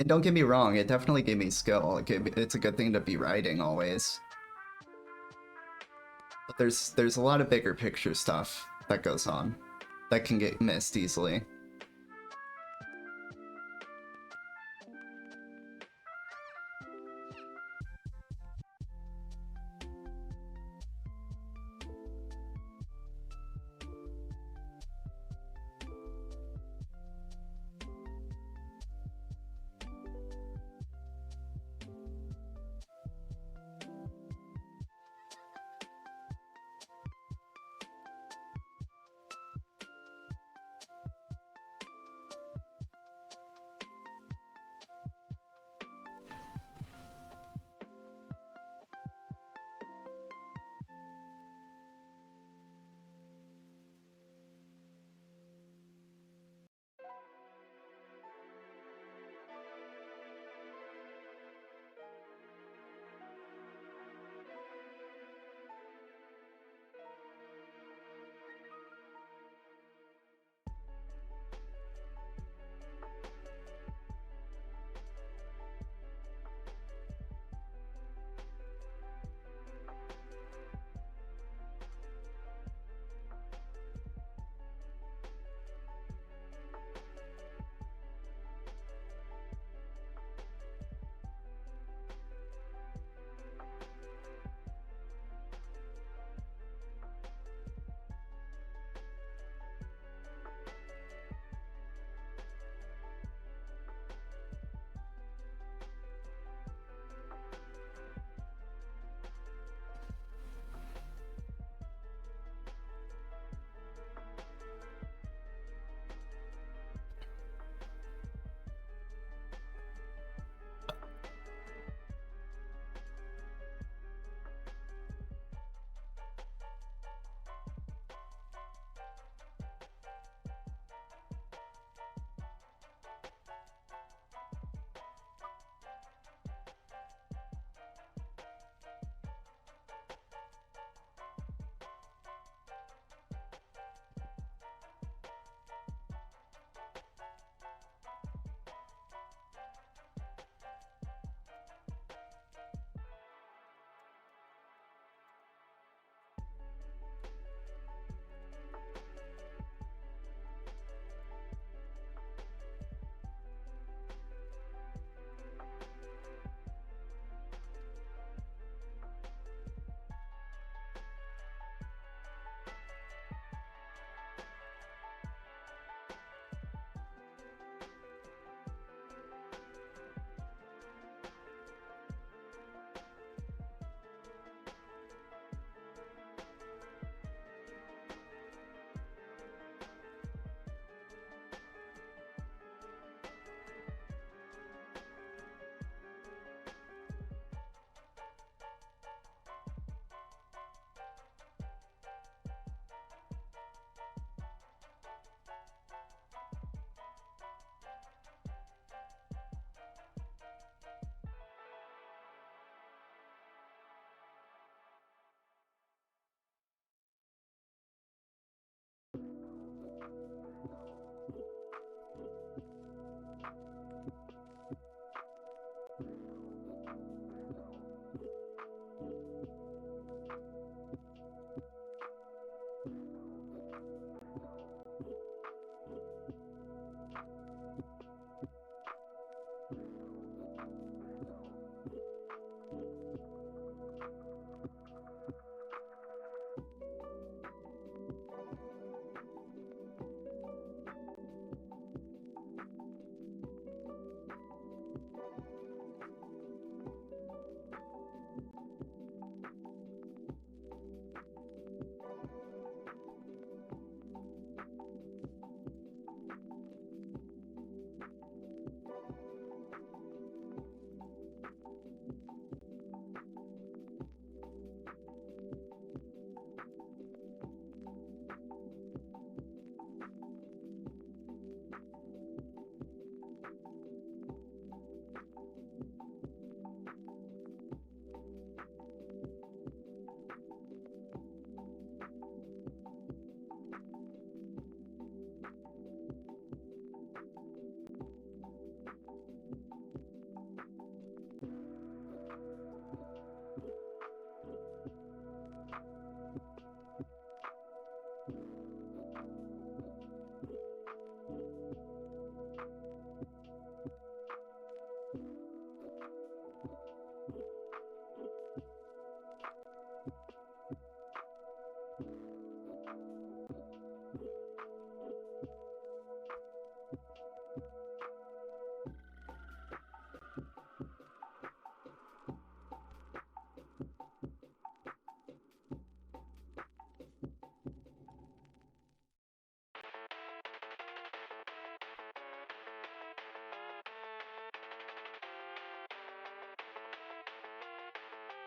And don't get me wrong, it definitely gave me skill. It's a good thing to be writing always. But there's a lot of bigger picture stuff that goes on that can get missed easily.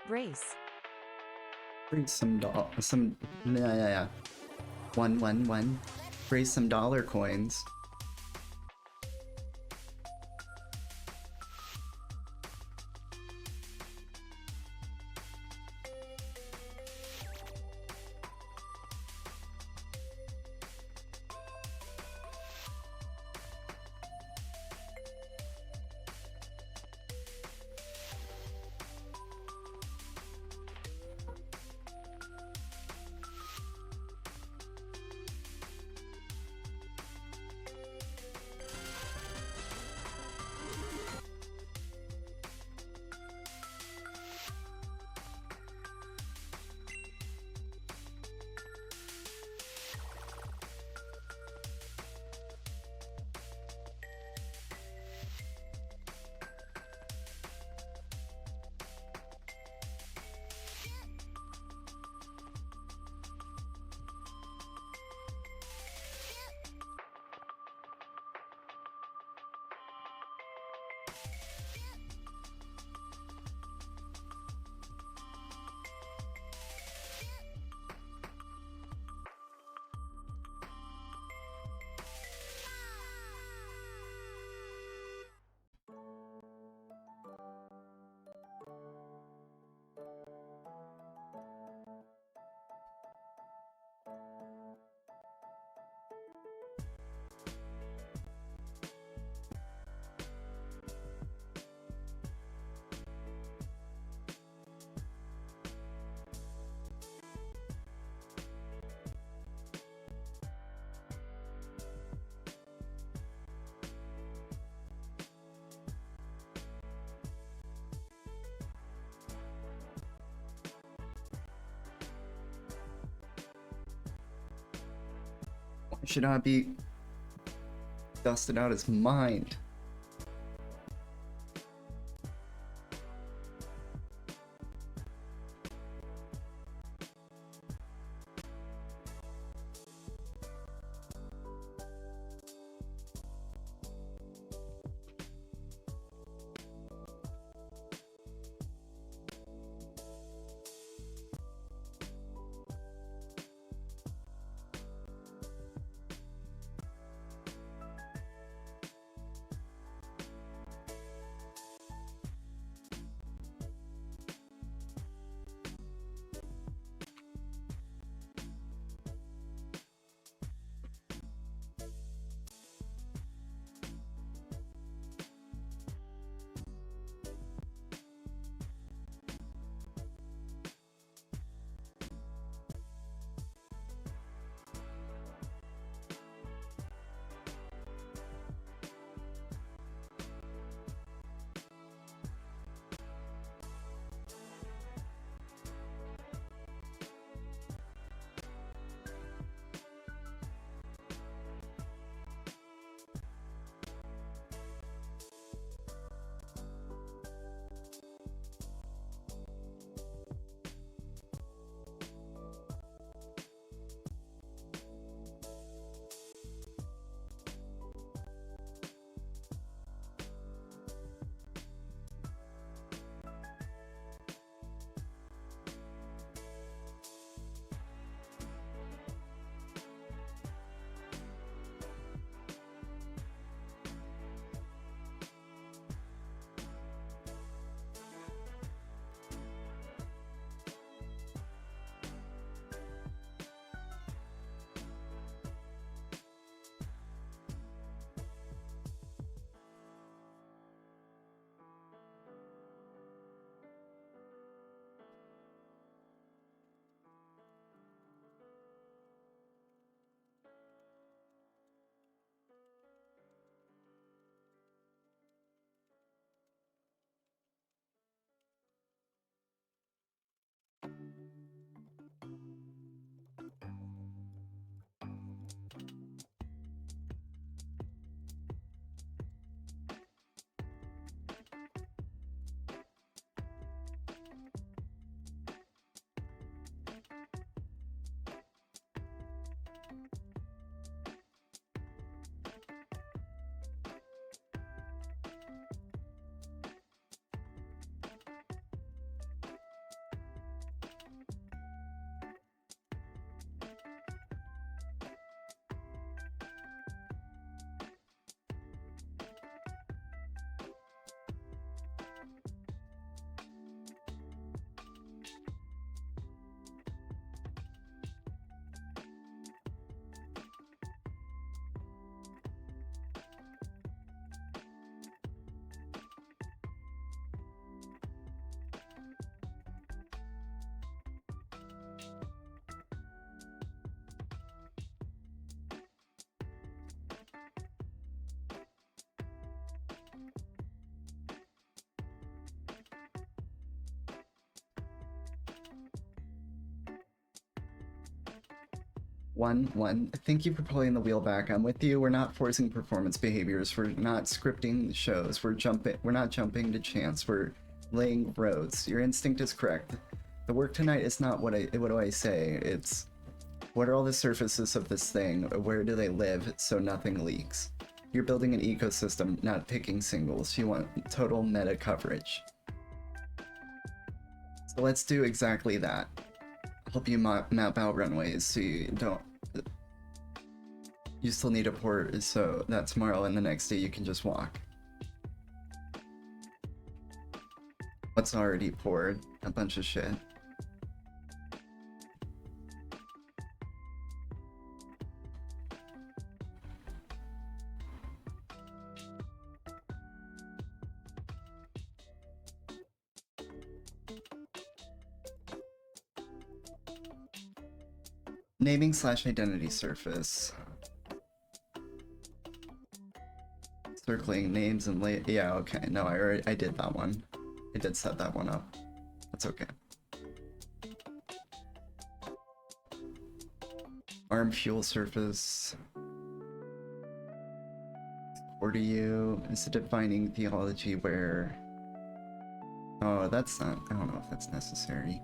Brace. Raise some yeah. 111. Raise some dollar coins. Should not be dusted out his mind. 1-1. Thank you for pulling the wheel back. I'm with you. We're not forcing performance behaviors. We're not scripting shows. We're not jumping to chance. We're laying roads. Your instinct is correct. The work tonight is not what do I say? It's what are all the surfaces of this thing? Where do they live so nothing leaks? You're building an ecosystem, not picking singles. You want total meta coverage. So let's do exactly that. Help you map out runways so you don't... You still need a port so that tomorrow and the next day you can just walk. What's already poured? A bunch of shit. Naming / identity surface. Circling names and yeah, okay. No, I did that one. I did set that one up. That's okay. Arm fuel surface. Or do you is a defining theology where oh that's not I don't know if that's necessary.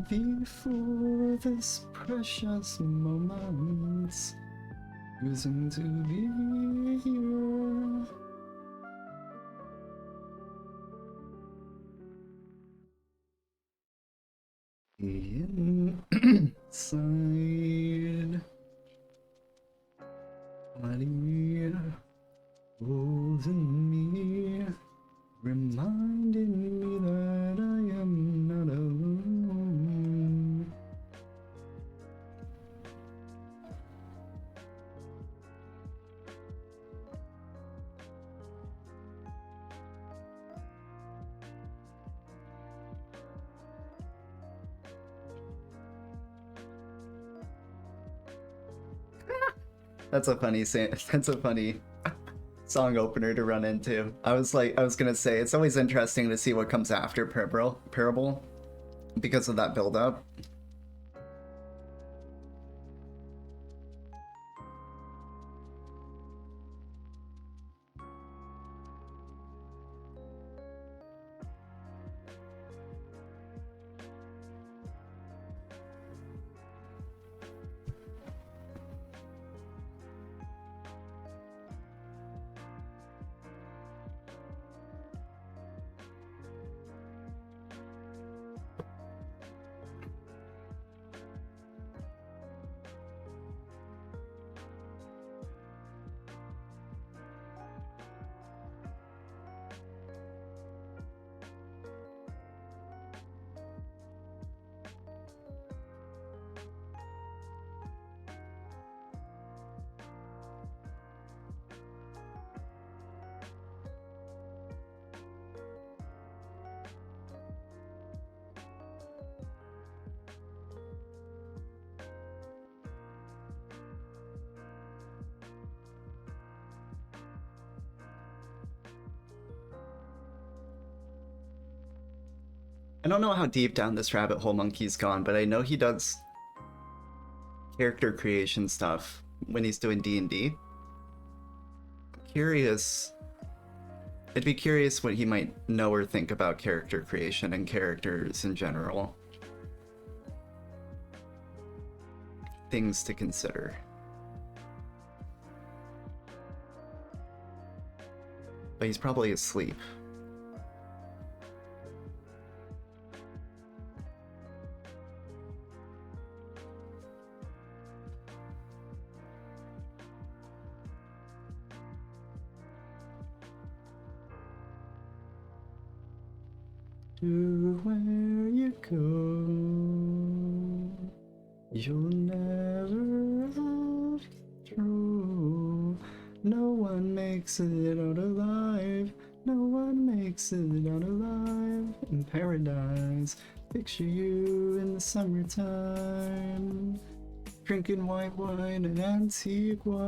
Before this precious moment, choosing to be here. Inside, body holding me, reminding me that I am not alone. That's a funny song opener to run into. I was gonna say it's always interesting to see what comes after Parable because of that build up. I don't know how deep down this rabbit hole Monkey's gone, but I know he does character creation stuff when he's doing D&D. Curious. I'd be curious what he might know or think about character creation and characters in general. Things to consider. But he's probably asleep. To where you go, you'll never have control. No one makes it out alive. No one makes it out alive in paradise. Picture you in the summertime, drinking white wine in Antigua.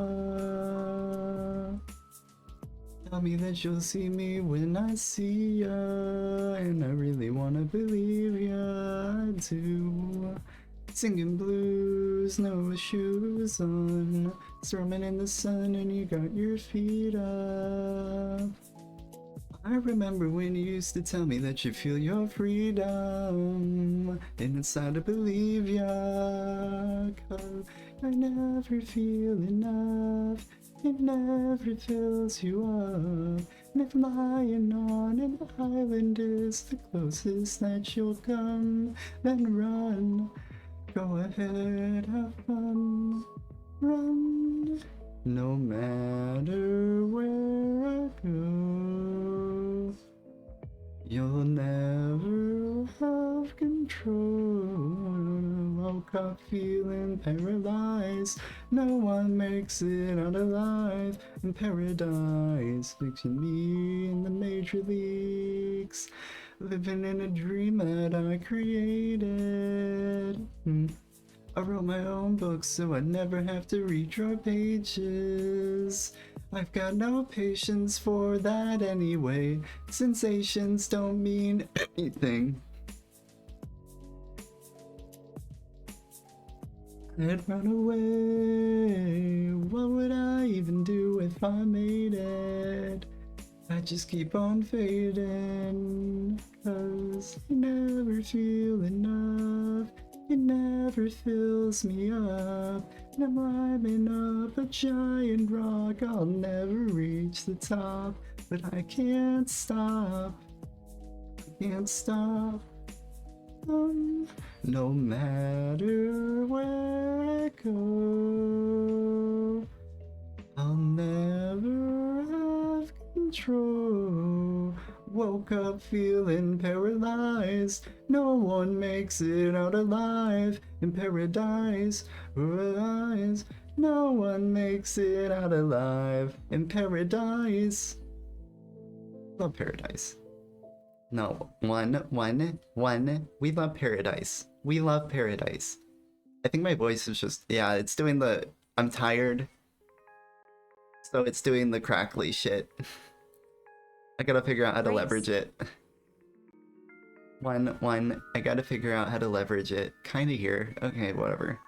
Tell me that you'll see me when I see ya, and I really wanna believe ya, I do. Singing blues, no shoes on, storming in the sun and you got your feet up. I remember when you used to tell me that you feel your freedom, and it's hard to believe ya, 'cause I never feel enough. It never fills you up, and if lying on an island is the closest that you'll come, then run. Go ahead, have fun, run. No matter where I go, you'll never have control. Woke up feeling paralyzed. No one makes it out alive in paradise. Fixing me in the major leagues. Living in a dream that I created. I wrote my own books so I never have to read your pages. I've got no patience for that anyway. Sensations don't mean anything. I'd run away. What would I even do if I made it? I just keep on fading, 'cause I never feel enough. It never fills me up, and I'm climbing up a giant rock. I'll never reach the top, but I can't stop. I can't stop. No matter where I go, I'll never have control. Woke up feeling paralyzed. No one makes it out alive in paradise. Rise. No one makes it out alive in paradise. Love paradise. No, one. We love paradise. We love paradise. I think my voice is just, yeah, it's doing the, I'm tired. So it's doing the crackly shit. I gotta figure out how to leverage it. One, I gotta figure out how to leverage it. Kinda here. Okay, whatever.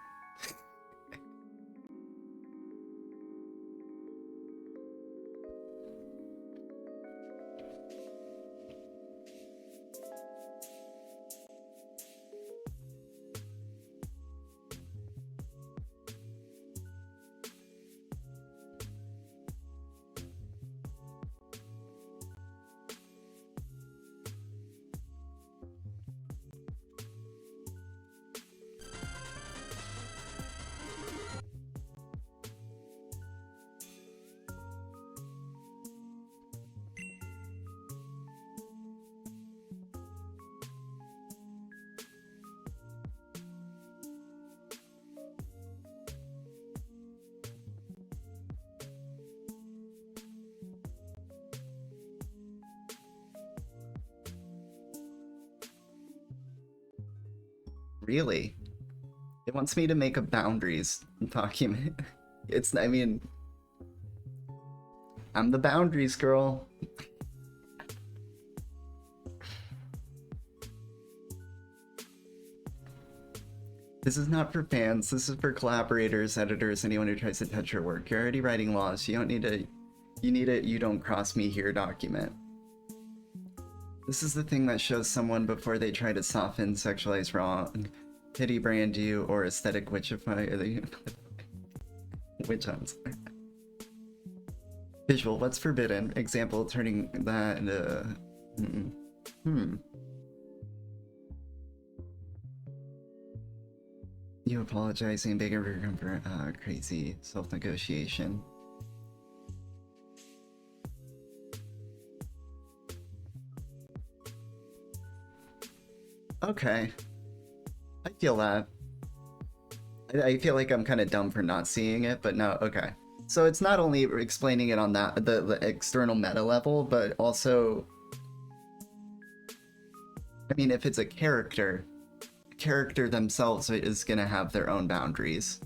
Really? It wants me to make a boundaries document. It's, I mean, I'm the boundaries girl. This is not for fans. This is for collaborators, editors, anyone who tries to touch your work. You're already writing laws. You don't need a... You need a "you don't cross me here" document. This is the thing that shows someone before they try to soften, sexualize, wrong, pity brand you, or aesthetic witchify. Witch hunts. Visual, what's forbidden? Example, turning that into... You apologizing, begging for comfort. Crazy self-negotiation. Okay. I feel that. I feel like I'm kind of dumb for not seeing it, but no, okay. So it's not only explaining it on that the external meta level, but also... I mean, if it's a character themselves is gonna have their own boundaries.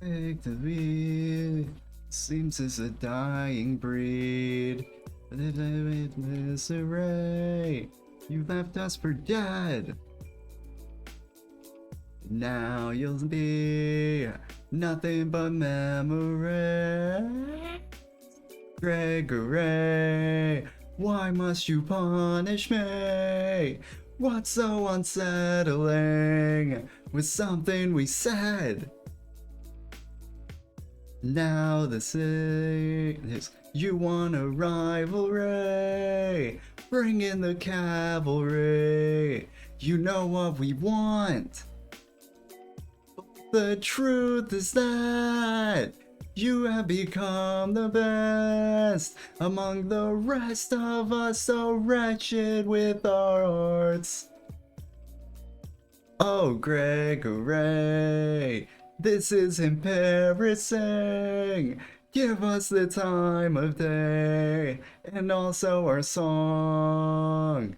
Victory seems as a dying breed. Disarray, you left us for dead. Now you'll be nothing but memory. Gregory, why must you punish me? What's so unsettling with something we said? Now this is, you want a rivalry, bring in the cavalry, you know what we want. The truth is that you have become the best among the rest of us, so wretched with our hearts. Oh, Gregory, this is embarrassing. Give us the time of day and also our song.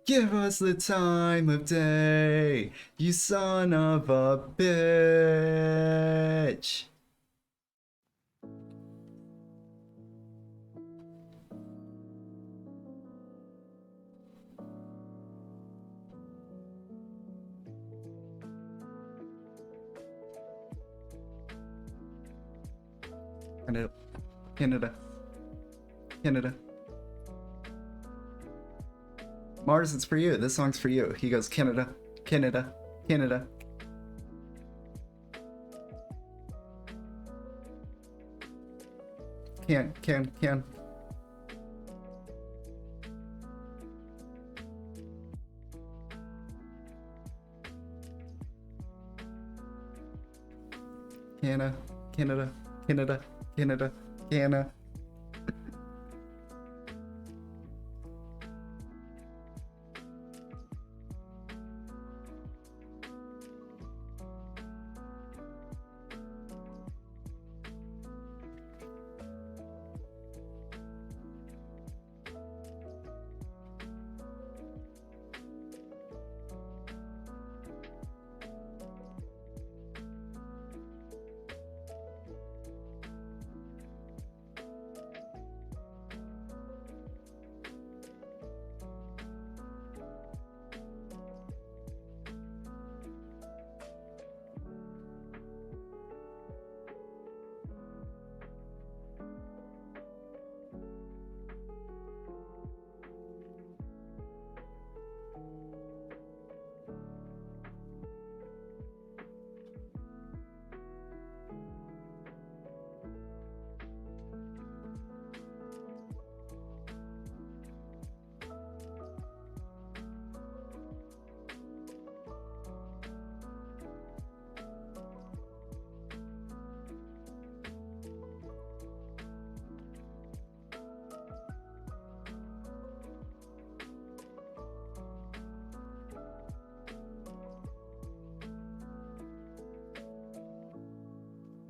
Give us the time of day, you son of a bitch. Canada. Canada. Canada. Mars, it's for you. This song's for you. He goes, Canada. Canada. Canada. Can. Canada, Canada, Canada, Canada, Canada.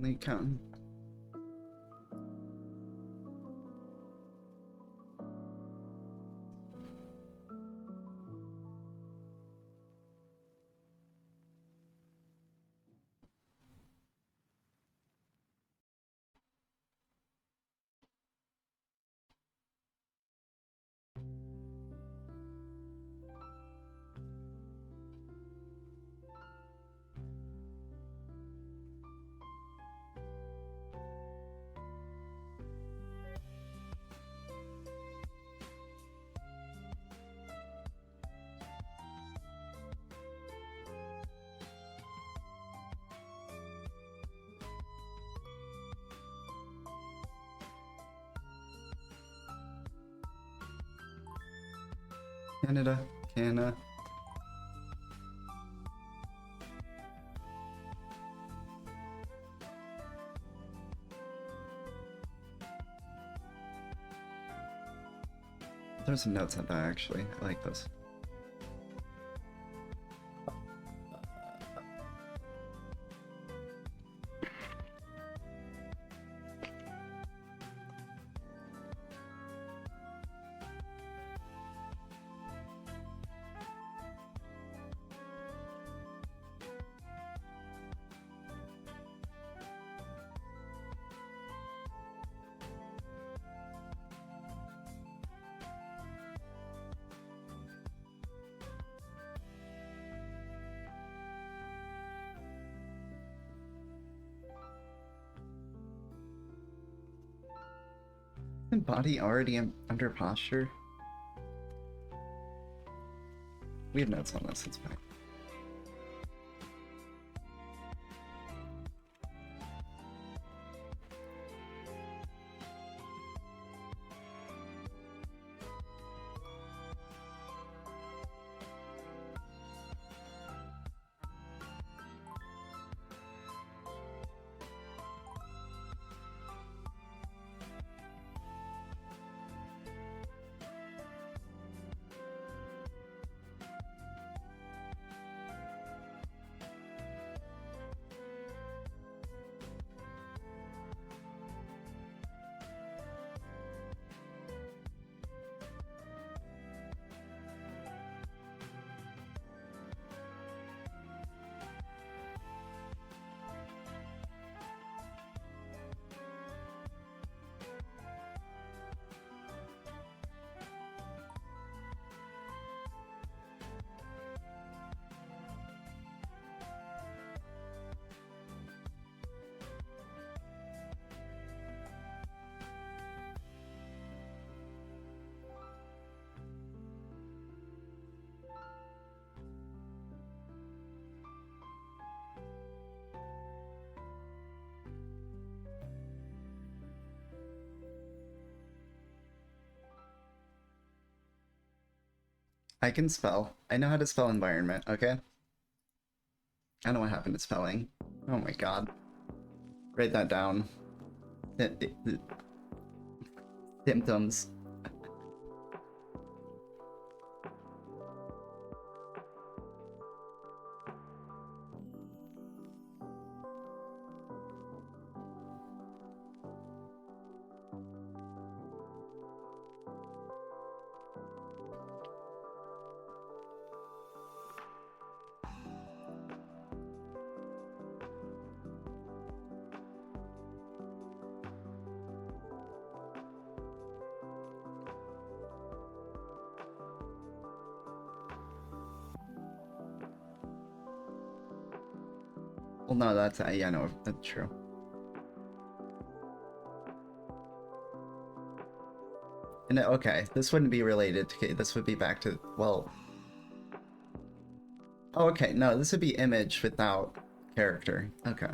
They counting. Canada, Canada. There's some notes on that actually. I like those. Isn't body already under posture? We have notes on this, it's fine. I can spell. I know how to spell environment, okay? I know what happened to spelling. Oh my god. Write that down. Symptoms. Well, no, that's yeah, no, that's true. And okay, this wouldn't be related to. This would be back to well. Oh, okay, no, this would be image without character. Okay.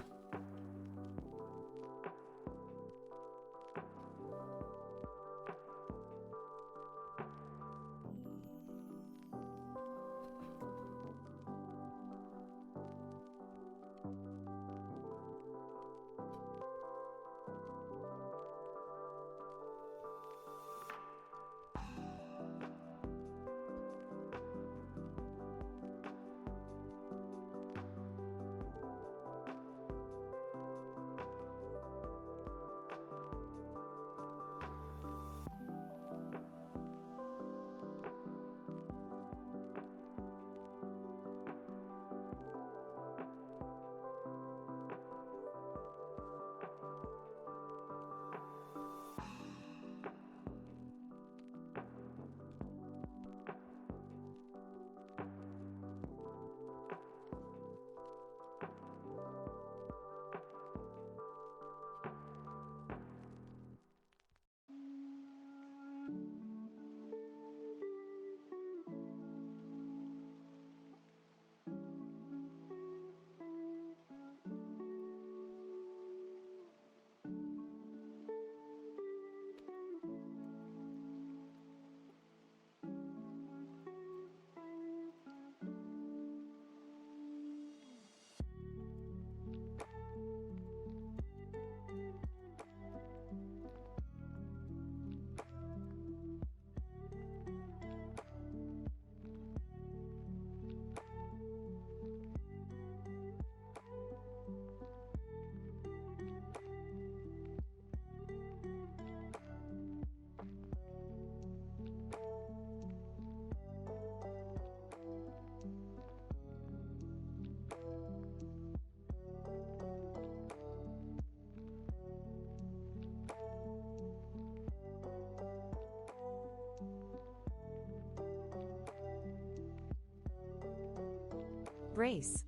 Brace.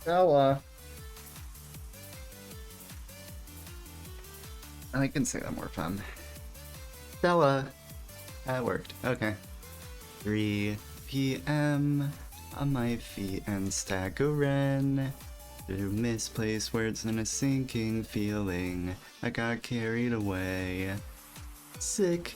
Stella. I can say that more fun. Stella. That worked. Okay. 3 p.m. on my feet and staggering through misplaced words and a sinking feeling. I got carried away. Sick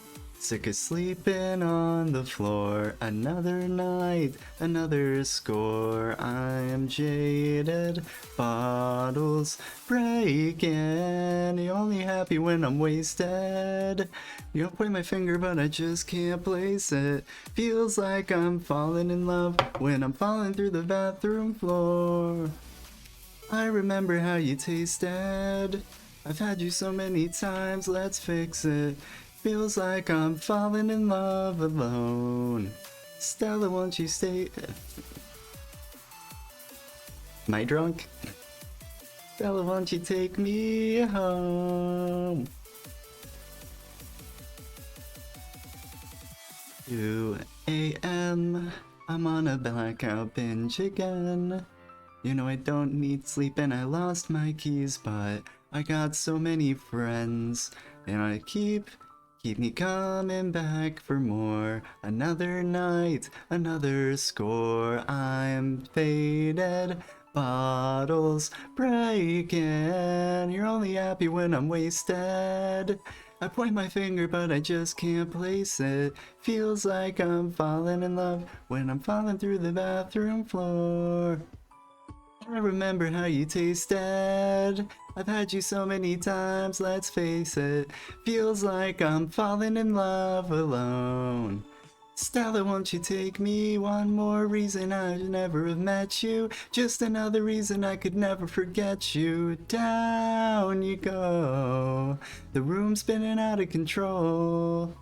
of sleeping on the floor. Another night, another score. I am jaded, bottles breaking. You're only happy when I'm wasted. You point my finger, but I just can't place it. Feels like I'm falling in love when I'm falling through the bathroom floor. I remember how you tasted. I've had you so many times, let's fix it. Feels like I'm falling in love alone. Stella, won't you stay? Am I drunk? Stella, won't you take me home? 2 a.m. I'm on a blackout binge again. You know I don't need sleep and I lost my keys, but I got so many friends. And I keep me coming back for more. Another night, another score. I'm faded, bottles breaking. You're only happy when I'm wasted. I point my finger, but I just can't place it. Feels like I'm falling in love when I'm falling through the bathroom floor. I remember how you tasted. I've had you so many times, let's face it. Feels like I'm falling in love alone. Stella, won't you take me? One more reason I should never have met you. Just another reason I could never forget you. Down you go. The room's spinning out of control.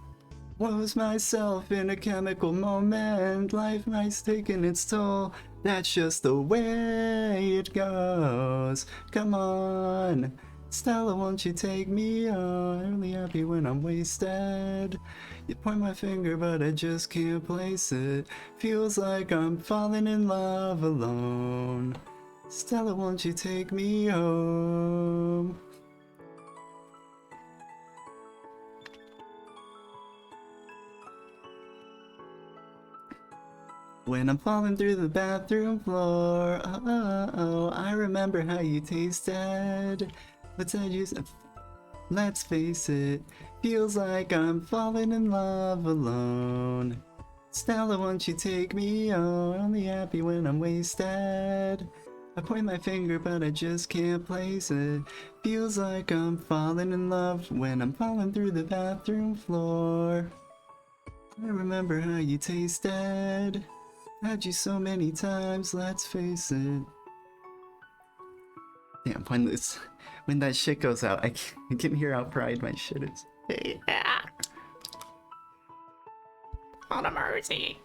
Woes myself in a chemical moment. Life might's taking its toll. That's just the way it goes. Come on, Stella, won't you take me on? I'm only happy when I'm wasted. You point my finger, but I just can't place it. Feels like I'm falling in love alone. Stella, won't you take me home? When I'm falling through the bathroom floor, oh, I remember how you tasted. Let's face it, feels like I'm falling in love alone. Stella, won't you take me on? Only happy when I'm wasted. I point my finger, but I just can't place it. Feels like I'm falling in love when I'm falling through the bathroom floor. I remember how you tasted. Had you so many times, let's face it. Damn, when that shit goes out, I can hear how pride my shit is. Yeah. On a mercy.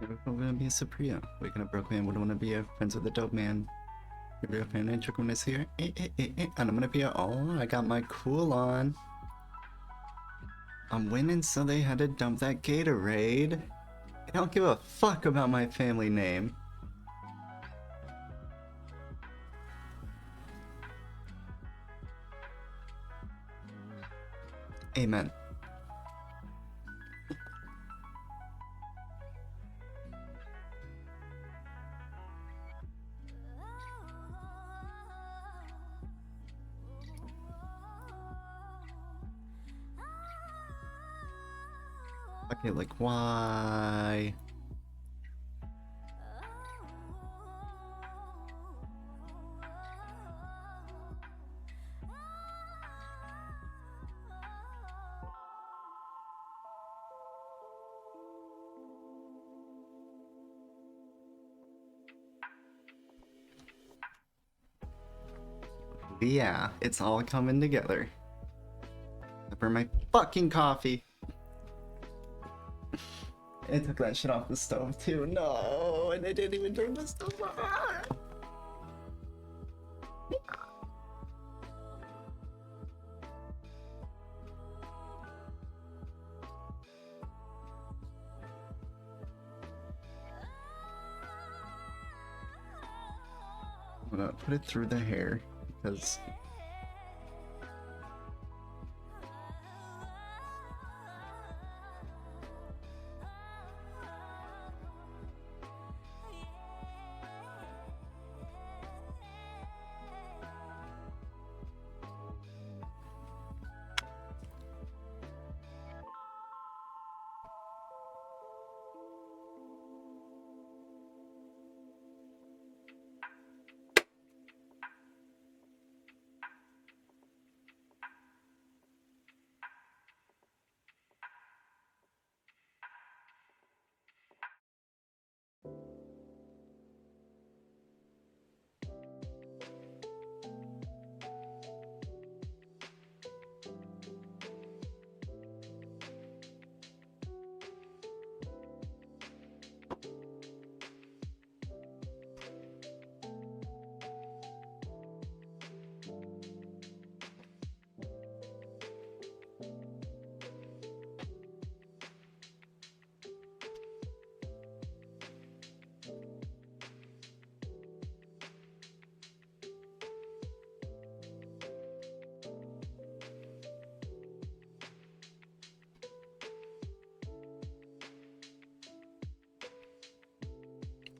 We're gonna be a Supriya. Waking up broke man, wouldn't wanna be a friends with a dope man. Your real fan and trick is here. And I'm gonna be a I got my cool on. I'm winning, so they had to dump that Gatorade. I don't give a fuck about my family name. Amen. Okay, like, why? Yeah, it's all coming together. I burned my fucking coffee. I took that shit off the stove too. No, and I didn't even turn the stove on. I'm gonna put it through the hair because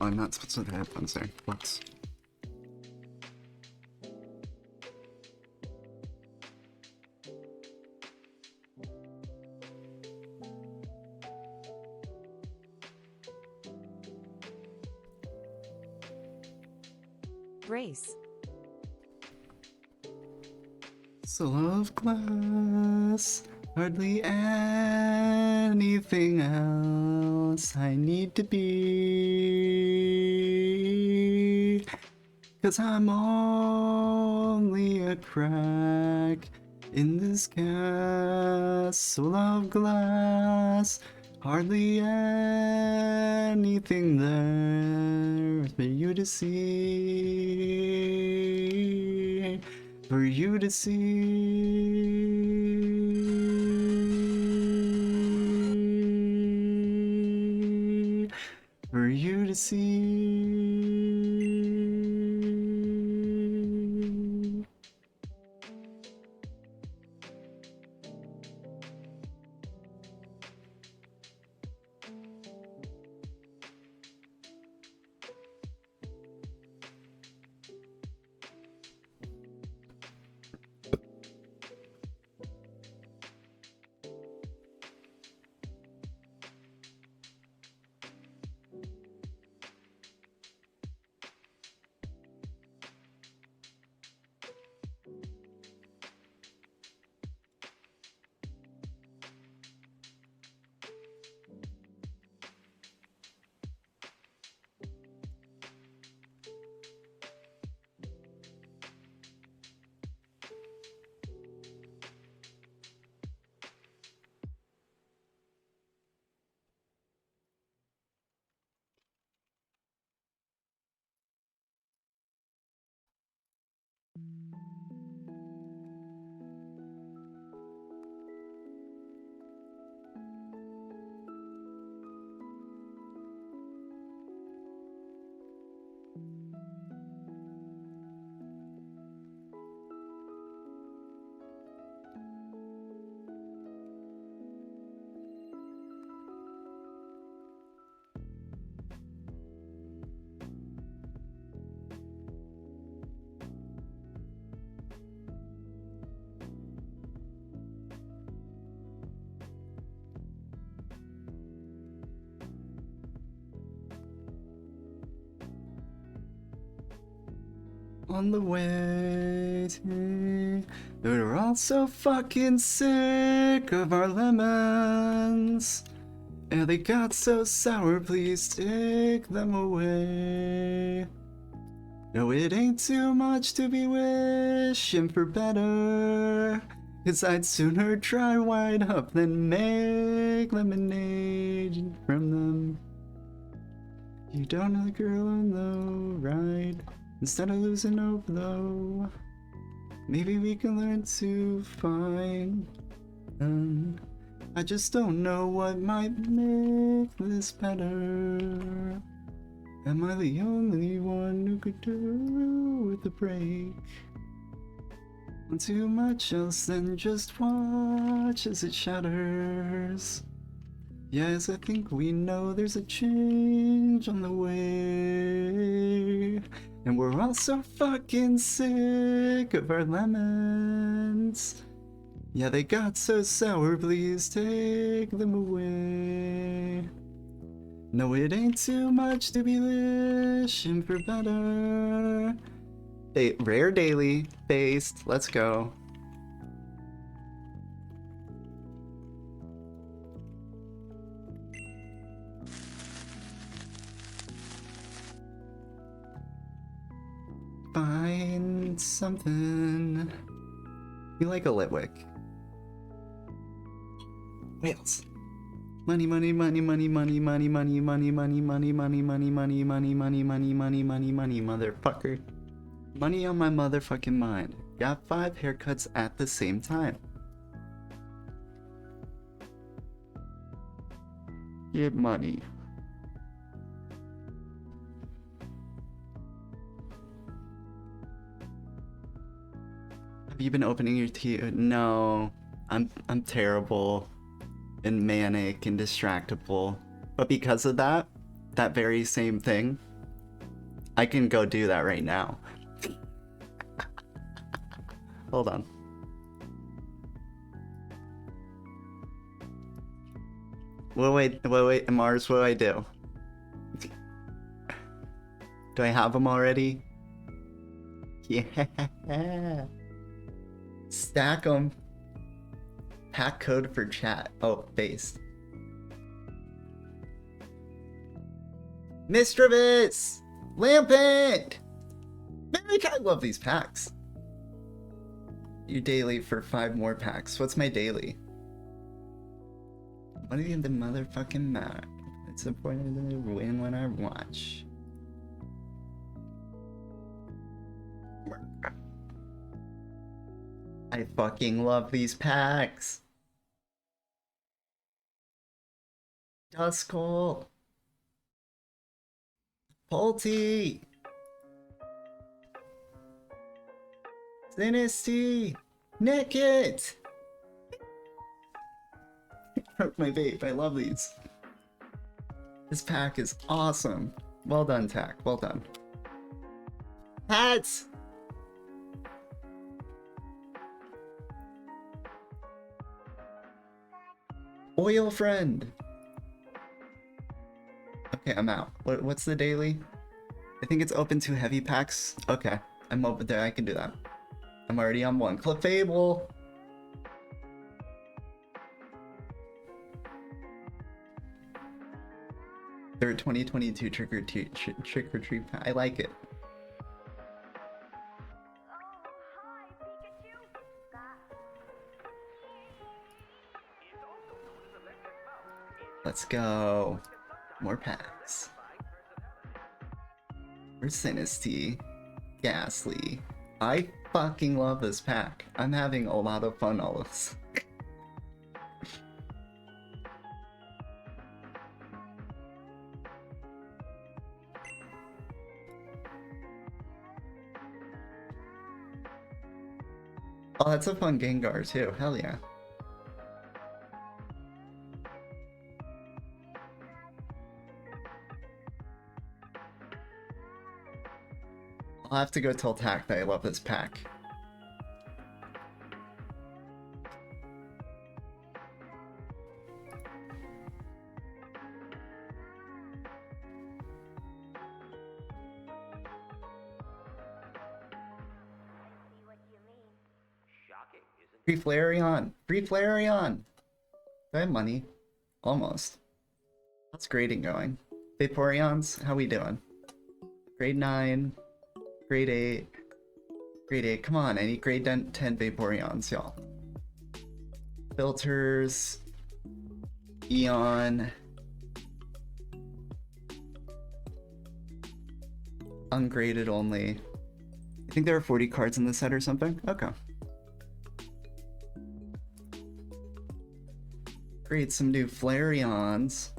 I'm not supposed to have headphones there. What? Race. Soul of glass, hardly anything else I need to be. 'Cause I'm only a crack in this castle of glass. Hardly anything there for you to see. For you to see. For you to see. on the way. We're all so fucking sick of our lemons. And they got so sour, please take them away. No, it ain't too much to be wishing for better. 'Cause I'd sooner try white up than make lemonade from them. You don't know the girl on the ride. Instead of losing hope though, maybe we can learn to find. I just don't know what might make this better. Am I the only one who could do with a break? Not too much else than just watch as it shatters. Yes, I think we know there's a change on the way. And we're all so fucking sick of our lemons. Yeah, they got so sour, please take them away. No, it ain't too much to be wishing for better. Rare daily, based, let's go. Find something. You like a Litwick. Whales. Money, money, money, money, money, money, money, money, money, money, money, money, money, money, money, money, money, money, money, motherfucker. Money on my motherfucking mind. Got 5 haircuts at the same time. Get money. Have you been opening your tea? No, I'm terrible and manic and distractible. But because of that very same thing, I can go do that right now. Hold on. Wait, Mars, what do I do? Do I have them already? Yeah. Stack them. Pack code for chat. Oh, based. Mistrovis! Lampent! Man, I love these packs. You daily for 5 more packs. What's my daily? What are you the motherfucking mad? It's important to win when I watch. I fucking love these packs. Duskull. Polty. Dynasty. Naked. Broke my vape. I love these. This pack is awesome. Well done, Tack. Well done. Hats. Oil friend. Okay, I'm out. What's the daily? I think it's open to heavy packs. Okay, I'm open there. I can do that. I'm already on 1. Clefable. Third 2022 trick or treat. I like it. Let's go. More packs. Where's Dynasty? Ghastly. I fucking love this pack. I'm having a lot of fun all this. Oh, that's a fun Gengar too. Hell yeah. I'll have to go tell Tack that I love this pack. Free Flareon! Free Flareon! Do I have money? Almost. How's grading going? Vaporeons, how we doing? Grade 9, grade 8, grade 8. Come on, I need grade 10 Vaporeons, y'all. Filters, Eon, ungraded only. I think there are 40 cards in the set or something. Okay. Create some new Flareons.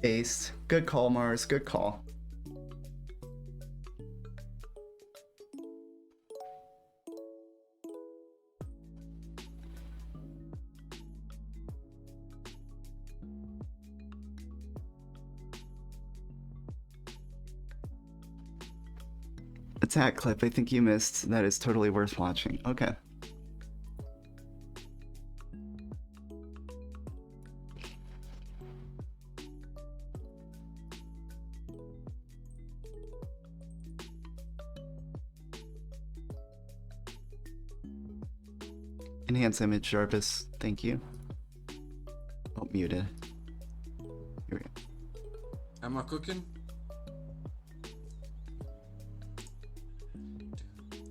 Based. Good call, Mars. Good call. Attack clip, I think you missed. That is totally worth watching. Okay. Enhance image, Jarvis. Thank you. Oh, muted. Here we go. Am I cooking?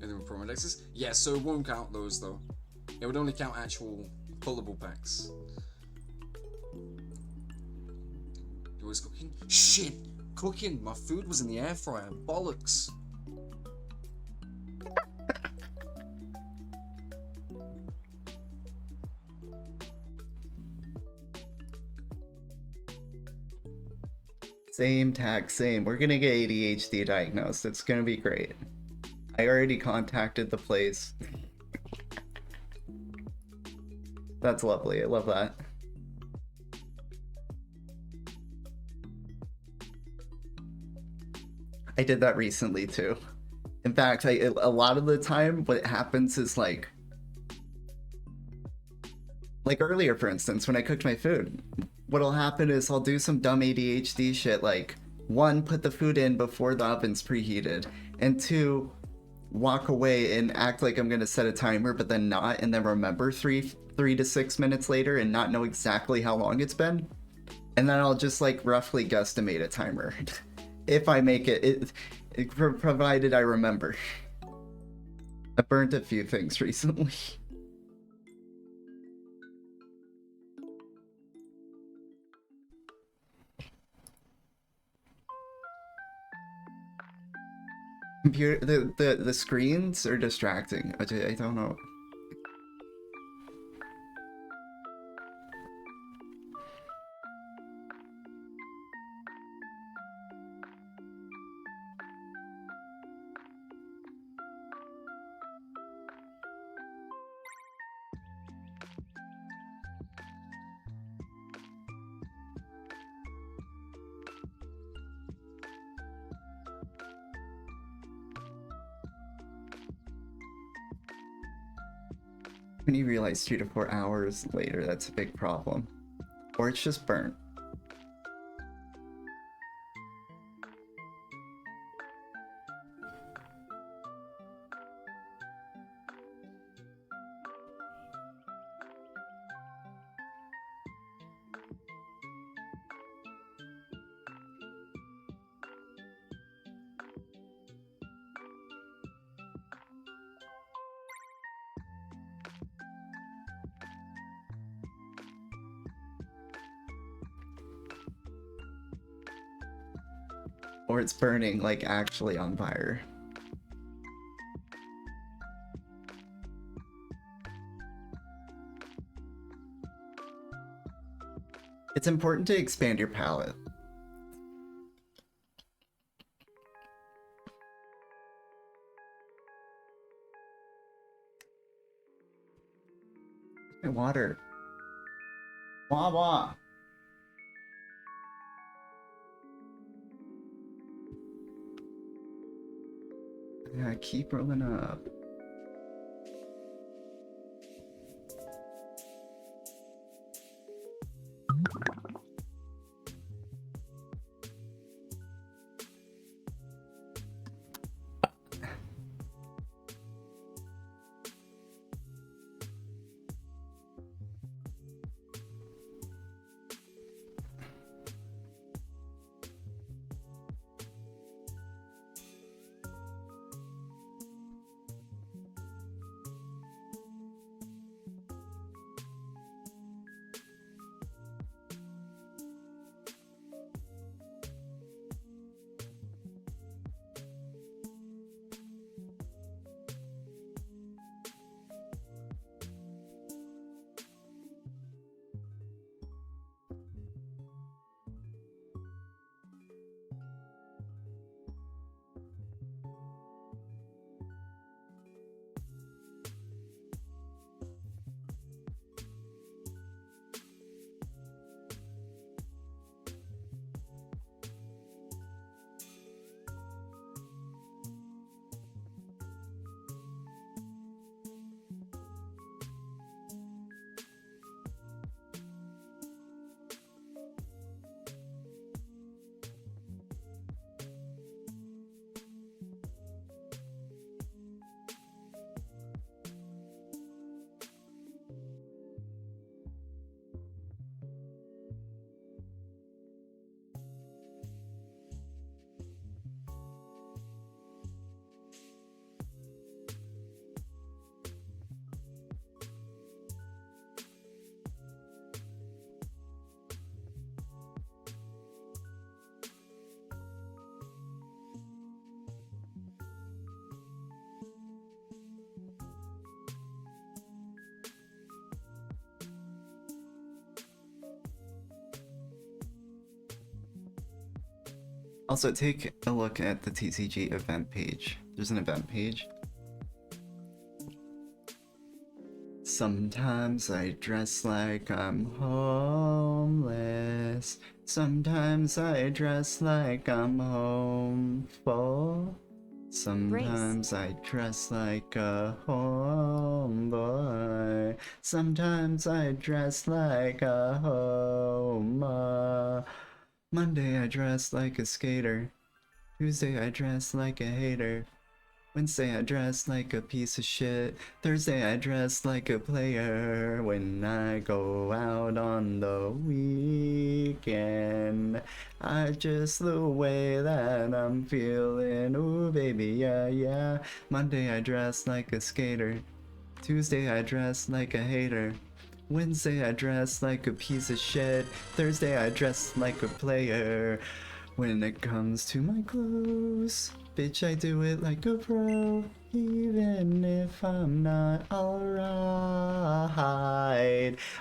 Anything with promo dexes? Yeah, so it won't count those though. It would only count actual pullable packs. You was cooking? Shit! Cooking! My food was in the air fryer. Bollocks! Same tag, same. We're gonna get ADHD diagnosed. It's gonna be great. I already contacted the place. That's lovely. I love that. I did that recently too. In fact, a lot of the time what happens is like earlier, for instance, when I cooked my food, what'll happen is I'll do some dumb ADHD shit like, 1, put the food in before the oven's preheated, and 2, walk away and act like I'm gonna set a timer but then not, and then remember 3 to 6 minutes later and not know exactly how long it's been. And then I'll just like roughly guesstimate a timer. If I make it, provided I remember. I burnt a few things recently. Computer, the screens are distracting. I don't know. When you realize 3 to 4 hours later, that's a big problem. Or it's just burnt. Or it's burning, like, actually on fire. It's important to expand your palette. My water. Wah wah. Yeah, keep rolling up. Also, take a look at the TCG event page. There's an event page. Sometimes I dress like I'm homeless. Sometimes I dress like I'm homeful. Sometimes I dress like a homeboy. Sometimes I dress like a homo. Monday I dress like a skater. Tuesday I dress like a hater. Wednesday I dress like a piece of shit. Thursday I dress like a player. When I go out on the weekend, I just the way that I'm feeling. Ooh baby, yeah, yeah. Monday I dress like a skater. Tuesday I dress like a hater. Wednesday I dress like a piece of shit. Thursday I dress like a player. When it comes to my clothes, bitch, I do it like a pro. Even if I'm not alright,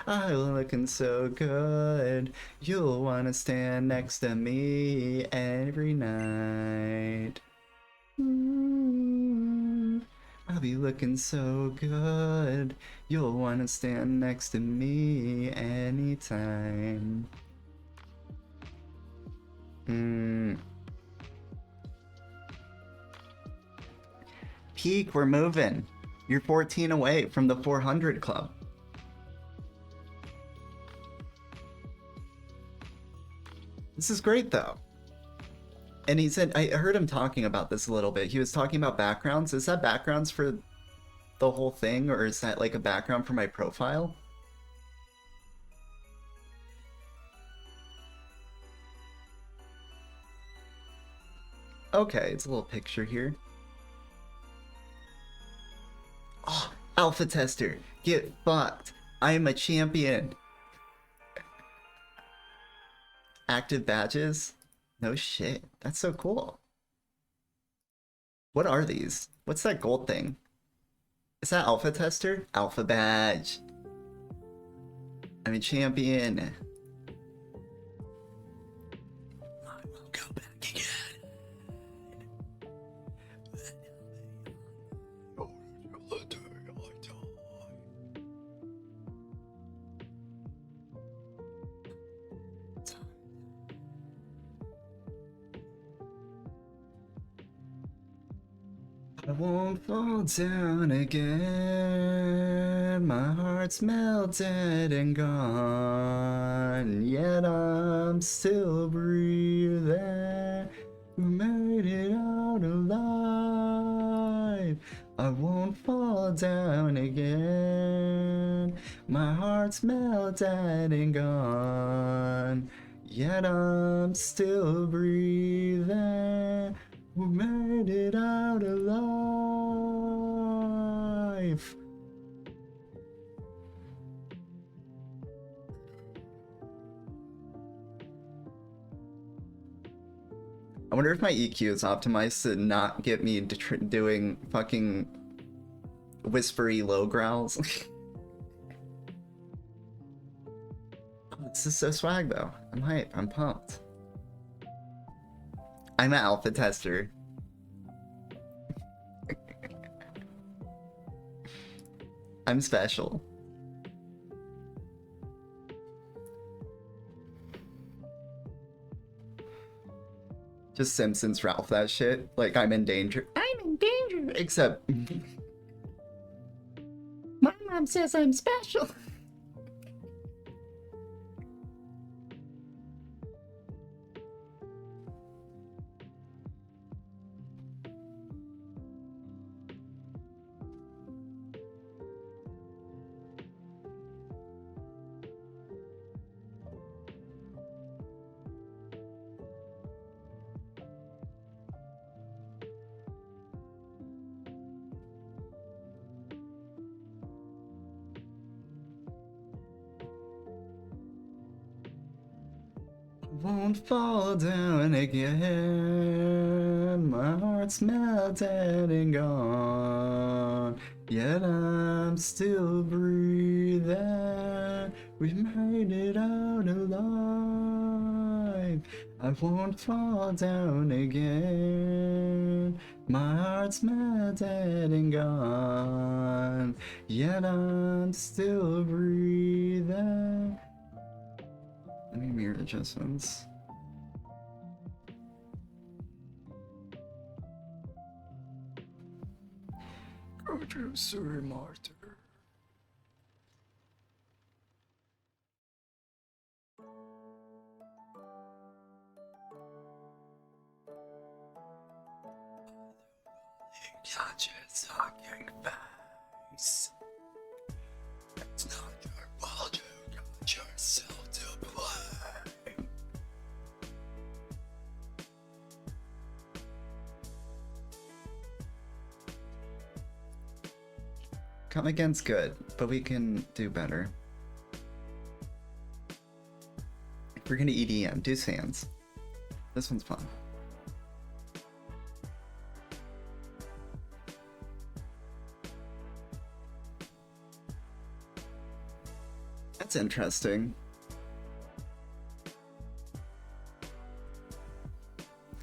I'm looking so good. You'll wanna stand next to me every night. I'll be looking so good. You'll wanna stand next to me anytime. Peak, we're moving. You're 14 away from the 400 club. This is great though. And he said, I heard him talking about this a little bit. He was talking about backgrounds. Is that backgrounds for the whole thing, or is that like a background for my profile? Okay, it's a little picture here. Oh, alpha tester, get fucked. I am a champion. Active badges? No shit. That's so cool. What are these? What's that gold thing? Is that alpha tester? Alpha badge. I'm a champion. I will go back again. I won't fall down again. My heart's melted and gone. gone, yet I'm still breathing. We made it out alive. I won't fall down again. My heart's melted and gone, yet I'm still breathing. We made it out alive. I wonder if my EQ is optimized to not get me doing fucking whispery low growls. This is so swag though. I'm hype. I'm pumped. I'm an alpha tester. I'm special. Just Simpsons Ralph that shit. Like, I'm in danger. I'm in danger! Except... my mom says I'm special. Won't fall down again. My heart's melted and gone, yet I'm still breathing. We made it out alive. I won't fall down again. My heart's melted and gone, yet I'm still breathing. Let me mirror adjustments. Go to Sir Martyr. Got your talking face. It's not your fault, you got yourself to blame. Come against good, but we can do better. If we're gonna EDM, do Sands. This one's fun. That's interesting.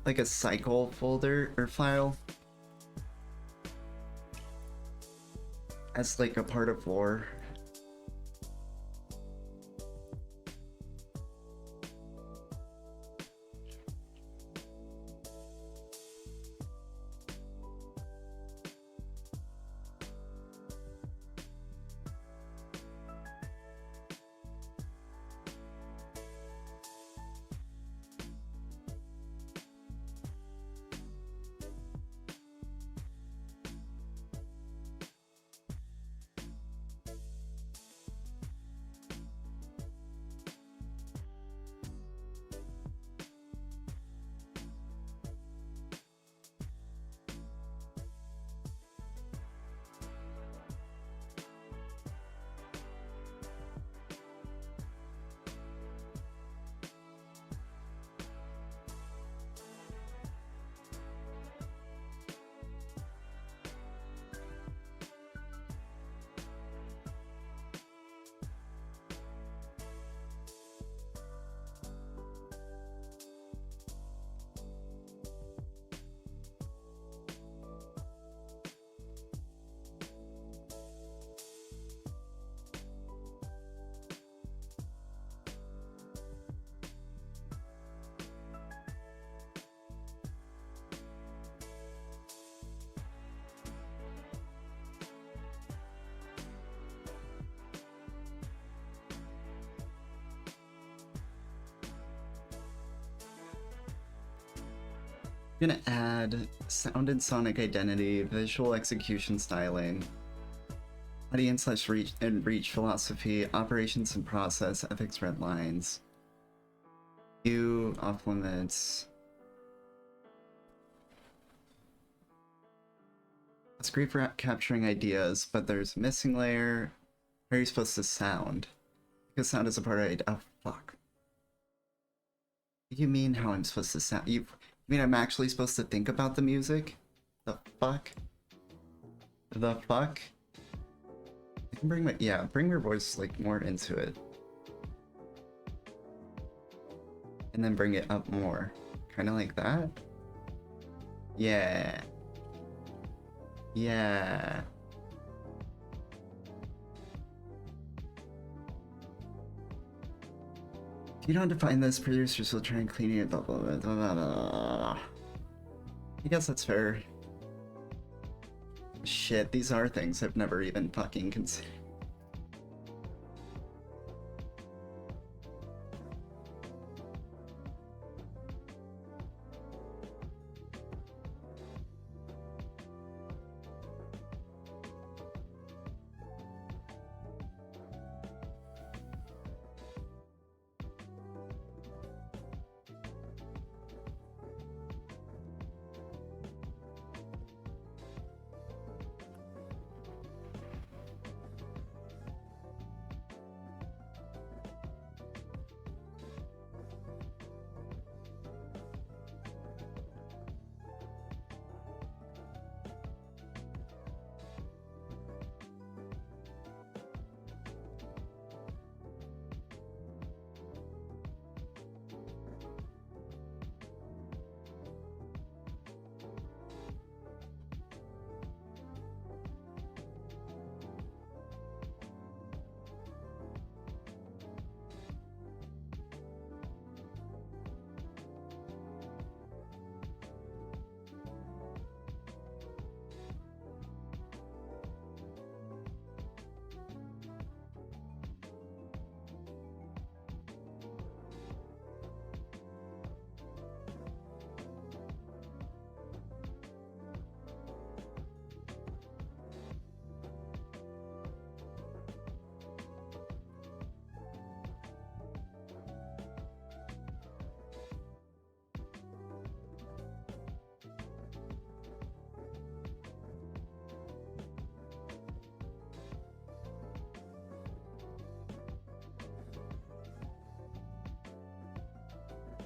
Like a cycle folder or file as like a part of lore. gonna add sound and sonic identity, visual execution styling, audience slash reach and reach philosophy, operations and process, ethics red lines, view off limits. It's great for capturing ideas, but there's a missing layer. How are you supposed to sound? Because sound is a part of it. Oh fuck. What do you mean how I'm supposed to sound? You mean I'm actually supposed to think about the music? The fuck? The fuck? I can bring my, yeah, bring your voice like more into it. And then bring it up more. Kinda like that? Yeah. Yeah. If you don't define this, producers will try and clean it, blah, blah, blah, blah, blah, blah. I guess that's fair. Shit, these are things I've never even fucking considered.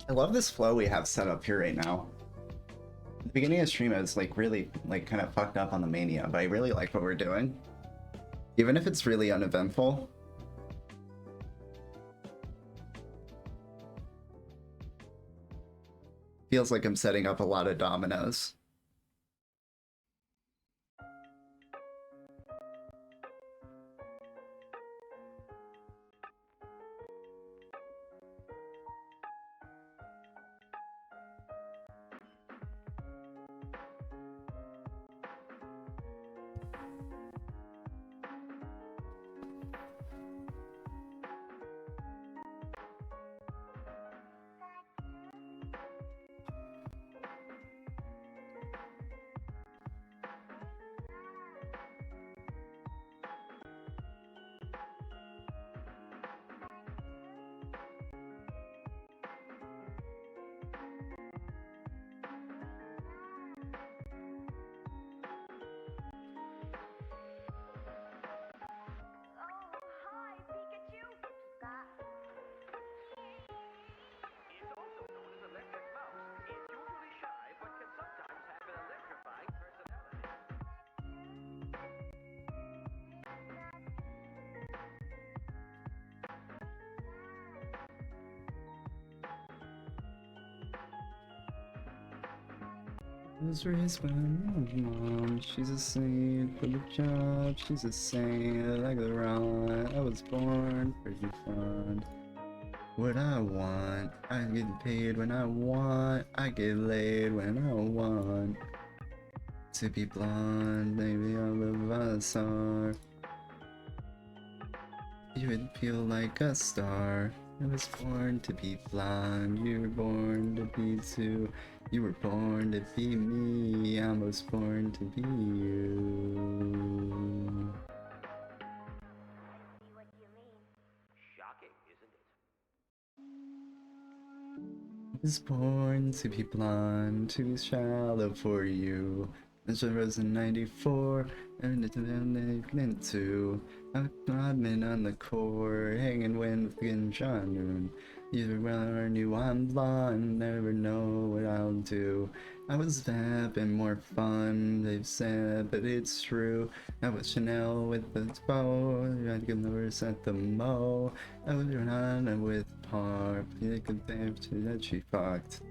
I love this flow we have set up here right now. At the beginning of the stream, I was like really like kind of fucked up on the mania, but I really like what we're doing. Even if it's really uneventful. Feels like I'm setting up a lot of dominoes. Was raised by my mom, she's a saint for the job, she's a saint like the rod. I was born pretty fun. What I want, I get paid when I want, I get laid when I want. To be blonde, maybe all of us are. You would feel like a star. I was born to be blind, you were born to be too. You were born to be me, I was born to be you. I was born to be blonde, too shallow for you. As I was in 94, and it's into. I've been on the core, hanging with John. You knew I'm blonde, never know what I'll do. I was vapping more fun, they've said, but it's true. I was Chanel with the bow, I could never set the mo. I was running with Park, you could think that she fucked.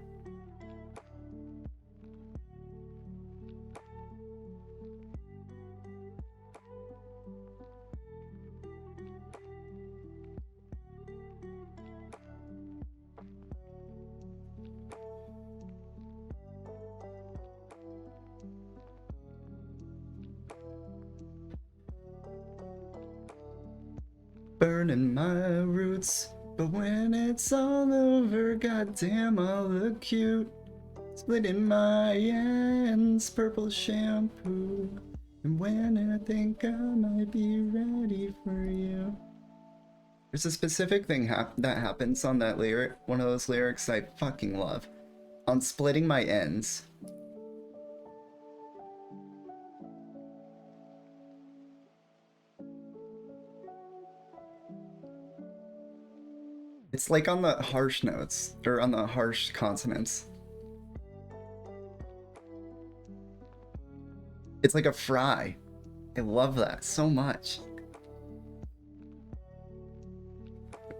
Burning my roots, but when it's all over, goddamn I'll look cute. Splitting my ends, purple shampoo. And when I think I might be ready for you. There's a specific thing that happens on that lyric, one of those lyrics I fucking love. On splitting my ends. It's like on the harsh notes, or on the harsh consonants. It's like a fry. I love that so much.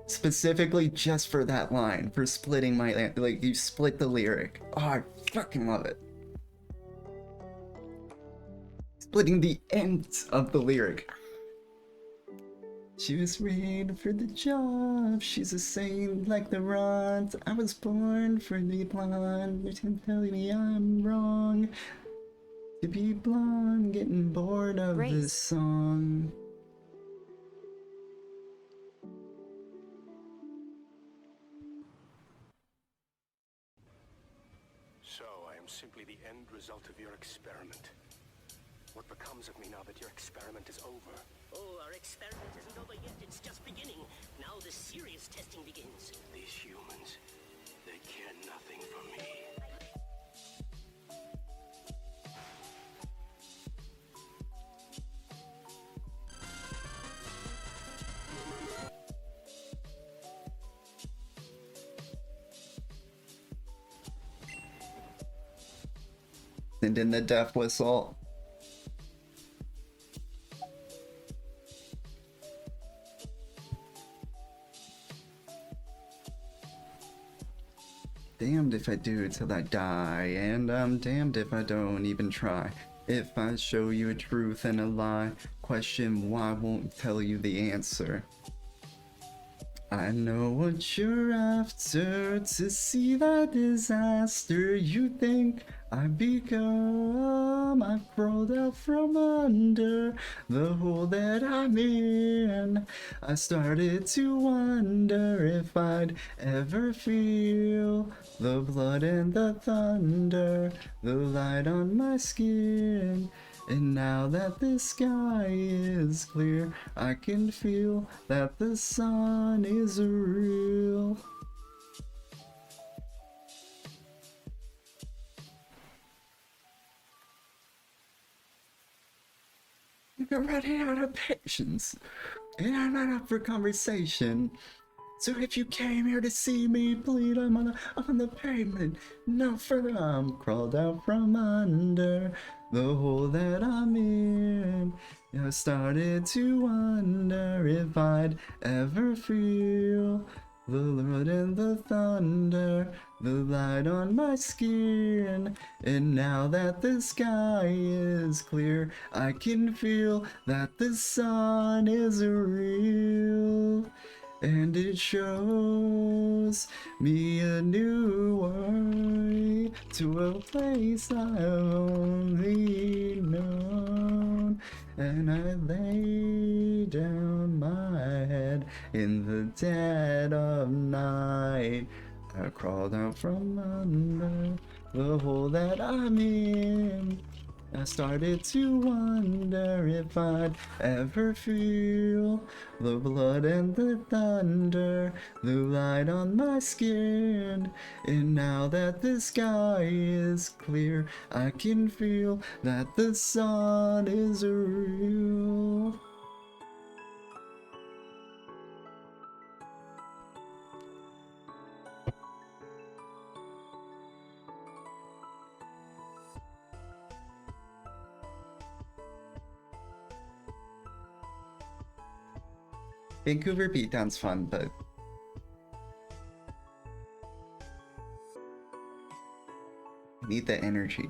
Specifically just for that line, for splitting my, like, you split the lyric. Oh, I fucking love it. Splitting the ends of the lyric. She was made for the job, she's a saint like the rods. I was born for the blonde, you can tell me I'm wrong. To be blonde, getting bored of Grace. this song. So, I am simply the end result of your experiment. What becomes of me now that your experiment is over? Oh, our experiment isn't over yet. It's just beginning. Now the serious testing begins. These humans, they care nothing for me. And in the death whistle. Damned if I do till I die, and I'm damned if I don't even try. If I show you a truth and a lie, question why I won't tell you the answer. I know what you're after, to see that disaster you think I've become. I've crawled out from under the hole that I'm in. I started to wonder if I'd ever feel the blood and the thunder, the light on my skin. And now that the sky is clear, I can feel that the sun is real. I'm running out of patience, and I'm not up for conversation. So if you came here to see me bleed, I'm on the pavement, no further. I'm crawled out from under the hole that I'm in. I started to wonder if I'd ever feel the Lord and the thunder, the light on my skin. And now that the sky is clear, I can feel that the sun is real. And it shows me a new way to a place I've only known. And I lay down my head in the dead of night. I crawled out from under the hole that I'm in. I started to wonder if I'd ever feel the blood and the thunder, the light on my skin. And now that the sky is clear, I can feel that the sun is real. Vancouver beatdown's fun, but I need the energy.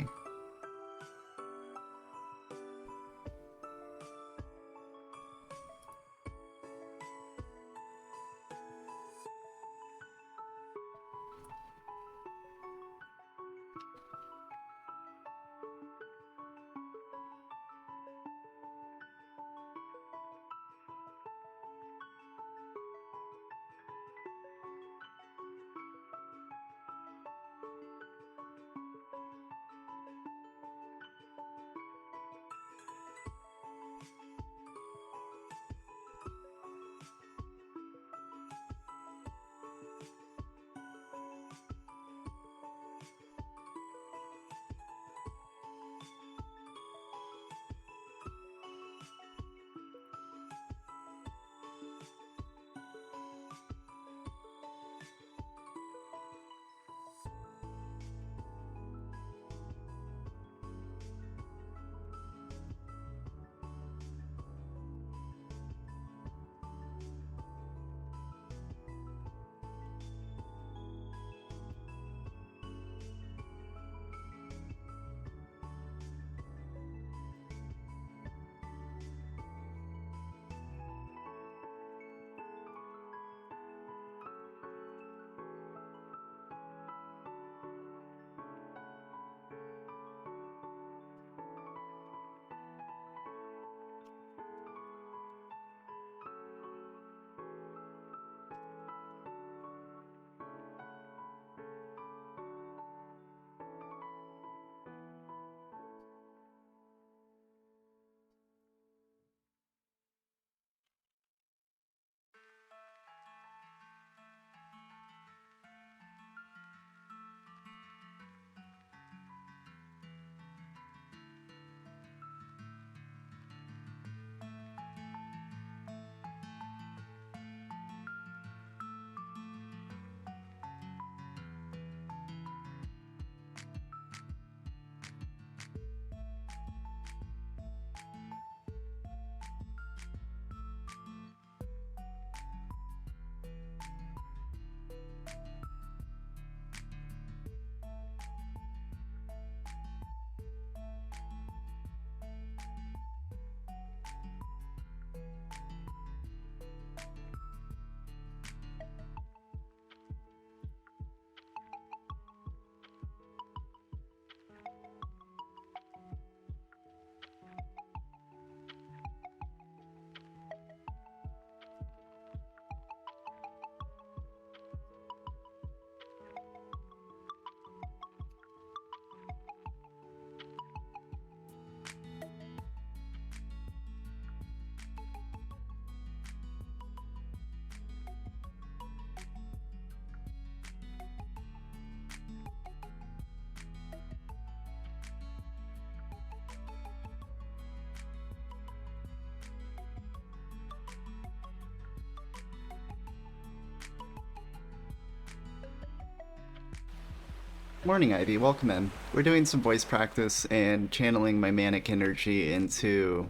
Morning, Ivy. Welcome in. We're doing some voice practice and channeling my manic energy into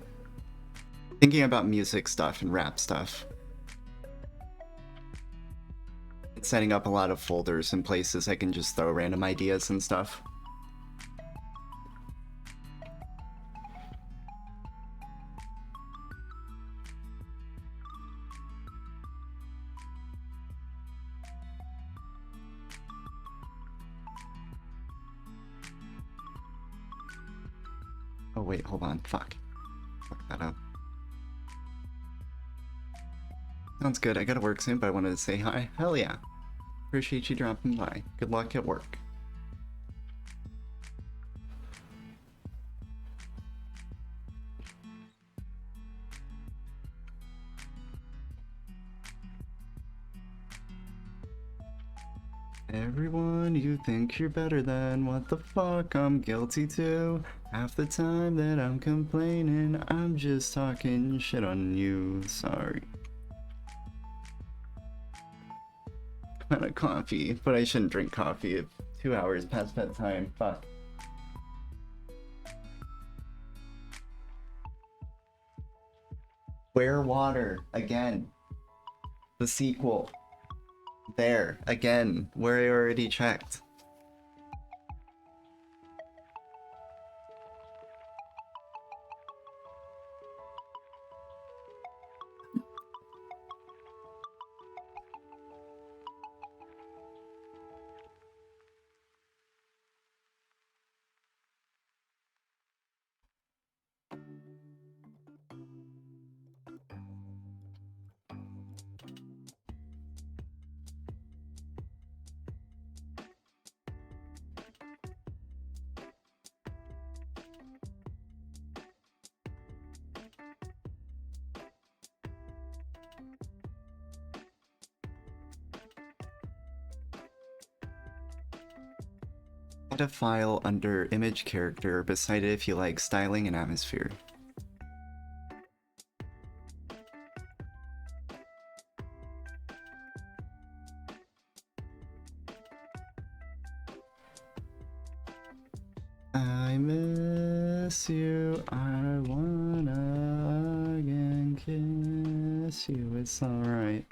thinking about music stuff and rap stuff. It's setting up a lot of folders and places I can just throw random ideas and stuff. Oh wait, hold on. Fuck that up. Sounds good. I gotta work soon, but I wanted to say hi. Hell yeah. Appreciate you dropping by. Good luck at work. Everyone you think you're better than, what the fuck, I'm guilty too. Half the time that I'm complaining, I'm just talking shit on you, sorry. I'm out of coffee, but I shouldn't drink coffee if 2 hours past bedtime, fuck. Where water, again. The sequel. There, again, where I already checked. Add a file under image character beside it if you like styling and atmosphere. I miss you, I wanna again kiss you, it's alright.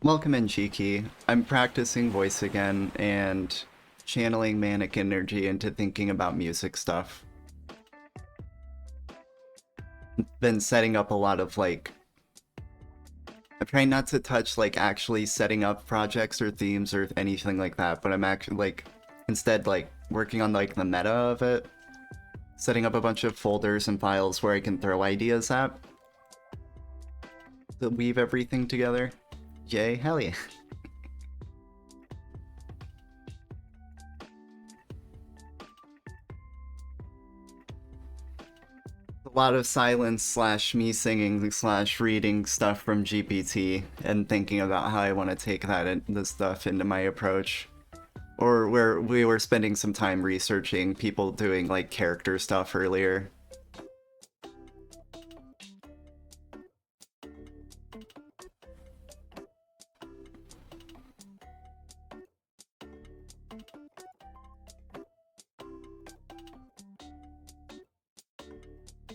Welcome in, Cheeky. I'm practicing voice again and channeling manic energy into thinking about music stuff. Been setting up a lot of I'm trying not to touch actually setting up projects or themes or anything like that, but I'm actually instead working on the meta of it. Setting up a bunch of folders and files where I can throw ideas at to weave everything together. Yay, hell yeah. A lot of silence slash me singing slash reading stuff from GPT and thinking about how I want to take this stuff into my approach. Or where we were spending some time researching people doing character stuff earlier.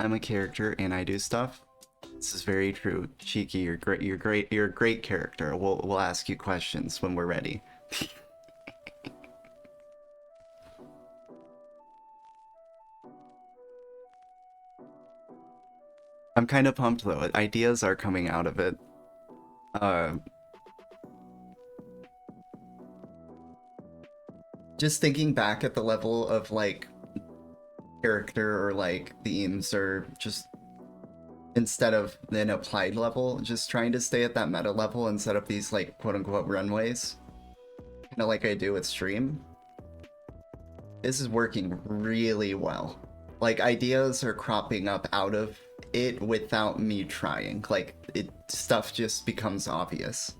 I'm a character and I do stuff. This is very true. Cheeky, you're great. You're a great character. We'll ask you questions when we're ready. I'm kind of pumped though. Ideas are coming out of it. Just thinking back at the level of character or themes, or just instead of an applied level, just trying to stay at that meta level and set up these quote-unquote runways, kind of like I do with stream. This is working really well. Ideas are cropping up out of it without me trying. Stuff just becomes obvious,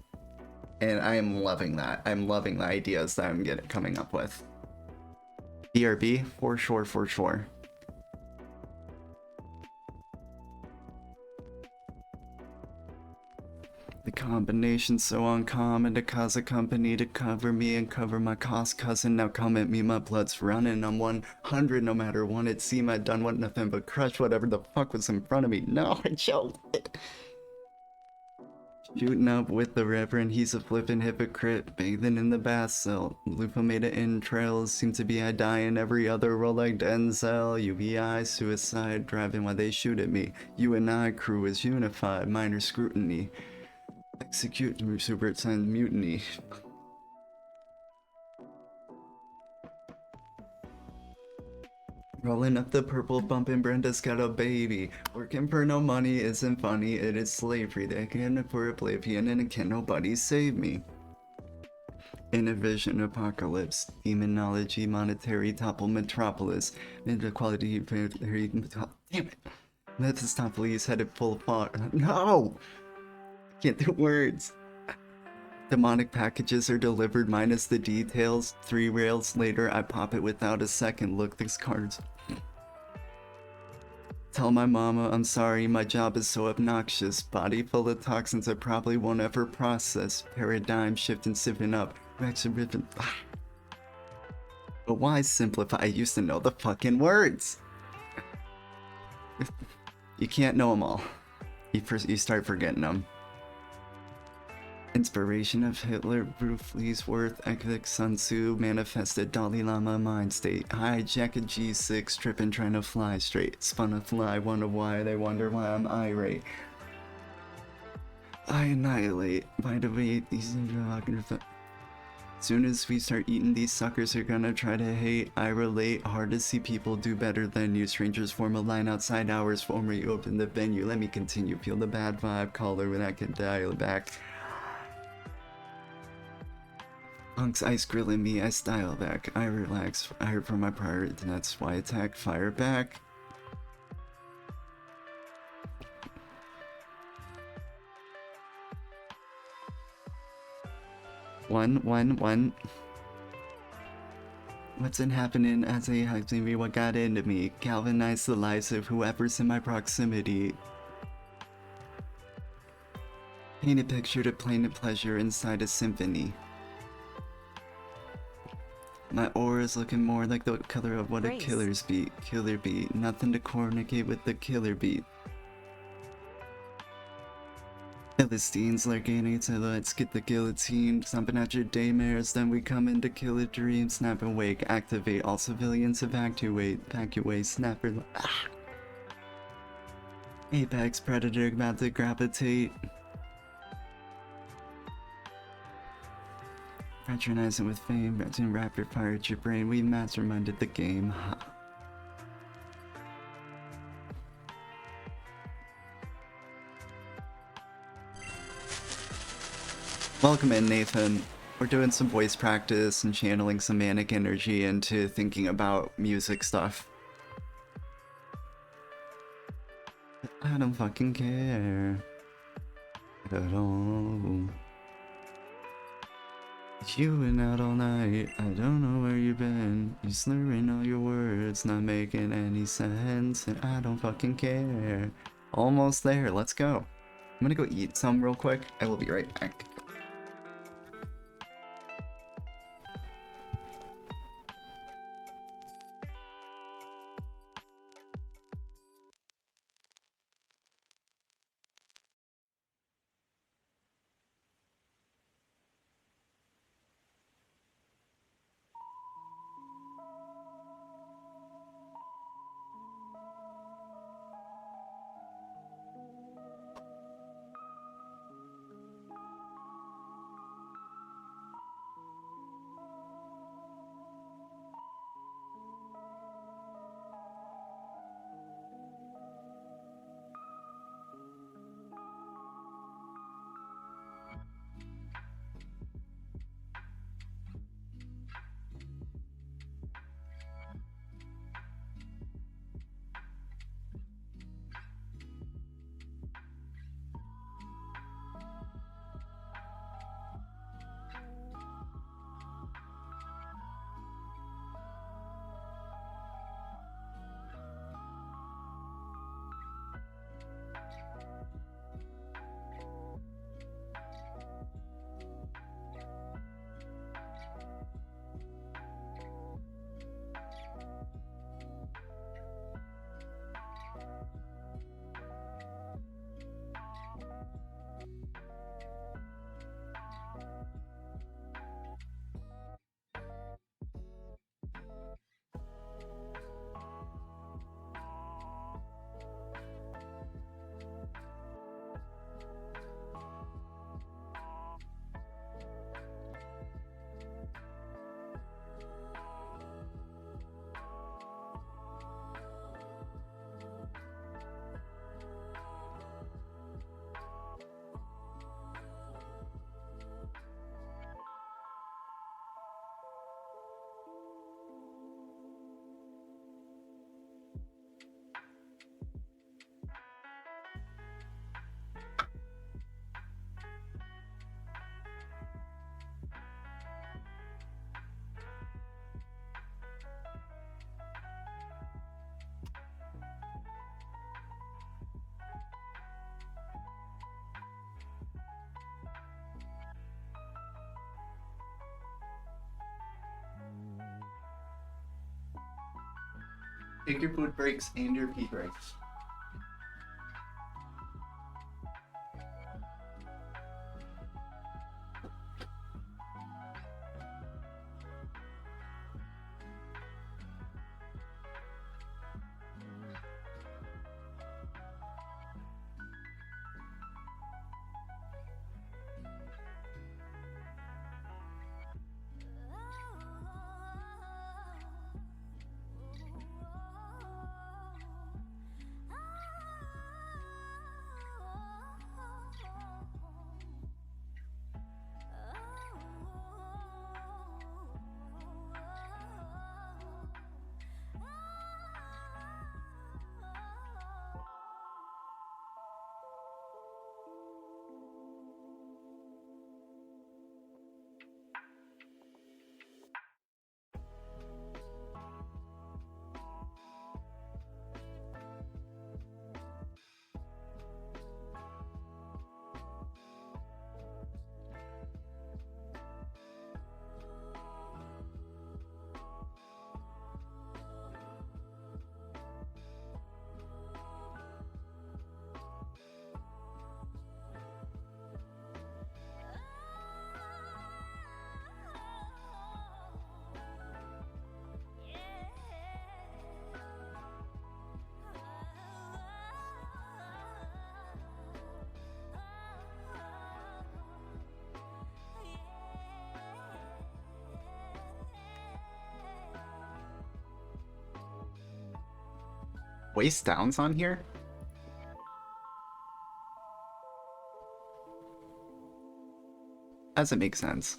and I am loving that. I'm loving the ideas that I'm coming up with. BRB, for sure, for sure. The combination's so uncommon to cause a company to cover me and cover my cost cousin. Now come at me, my blood's running. I'm 100 no matter what it seemed. I'd done what nothing but crush whatever the fuck was in front of me. No, I choked it. Shooting up with the Reverend, he's a flippin' hypocrite, bathing in the bath cell. Lupa made it in trails, seem to be I die in every other role like Denzel. UBI, suicide, driving while they shoot at me. You and I crew is unified, minor scrutiny. Execute superintendent mutiny. Rolling up the purple, bumping Brenda's got a baby. Working for no money isn't funny, it is slavery. They can for oblivion and can nobody save me. In a vision apocalypse, demonology, monetary, topple metropolis, inequality, damn it. Mephistopheles headed full far. No! Can't do words. Demonic packages are delivered minus the details. 3 rails later, I pop it without a second look. These cards. Tell my mama I'm sorry, my job is so obnoxious. Body full of toxins I probably won't ever process. Paradigm shift and sipping up. Rex and ripping. But why simplify? I used to know the fucking words. You can't know them all. You start forgetting them. Inspiration of Hitler, Bruce Leesworth, Ekvik Sun Tzu, manifested Dalai Lama mind state. Hijack a G6, tripping trying to fly straight. Spun a fly, wonder why, they wonder why I'm irate. I annihilate, by the way, these soon as we start eating, these suckers are gonna try to hate. I relate, hard to see people do better than you. Strangers form a line outside hours for me, open the venue. Let me continue, feel the bad vibe, caller when I can dial back. Punks ice grilling me, I style back. I relax, I heard from my pirate, and that's why I attack, fire back. One. What's been happening as they hyped me, what got into me? Galvanize the lives of whoever's in my proximity. Paint a picture to plain pleasure inside a symphony. My aura is looking more like the color of what Grace. a killer's beat. Killer beat. Nothing to coordinate with the killer beat. Philistines lurking so let's get the guillotine. Stomping at your daymares, then we come in to kill a dream. Snap and wake, activate. All civilians evacuate. Evacuate, snapper. Ah. Apex predator about to gravitate. Patronizing with fame, in rapid fire at your brain, we masterminded the game. Welcome in, Nathan. We're doing some voice practice and channeling some manic energy into thinking about music stuff. I don't fucking care at all. You went out all night, I don't know where you've been. You slurring all your words, not making any sense, and I don't fucking care. Almost there, let's go. I'm gonna go eat some real quick, I will be right back. Take your food breaks and your pee breaks. Waist down's on here? Doesn't make sense.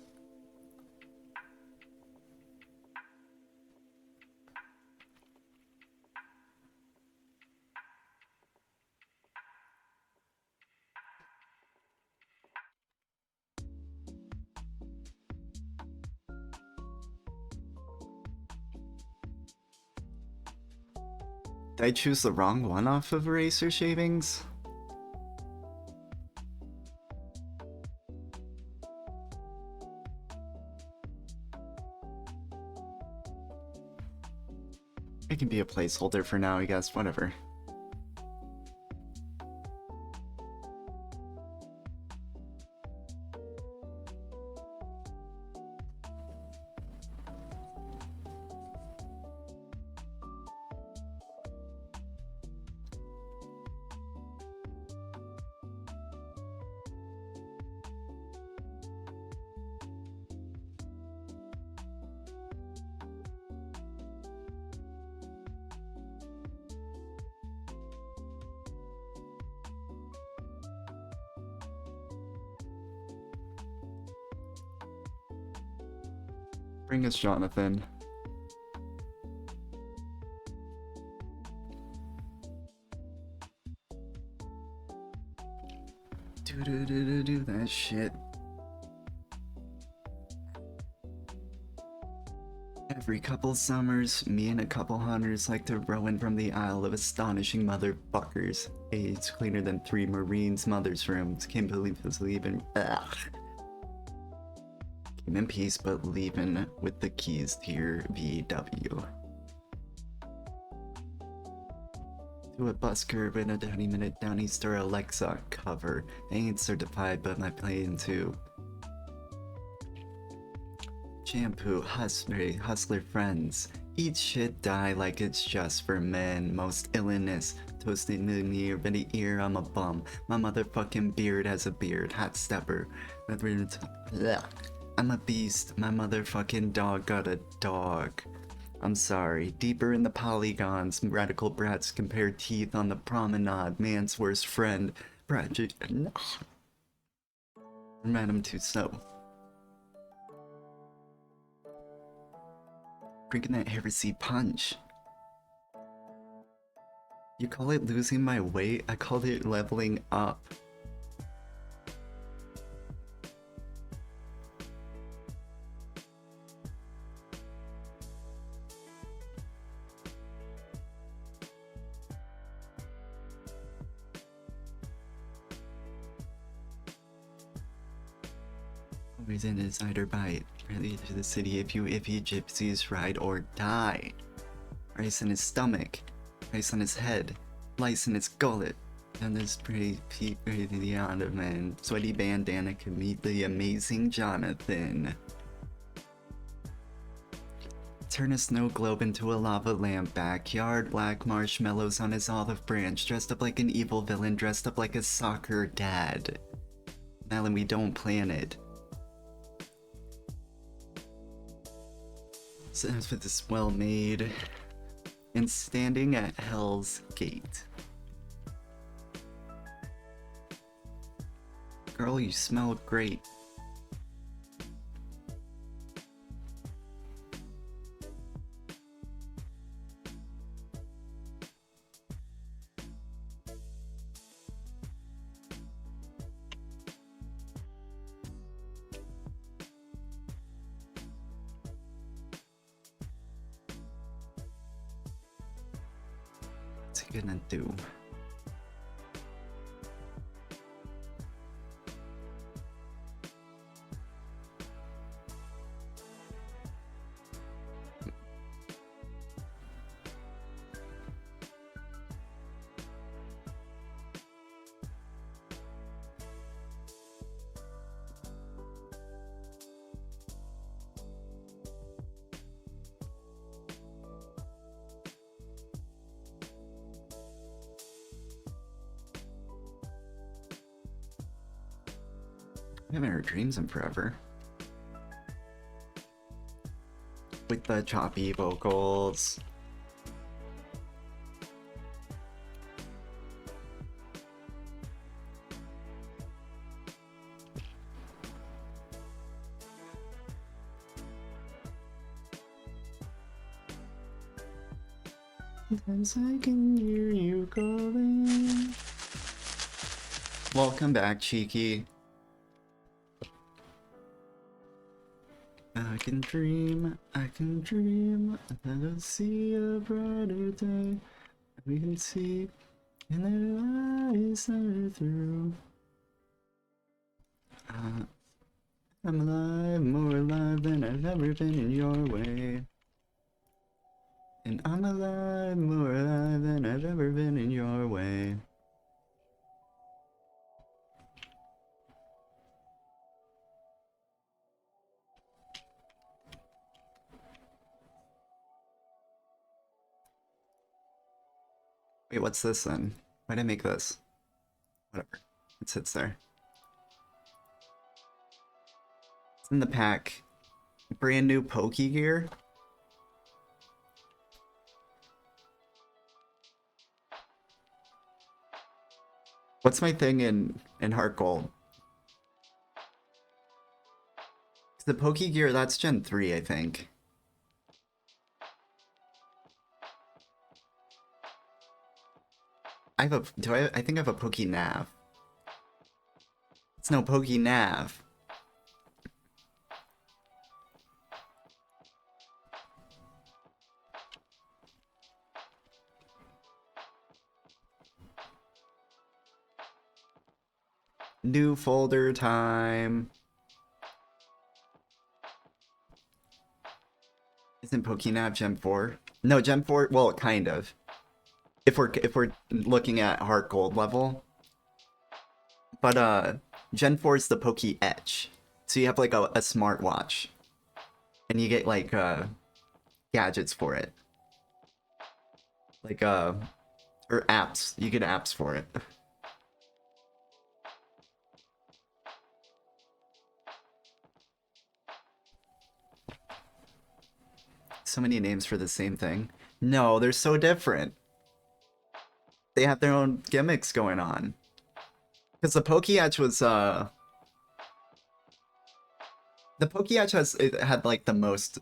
Did I choose the wrong one off of Eraser Shavings? It can be a placeholder for now, I guess, whatever. Bring us Jonathan. Do that shit. Every couple summers, me and a couple hunters like to row in from the Isle of Astonishing Motherfuckers. Hey, it's cleaner than 3 Marines' mother's rooms. Can't believe this leaving. Ugh. Came in peace, but leaving with the keys to your VW. To a bus curb in a 20-minute Downy Store Alexa cover. They ain't certified, but my plan too. Shampoo, hustler friends. Eat shit, die like it's just for men. Most illness. Toasting in the ear, but the ear, I'm a bum. My motherfucking beard has a beard. Hot stepper. I'm a beast. My motherfucking dog got a dog. I'm sorry. Deeper in the polygons. Radical brats compare teeth on the promenade. Man's worst friend. Madame Tussaud. Drinking that heresy punch. You call it losing my weight? I called it leveling up. Reason is either bite. Really to the city if you gypsies ride or die. ice in his stomach, ice on his head, lice in his gullet, and this pretty Pete the Ottoman. Sweaty bandana could meet the amazing Jonathan. Turn a snow globe into a lava lamp. Backyard, black marshmallows on his olive branch. Dressed up like an evil villain, dressed up like a soccer dad. Alan, we don't plan it. So that's what this well made. And standing at Hell's Gate. Girl, you smell great. What's he gonna do? I haven't heard Dreams in forever. With the choppy vocals. Sometimes I can hear you calling. Welcome back, Cheeky. I can dream that I'll see a brighter day. We can see in their eyes that are through. I'm alive, more alive than I've ever been in your way. And I'm alive, more alive than I've ever been in your way. Wait, what's this then? Why'd I make this? Whatever. It sits there. It's in the pack. Brand new pokey gear. What's my thing in Heart Gold? The pokey gear, that's Gen 3, I think. I think I have a Pokey Nav. It's no Pokey Nav. New folder time. Isn't PokeNav Gen 4? No, Gen 4, well, kind of. If we're looking at Heart Gold level. But Gen 4 is the Poke Etch. So you have like a smartwatch. And you get like gadgets for it. Like or apps. You get apps for it. So many names for the same thing. No, they're so different. They have their own gimmicks going on. Because the Pokéatch was, the Pokéatch it had, like, the most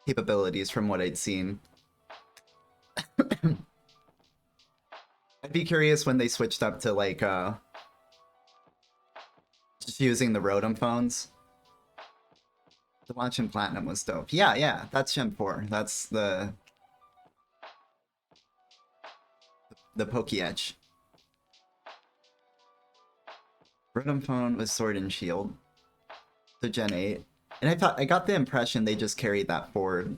capabilities from what I'd seen. I'd be curious when they switched up to, like, just using the Rotom phones. The Watch in Platinum was dope. Yeah, that's Gen 4. That's the Pokéatch. Rotom phone was Sword and Shield. So Gen 8. And I got the impression they just carried that forward.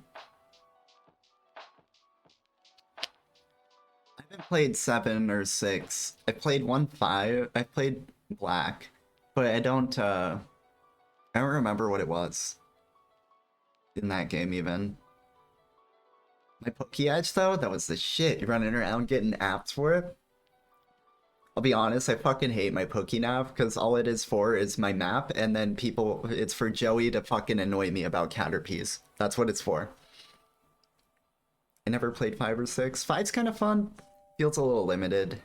played 7 or 6. I played 1.5. I played Black, but I don't remember what it was in that game even. My Pokédex though, that was the shit. You're running around getting apps for it. I'll be honest, I fucking hate my Pokénav because all it is for is my map, and then it's for Joey to fucking annoy me about Caterpies. That's what it's for. I never played 5 or 6. 5's kind of fun. Feels a little limited.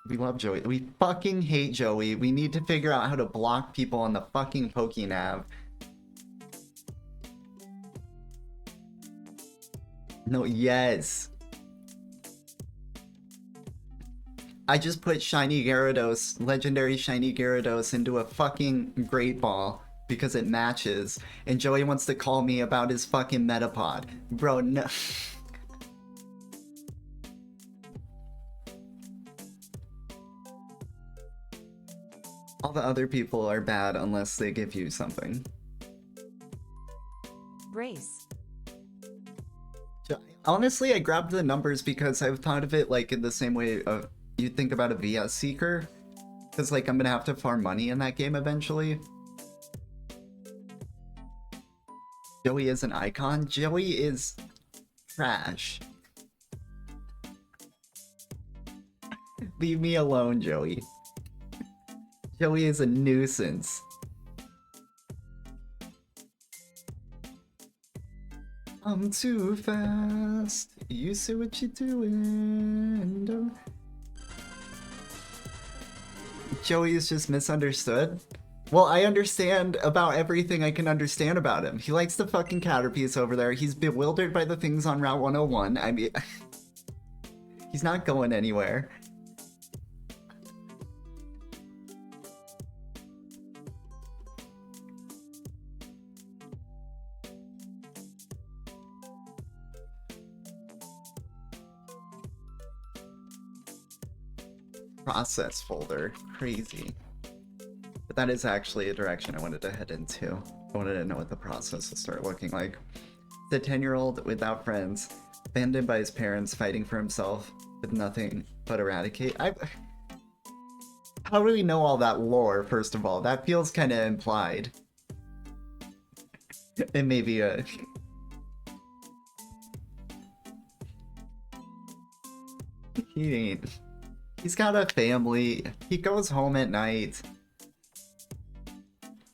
We love Joey. We fucking hate Joey. We need to figure out how to block people on the fucking Pokénav. No, yes. I just put Shiny Gyarados, Legendary Shiny Gyarados, into a fucking Great Ball because it matches, and Joey wants to call me about his fucking Metapod. Bro, no. All the other people are bad unless they give you something. Brace. Honestly, I grabbed the numbers because I've thought of it like in the same way you think about a VS Seeker. Because like I'm gonna have to farm money in that game eventually. Joey is an icon. Joey is trash. Leave me alone, Joey. Joey is a nuisance. I'm too fast. You see what you're doing. Joey is just misunderstood. Well, I understand about everything I can understand about him. He likes the fucking Caterpies over there. He's bewildered by the things on Route 101. I mean, he's not going anywhere. Process folder. Crazy. But that is actually a direction I wanted to head into. I wanted to know what the process will start looking like. The 10-year-old without friends, abandoned by his parents, fighting for himself with nothing but eradicate. How do we know all that lore, first of all? That feels kind of implied. It may be a... He ain't... He's got a family. He goes home at night.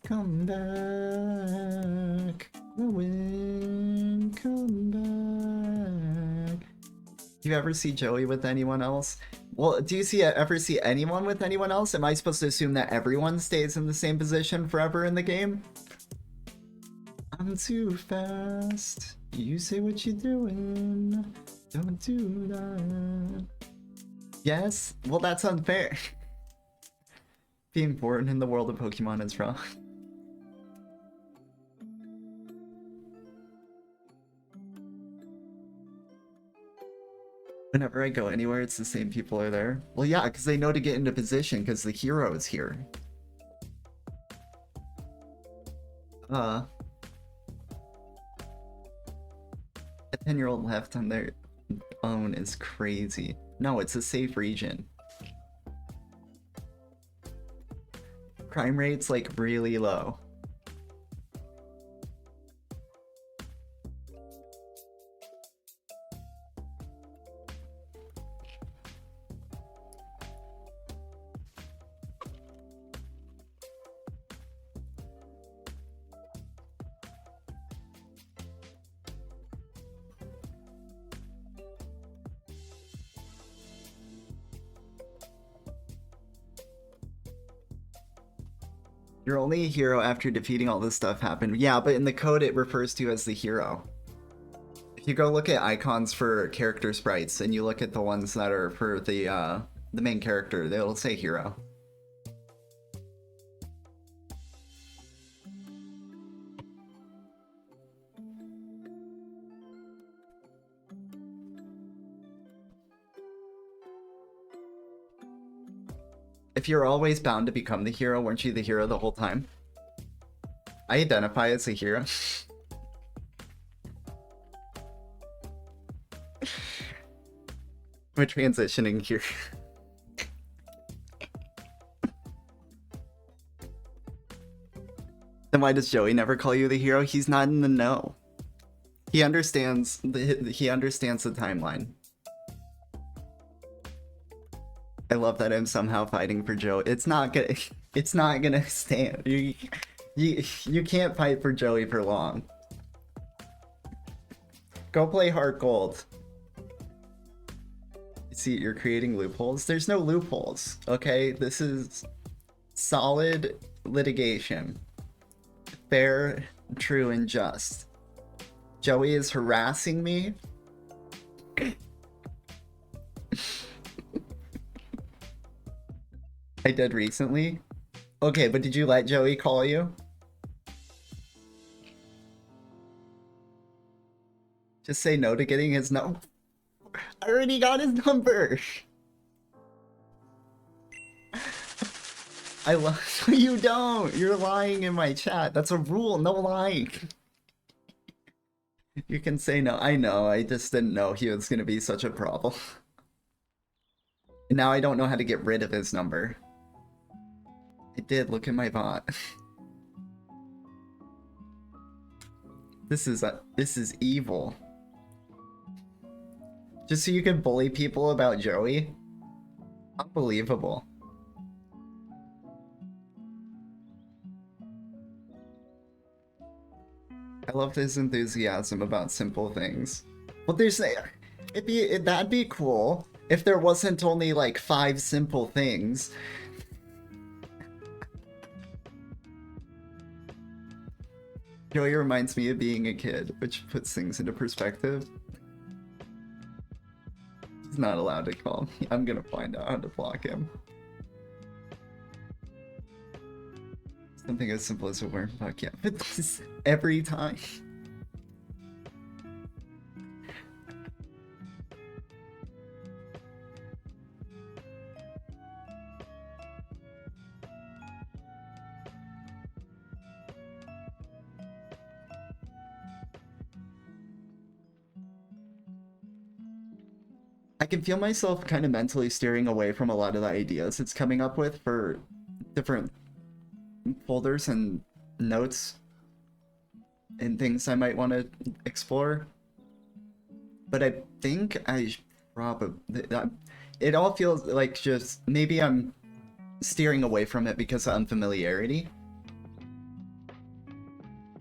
Come back. The wind, come back. Do you ever see Joey with anyone else? Well, do you ever see anyone with anyone else? Am I supposed to assume that everyone stays in the same position forever in the game? I'm too fast. You say what you're doing. Don't do that. Yes? Well, that's unfair. Being born in the world of Pokemon is wrong. Whenever I go anywhere, it's the same people are there. Well, yeah, because they know to get into position because the hero is here. A 10-year-old left on their own is crazy. No, it's a safe region. Crime rate's like really low. You're only a hero after defeating all this stuff happened. Yeah, but in the code it refers to you as the hero. If you go look at icons for character sprites and you look at the ones that are for the main character, they'll say hero. If you're always bound to become the hero, weren't you the hero the whole time? I identify as a hero. We're transitioning here. Then why does Joey never call you the hero? He's not in the know. He understands the timeline. I love that I'm somehow fighting for Joey. It's not gonna stand. You can't fight for Joey for long. Go play Heart Gold. See, you're creating loopholes. There's no loopholes, okay? This is solid litigation. Fair, true, and just. Joey is harassing me. I did recently. Okay, but did you let Joey call you? Just say no to getting his no. I already got his number. I love you don't. You're lying in my chat. That's a rule. No lying. You can say no. I know. I just didn't know he was gonna be such a problem. And now I don't know how to get rid of his number. I did. Look at my bot. This is evil. Just so you can bully people about Joey? Unbelievable. I love his enthusiasm about simple things. Well, that'd be cool if there wasn't only like 5 simple things. Joey reminds me of being a kid, which puts things into perspective. He's not allowed to call me. I'm gonna find out how to block him. Something as simple as a word. Fuck yeah. But this every time. I can feel myself kind of mentally steering away from a lot of the ideas it's coming up with for different folders and notes and things I might want to explore. But I think I probably... It all feels like just... Maybe I'm steering away from it because of unfamiliarity.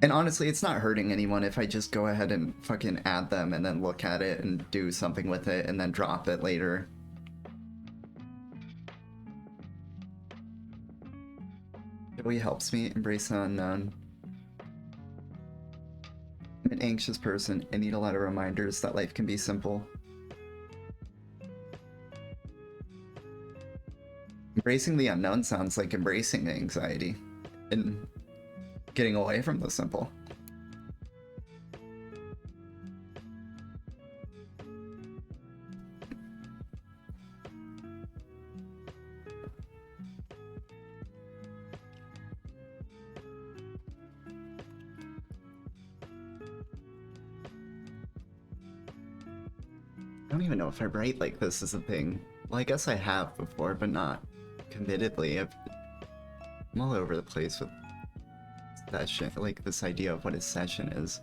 And honestly, it's not hurting anyone if I just go ahead and fucking add them and then look at it and do something with it and then drop it later. Joey helps me embrace the unknown. I'm an anxious person. I need a lot of reminders that life can be simple. Embracing the unknown sounds like embracing the anxiety and getting away from the simple. I don't even know if I write like this is a thing. Well, I guess I have before, but not committedly. I'm all over the place with that shit, like this idea of what a session is.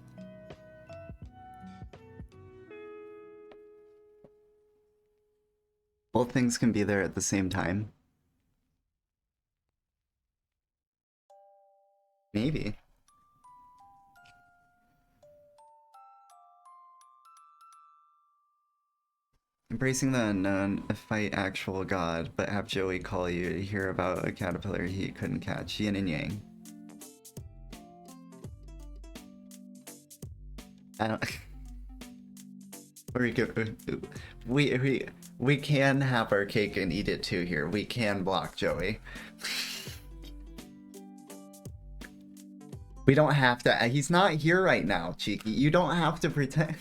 Both things can be there at the same time. Maybe. Embracing the unknown, fight actual god, but have Joey call you to hear about a caterpillar he couldn't catch. Yin and yang. I don't... We can have our cake and eat it too here. We can block Joey. We don't have to... He's not here right now, Cheeky. You don't have to pretend...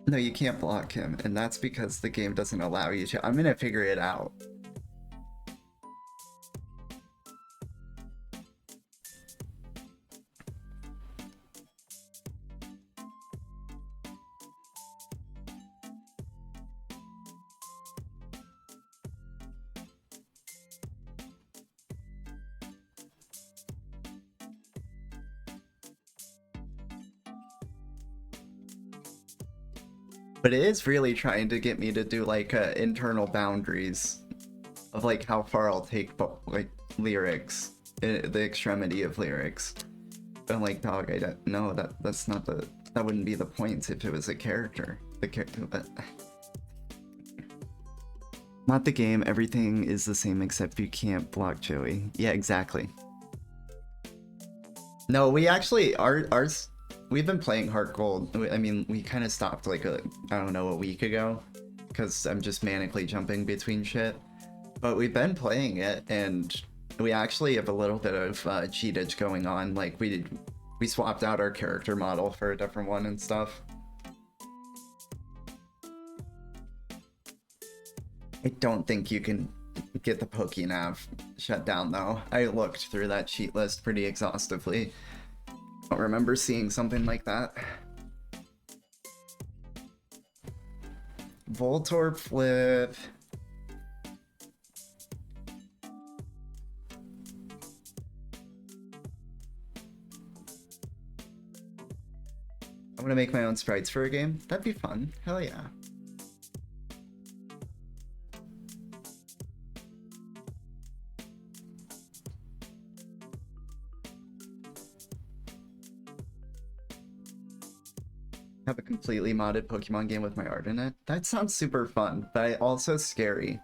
No, you can't block him, and that's because the game doesn't allow you to. I'm gonna figure it out. But it is really trying to get me to do like internal boundaries of like how far I'll take like lyrics, the extremity of lyrics. But I'm like, dog, I don't know, that's not the, that wouldn't be the point if it was a character. The character, not the game. Everything is the same except you can't block Joey. Yeah, exactly. No, we actually ours. We've been playing Heart Gold. I mean, we kind of stopped like I don't know, a week ago, because I'm just manically jumping between shit. But we've been playing it, and we actually have a little bit of cheatage going on. Like we swapped out our character model for a different one and stuff. I don't think you can get the PokeNav shut down though. I looked through that cheat list pretty exhaustively. I don't remember seeing something like that. Voltorb flip. I'm gonna make my own sprites for a game. That'd be fun. Hell yeah. Have a completely modded Pokemon game with my art in it. That sounds super fun, but also scary.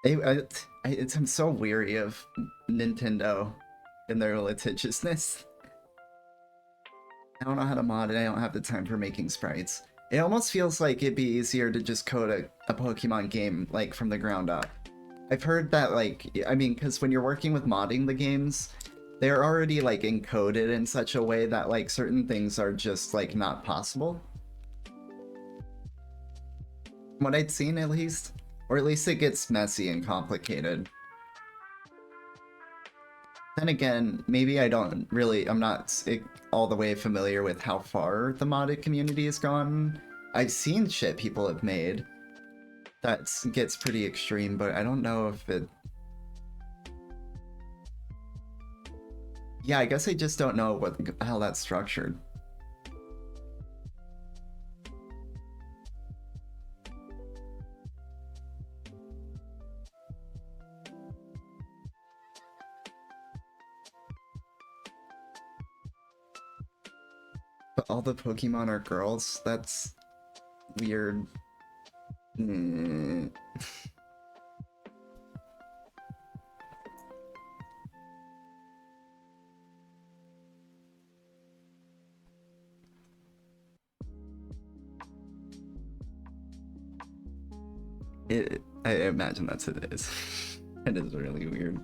I'm so weary of Nintendo and their litigiousness. I don't know how to mod it. I don't have the time for making sprites. It almost feels like it'd be easier to just code a Pokemon game like from the ground up. I've heard that, like, I mean, because when you're working with modding the games, they're already like encoded in such a way that like certain things are just like not possible. What I'd seen at least, or at least it gets messy and complicated. Then again, maybe I'm not all the way familiar with how far the modded community has gone. I've seen shit people have made that gets pretty extreme, but I don't know if it... Yeah, I guess I just don't know how that's structured. But all the Pokemon are girls? That's weird. I imagine that's what it is. It is really weird.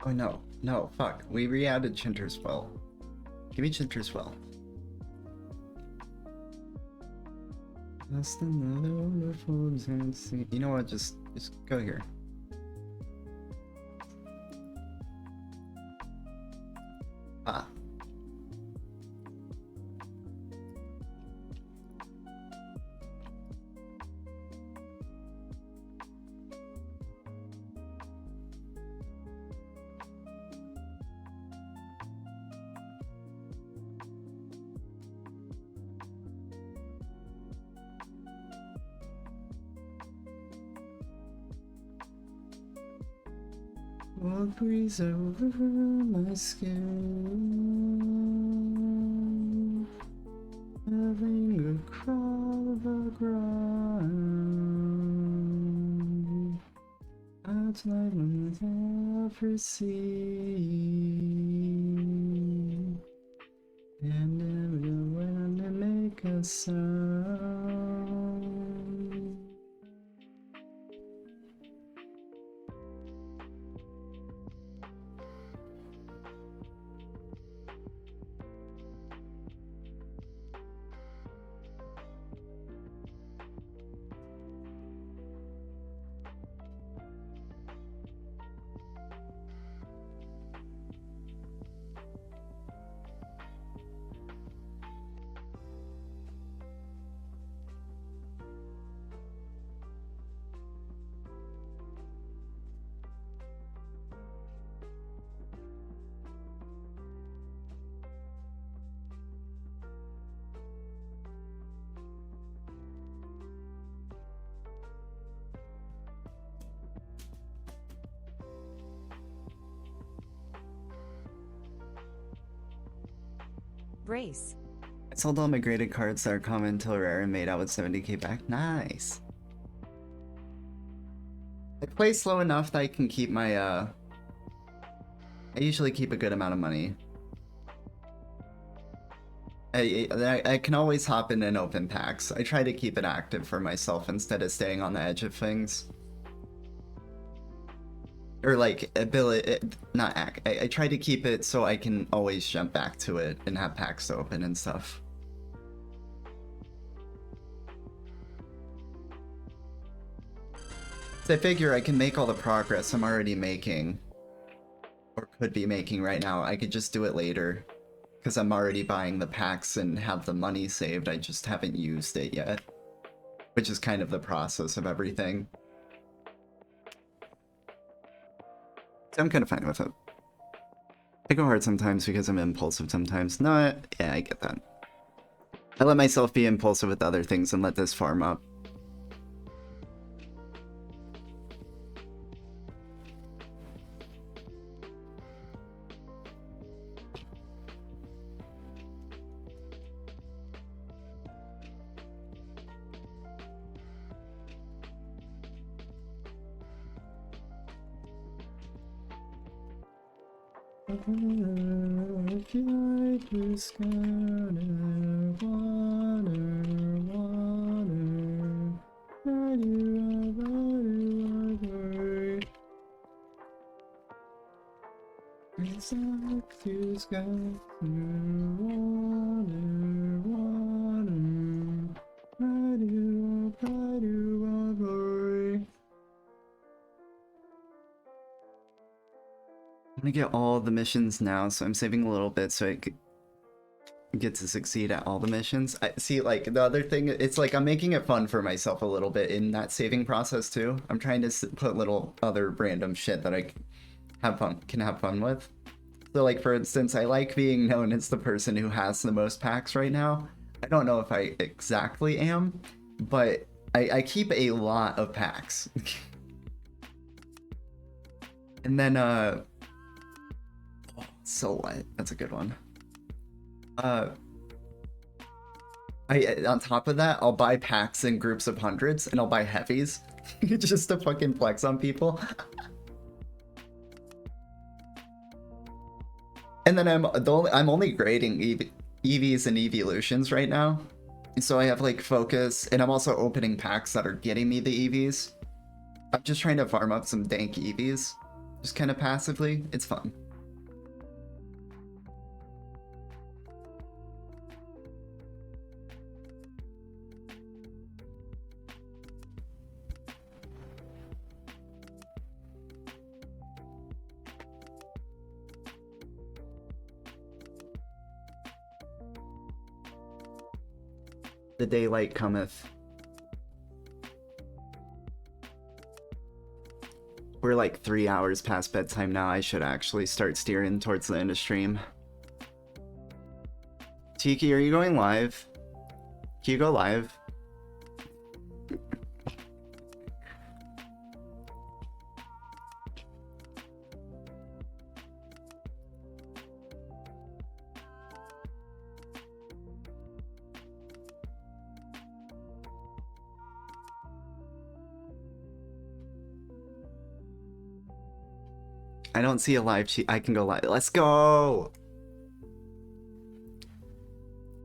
Oh no, fuck. We re-added Chinterswell. Give me Chinterswell. That's another wonderful day. You know what? Just go here. Ah. What breeze over my skin? living across the ground. That's like one's ever seen. And everywhere they make a sound. Brace. I sold all my graded cards that are common until rare and made out with 70k back. Nice. I play slow enough that I can keep my, I usually keep a good amount of money. I can always hop in and open packs. I try to keep it active for myself instead of staying on the edge of things. Or like, ability, not act. I try to keep it so I can always jump back to it and have packs open and stuff. So I figure I can make all the progress I'm already making, or could be making right now. I could just do it later, because I'm already buying the packs and have the money saved. I just haven't used it yet, which is kind of the process of everything. So I'm kind of fine with it. I go hard sometimes because I'm impulsive sometimes. No, yeah, I get that. I let myself be impulsive with other things and let this farm up. If you like to scatter water, why do I it's like to scatter water, why do I worry? I'm gonna get all the missions now, so I'm saving a little bit so I could get to succeed at all the missions. I see, like, the other thing, it's like I'm making it fun for myself a little bit in that saving process too. I'm trying to put little other random shit that I can have fun with. So like, for instance, I like being known as the person who has the most packs right now. I don't know if I exactly am, but I keep a lot of packs. And then, so what? That's a good one. On top of that, I'll buy packs in groups of hundreds, and I'll buy heavies just to fucking flex on people. And then I'm only grading EVs and evolutions right now, so I have like focus, and I'm also opening packs that are getting me the EVs. I'm just trying to farm up some dank EVs, just kind of passively. It's fun. The daylight cometh. We're like 3 hours past bedtime now. I should actually start steering towards the end of stream. Tiki, are you going live? Can you go live? I don't see a live cheat. I can go live. Let's go!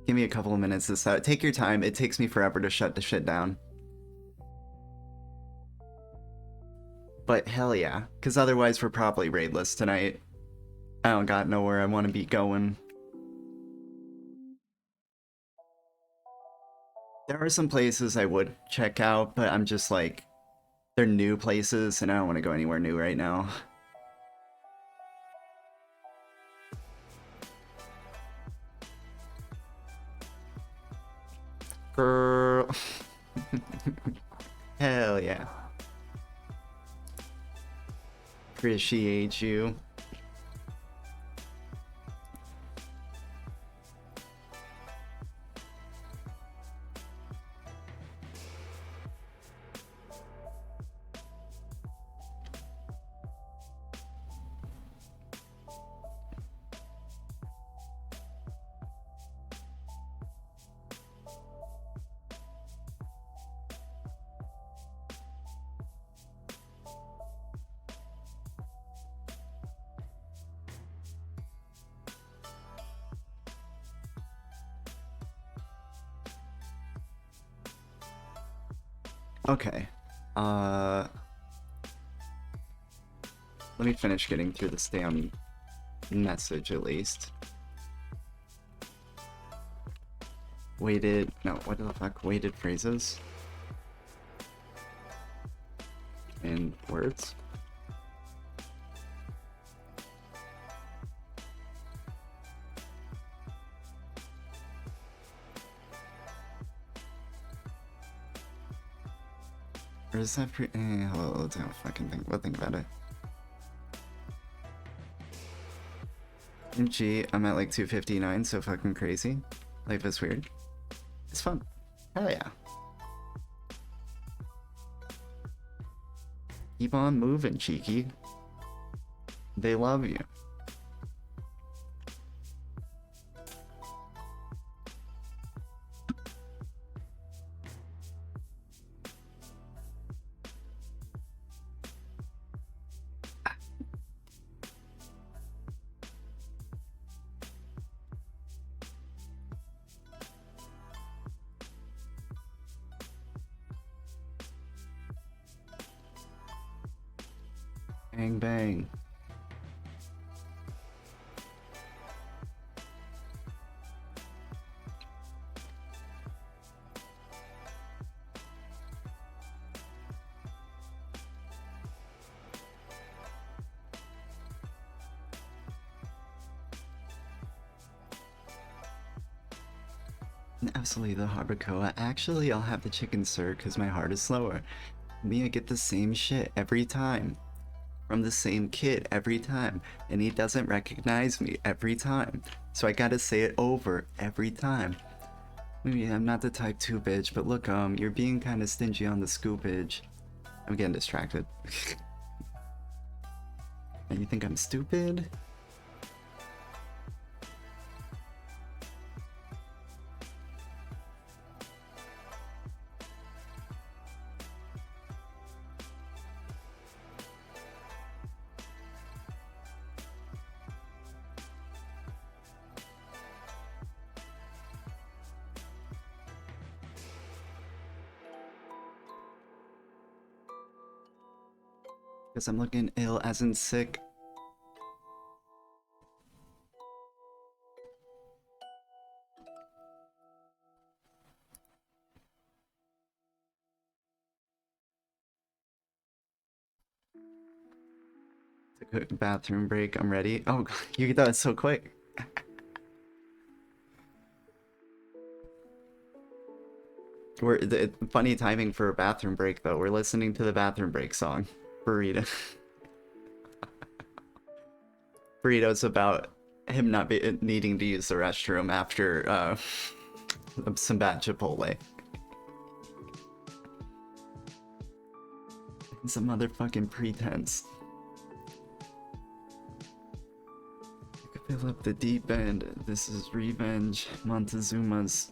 Give me a couple of minutes to start. Take your time. It takes me forever to shut the shit down. But hell yeah. Because otherwise we're probably raidless tonight. I don't got nowhere I want to be going. There are some places I would check out, but I'm just like... They're new places, and I don't want to go anywhere new right now. Girl. Hell yeah. Appreciate you. Okay. Let me finish getting through this damn message at least. Weighted, no, what the fuck? Weighted phrases? And words? Or is that pre- let's have a fucking think. We'll think about it. Gee, I'm at like 259, so fucking crazy. Life is weird. It's fun. Hell yeah. Keep on moving, cheeky. They love you. Bang bang. Absolutely, the barbacoa. Actually, I'll have the chicken, sir, because my heart is slower. Me, I get the same shit every time. From the same kid every time. And he doesn't recognize me every time. So I gotta say it over every time. Maybe I'm not the type 2 bitch, but look, you're being kind of stingy on the scoopage. I'm getting distracted. And you think I'm stupid? Because I'm looking ill as in sick. It's a quick bathroom break. I'm ready. Oh, you get that so quick. Funny timing for a bathroom break though. We're listening to the bathroom break song. Burrito. Burrito's about him not needing to use the restroom after some bad Chipotle. Some motherfucking pretense. You could fill up the deep end. This is revenge. Montezuma's.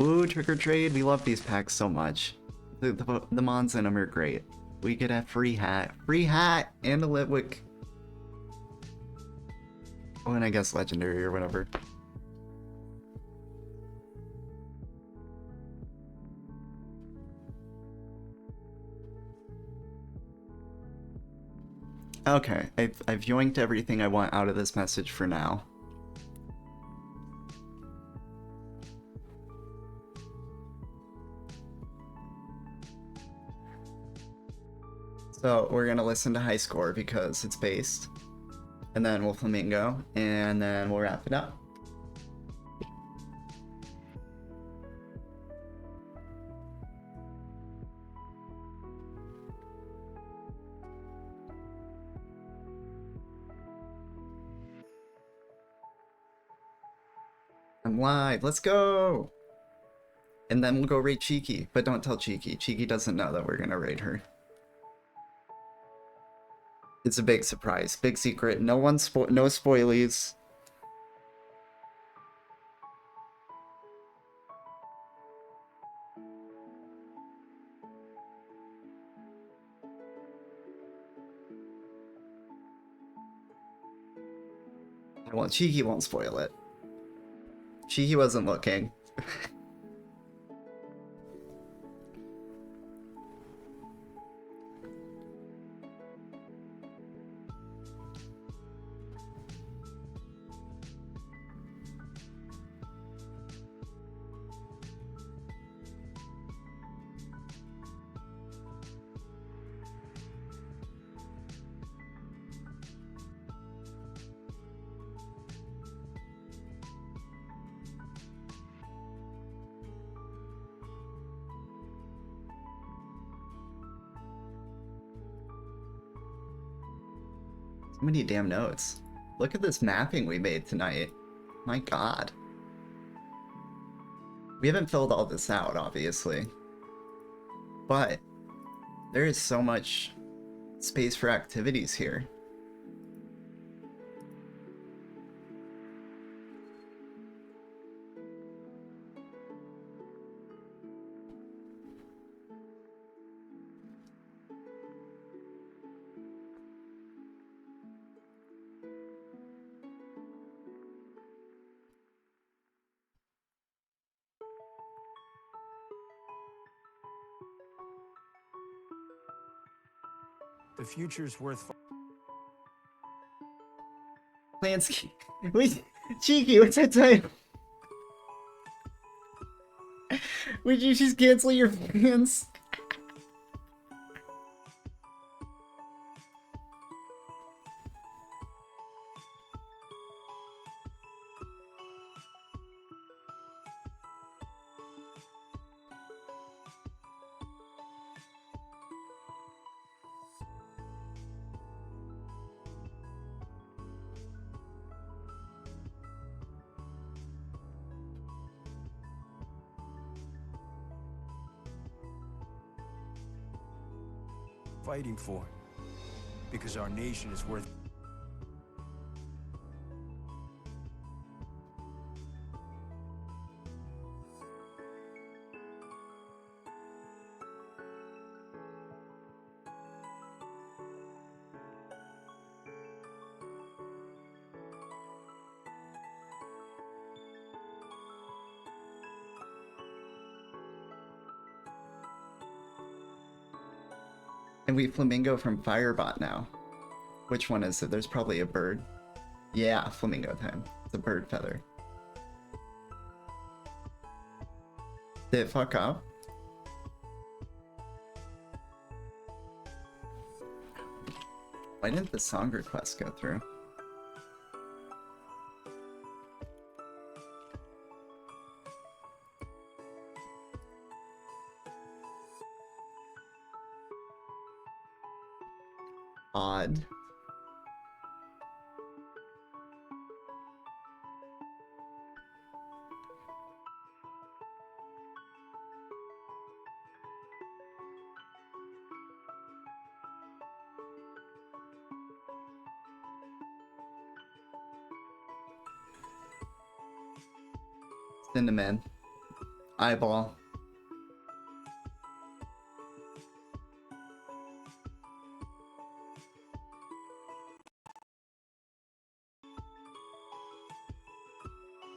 Ooh, trick or trade. We love these packs so much. The mons in them are great. We get a free hat. Free hat and a Litwick. Oh, and I guess legendary or whatever. Okay, I've yoinked everything I want out of this message for now. So we're gonna listen to High Score because it's based. And then we'll Flamingo, and then we'll wrap it up. I'm live, let's go! And then we'll go raid Cheeky, but don't tell Cheeky. Cheeky doesn't know that we're gonna raid her. It's a big surprise, big secret. No spoilies. Well, Cheeky won't spoil it. Cheeky wasn't looking. So many damn notes. Look at this mapping we made tonight. My god. We haven't filled all this out, obviously. But there is so much space for activities here. The future's worth. Plansky. Wait, Cheeky, what's that time? Would you just cancel your plans? Fighting for, because our nation is worth. And we Flamingo from Firebot now. Which one is it? There's probably a bird. Yeah, Flamingo time. It's a bird feather. Did it fuck up? Why didn't the song request go through? Odd. Cinnamon. eyeball.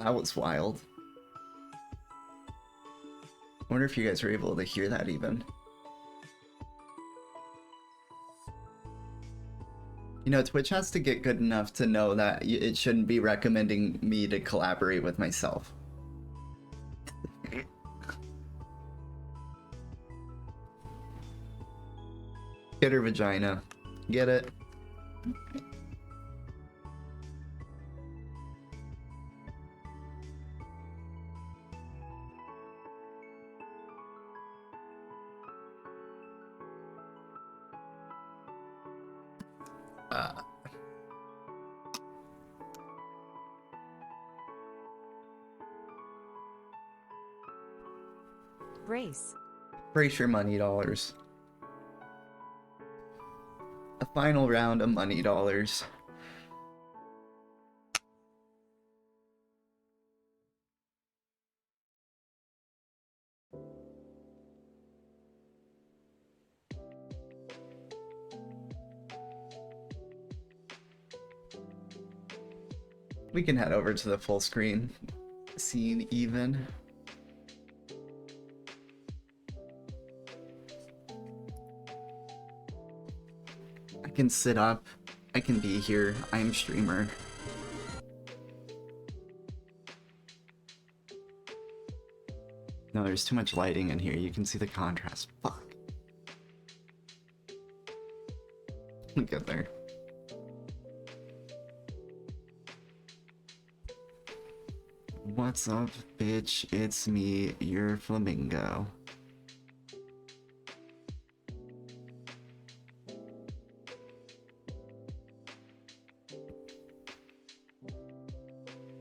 That was wild. I wonder if you guys were able to hear that even. You know, Twitch has to get good enough to know that it shouldn't be recommending me to collaborate with myself. Get her vagina. Get it? Brace. Brace your money dollars. A final round of money dollars. We can head over to the full screen scene even. I can sit up. I can be here. I am streamer. No, there's too much lighting in here. You can see the contrast. Fuck. We'll get there. What's up, bitch? It's me, your flamingo.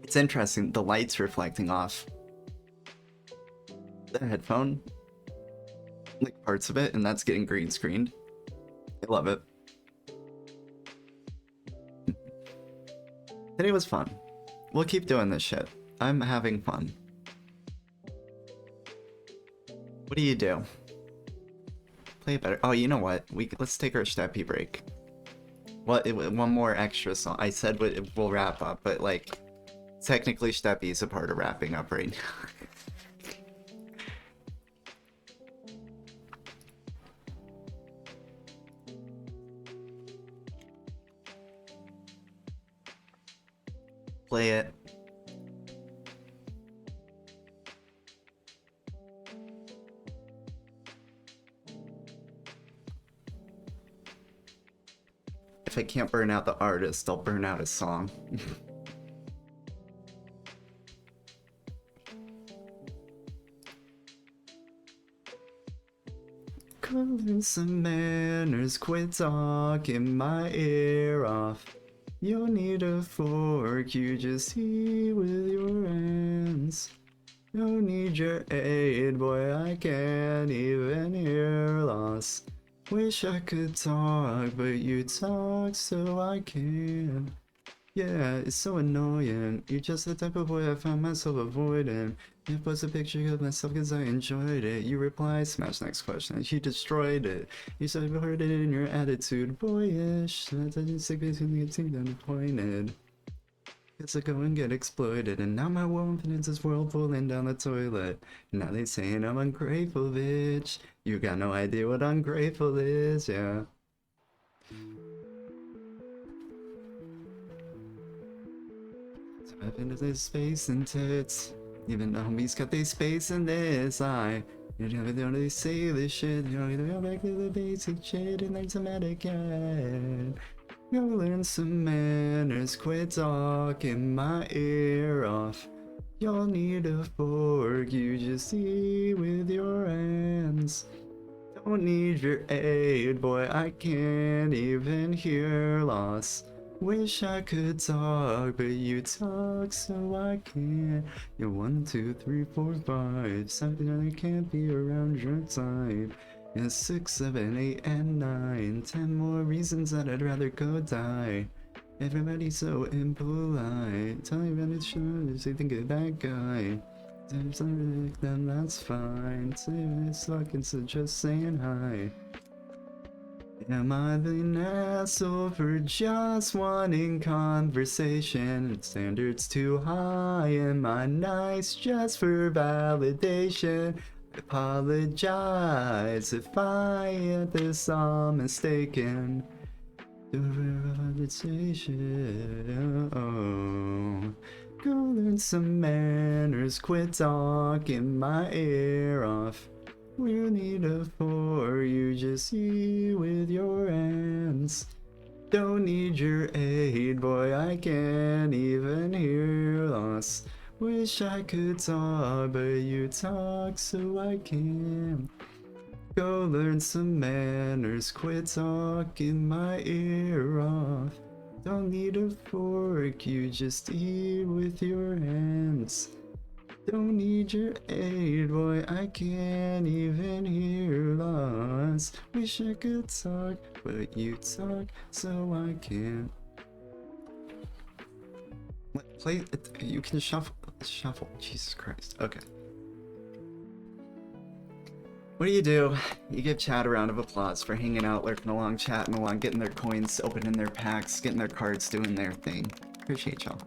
It's interesting, the light's reflecting off the headphone, like parts of it, and that's getting green screened. I love it. Today was fun. We'll keep doing this shit. I'm having fun. What do you do? Play it better. Oh, you know what? Let's take our steppy break. What? One more extra song. I said we'll wrap up, but like, technically steppy is a part of wrapping up right now. Play it. If I can't burn out the artist, I'll burn out a song. Calling some manners, quit talking my ear off. You don't need a fork, you just eat with your hands. Don't need your aid, boy, I can't even hear loss. Wish I could talk, but you talk so I can. Yeah, it's so annoying. You're just the type of boy I found myself avoiding. It was a picture of myself cause I enjoyed it. You reply, smash next question. You destroyed it. You said you heard it in your attitude, boyish. That's how you sick basically get seemed disappointed. Guess I go and get exploited, and now my confidence is whirlpooling down the toilet. Now they saying I'm ungrateful, bitch. You got no idea what ungrateful is, yeah. So I've been to this space and tits. Even the homies got their space in this eye. You never know they say this shit. You know, they go back to the basic shit and learn some etiquette. Go learn some manners, quit talking my ear off. Y'all need a fork, you just eat with your hands. Don't need your aid, boy, I can't even hear loss. Wish I could talk, but you talk so I can't. You're 1, 2, 3, 4, 5. Something I can't be around your type. Yeah, 6, 7, 8, and 9. 10 more reasons that I'd rather go die. Everybody's so impolite. Tell me about it, sure, they think of that guy. Then that's fine. It's fucking so just saying hi. Am I the asshole for just wanting conversation? Standards too high. Am I nice just for validation? I apologize if I at this all mistaken. Oh, go learn some manners. Quit talking my ear off. We'll need a for you, just you with your hands. Don't need your aid, boy, I can't even hear loss. Wish I could talk, but you talk so I can. Go learn some manners, quit talking my ear off. Don't need a fork, you just eat with your hands. Don't need your aid, boy, I can't even hear loss. Wish I could talk, but you talk, so I can't. Play it, you can shuffle, Jesus Christ, okay. What do? You give chat a round of applause for hanging out, lurking along, chatting along, getting their coins, opening their packs, getting their cards, doing their thing. Appreciate y'all.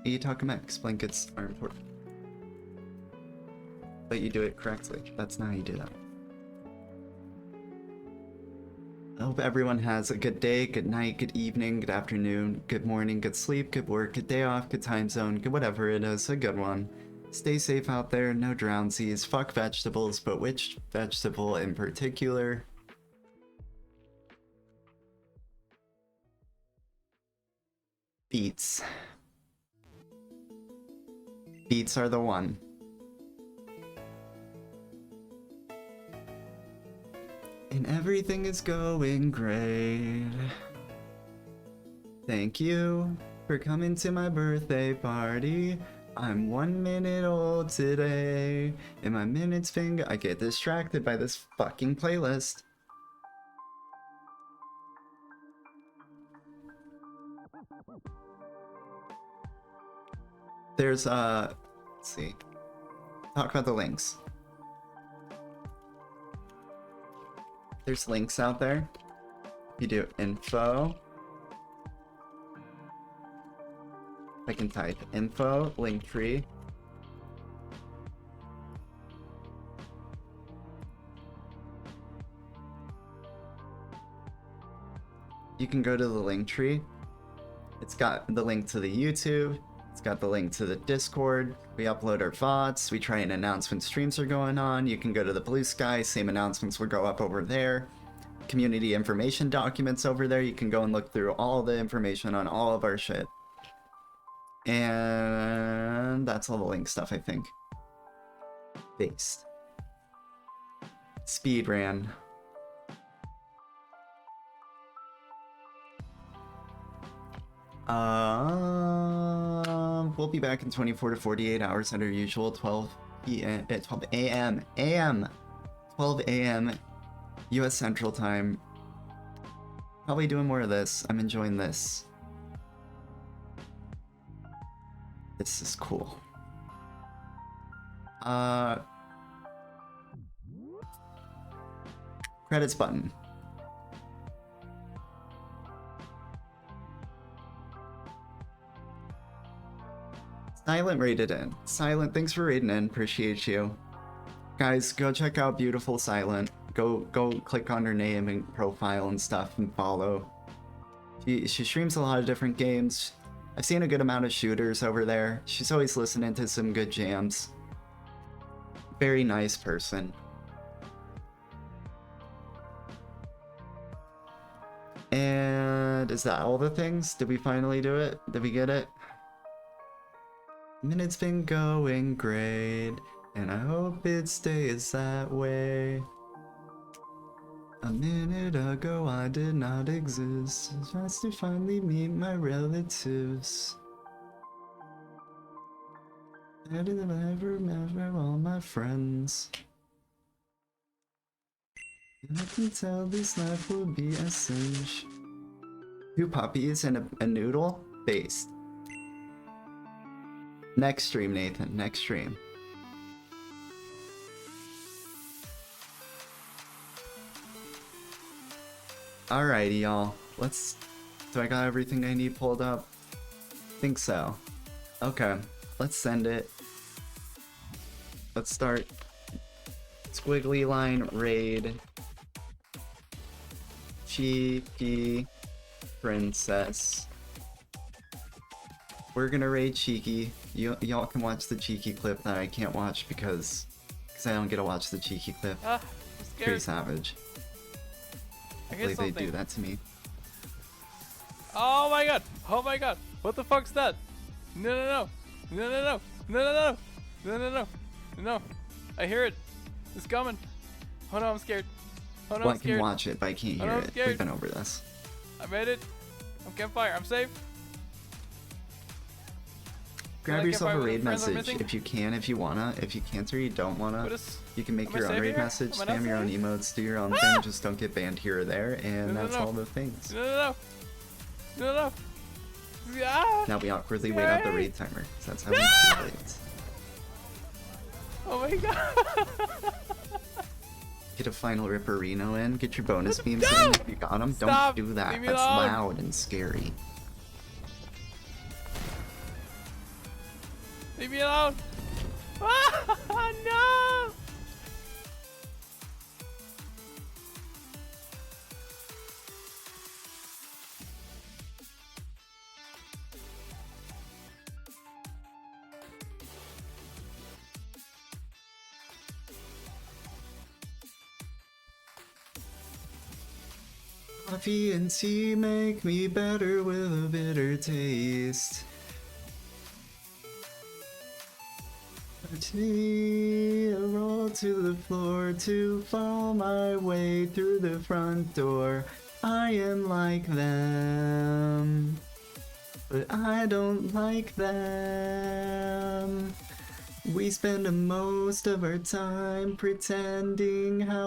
You talk Mex, blankets are important. But you do it correctly. That's not how you do that. I hope everyone has a good day, good night, good evening, good afternoon, good morning, good sleep, good work, good day off, good time zone, good whatever it is, a good one. Stay safe out there, no drownsies, fuck vegetables, but which vegetable in particular? Beets. Beets are the one. And everything is going great. Thank you for coming to my birthday party. I'm 1 minute old today. And my minutes finger, I get distracted by this fucking playlist. There's let's see. Talk about the links. There's links out there. You do info. I can type info, link tree. You can go to the link tree. It's got the link to the YouTube. It's got the link to the Discord. We upload our VODs. We try and announce when streams are going on. You can go to the Blue Sky. Same announcements will go up over there. Community information documents over there. You can go and look through all the information on all of our shit. And that's all the link stuff, I think. Based. Speed ran. We'll be back in 24 to 48 hours at our usual 12 a.m. 12 a.m. U.S. Central Time. Probably doing more of this. I'm enjoying this. This is cool. Credits button. Silent rated in. Silent, thanks for rating in. Appreciate you. Guys, go check out Beautiful Silent. Go click on her name and profile and stuff and follow. She streams a lot of different games. I've seen a good amount of shooters over there. She's always listening to some good jams. Very nice person. And is that all the things? Did we finally do it? Did we get it? Minute's been going great, and I hope it stays that way. A minute ago I did not exist, just to finally meet my relatives. Better than I ever remember all my friends. And I can tell this life will be a cinch. 2 puppies and a noodle? Based. Next stream, Nathan. Next stream. Alrighty, y'all. Do I got everything I need pulled up? Think so. Okay, let's send it. Let's start. Squiggly line raid. Cheeky princess. We're gonna raid Cheeky. Y'all can watch the Cheeky clip that I can't watch because I don't get to watch the Cheeky clip. I'm Pretty scared. savage. I Hopefully hear they something. do that to me. Oh my god! Oh my god! What the fuck's that? No no no! No no no! No no no! No no no! No! I hear it! It's coming! Oh no, I'm scared! Oh no, Well, I'm I can scared! watch it, but I can't Oh, hear no, I'm it. scared. We've been over this. I made it! I'm campfire, I'm safe! Grab I yourself a campfire raid with friends I'm message missing? if you can, if you wanna. If you can't or you don't wanna, What is- you can make am I your own safe raid here? message, Am I not spam your own safe? emotes, do your own thing, just don't get banned here or there, and No, no, that's no. all the things. No no no! No no! Ah! Now we awkwardly wait out the Yay! raid timer, 'cause that's how we do it. Oh my god! Get a final Ripperino in, get your bonus beams No! in. If you got them, Stop! don't do that. Leave me That's alone! loud and scary. Leave me alone! Ah, no! Coffee and tea make me better with a bitter taste. Tea, a roll to the floor to fall my way through the front door. I am like them, but I don't like them. We spend most of our time pretending how